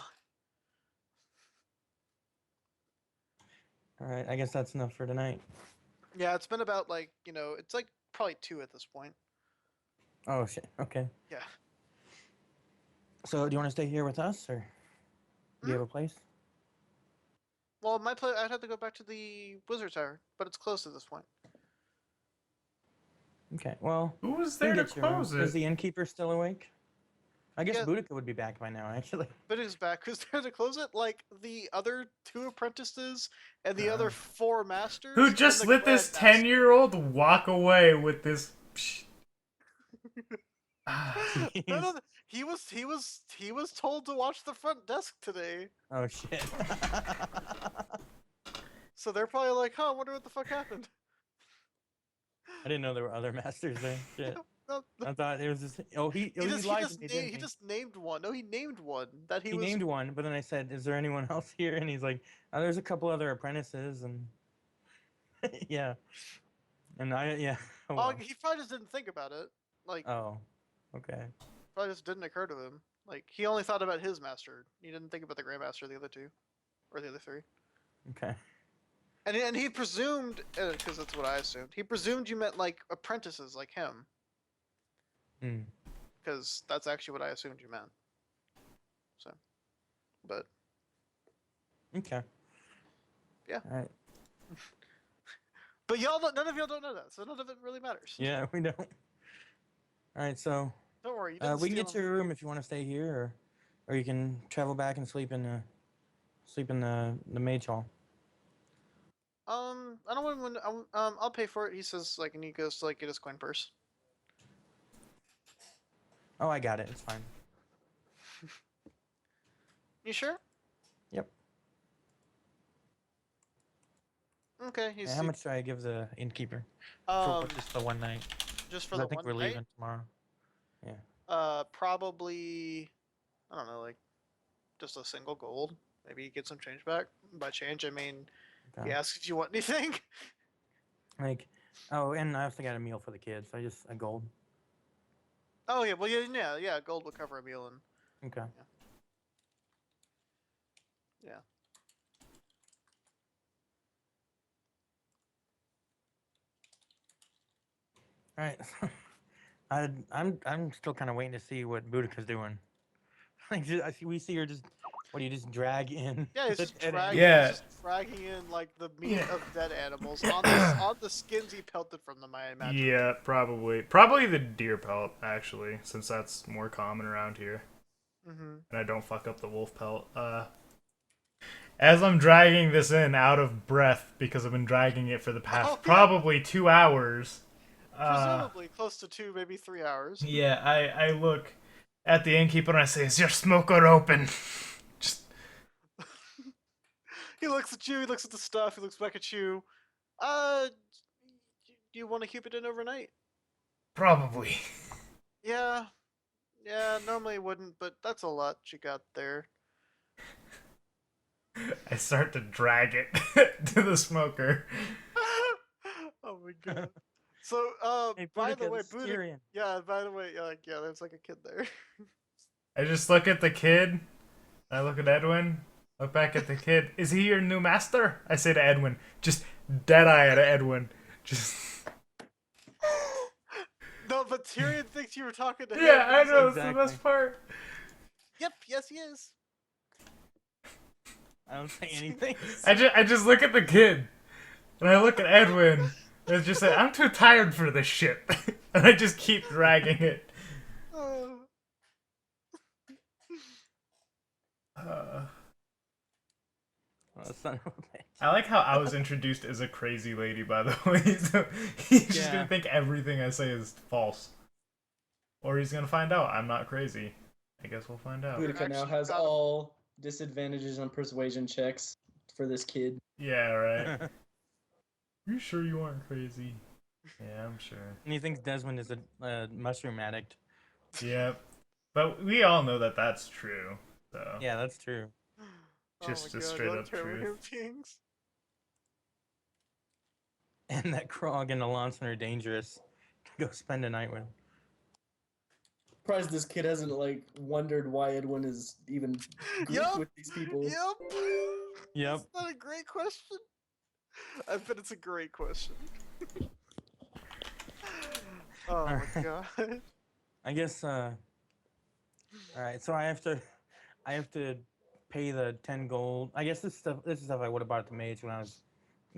All right. I guess that's enough for tonight. Yeah, it's been about it's like probably 2 at this point. Oh shit. Okay. Yeah. So do you want to stay here with us, or do you have a place? Well, I'd have to go back to the Wizard Tower, but it's closed at this point. Okay. Well, Who was we can there to get your room. close Is it? the innkeeper still awake? I guess Yeah. Boudica would be back by now, actually. But it's back. Who's there to close it? Like the other 2 apprentices and the other 4 masters. Who and just the let this Grandmaster. 10-year-old walk away with this? No, he was told to watch the front desk today. Oh shit. So they're probably like, "Huh, I wonder what the fuck happened." I didn't know there were other masters there. Shit. No, I thought it was just. Oh, he lied to me, didn't he he? just named one. No, he named one that he He was. named one, but then I said, "Is there anyone else here?" And he's like, oh, "There's a couple other apprentices," and yeah, and oh, Oh, well. he probably just didn't think about it. Like, Oh, okay. probably just didn't occur to him. Like, he only thought about his master. He didn't think about the Grandmaster, the other 2, or the other 3. Okay. And he presumed, because that's what I assumed. He presumed you meant like apprentices, like him, Hmm. because that's actually what I assumed you meant. So, but Okay. Yeah. All right. But none of y'all don't know that, so none of it really matters. Yeah, we don't. All right, so Don't worry. You didn't we can steal get you a room if you want to stay here, or you can travel back and sleep in the mage hall. I don't want to. I'll pay for it. He says and he goes to get his coin purse. Oh, I got it. It's fine. You sure? Yep. Okay. Yeah, how much do I give the innkeeper Um, for just the one night? just for 'Cause the I think one we're night? leaving tomorrow. Probably. I don't know, just a single gold. Maybe you get some change back. By change, I mean Okay. he asks if you want anything. Like, oh, and I also got a meal for the kids. So just a gold. Oh yeah, well yeah. Gold would cover a meal and Okay. yeah. All right. I'm still kind of waiting to see what Boudica's doing. Like, we see her just. What do you just drag in? Yeah, he's the just dead dragging, Yeah. he's just dragging in the meat Yeah. of dead animals on the skins he pelted from them. I imagine. Yeah, probably the deer pelt actually, since that's more common around here, Mm-hmm. and I don't fuck up the wolf pelt. As I'm dragging this in out of breath because I've been dragging it for the past Oh, yeah. probably 2 hours. Presumably close to 2, maybe 3 hours. Yeah, I look at the innkeeper and I say, "Is your smoker open?" Just He looks at you. He looks at the stuff. He looks back at you. Do you want to keep it in overnight? probably. Yeah. Yeah, normally it wouldn't, but that's a lot you got there. I start to drag it to the smoker. Oh my god. So, Hey, by the Boudica, way, this is Boudica, Tyrion. yeah, by the way, yeah, there's like a kid there. I just look at the kid. I look at Edwin. Look back at the kid. Is he your new master? I say to Edwin. Just dead eye at Edwin. Just. No, but Tyrion thinks you were talking to him. Yeah, I He's know. like, It's the best part. Yep, yes, he is. I don't say anything. I just look at the kid, and I look at Edwin, and it's just like, I'm too tired for this shit, and I just keep dragging it. Uh, Uh, Oh, son of a bitch. I like how I was introduced as a crazy lady, by the way. So he's just Yeah. gonna think everything I say is false, or he's gonna find out I'm not crazy. I guess we'll find out. Boudica now Actually has got him. all disadvantages on persuasion checks for this kid. Yeah, right. You sure you aren't crazy? Yeah, I'm sure. And he thinks Desmond is a mushroom addict. Yep. But we all know that that's true. So Yeah, that's true. Just oh a my god, straight don't up care about truth. human beings. And that Krog and Alonson are dangerous to go spend a night with. Surprised this kid hasn't like wondered why Edwin is even grouped Yup, with these people. Yep. Yep. Is that a great question? I bet it's a great question. Oh my Alright. god. I guess alright, so I have to pay the 10 gold. I guess this is stuff I would have bought at the mage when I was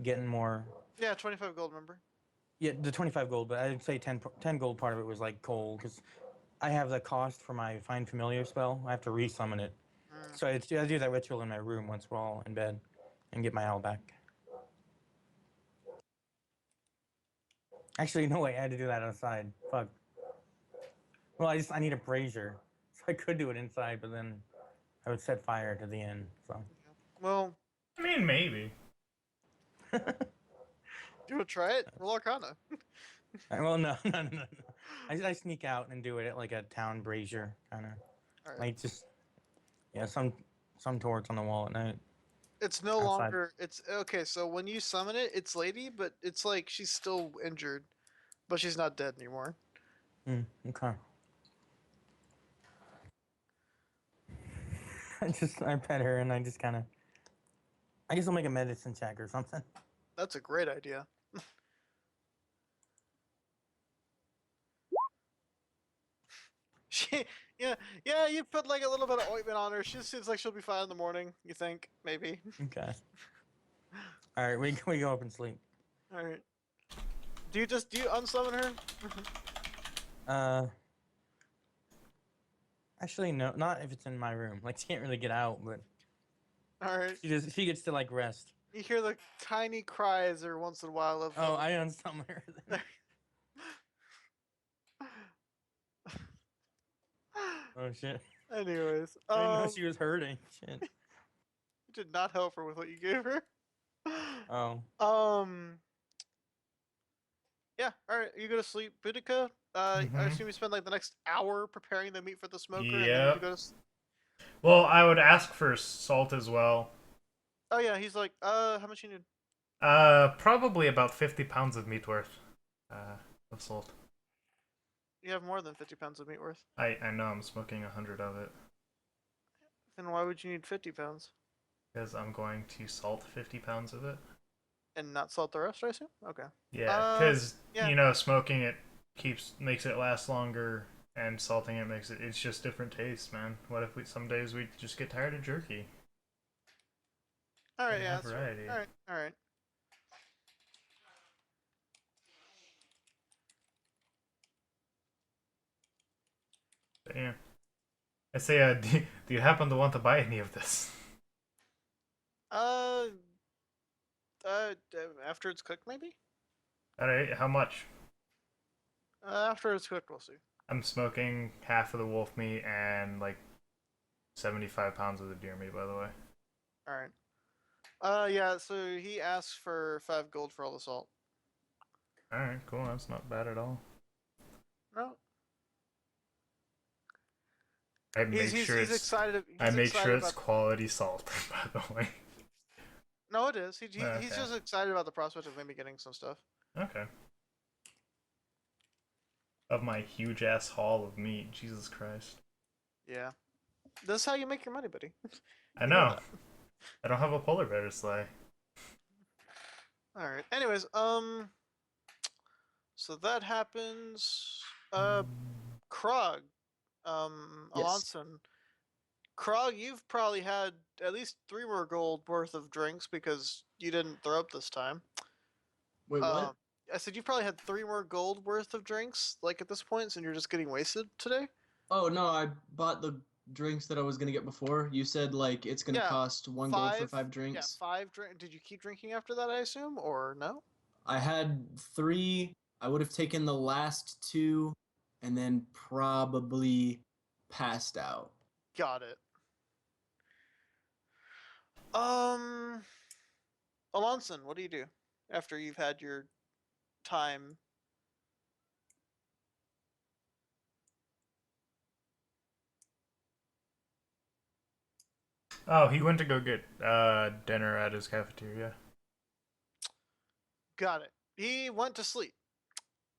getting more. Yeah, 25 gold, remember? Yeah, the 25 gold, but I'd say 10 gold part of it was like coal because I have the cost for my find familiar spell. I have to resummon it. Mm. So I do that ritual in my room once we're all in bed and get my owl back. Actually, no way, I had to do that outside. Fuck. Well, I need a brazier, so I could do it inside, but then I would set fire to the inn. So. Well, I mean, maybe. do you want to try it? Roll Arcana. Well, no. I sneak out and do it at like a town brazier, kind of Alright. like just some torch on the wall at night. It's no outside. longer. It's okay. So when you summon it, it's Lady, but it's like she's still injured, but she's not dead anymore. Okay. I pet her and I just kind of. I guess I'll make a medicine check or something. That's a great idea. She, yeah. You put like a little bit of ointment on her. She seems like she'll be fine in the morning. You think maybe? Okay. All right, we go up and sleep. All right. Do you unsummon her? Actually, no, not if it's in my room. Like she can't really get out, but All right. she gets to like rest. You hear the tiny cries every once in a while of. Oh, I unsummon her. Then. Oh shit! Anyways, I didn't know she was hurting. Shit. you did not help her with what you gave her. Oh. Yeah. All right. You go to sleep, Boudica. I Mhm. assume you spend like the next hour preparing the meat for the smoker, and then Yep. you go to. Well, I would ask for salt as well. Oh yeah, he's like, how much you need? Probably about 50 pounds of meat worth. Of salt. You have more than 50 pounds of meat worth. I know I'm smoking 100 of it. Then why would you need 50 pounds? Because I'm going to salt 50 pounds of it. And not salt the rest, I assume? Okay. Yeah, because, yeah. you know, smoking it makes it last longer, and salting it it's just different tastes, man. What if some days we just get tired of jerky? Alright, And yeah, have that's variety. right. Alright. But yeah. I say, do you happen to want to buy any of this? After it's cooked, maybe? Alright, how much? After it's cooked, we'll see. I'm smoking half of the wolf meat and like 75 pounds of the deer meat, by the way. Alright. Yeah, so he asks for 5 gold for all the salt. Alright, cool. That's not bad at all. No. I make He's sure excited. I make sure it's about... quality salt, by the way. No, it is. He's Okay. just excited about the prospect of maybe getting some stuff. Okay. Of my huge ass haul of meat, Jesus Christ. Yeah. This is how you make your money, buddy. I know. I don't have a polar bear to slay. Alright. Anyways, so that happens. Krog. Yes. Alonson. Krog, you've probably had at least 3 more gold worth of drinks because you didn't throw up this time. Wait, what? I said you probably had 3 more gold worth of drinks, like at this point, and you're just getting wasted today. Oh no, I bought the drinks that I was gonna get before. You said like it's gonna Yeah, cost 1 gold for 5 drinks. Yeah, 5 drink. Did you keep drinking after that? I assume, or no? I had 3. I would have taken the last 2, and then probably passed out. Got it. Alonson, what do you do after you've had your time? Oh, he went to go get dinner at his cafeteria. Got it. He went to sleep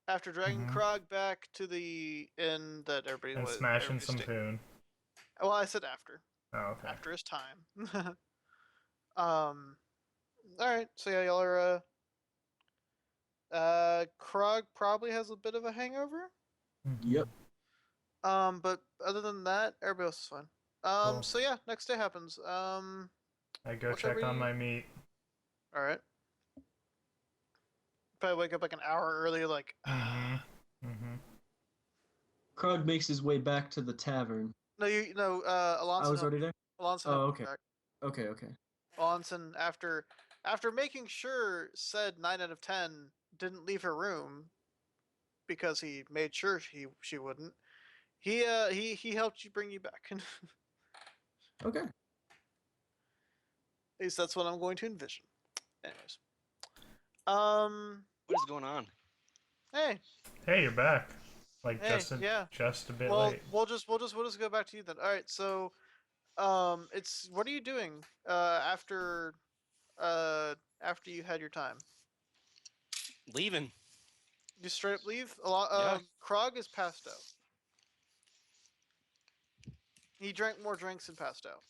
after dragging Krog back to the inn that everybody And was smashing some stayed. poon. Well, I said after. Oh, okay. After his time. All right. So yeah, y'all are. Krog probably has a bit of a hangover. Yep. But other than that, everybody else is fine. Cool. So yeah, next day happens. I go whatever check on you- my meat. All right. Probably wake up like an hour early, like. Krog makes his way back to the tavern. No, Alonso. I was already there. Alonso. Oh, okay. Okay. Alonson, after making sure said 9 out of 10 didn't leave her room because he made sure she wouldn't. He helped you bring you back. Okay. At least that's what I'm going to envision. Anyways. What is going on? Hey. Hey, you're back. Like Hey, just a bit well, late. we'll just go back to you then. All right. So, it's what are you doing after you had your time? Leaving. You straight up leave? Yeah. Krog is passed out. He drank more drinks and passed out.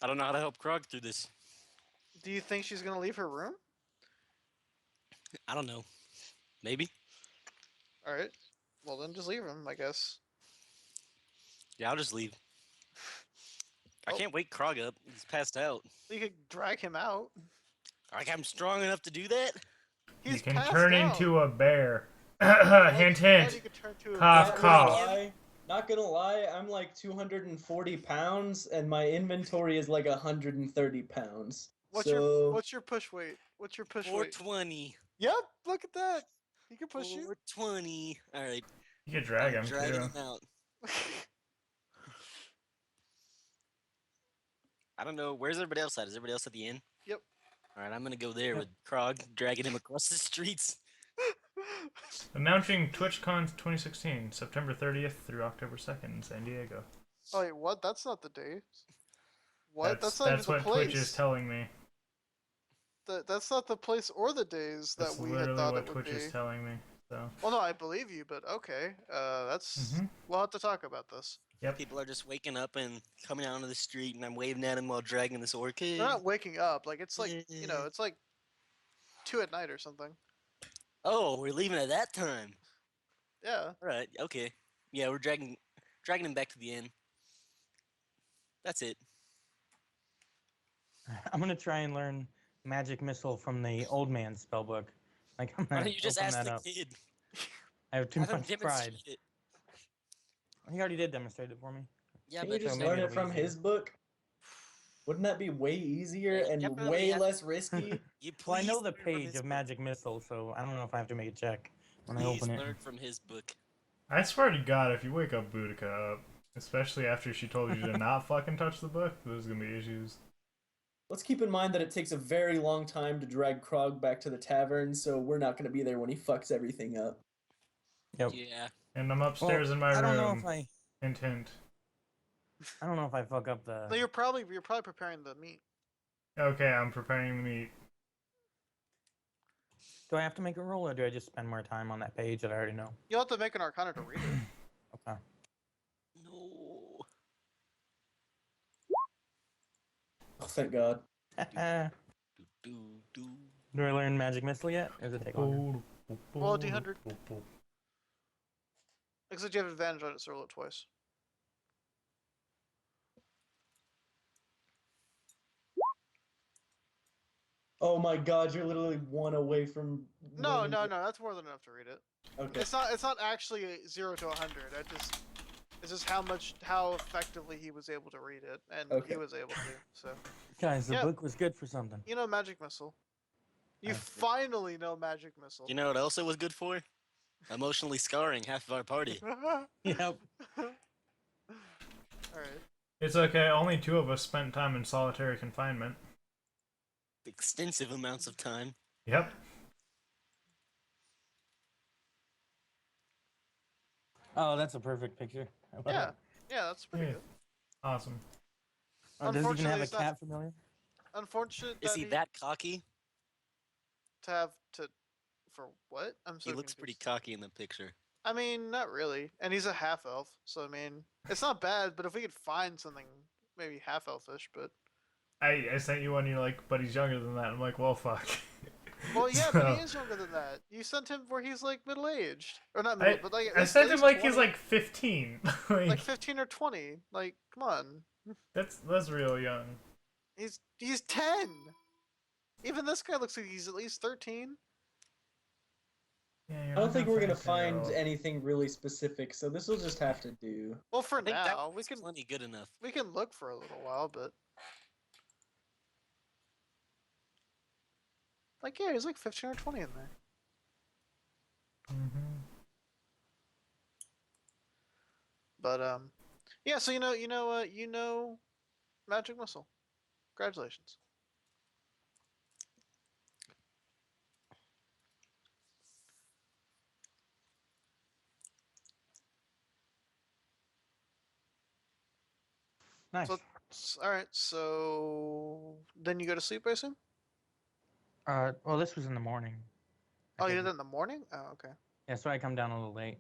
I don't know how to help Krog through this. Do you think she's gonna leave her room? I don't know. Maybe. All right. Well, then just leave him, I guess. Yeah, I'll just leave. I Oh. can't wake Krog up. He's passed out. You could drag him out. Like I'm strong enough to do that? You He's can passed turn out. into a bear. Like, Hint, you thought hint. you could turn to a Cough, bear. cough. Not gonna lie, I'm like 240 pounds, and my inventory is like 130 pounds. What's your push weight? What's your push weight? 420. Yep. Look at that. He can push you. 420. All right. You could drag him Dragging too. him out. I don't know. Where's everybody else at? Is everybody else at the inn? Yep. All right, I'm gonna go there with Krog, dragging him across the streets. Announcing TwitchCon 2016, September 30th through October 2nd in San Diego. Oh wait, what? That's not the day. What? That's not even what the place. Twitch is telling me. That's not the place or the days that That's we had literally thought what it would Twitch be. is telling me. So. Well, no, I believe you, but okay. That's we'll have to talk about this. Yep. People are just waking up and coming out onto the street, and I'm waving at them while dragging this orchid. They're not waking up. Like it's like it's like 2 at night or something. Oh, we're leaving at that time. Yeah. All right. Okay. Yeah, we're dragging him back to the inn. That's it. I'm gonna try and learn magic missile from the old man's spellbook. Like I'm Why gonna don't you just open ask that the up. kid? I have too Have him much pride. demonstrate it. He already did demonstrate it for me. Yeah, Can but you just maybe learn it'll it be from easier. his book? Wouldn't that be way easier Yeah, and definitely way have- less risky? you Well, I know please the learn from page his of book. magic missile, so I don't know if I have to make a check when I Please open it. learn from his book. I swear to God, if you wake up Boudica up, especially after she told you to not fucking touch the book, there's gonna be issues. Let's keep in mind that it takes a very long time to drag Krog back to the tavern, so we're not going to be there when he fucks everything up. Yep. Yeah. And I'm upstairs in my I room. don't know if I. Hint, hint. I don't know if I fuck up the. No, you're probably preparing the meat. Okay, I'm preparing the meat. Do I have to make a roll, or do I just spend more time on that page that I already know? You'll have to make an Arcana to read it. Okay. No. Oh, thank God. Do, do. Do I learn magic missile yet? Or does it take longer? Roll a d100. Except you have advantage on it, so roll it twice. Oh my god, you're literally 1 away from. No, winning. that's more than enough to read it. Okay. It's not actually 0 to 100. It's just how effectively he was able to read it, and Okay. he was able to. So Guys, the Yeah. book was good for something. you know magic missile. You I- finally know magic missile. You know what else it was good for? Emotionally scarring half of our party. Yep. All right. It's okay. Only 2 of us spent time in solitary confinement. Extensive amounts of time. Yep. Oh, that's a perfect picture. I love Yeah. it. Yeah, that's pretty Yeah. good. Awesome. Oh, does it even have Unfortunately, a it's not- cat familiar? Unfortunate Is that he that cocky? to have to for what? I'm so He looks pretty confused. cocky in the picture. I mean, not really. And he's a half elf, so I mean, it's not bad. But if we could find something maybe half elfish, but I sent you one. You're like, but he's younger than that. I'm like, well, fuck. well, yeah, but So, he is younger than that. You sent him where he's like middle aged, or not middle, but like at I least, sent at him least like he's 20. like 15. like 15 or 20. Like, come on, that's real young. he's 10. Even this guy looks like he's at least 13. Yeah, I don't think we're gonna find anything really specific, so this will just have to do. Well, for I think now, that was plenty good enough. we can look for a little while, but like yeah, he's like 15 or 20 in there. Mm-hmm. But yeah. So you know, magic missile. Congratulations. Nice. All right. So then you go to sleep, I assume. Well, this was in the morning. I Oh, you think did that in the morning. Oh, okay. Yeah, so I come down a little late.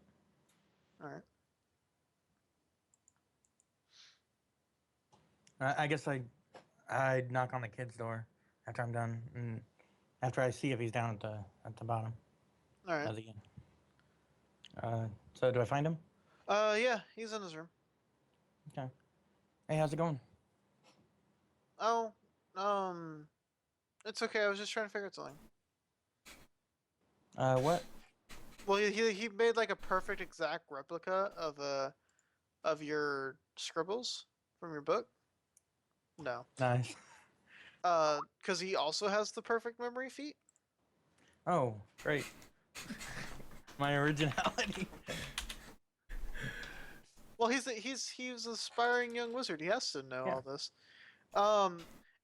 All right. I guess I'd knock on the kid's door after I'm done, and after I see if he's down at the bottom All right. of the. So do I find him? Yeah, he's in his room. Okay. Hey, how's it going? Oh, it's okay. I was just trying to figure out something. What? Well, he made like a perfect exact replica of your scribbles from your book. No. Nice. Because he also has the perfect memory feat. Oh, great. My originality. Well, he's an aspiring young wizard. He has to know Yeah. all this.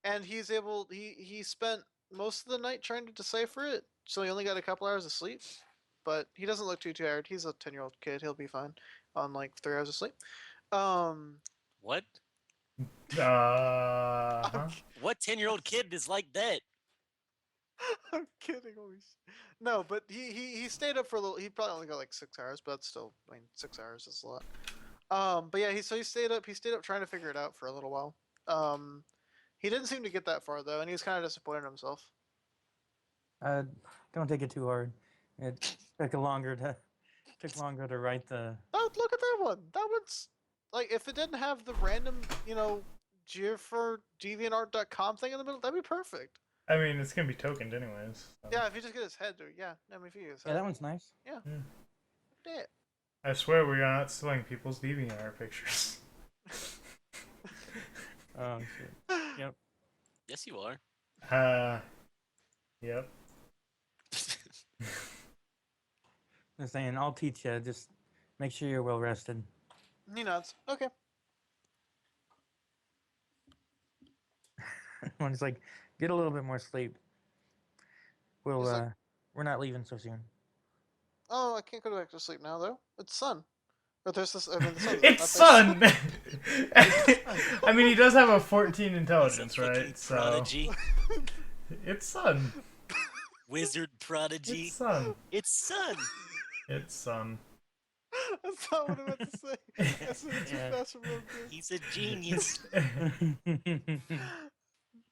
And he spent most of the night trying to decipher it, so he only got a couple hours of sleep. But he doesn't look too tired. He's a 10-year-old kid. He'll be fine on like 3 hours of sleep. What? Uh-huh. What 10-year-old kid is like that? I'm kidding. No, but he stayed up for a little. He probably only got like 6 hours, but still, I mean, 6 hours is a lot. But yeah, he stayed up. He stayed up trying to figure it out for a little while. He didn't seem to get that far though, and he was kind of disappointed in himself. Don't take it too hard. It took longer to write the. Oh, look at that one. That one's like if it didn't have the random, GIF DeviantArt.com thing in the middle, that'd be perfect. I mean, it's gonna be tokened anyways. So. Yeah, if you just get his head, dude. Yeah, I mean, if you get his Yeah, head. that one's nice. Yeah. I swear we're not stealing people's DeviantArt pictures. Oh shit. Yep. Yes, you are. Yep. They're saying I'll teach you. Just make sure you're well rested. He nods. Okay. One's like, get a little bit more sleep. We'll He's like- we're not leaving so soon. Oh, I can't go back to sleep now though. It's sun. But there's this. I mean, the sun's It's not there. Sun. I mean, he does have a 14 He's a intelligence, fucking right? So prodigy. it's Sun. Wizard prodigy. It's Sun. It's Sun. It's Sun. That's not what I meant to say. I said it too Yeah. fast for real good. He's a genius.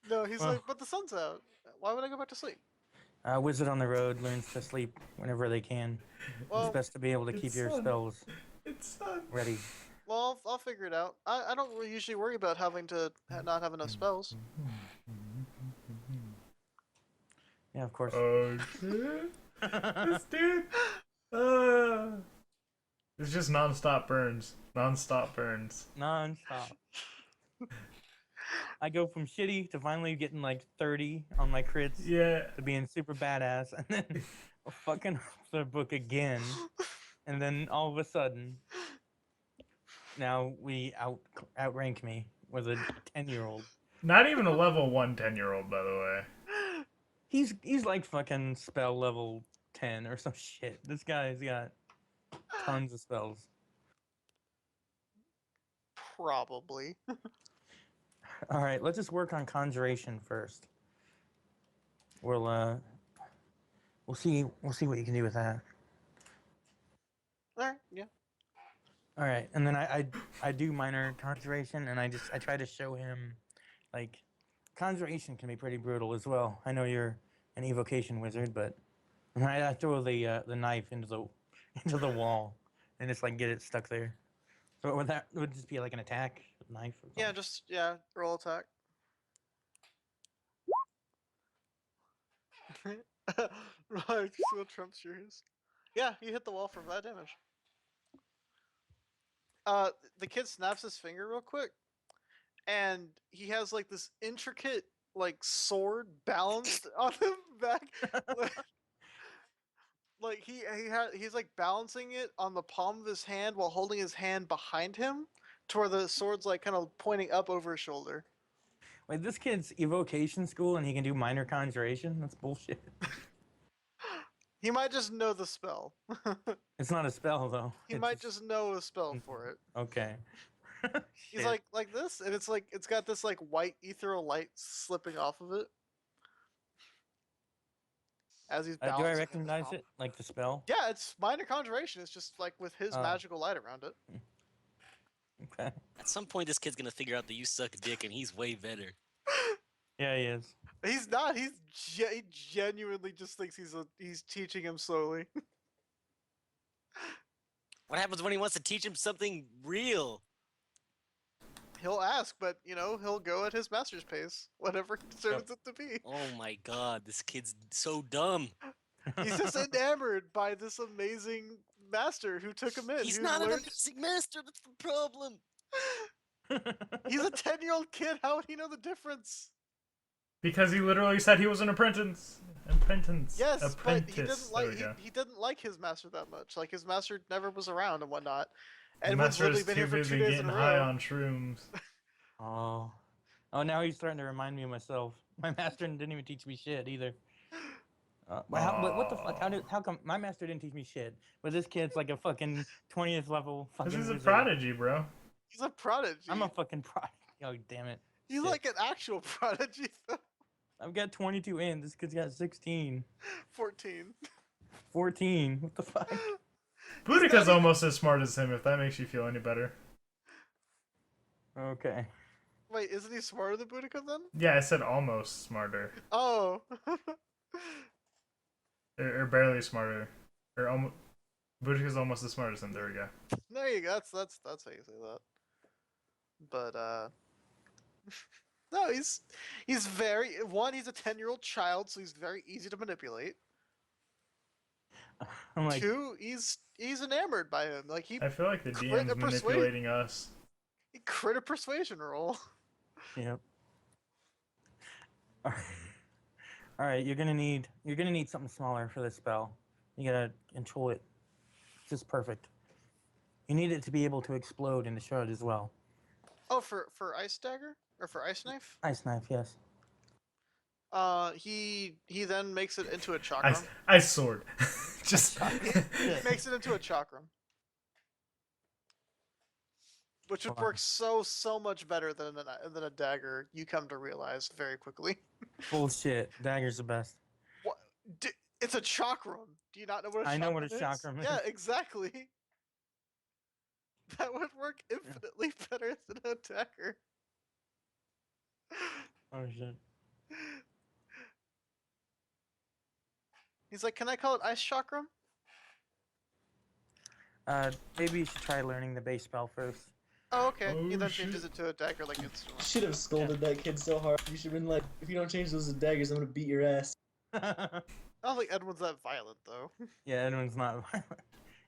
No, he's Well- like, but the sun's out. Why would I go back to sleep? Wizard on the road learns to sleep whenever they can. Well, It's best to be able to keep it's your sun. spells It's ready. Well, I'll figure it out. I don't really usually worry about having to not have enough spells. Yeah, of course. Oh shit! This dude. Uh, it's just non-stop burns. Non-stop burns. Non-stop. I go from shitty to finally getting like 30 on my crits Yeah. to being super badass, and then fucking off the book again, and then all of a sudden, now we outrank me with a 10-year-old. Not even a level 1 10-year-old, by the way. He's like fucking spell level 10 or some shit. This guy's got tons of spells. Probably. All right, let's just work on conjuration first. We'll see what you can do with that. Alright, yeah. All right, and then I do minor conjuration, and I try to show him, like, conjuration can be pretty brutal as well. I know you're an evocation wizard, but I throw the knife into the into the wall, and just like get it stuck there. So would that would just be like an attack knife? Or Yeah, something? just roll attack. Right, so Trump's yours. Yeah, you hit the wall for 5 damage. The kid snaps his finger real quick, and he has like this intricate like sword balanced on him back. Like he's like balancing it on the palm of his hand while holding his hand behind him, to where the sword's like kind of pointing up over his shoulder. Wait, this kid's evocation school, and he can do minor conjuration? That's bullshit. He might just know the spell. It's not a spell though. He It's might just know a spell for it. okay. He's Shit. like this, and it's like it's got this like white ethereal light slipping off of it as he's Do I balancing. recognize it like the spell? Yeah, it's minor conjuration. It's just like with his Oh. magical light around it. Okay. At some point, this kid's gonna figure out that you suck dick, and he's way better. Yeah, he is. He's not. He genuinely just thinks he's teaching him slowly. What happens when he wants to teach him something real? He'll ask, but he'll go at his master's pace, whatever he determines it to be. Oh my god, this kid's so dumb. He's just enamored by this amazing master who took him in. He's who not an learned- amazing master. That's the problem. He's a 10-year-old kid. How would he know the difference? Because he literally said he was an apprentice. Apprentice. Yes, Apprentice. but he didn't There like we go. he didn't like his master that much. Like his master never was around and whatnot. The Edwin's master literally is been too here for 2 busy days getting in a high row. on shrooms. Oh. Oh, now he's starting to remind me of myself. My master didn't even teach me shit either. But what the fuck? How come my master didn't teach me shit? But this kid's like a fucking 20th level fucking This is a wizard. prodigy, bro. He's a prodigy. I'm a fucking prodigy. Oh, damn it. He's Shit. like an actual prodigy. I've got 22 in. This kid's got 16. 14. 14. What the fuck? Boudica's almost as smart as him, if that makes you feel any better. Okay. Wait, isn't he smarter than Boudica then? Yeah, I said almost smarter. Oh. Or barely smarter. Or almost. Boudica's almost as smart as him. There we go. There you go. That's how you say that. But no, he's he's a 10-year-old child, so he's very easy to manipulate. I'm like, 2, he's enamored by him. Like he I feel like the Crit DM's a persuade- manipulating us. crit a persuasion roll. yep. All right, you're gonna need something smaller for this spell. You gotta control it just perfect. You need it to be able to explode in the shard as well. Oh, for ice dagger or for ice knife? Ice knife, yes. He then makes it into a chakram. Ice sword. Just. He makes it into a chakram. Which would work so much better than a dagger. You come to realize very quickly. Bullshit. Dagger's the best. What? It's a chakram. Do you not know what a chakram is? I know what a chakram is. Yeah, exactly. That would work infinitely better than a dagger. Oh shit. He's like, can I call it ice chakram? Maybe you should try learning the base spell first. Oh, okay. He Oh, then shit. changes it to a dagger like instantly. Should have scolded that kid so hard. You should have been like, if you don't change those to daggers, I'm gonna beat your ass. I don't think Edwin's that violent though. Yeah, Edwin's not violent.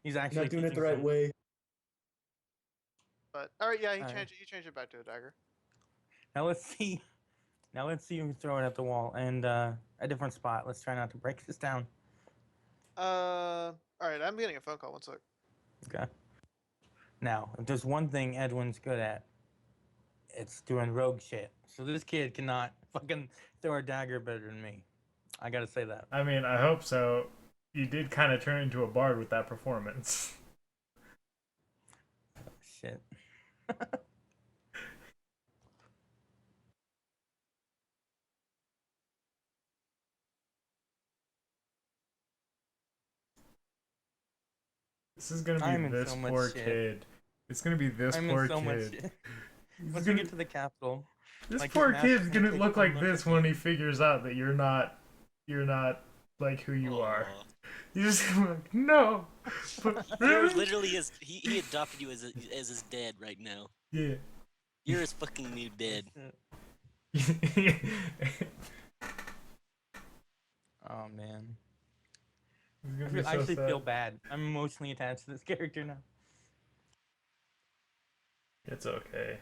He's You're actually not doing it the teaching right some- way. But alright, yeah, he Alright. changed it back to a dagger. Now let's see. Now let's see him throw it at the wall and a different spot. Let's try not to break this down. Alright, I'm getting a phone call. One sec. Okay. Now, if there's one thing Edwin's good at, it's doing rogue shit. So this kid cannot fucking throw a dagger better than me. I gotta say that. I mean, I hope so. You did kind of turn into a bard with that performance. Shit. This is gonna I'm be in this so much poor shit. kid. It's gonna be this I'm poor in so much kid. shit. He's Once gonna- we get to the capital, This like, his poor master's kid's gonna gonna take look one like look this at when me. he figures out that you're not like who you are. Aw. He's just like, no. But You're really? literally he adopted you as his dad right now. Yeah. You're his fucking new dad. Oh man. He's I gonna be so actually sad. feel bad. I'm emotionally attached to this character now. It's okay.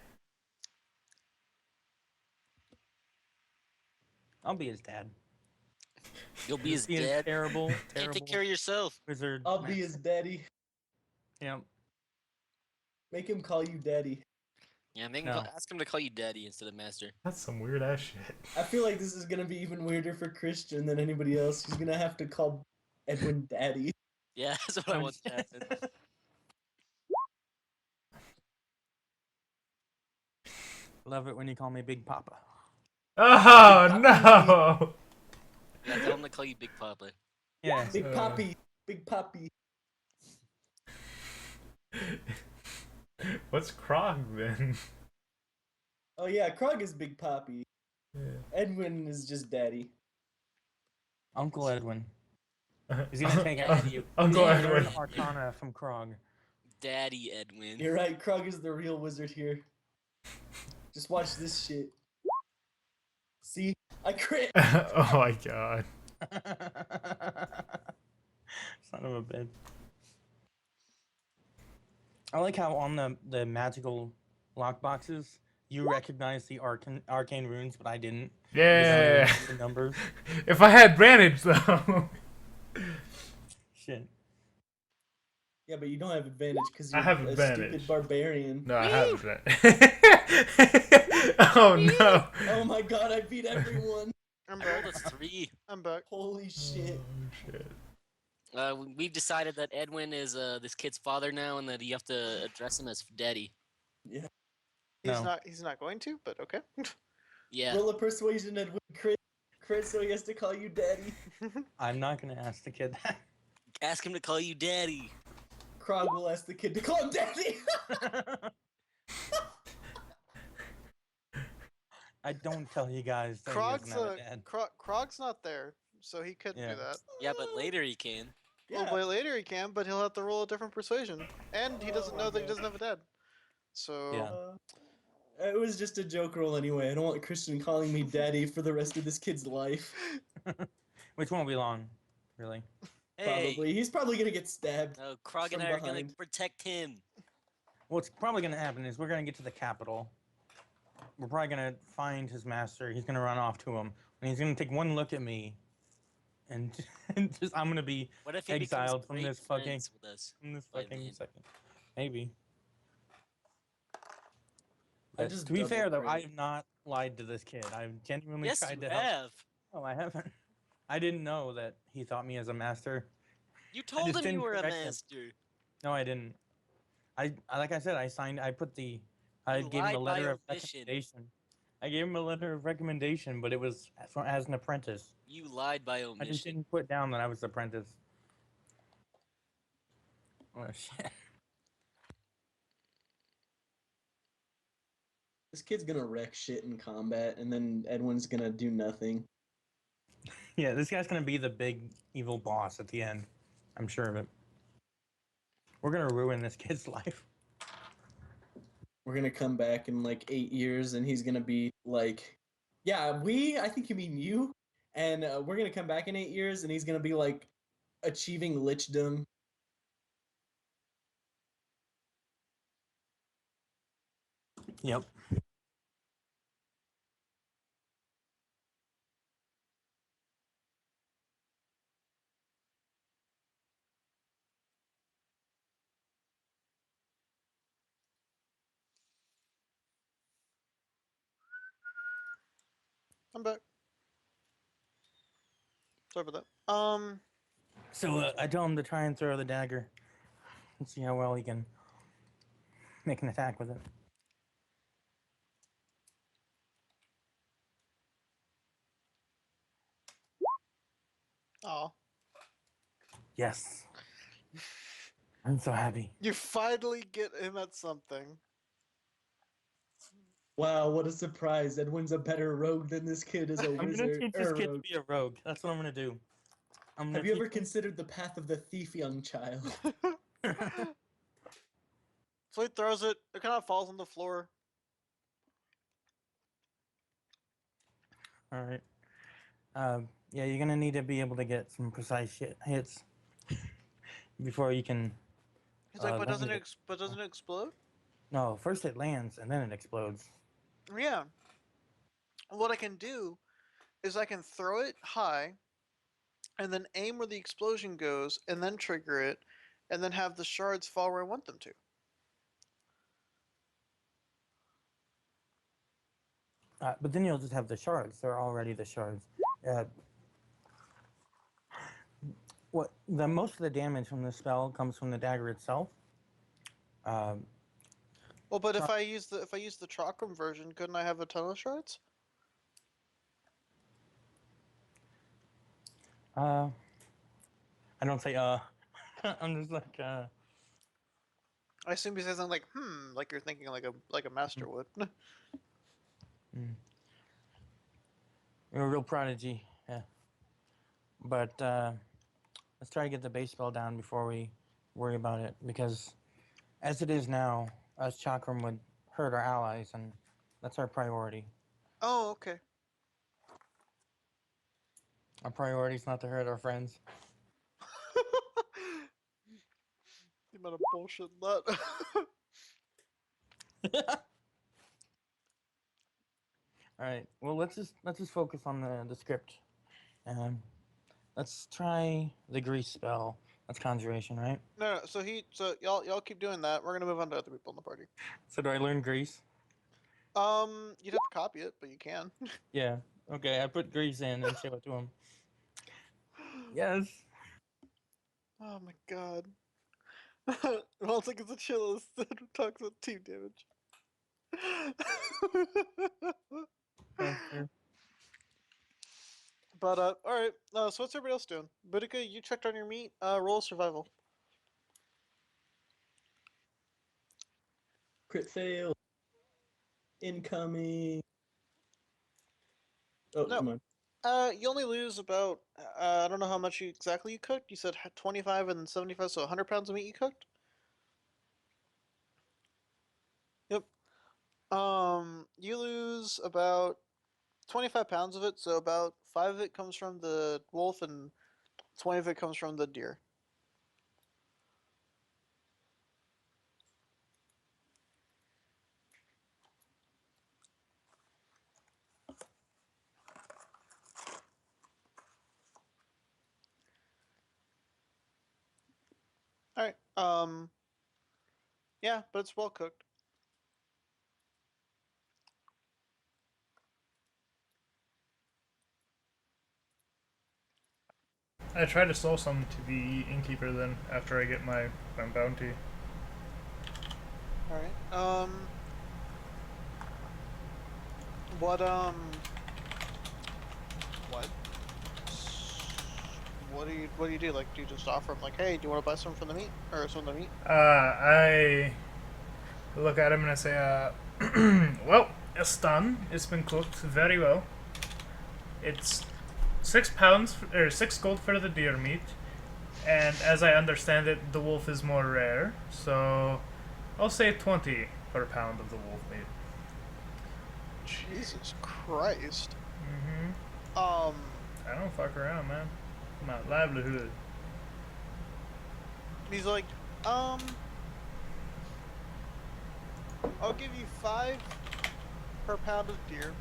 I'll be his dad. You'll be his Be a dad. terrible, Can't terrible take care of yourself. wizard. I'll be his daddy. Yep. Make him call you daddy. Yeah, No. ask him to call you daddy instead of master. That's some weird ass shit. I feel like this is gonna be even weirder for Christian than anybody else. He's gonna have to call Edwin daddy. Yeah, that's what I Oh, want to shit. happen. Love it when you call me Big Papa. Oh no! Yeah, tell him to call you Big Papa. Yeah. Big Poppy. Big Poppy. What's Krog then? Oh yeah, Krog is Big Poppy. Yeah. Edwin is just daddy. Uncle Edwin. He's gonna take after you. Uncle He's gonna learn Edwin. Arcana from Krog. Daddy Edwin. You're right, Krog is the real wizard here. Just watch this shit. See? I crit! Oh my god. Son of a bitch. I like how on the magical lockboxes you recognize the arcane runes, but I didn't. because I Yeah. only knew the numbers. If I had advantage though. Shit. Yeah, but you don't have advantage because I you're have a advantage. stupid barbarian. No, I have advantage. Oh no. Oh my god, I beat everyone! I'm I back. rolled a 3. I'm back. Holy shit. Oh, shit. We've decided that Edwin is this kid's father now, and that you have to address him as daddy. Yeah. No. He's not going to, but okay. Yeah. Roll a persuasion, Edwin. Crit so he has to call you daddy. I'm not gonna ask the kid that. Ask him to call you daddy. Krog will ask the kid to call him daddy! I don't tell you guys that Krog's he doesn't have a dad. Krog's not there, so he couldn't Yeah. do that. Yeah, but later he can. Yeah. Well, later he can, but he'll have to roll a different persuasion, and he doesn't Oh know my that he God. doesn't have a dad. So Yeah. It was just a joke roll anyway. I don't want Christian calling me daddy for the rest of this kid's life. Which won't be long, really. Hey. Probably. He's probably gonna get stabbed. No, Krog and From I are gonna behind. protect him. What's probably gonna happen is we're gonna get to the capital. We're probably gonna find his master. He's gonna run off to him, and he's gonna take one look at me, and, and just I'm gonna be What if he exiled becomes from great this fucking friends with us? from this By fucking then. second. Maybe. I But just to be double fair though, I crit. have not lied to this kid. I've genuinely Yes, tried you to help. have. No, I haven't. I didn't know that he thought me as a master. You told just him you didn't were a correct him. master. No, I didn't. I like I said, I put the I You gave him a lied by letter of omission. recommendation. I gave him a letter of recommendation, but it was as an apprentice. You lied by I just omission. didn't put down that I was the apprentice. Oh shit. This kid's gonna wreck shit in combat, and then Edwin's gonna do nothing. Yeah, this guy's gonna be the big evil boss at the end. I'm sure of it. We're gonna ruin this kid's life. We're gonna come back in like 8 years, and he's gonna be like, "Yeah, we. I think you mean you." And we're gonna come back in 8 years, and he's gonna be like achieving lichdom. Yep. I'm back. Sorry about that. So I tell him to try and throw the dagger and see how well he can make an attack with it. Oh, Yes. I'm so happy. you finally get him at something. Wow, what a surprise! Edwin's a better rogue than this kid is a I'm gonna wizard. teach this kid to be a rogue. That's what I'm gonna do. I'm gonna Have you ever teach considered the path of the thief, young child? So he throws it. It kind of falls on the floor. All right. Yeah, you're gonna need to be able to get some precise hits before you can. He's like, but land doesn't it. but doesn't it explode? No, first it lands and then it explodes. Yeah. What I can do is I can throw it high, and then aim where the explosion goes, and then trigger it, and then have the shards fall where I want them to. But then you'll just have the shards. They're already the shards. Uh, what the most of the damage from the spell comes from the dagger itself. Um, Well, but if I use the Chakram version, couldn't I have a ton of shards? I don't say I'm just like I assume you say something like you're thinking like a master would. you're a real prodigy. Yeah. But let's try to get the base spell down before we worry about it, because as it is now, us chakram would hurt our allies, and that's our priority. Oh, okay. Our priority is not to hurt our friends. The amount of bullshit in that. All right. Well, let's just focus on the script. Let's try the grease spell. That's conjuration, right? No, so y'all keep doing that. We're gonna move on to other people in the party. So do I learn grease? You'd have to copy it, but you can. Yeah. Okay. I put grease in and show it to him. Yes. Oh my god. Well, it's like it's a chill that talks about team damage. That's fair. But alright. So what's everybody else doing? Boudica, you checked on your meat. Roll survival. Crit fail. Incoming. Oh, No. come on. You only lose about I don't know how much exactly you cooked. You said 25 and 75, so 100 pounds of meat you cooked. Yep. You lose about 25 pounds of it, so about 5 of it comes from the wolf and 20 of it comes from the deer. All right. Yeah, but it's well cooked. I try to sell some to the innkeeper then after I get my bounty. All right. What what? What do you do? Like, do you just offer him like, hey, do you want to buy some from the meat or some of the meat? I look at him and I say, well, it's done. It's been cooked very well. It's £6 or 6 gold for the deer meat, And as I understand it, the wolf is more rare, so I'll say 20 per pound of the wolf meat. Jesus Christ. Mm-hmm. Um, I don't fuck around, man. My livelihood. he's like, I'll give you 5 per pound of deer.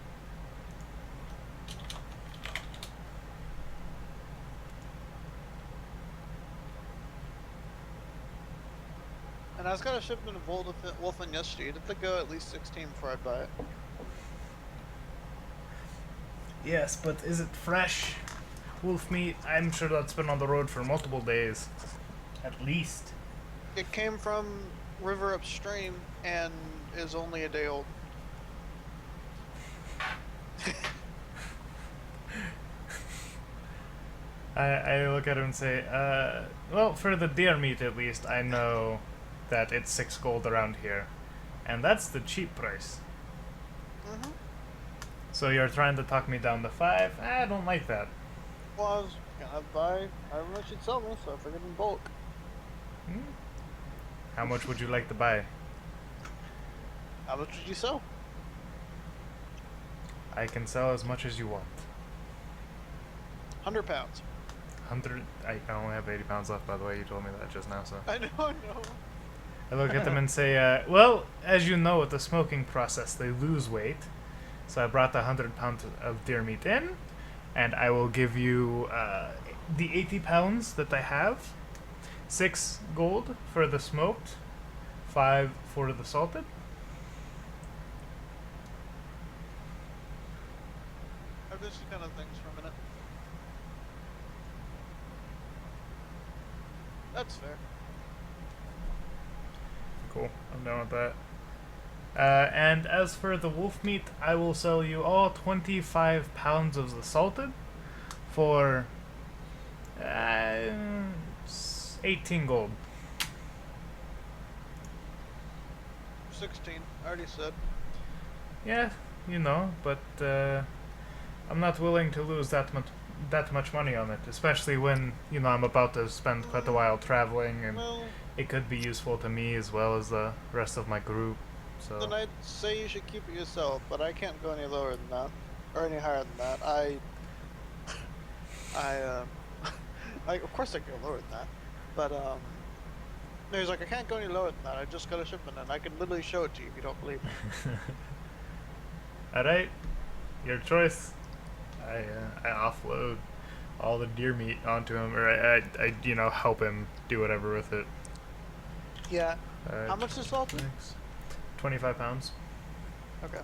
And I was gonna ship in a wolfen yesterday. Did they go at least 16 before I buy it? Yes, but is it fresh wolf meat? I'm sure that's been on the road for multiple days. At least. It came from river upstream and is only a day old. I look at him and say, well, for the deer meat at least, I know that it's 6 gold around here. And that's the cheap price. Mm-hmm. So you're trying to talk me down to 5? I don't like that. Well, I was gonna buy however much you'd sell me, so I figured in bulk. Hmm? How much would you like to buy? How much would you sell? I can sell as much as you want. 100 pounds. 100. I only have 80 pounds left, by the way. You told me that just now, so. I know. I look at them and say, well, as you know, with the smoking process, they lose weight. So I brought the 100 pounds of deer meat in, and I will give you the 80 pounds that I have. 6 gold for the smoked, 5 for the salted. Are these kind of things for a minute? That's fair. Cool, I'm done with that. And as for the wolf meat, I will sell you all 25 pounds of the salted for 18 gold. 16. I already said. Yeah, you know, but I'm not willing to lose that much money on it, especially when, you know, I'm about to spend quite a while traveling, and Well, it could be useful to me as well as the rest of my group. So then I'd say you should keep it yourself, but I can't go any lower than that, or any higher than that. I of course I can go lower than that, but no, he's like, I can't go any lower than that. I just got a shipment, and I can literally show it to you if you don't believe me. Alright, your choice. I offload all the deer meat onto him, or I you know, help him do whatever with it. Yeah. How much is salted? 25 pounds. Okay.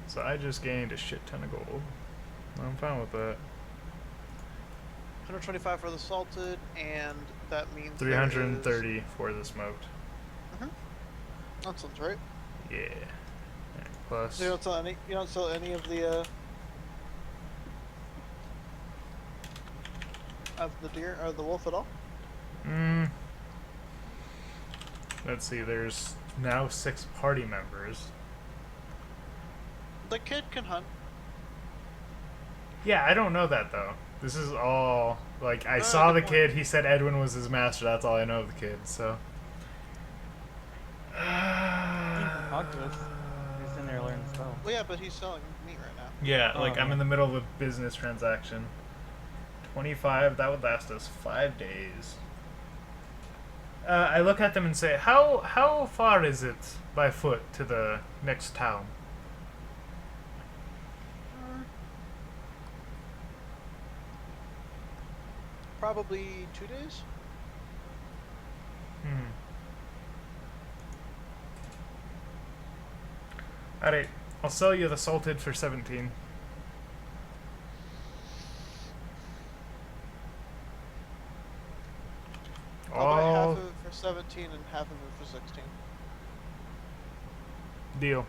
So I just gained a shit ton of gold. I'm fine with that. 125 for the salted, and that means 330 for the smoked. That sounds right. Yeah. And plus. So you don't sell any of the deer or the wolf at all? Let's see, there's now 6 party members. The kid can hunt. Yeah, I don't know that though. This is all like I No, saw good the point. kid. He said Edwin was his master. That's all I know of the kid. So. Talk to us. He's in there learning spell. Well, yeah, but he's selling meat right now. Yeah, Oh, like I'm yeah. in the middle of a business transaction. 25. That would last us 5 days. I look at them and say, "How far is it by foot to the next town?" Probably 2 days. Alright, I'll sell you the salted for 17. I'll buy half All of it for 17 and half of it for 16. deal.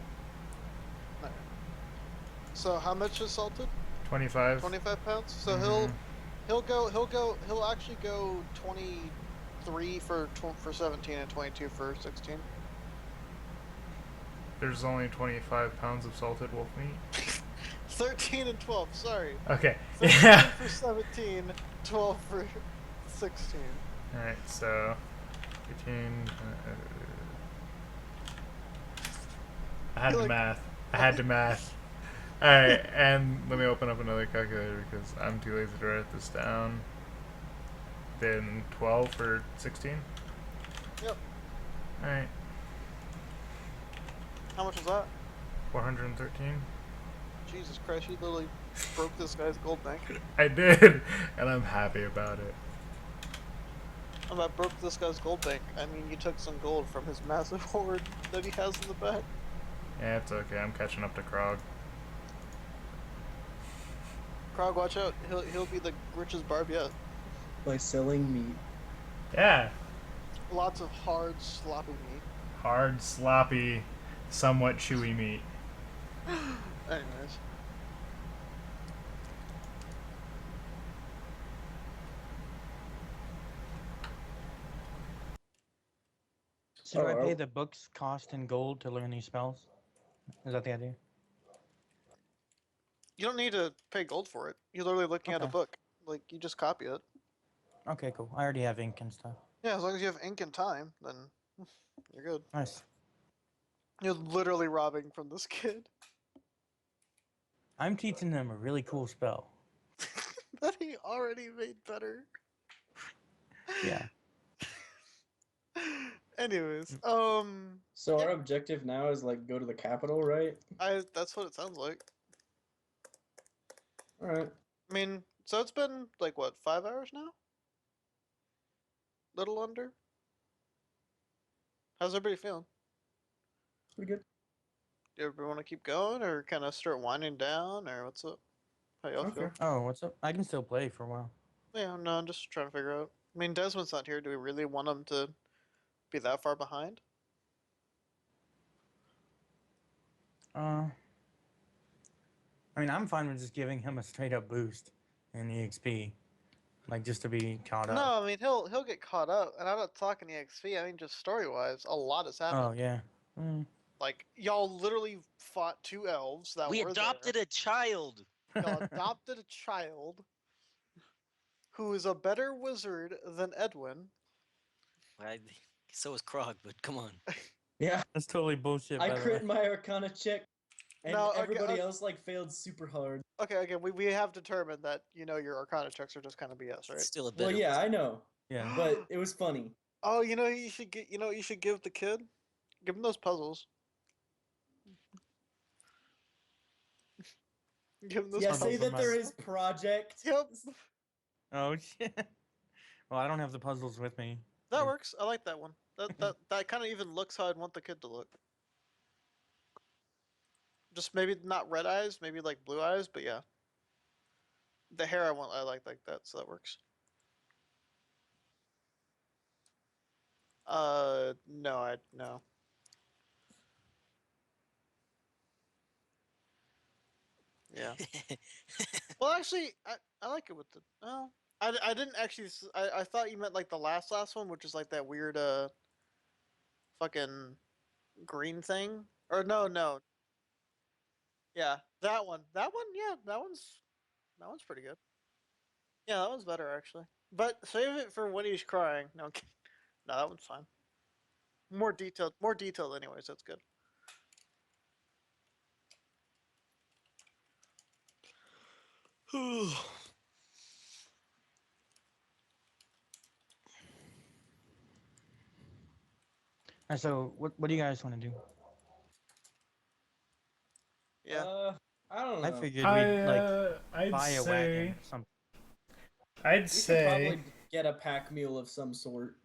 Okay. So how much is salted? 25. 25 pounds. So Mhm. he'll actually go 23 for 17 and 22 for 16. There's only 25 pounds of salted wolf meat. 13 and 12. Sorry. Okay. 13 Yeah. for 17, 12 for 16. Alright, so 18. I had You're to like- math. I had to math. Alright, and let me open up another calculator because I'm too lazy to write this down. Then 12 for 16? Yep. Alright, How much was that? 413. Jesus Christ, you literally broke this guy's gold bank. I did, and I'm happy about it. I broke this guy's gold bank. I mean, you took some gold from his massive hoard that he has in the back. Yeah, it's okay. I'm catching up to Krog. Krog, watch out. He'll be the richest barb yet. By selling meat. Yeah, Lots of hard, sloppy meat. hard, sloppy, somewhat chewy meat. Anyways. So do I pay Oh. the book's cost in gold to learn these spells? Is that the idea? You don't need to pay gold for it. You're literally looking at a Okay. book. Like, you just copy it. Okay, cool. I already have ink and stuff. Yeah, as long as you have ink and time, then you're good. Nice. You're literally robbing from this kid. I'm teaching them a really cool spell. That he already made better. Yeah. Anyways, So our objective now is like go to the capital, right? that's what it sounds like. All right. I mean, so it's been like what, 5 hours now? Little under. How's everybody feeling? Pretty good. Do you ever want to keep going, or kind of start winding down, or what's up? How y'all Okay. feel? Oh, what's up? I can still play for a while. Yeah, no, I'm just trying to figure out. I mean, Desmond's not here. Do we really want him to be that far behind? I mean, I'm fine with just giving him a straight up boost in EXP, like just to be caught up. No, I mean he'll get caught up, and I'm not talking EXP. I mean just story wise, a lot has happened. Oh yeah. Mm. Like y'all literally fought 2 elves that We were adopted there. a child. Y'all adopted a child who is a better wizard than Edwin. I, so is Krog, but come on. Yeah. That's totally bullshit. I By the way. crit my Arcana check, and No, okay, everybody else like failed super hard. Okay, we have determined that your Arcana checks are just kind of BS, right? Still a better. Well, yeah, wizard. I know, Yeah. but it was funny. Oh, you should get. You should give the kid. Give him those puzzles. Give him those Yeah, puzzles say puzzles. that they're his project. Yep, Oh shit. Well, I don't have the puzzles with me. that Yeah. works. I like that one. That kind of even looks how I'd want the kid to look. Just maybe not red eyes, maybe like blue eyes, but yeah. The hair I like that, so that works. No. Yeah. Well, actually, I like it with the. Oh, I didn't actually. I thought you meant like the last one, which is like that weird fucking green thing. Or no. Yeah, that one. That one. Yeah, that one's pretty good. Yeah, that one's better actually. But save it for when he's crying. No, no, that one's fine. More detailed. More detailed, anyways. That's good. So what do you guys want to do? Yeah. I don't know. I figured we'd like I'd buy a say, wagon or something. I'd We could say, probably get a pack mule of some sort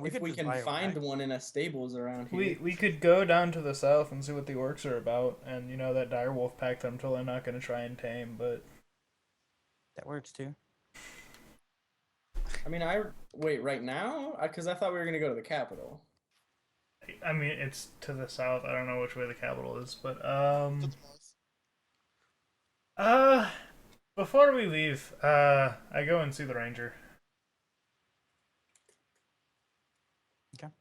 if could we just can buy a find wagon. one in a stables around here. we could go down to the south and see what the orcs are about, and that dire wolf pack that I'm totally not going to try and tame, but That works too. I mean, wait right now because I thought we were gonna go to the capital. I mean it's to the south. I don't know which way the capital is, but before we leave, I go and see the ranger. Okay.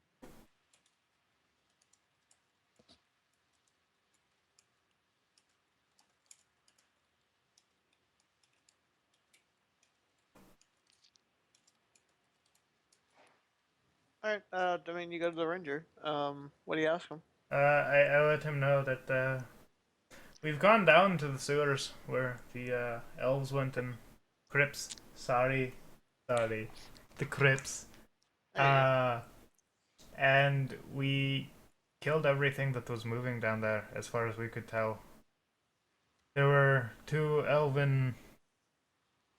All right. I mean, you go to the ranger. What do you ask him? I let him know that we've gone down to the sewers where the elves went and crypts. Sorry, the crypts. There you go. And we killed everything that was moving down there, as far as we could tell. There were two elven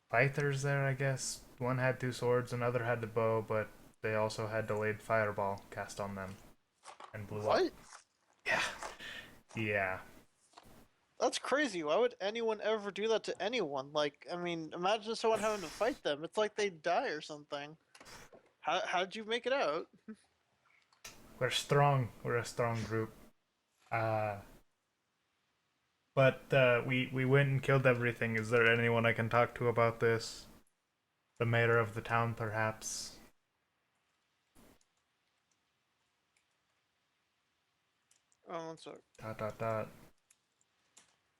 fighters there, I guess. One had two swords, another had the bow, but they also had delayed fireball cast on them and blew up. What? Yeah. Yeah. That's crazy. Why would anyone ever do that to anyone? Like, I mean, imagine someone having to fight them. It's like they die or something. How'd you make it out? We're strong. We're a strong group. But we went and killed everything. Is there anyone I can talk to about this? The mayor of the town, perhaps? Oh, one sec. Dot dot dot.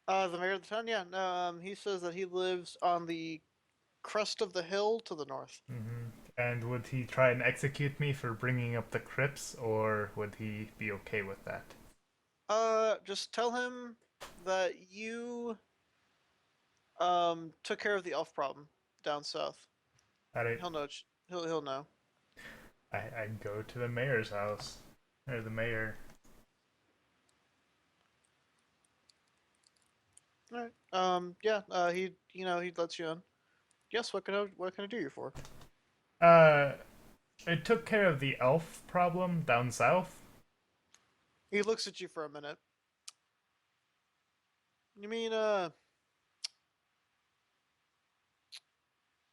The mayor of the town. Yeah. No. He says that he lives on the crest of the hill to the north. And would he try and execute me for bringing up the crypts, or would he be okay with that? Just tell him that you took care of the elf problem down south. Alright, He'll know. He'll know. I go to the mayor's house. Or the mayor. All right. Yeah. He lets you in. Yes. What can I do you for? It took care of the elf problem down south. He looks at you for a minute. You mean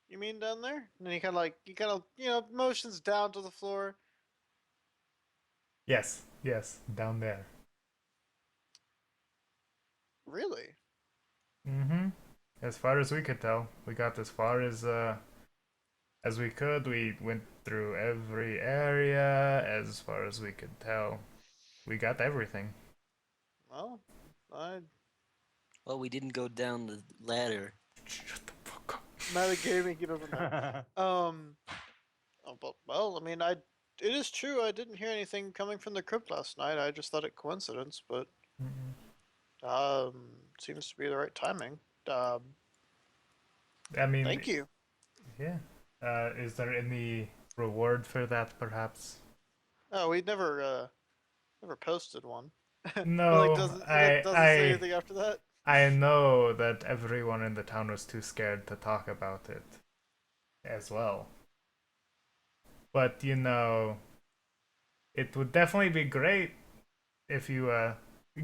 You mean down there? And he kind of motions down to the floor. Yes, down there. Really? As far as we could tell, we got as far as we could. We went through every area as far as we could tell. We got everything. Well, I Well, we didn't go down the ladder. Shut the fuck up. metagaming. He doesn't know. But well, I mean, it is true. I didn't hear anything coming from the crypt last night. I just thought it coincidence, but seems to be the right timing. I mean, Thank you. Yeah. Is there any reward for that, perhaps? Oh, we never posted one. No, It doesn't say anything after that. I know that everyone in the town was too scared to talk about it as well. But, it would definitely be great if you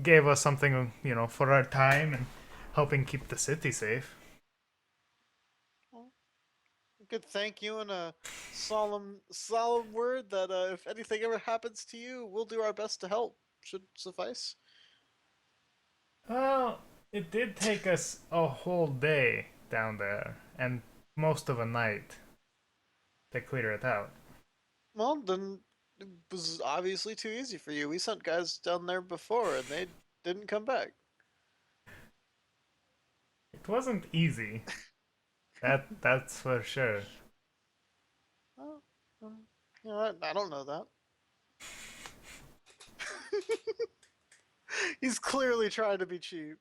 gave us something, for our time and helping keep the city safe. A good thank you and a solemn word that if anything ever happens to you, we'll do our best to help. Should suffice. Well, it did take us a whole day down there, and most of a night to clear it out. Well, then it was obviously too easy for you. We sent guys down there before, and they didn't come back. It wasn't easy. That's for sure. Oh, I don't know that. He's clearly trying to be cheap.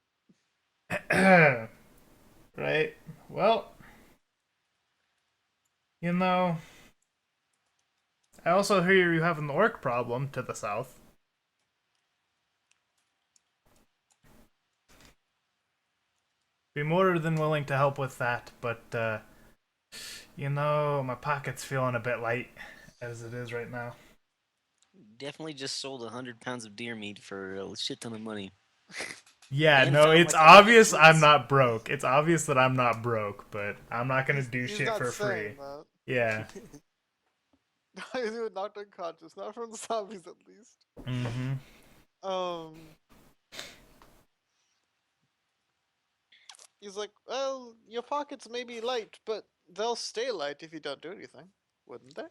Right. Well, I also hear you have an orc problem to the south. Be more than willing to help with that, but my pocket's feeling a bit light as it is right now. Definitely just sold 100 pounds of deer meat for a shit ton of money. Yeah, And no, found, it's like, a bunch of obvious I'm boots. not broke. It's obvious that I'm not broke, but I'm not gonna do He's shit not for free. saying that. Yeah. He was knocked unconscious, not from the zombies at least. Mm-hmm. He's like, well, your pockets may be light, but they'll stay light if you don't do anything, wouldn't they?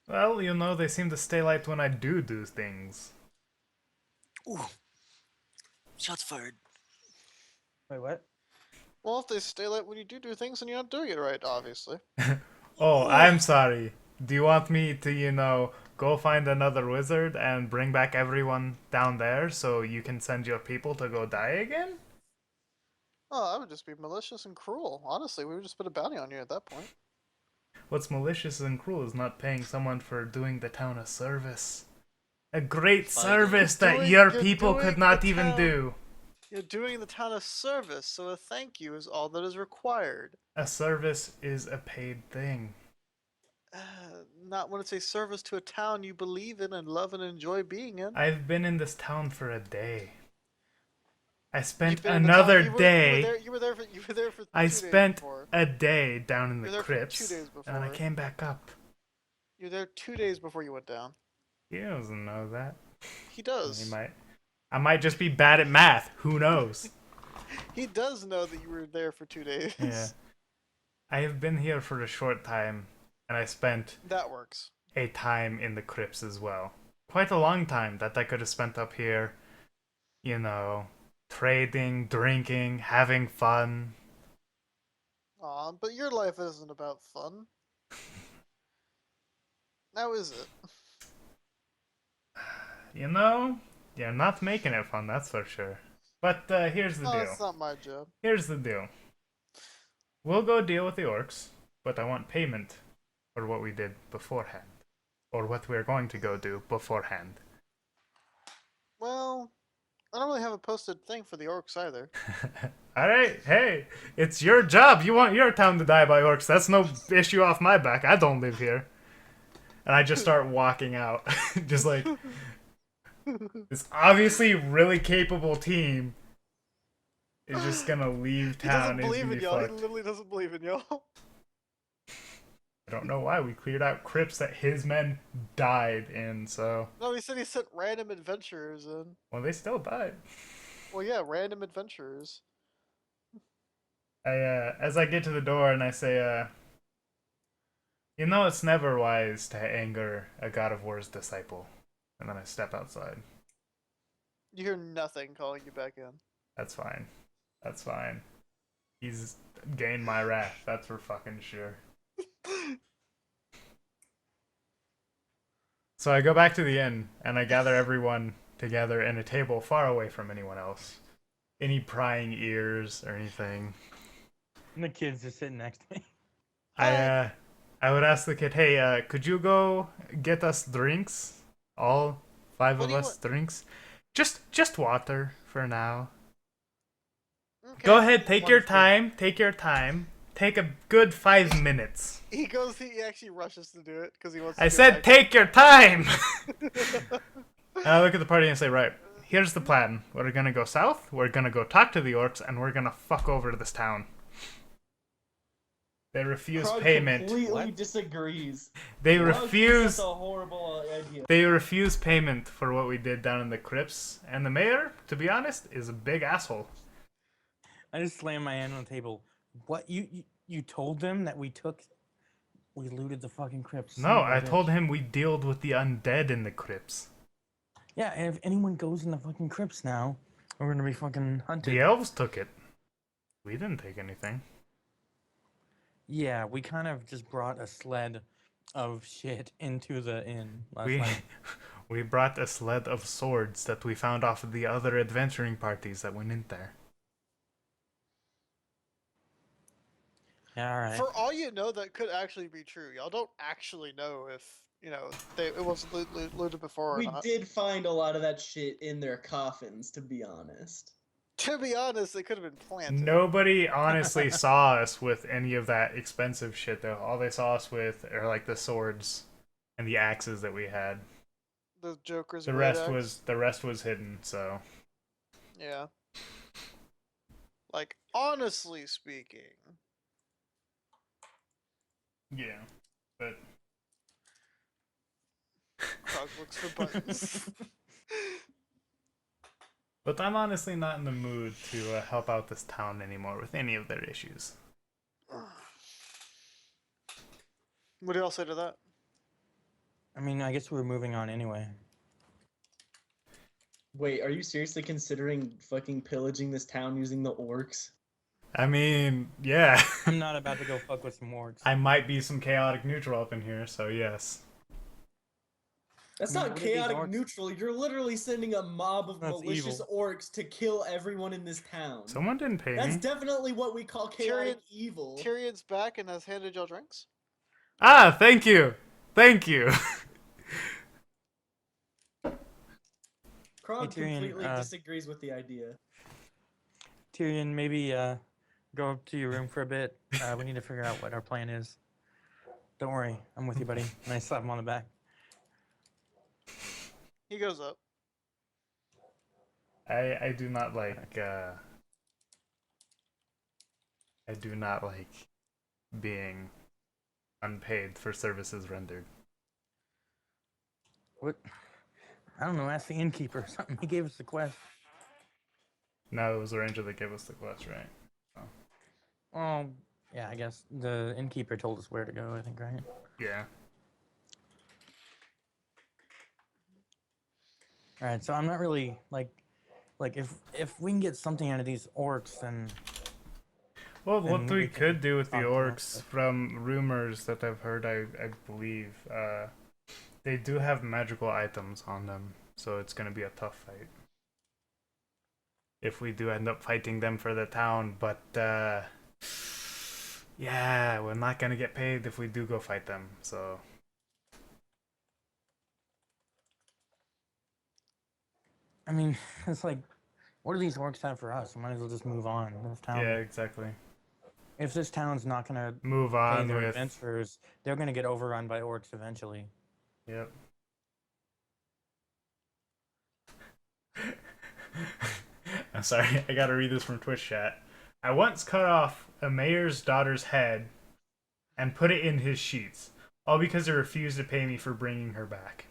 Well, they seem to stay light when I do things. Ooh. Shots fired. Wait, what? Well, if they stay light when you do things, then you're not doing it right, obviously. Oh, Ooh. I'm sorry. Do you want me to, go find another wizard and bring back everyone down there so you can send your people to go die again? Oh, that would just be malicious and cruel. Honestly, we would just put a bounty on you at that point. What's malicious and cruel is not paying someone for doing the town a service. A great Fighting. service that Doing- your you're people could doing not the even town- do. You're doing the town a service, so a thank you is all that is required. A service is a paid thing. Not when it's a service to a town you believe in and love and enjoy being in. I've been in this town for a day. I spent You've been in the another town- day. You were there for I 2 days spent before. a day down in You were the there for 2 crypts, days and then I before. came back up. You were there 2 days before you went down. He doesn't know that. He does. He might. I might just be bad at math. Who knows? He does know that you were there for 2 days. Yeah. I have been here for a short time, and I spent That works. a time in the crypts as well. Quite a long time that I could have spent up here, trading, drinking, having fun. Aw, but your life isn't about fun. Now is it? You're not making it fun, that's for sure. But here's the No, deal. it's not my job. Here's the deal. We'll go deal with the orcs, but I want payment for what we did beforehand. Or what we're going to go do beforehand. Well, I don't really have a posted thing for the orcs either. Alright, hey, it's your job. You want your town to die by orcs. That's no issue off my back. I don't live here. And I just start walking out. Just like, this obviously really capable team is just gonna leave He town. doesn't It's believe gonna in be y'all. He fucked. literally doesn't believe in y'all. I don't know why. We cleared out crypts that his men died in, so. No, he said he sent random adventurers in. Well, they still died. Well, yeah, random adventurers. As I get to the door and I say, it's never wise to anger a God of War's disciple. And then I step outside. You hear nothing calling you back in. That's fine. That's fine. He's gained my wrath, that's for fucking sure. So I go back to the inn, and I gather everyone together in a table far away from anyone else. Any prying ears or anything. And the kids just sitting next to me. I would ask the kid, hey, could you go get us drinks? All 5 What of do you us want? drinks? Just water for now. Okay. Go ahead, take your Wonderful. time, take your time. Take a good 5 minutes. He goes. He actually rushes to do it because he wants. I to get said back take your time! And I look at the party and say, right, here's the plan. We're gonna go south, we're gonna go talk to the orcs, and we're gonna fuck over this town. They refuse Krog payment. completely What? disagrees. They Krog thinks refuse. That's a horrible idea. They refuse payment for what we did down in the crypts, and the mayor, to be honest, is a big asshole. I just slammed my hand on the table. What you told them that we looted the fucking crypts? No, I told him we dealt with the undead in the crypts. Yeah, and if anyone goes in the fucking crypts now, we're gonna be fucking hunted. The elves took it. We didn't take anything. Yeah, we kind of just brought a sled of shit into the inn last We night. we brought a sled of swords that we found off of the other adventuring parties that went in there. Yeah, all right. For all you know, that could actually be true. Y'all don't actually know if it was looted before or We not. did find a lot of that shit in their coffins, to be honest. To be honest, they could have been planted. Nobody honestly saw us with any of that expensive shit though. All they saw us with are like the swords and the axes that we had. The Joker's. The blade rest was hidden, so Yeah. Like honestly speaking, yeah. But Krog looks for buttons. But I'm honestly not in the mood to help out this town anymore with any of their issues. What do y'all say to that? I mean, I guess we're moving on anyway. Wait, are you seriously considering fucking pillaging this town using the orcs? I mean, yeah. I'm not about to go fuck with some orcs. I might be some chaotic neutral up in here, so yes. That's I mean, not what are these chaotic orcs? neutral. You're literally sending a mob of That's malicious evil. orcs to kill everyone in this town. Someone didn't pay That's me. definitely what we call chaotic evil. Tyrion's back and has handed y'all drinks. Ah, thank you. Thank you. Krog Hey, Tyrion, completely disagrees with the idea. Tyrion, maybe go up to your room for a bit. We need to figure out what our plan is. Don't worry, I'm with you, buddy. And I slap him on the back. He goes up. I do not like I do not like being unpaid for services rendered. What? I don't know. Ask the innkeeper or something. He gave us the quest. No, it was the ranger that gave us the quest, right? Oh, yeah. I guess the innkeeper told us where to go. I think, right? Yeah. All right. So I'm not really like if we can get something out of these orcs, then Well, what And we we can could do with the talk to them, orcs, but- from rumors that I've heard, I believe, they do have magical items on them, so it's gonna be a tough fight. If we do end up fighting them for the town, but yeah, we're not gonna get paid if we do go fight them, so. I mean, it's like, what do these orcs have for us? We might as well just move on. This town. Yeah, exactly. If this town's not gonna Move pay on their with. adventurers, they're gonna get overrun by orcs eventually. Yep. I'm sorry, I gotta read this from Twitch chat. I once cut off a mayor's daughter's head and put it in his sheets, all because he refused to pay me for bringing her back.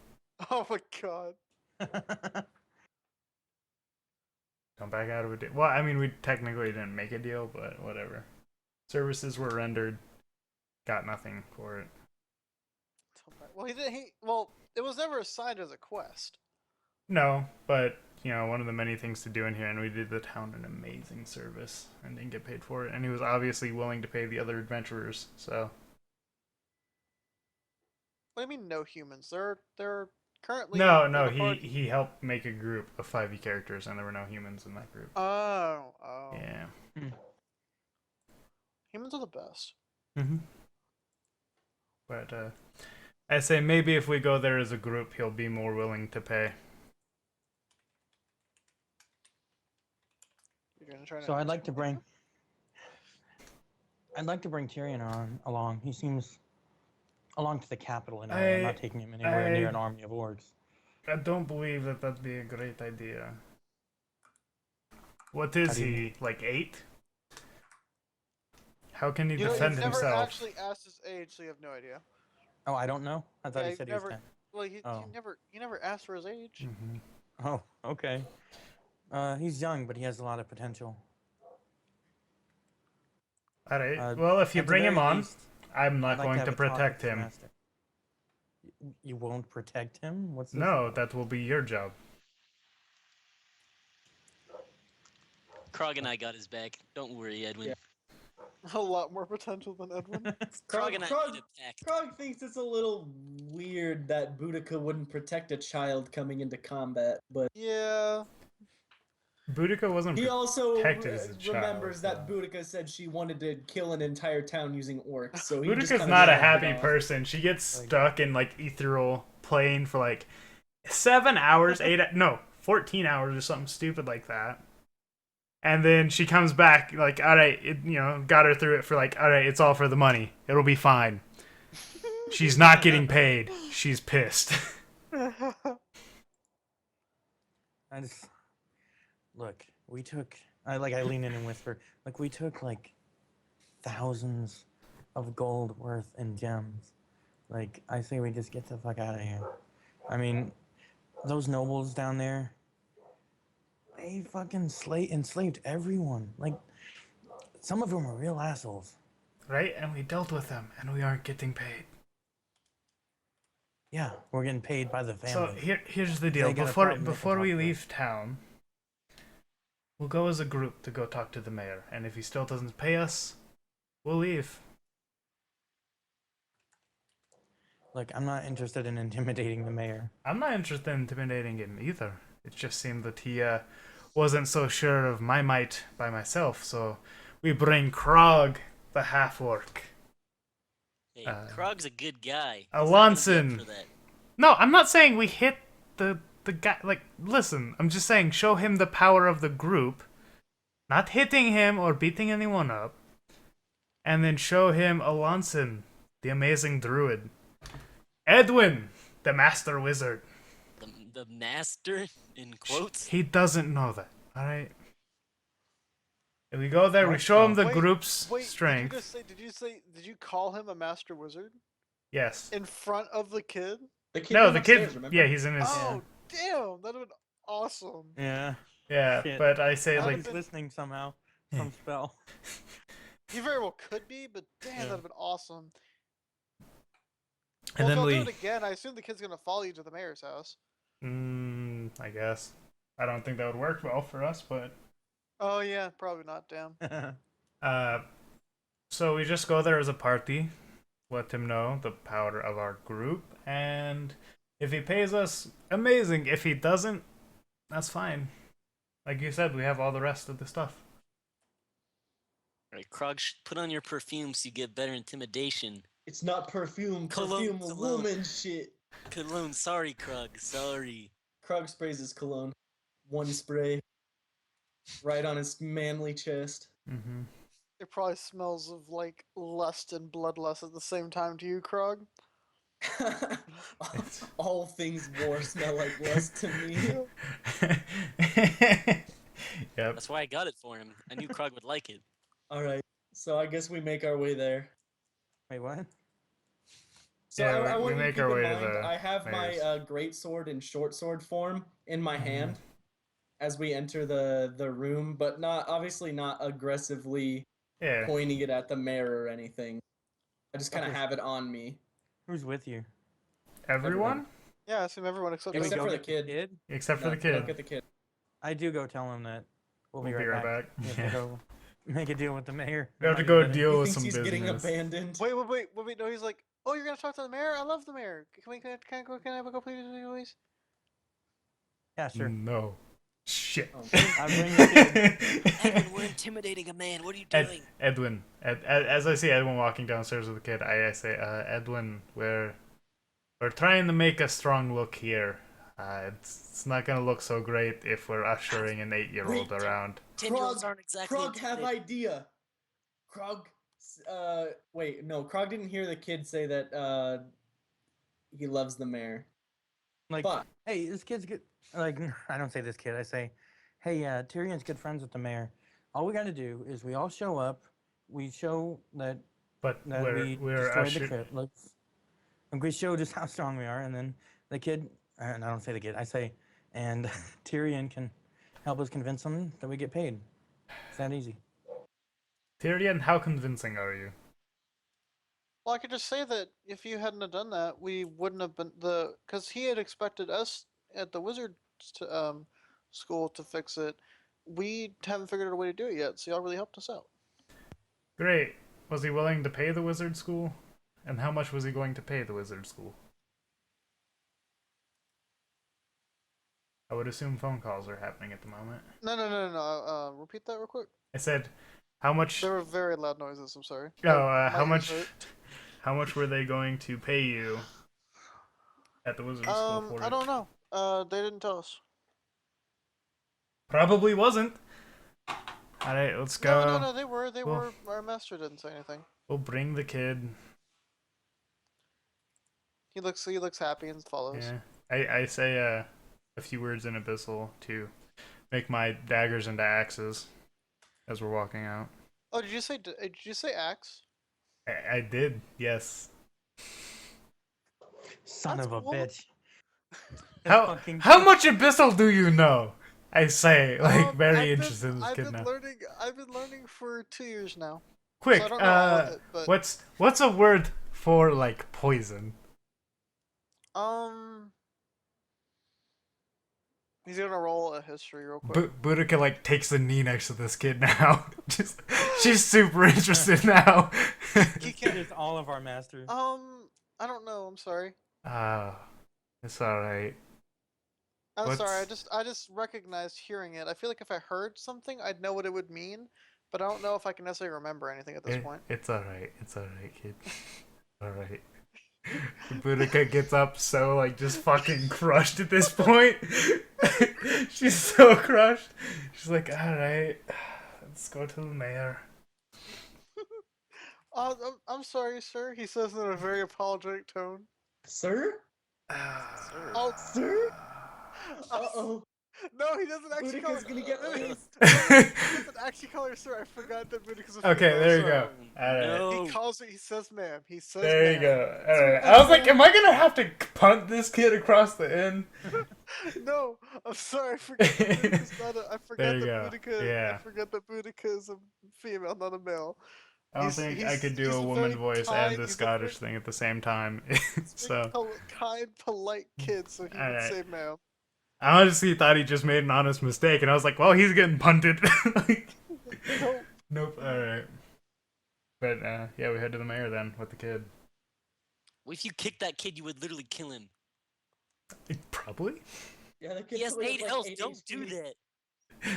Oh my god. Come back out of a deal. Well, I mean, we technically didn't make a deal, but whatever. Services were rendered. Got nothing for it. Well, well, it was never assigned as a quest. No, but, you know, one of the many things to do in here, and we did the town an amazing service and didn't get paid for it. And he was obviously willing to pay the other adventurers, so. What do you mean, no humans? They're currently. No, in no, the party. he helped make a group of 5e characters, and there were no humans in that group. Oh. Yeah. Humans are the best. Mm-hmm. But, I say maybe if we go there as a group, he'll be more willing to pay. You're gonna try to So I'd like to bring Tyrion along. He seems along to the capital anyway. I'm not taking him anywhere near an army of orcs. I don't believe that that'd be a great idea. What is he, like 8? How can he defend you've never himself? actually asked his age, so you have no idea. Oh, I don't know. I thought Yeah, he said you've he was 10. Well, you never asked for his age. Mm-hmm. Oh, okay. He's young, but he has a lot of potential. Alright, well, if you At the bring him very on, least, I'm I'd not like going have to a talk with protect his him. master. You won't protect him? What's this No, about? that will be your job. Krog and I got his back. Don't worry, Edwin. Yeah. A lot more potential than Edwin. Krog and I made a pact. Krog thinks it's a little weird that Boudica wouldn't protect a child coming into combat, but Yeah. Boudica wasn't he also protected as a child. remembers that so. Boudica said she wanted to kill an entire town using orcs. So he just Boudica's kinda not a shrugged it happy off. person. She gets stuck in, like, ethereal plane for, like, 7 hours, 14 hours or something stupid like that. And then she comes back, like, alright, got her through it for, like, alright, it's all for the money. It'll be fine. She's not getting paid. She's pissed. I just look. I lean in and whisper. Like we took like thousands of gold worth in gems. Like I say, we just get the fuck out of here. I mean, those nobles down there. They fucking enslaved everyone. Like some of them are real assholes. Right? And we dealt with them, and we aren't getting paid. Yeah, we're getting paid by the So family. here's the deal. They got a Before problem, they can we talk to leave town, We'll go as a group to go talk to the mayor, and if he still doesn't pay us, we'll leave. Look, I'm not interested in intimidating the mayor. I'm not interested in intimidating him either. It just seemed that he wasn't so sure of my might by myself, so we bring Krog, the half-orc. Hey, Krog's a good guy. He's not gonna be up Alonson. for that. No, I'm not saying we hit the guy. Like, listen, I'm just saying show him the power of the group, not hitting him or beating anyone up, and then show him Alonson, the amazing druid. Edwin, the master wizard. The master, in quotes. He doesn't know that, alright? If we go there, we What? show him the Wait, group's Wait, strength. did you call him a master wizard? Yes. In front of the kid? The kid No, went the upstairs, kid. remember? Yeah, he's in his. Oh, damn! That'd have been awesome. Yeah. Yeah, shit. but I say I like. was listening somehow. Some spell. He very well could be, but damn, that'd have been awesome. And Well, then if we. they'll do it again, I assume the kid's gonna follow you to the mayor's house. I guess. I don't think that would work well for us, but. Oh yeah, probably not. Damn. So we just go there as a party, let him know the power of our group, and if he pays us, amazing. If he doesn't, that's fine. Like you said, we have all the rest of the stuff. Alright, Krog, put on your perfume so you get better intimidation. It's not perfume. Cologne, Perfume a cologne. woman shit. Cologne, sorry, Krog, sorry. Krog sprays his cologne. One spray. Right on his manly chest. Mm-hmm. It probably smells of like lust and bloodlust at the same time to you, Krog. All things war smell like lust to me. Yep. That's why I got it for him. I knew Krog would like it. Alright, so I guess we make our way there. Wait, what? So Yeah, I we want you to make keep our in way to mind, the I have my mayor's. great sword and short sword form in my Mm-hmm. hand as we enter the room, but not obviously not aggressively Yeah. pointing it at the mayor or anything. I just kind of Okay. have it on me, Who's with you? Everyone? Yeah, I assume everyone except Did we Except go for the get kid. Except for No, the don't kid. get the kid. I do go tell him that we'll be We'll right back. We have Yeah. to go make a deal with the mayor. We have to Not go even kidding. deal He with thinks some he's business. getting abandoned. wait. No, he's like, oh, you're gonna talk to the mayor? I love the mayor. Can I go, please? Yeah, sure. No. Shit. Oh. I'll bring the Edwin, we're intimidating a man. What are you doing? Edwin. As I see Edwin walking downstairs with the kid, I say, Edwin, we're trying to make a strong look here. It's not gonna look so great if we're ushering an 8-year-old Wait. around. 10-year-olds aren't exactly Krog have intimidating. idea. Krog, wait, no, Krog didn't hear the kid say that he loves the mayor. Like, But hey, this kid's good. Like, I don't say this kid. I say, hey, Tyrion's good friends with the mayor. All we got to do is we all show up. We show that But we we're destroyed the usher. trip. Like, we show just how strong we are, and then the kid. And I don't say the kid. I say, and Tyrion can help us convince them that we get paid. It's that easy. Tyrion, how convincing are you? Well, I could just say that if you hadn't have done that, we wouldn't have been because he had expected us at the wizard school to fix it. We haven't figured out a way to do it yet, so y'all really helped us out. Great. Was he willing to pay the wizard school? And how much was he going to pay the wizard school? I would assume phone calls are happening at the moment. No. Repeat that real quick. I said, how much? There were very loud noises. I'm sorry. Oh, how My much? ears hurt. How much were they going to pay you at the wizard school for it? I don't know. They didn't tell us. Probably wasn't. All right, let's go. No. They were. They Well- were. Our master didn't say anything. We'll bring the kid. He looks happy and follows. Yeah, I say a few words in Abyssal to make my daggers into axes as we're walking out. Oh, did you say axe? I did, yes. Son That's of a cool. bitch. How Fucking- much Abyssal do you know? I say, like, very interested in this I've kid been now. learning. I've been learning for 2 years now. Quick, So I don't know all of it, but what's a word for like poison? He's gonna roll a history real quick. Boudica like takes a knee next to this kid now. Just she's super interested now. This kid is all of our master. I don't know. I'm sorry. It's all right. I'm sorry. What's- I just recognized hearing it. I feel like if I heard something, I'd know what it would mean, but I don't know if I can necessarily remember anything at this point. It's all right. It's all right, kid. All right. Boudica gets up so like just fucking crushed at this point. She's so crushed. She's like, all right, let's go to the mayor. I'm sorry, sir. He says in a very apologetic tone. Sir? Oh, Sir? Uh-oh. no, he doesn't actually call Boudica's her. gonna get released. He doesn't actually call her sir. I forgot that Boudica's a female. Okay, there you Sorry. go. All right. No. He calls her. He says, "Ma'am." He says, There you "Ma'am." go. All right. I was like, am I gonna have to punt this kid across the end? No, I'm sorry. I forgot that Boudica's not a. I forgot There you that go. Boudica. Yeah. I forgot that Boudica is a female, not a male. I don't He's- think I he's- could do he's a a woman very voice kind- and the he's a very- Scottish thing at the same time. So Kind, polite kid, so he would Alright. say, "Ma'am." I honestly thought he just made an honest mistake, and I was like, well, he's getting punted. Like, Nope. nope. All right. But yeah, we head to the mayor then with the kid. If you kicked that kid, you would literally kill him. Probably. Yeah, that kid He has probably 8 like health. 8 Don't do HP. that.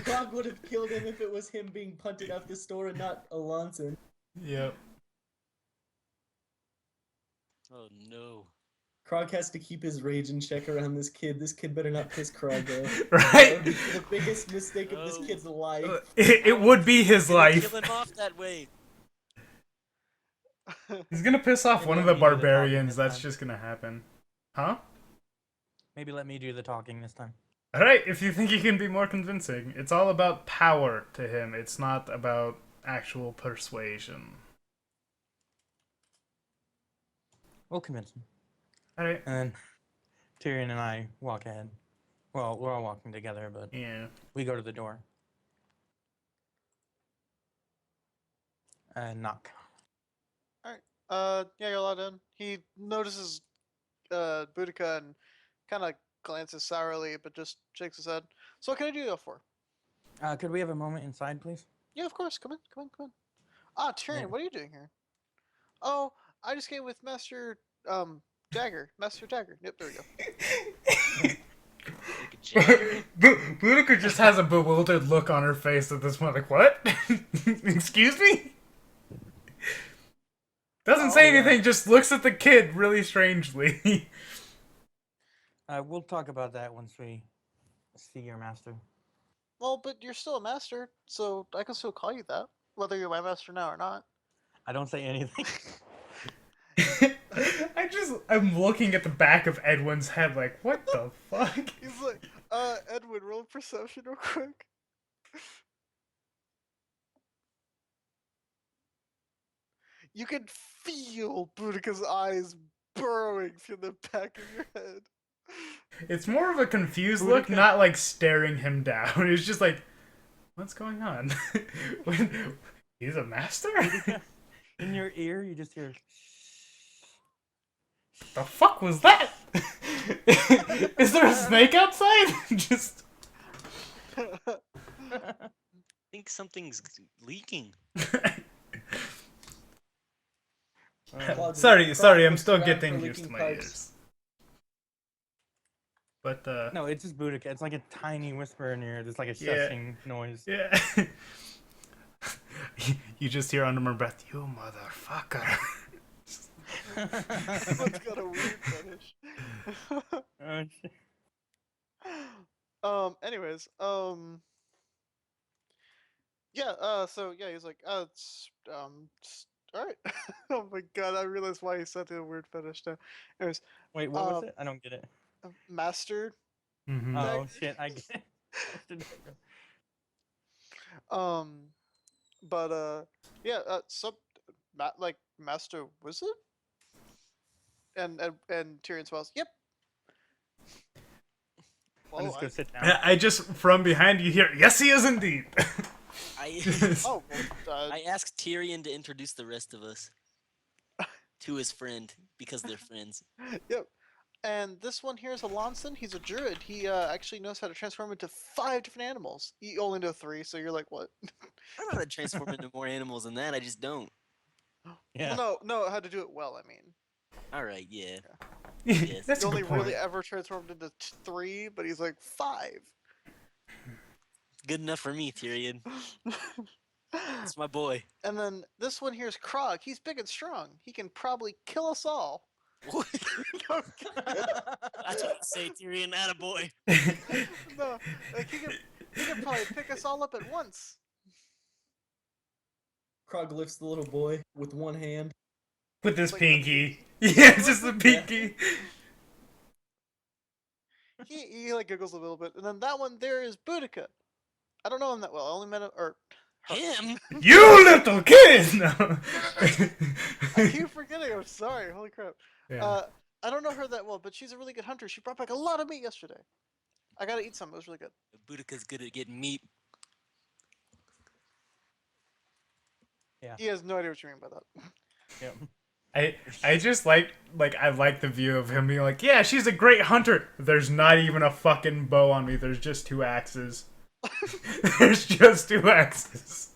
Krog would have killed him if it was him being punted out the store and not Alonson. Yep. Oh no. Krog has to keep his rage in check around this kid. This kid better not piss Krog off. That Right. would be the biggest mistake of this No. kid's life. It would be his Gonna life. Kill him off that way. He's gonna piss off Maybe one of let the me do the talking barbarians. this That's time. just gonna happen. Huh? Maybe let me do the talking this time. All right. If you think you can be more convincing, it's all about power to him. It's not about actual persuasion. We'll convince him. All right. And then Tyrion and I walk ahead. Well, we're all walking together, but Yeah. we go to the door. And knock. Yeah, you're allowed in. He notices Boudica and kind of glances sourly, but just shakes his head. So what can I do that for? Could we have a moment inside, please? Yeah, of course. Come in, come in, come in. Ah, Tyrion, Yeah. what are you doing here? Oh, I just came with Master Dagger. Master Dagger. Yep, there we go. Like a jagger. Boudica just has a bewildered look on her face at this point. Like, what? Excuse me? Doesn't say yeah. anything, just looks at the kid really strangely. We'll talk about that once we see your master. Well, but you're still a master, so I can still call you that, whether you're my master now or not. I don't say anything. I'm looking at the back of Edwin's head like, what the fuck? He's like, Edwin, roll perception real quick. You can feel Boudica's eyes burrowing through the back of your head. It's more of a confused look, not like staring him down. It's just like, what's going on? He's a master? In your ear, you just hear. The fuck was that? Is there a snake outside? Just. I think something's leaking. Sorry, I'm looks still around getting for used to leaking my pipes. ears. But No, it's just Boudica. It's like a tiny whisper in your ear. It's like a Yeah. shushing noise. yeah. You just hear under my breath, you motherfucker. Everyone's got a weird fetish. Oh, shit. Anyways, yeah, so yeah, he's like, it's, alright. Oh my god, I realized why he said a weird fetish now. Anyways, Wait, what was it? I don't get it. master, Mhm. Oh shit, I get it. but, yeah, like, master wizard? And Tyrion smiles, yep. I'll Well, just go sit down. I just, from behind you hear, yes he is indeed. oh, well, I asked Tyrion to introduce the rest of us to his friend because they're friends. yep. And this one here is a Lonson. He's a druid. He actually knows how to transform into 5 different animals. You only know 3, so you're like, what? I know how to transform into more animals than that. I just don't. Yeah. Well, no, how to do it well. I mean, All right, yeah. That's he a only good point. really ever transformed into 3, but he's like 5. Good enough for me, Tyrion. It's my boy. And then this one here is Krog. He's big and strong. He can probably kill us all. What? No, That's what I say, Tyrion. Attaboy. no, like he can probably pick us all up at once. Krog lifts the little boy with one hand. With this Like the pinky. pinky? Yeah, just the pinky. He like giggles a little bit, and then that one there is Boudica. I don't know him that well. I only met him or her. Him? You little kid! No. I keep forgetting. I'm sorry. Holy crap. Yeah. I don't know her that well, but she's a really good hunter. She brought back a lot of meat yesterday. I gotta eat some. It was really good. Boudica's good at getting meat. He has no idea what you mean by that. Yep. I just like I like the view of him being like, yeah, she's a great hunter. There's not even a fucking bow on me. There's just 2 axes. There's just 2 axes.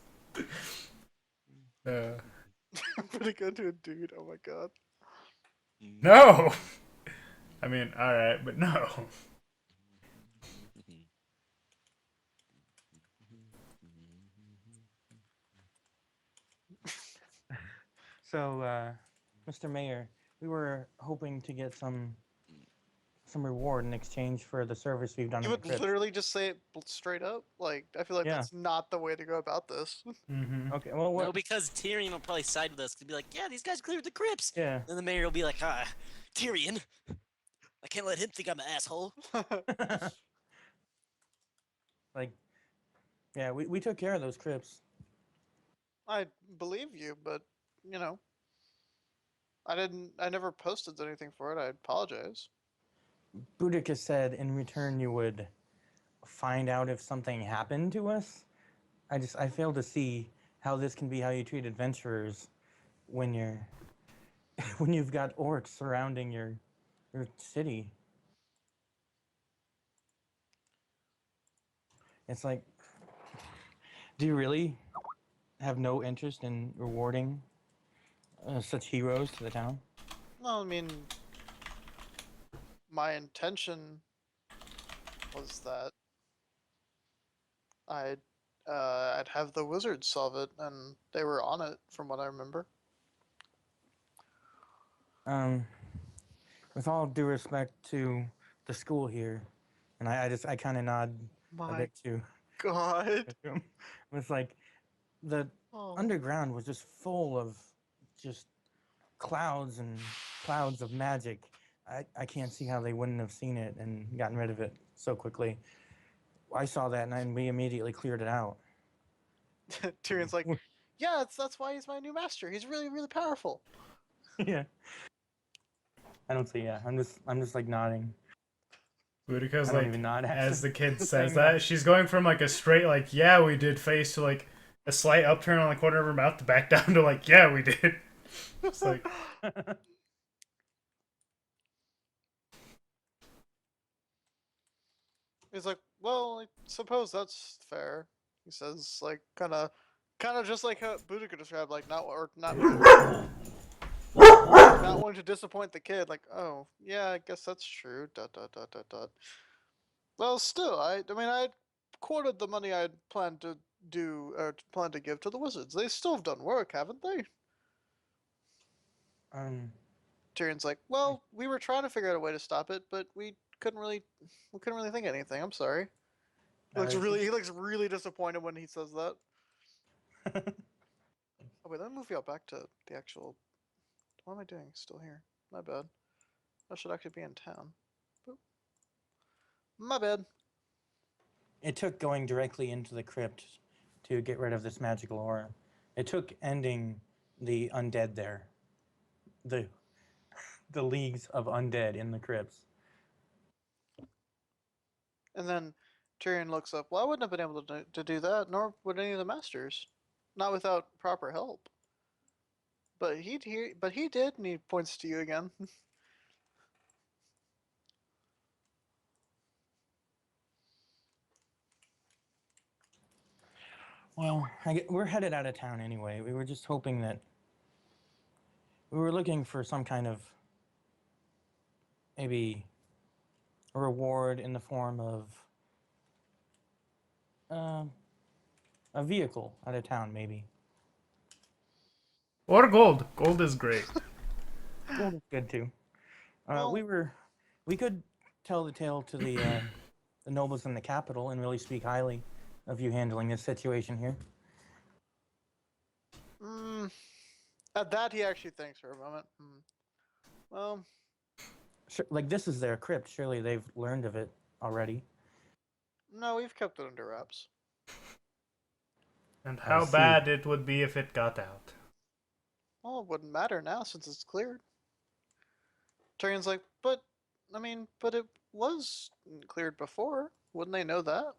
Pretty good to a dude. Oh my god. No. I mean, all right, but no. So, Mr. Mayor, we were hoping to get some reward in exchange for the service we've done You in the would crypt. literally just say it straight up? Like, I feel like Yeah. that's not the way to go about this. Mm-hmm. Okay, well, what? No, because Tyrion will probably side with us. He'll be like, yeah, these guys cleared the crypts. Yeah. Then the mayor will be like, Tyrion. I can't let him think I'm an asshole. Like, yeah, we took care of those crypts. I believe you, but, you know. I never posted anything for it. I apologize. Boudica said in return you would find out if something happened to us. I fail to see how this can be how you treat adventurers when you're when you've got orcs surrounding your city. It's like, do you really have no interest in rewarding such heroes to the town? No, I mean, my intention was that I'd have the wizards solve it, and they were on it, from what I remember. With all due respect to the school here, and I kind of nod a My bit to God. him. It's like the Oh. underground was just full of just clouds and clouds of magic. I can't see how they wouldn't have seen it and gotten rid of it so quickly. I saw that and we immediately cleared it out. Tyrion's like, yeah, that's why he's my new master. He's really, really powerful. Yeah. I don't see. Yeah, I'm just like nodding. Because I don't like even nod. as the Actually. kid Just says saying that. that, she's going from like a straight like yeah we did face to like a slight upturn on the corner of her mouth to back down to like yeah we did. It's like He's like, well, I suppose that's fair. He says, like, kind of just like how Boudica described, like, not wanting to disappoint the kid. Like, oh, yeah, I guess that's true. Dot dot dot dot dot. Well, still, I mean, I quoted the money I'd planned to do or planned to give to the wizards. They still have done work, haven't they? Tyrion's like, well, we were trying to figure out a way to stop it, but we couldn't really think of anything. I'm sorry. He looks really disappointed when he says that. Oh wait, let me move y'all back to the actual. What am I doing? Still here. My bad. I should actually be in town. Boop. My bad. It took going directly into the crypt to get rid of this magical aura. It took ending the undead there. The leagues of undead in the crypts. And then Tyrion looks up. Well, I wouldn't have been able to do that, nor would any of the masters, not without proper help. But he did, and he points to you again. Well, we're headed out of town anyway. We were just hoping that we were looking for some kind of maybe a reward in the form of uh, a vehicle out of town, maybe. Or gold. Gold is great. Gold is good too. Well- We could tell the tale to the nobles in the capital and really speak highly of you handling this situation here. At that, he actually thinks for a moment. Well, Sure, like this is their crypt. Surely they've learned of it already. no, we've kept it under wraps. And I how see. bad it would be if it got out. Well, it wouldn't matter now since it's cleared. Tyrion's like, but it was cleared before. Wouldn't they know that?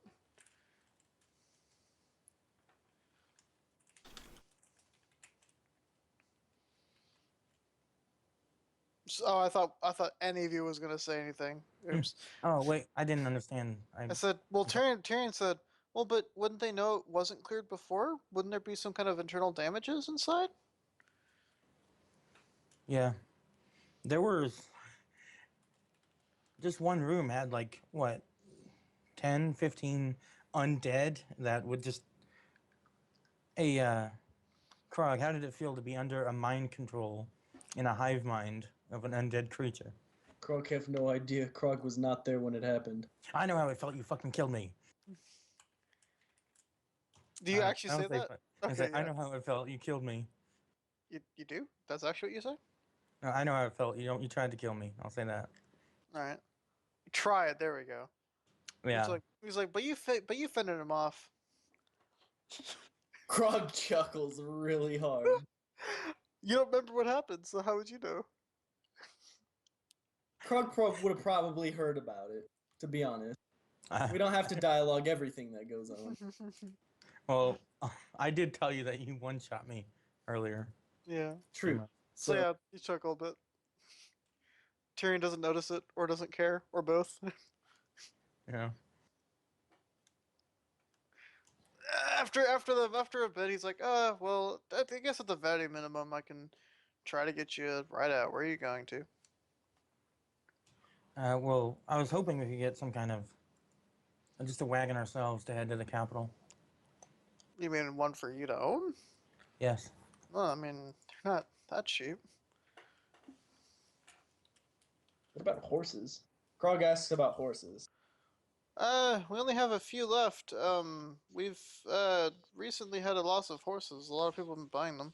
Oh, I thought any of you was gonna say anything. Oops. Oh wait, I didn't understand. I said, well, Tyrion said, well, but wouldn't they know it wasn't cleared before? Wouldn't there be some kind of internal damages inside? Yeah, there was just one room had like what 10, 15 undead that would just. Hey, Krog, how did it feel to be under a mind control in a hive mind of an undead creature? Krog have no idea. Krog was not there when it happened. I know how it felt. You fucking killed me. Do you actually I don't say that? I say, Okay, I yeah. know how it felt. You killed me. You do? That's actually what you say? No, I know how it felt. You tried to kill me. I'll say that. All right. Try it. There we go. Yeah. He's like, but you fended him off. Krog chuckles really hard. You don't remember what happened, so how would you know? Krog would have probably heard about it, to be honest. We Uh, don't have to dialogue everything that goes on. well, I did tell you that you one-shot me earlier. Yeah. True. So yeah, you chuckle a bit. Tyrion doesn't notice it, or doesn't care, or both. Yeah. After a bit, he's like, well, I guess at the very minimum, I can try to get you right out. Where are you going to? Well, I was hoping we could get some kind of just a wagon ourselves to head to the capital. You mean one for you to own? Yes. Well, I mean, they're not that cheap. What about horses? Krog asks about horses. We only have a few left. We've recently had a loss of horses. A lot of people have been buying them.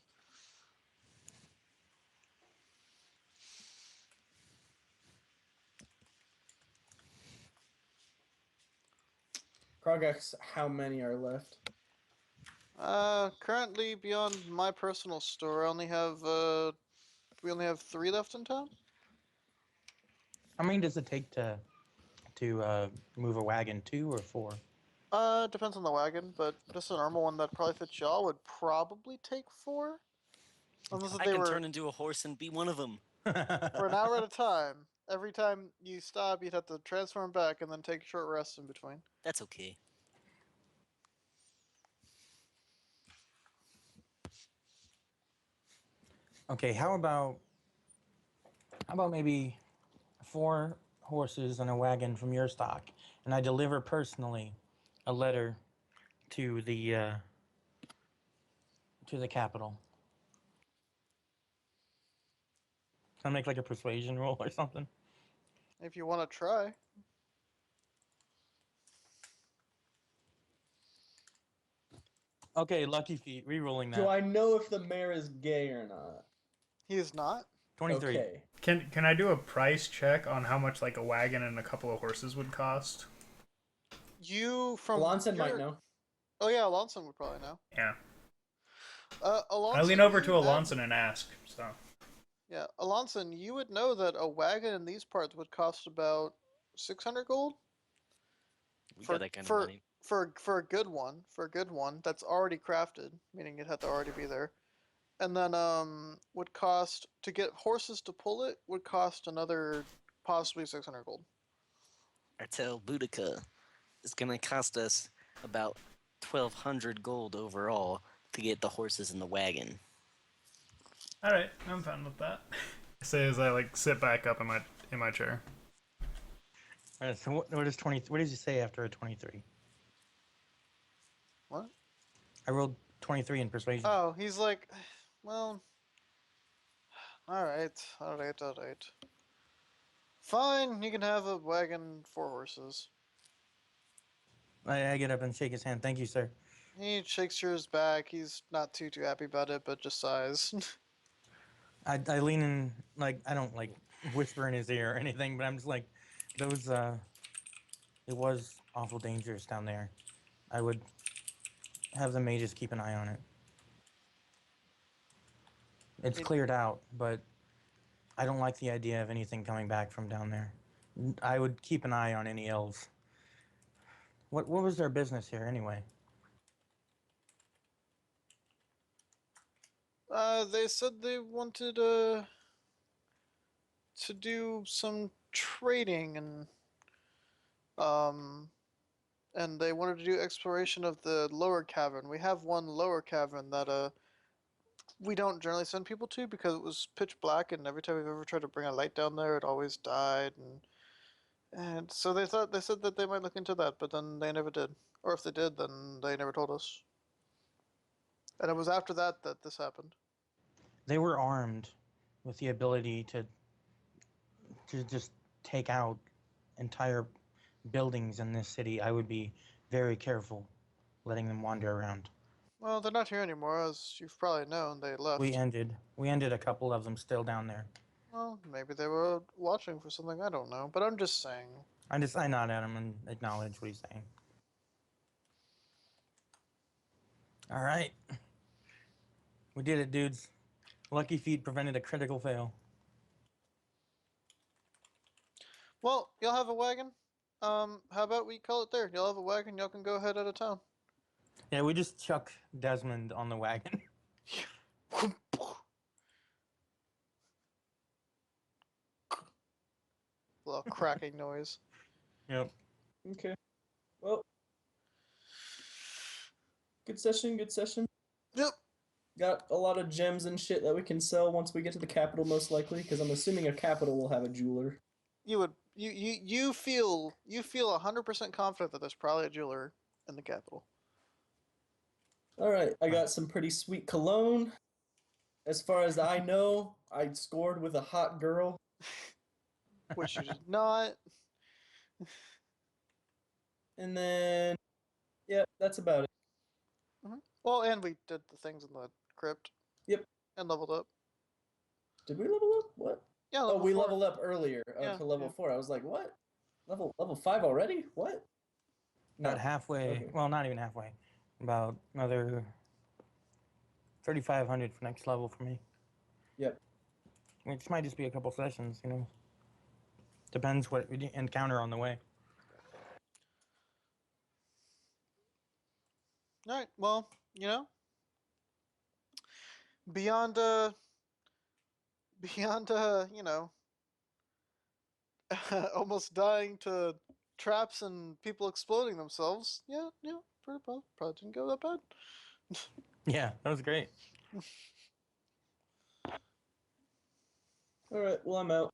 Krog asks how many are left. Currently beyond my personal store, I only have we only have 3 left in town. How many does it take to move a wagon? 2 or 4? Depends on the wagon, but just a normal one that probably fits y'all would probably take 4. Unless I they can were turn into a horse and be one of them. for an hour at a time. Every time you stop, you'd have to transform back and then take short rests in between. That's okay. Okay, how about maybe 4 horses and a wagon from your stock, and I deliver personally a letter to the capital. Can I make like a persuasion roll or something? If you want to try. Okay, lucky feet. Re-rolling that. Do I know if the mayor is gay or not? He is not. 23. Okay. Can I do a price check on how much like a wagon and a couple of horses would cost? You from Alonson might your- know. Oh yeah, Alonson would probably know. Yeah. Alonson, I lean over you to know- Alonson and ask. So Yeah, Alonson, you would know that a wagon in these parts would cost about 600 gold. We got that kind of money. For a good one that's already crafted, meaning it had to already be there. And then would cost to get horses to pull it would cost another possibly 600 gold. Artel Boudica is gonna cost us about 1,200 gold overall to get the horses in the wagon. All right, I'm fine with that. I say as I like sit back up in my chair. All right, so what is 20? What did you say after a 23? What? I rolled 23 in persuasion. Oh, he's like, well, all right. Fine, you can have a wagon, 4 horses. I get up and shake his hand. Thank you, sir. He shakes yours back. He's not too happy about it, but just sighs. I lean in, like, I don't like whisper in his ear or anything, but I'm just like, those it was awful dangerous down there. I would have the mages keep an eye on it. It's It- cleared out, but I don't like the idea of anything coming back from down there. I would keep an eye on any elves. What was their business here anyway? They said they wanted to do some trading um and they wanted to do exploration of the lower cavern. We have one lower cavern that we don't generally send people to because it was pitch black, and every time we've ever tried to bring a light down there, it always died. And so they said that they might look into that, but then they never did. Or if they did, then they never told us. And it was after that that this happened. They were armed with the ability to just take out entire buildings in this city. I would be very careful letting them wander around. Well, they're not here anymore, as you've probably known. They left. We ended a couple of them still down there. Well, maybe they were watching for something. I don't know, but I'm just saying. I nod at him and acknowledge what he's saying. All right. We did it, dudes. Lucky feet prevented a critical fail. Well, y'all have a wagon. How about we call it there? Y'all have a wagon. Y'all can go ahead out of town. Yeah, we just chuck Desmond on the wagon. Little cracking noise. Yep. Okay. Well, good session. Good session. Yep. Got a lot of gems and shit that we can sell once we get to the capital, most likely, because I'm assuming a capital will have a jeweler. You feel 100% confident that there's probably a jeweler in the capital. All right, I got some pretty sweet cologne. As far as I know, I scored with a hot girl. Which you did not. And then, yeah, that's about it. Well, and we did the things in the crypt. Yep. And leveled up. Did we level up? What? Yeah, Oh, level we 4. leveled up earlier Yeah, to level yeah. 4. I was like, what? Level 5 already? What? About halfway. Okay. Well, not even halfway. About another 3,500 for next level for me. Yep. Which might just be a couple sessions, you know. Depends what we encounter on the way. All right. Well, beyond almost dying to traps and people exploding themselves. Yeah, probably didn't go that bad. Yeah, that was great. All right, well, I'm out.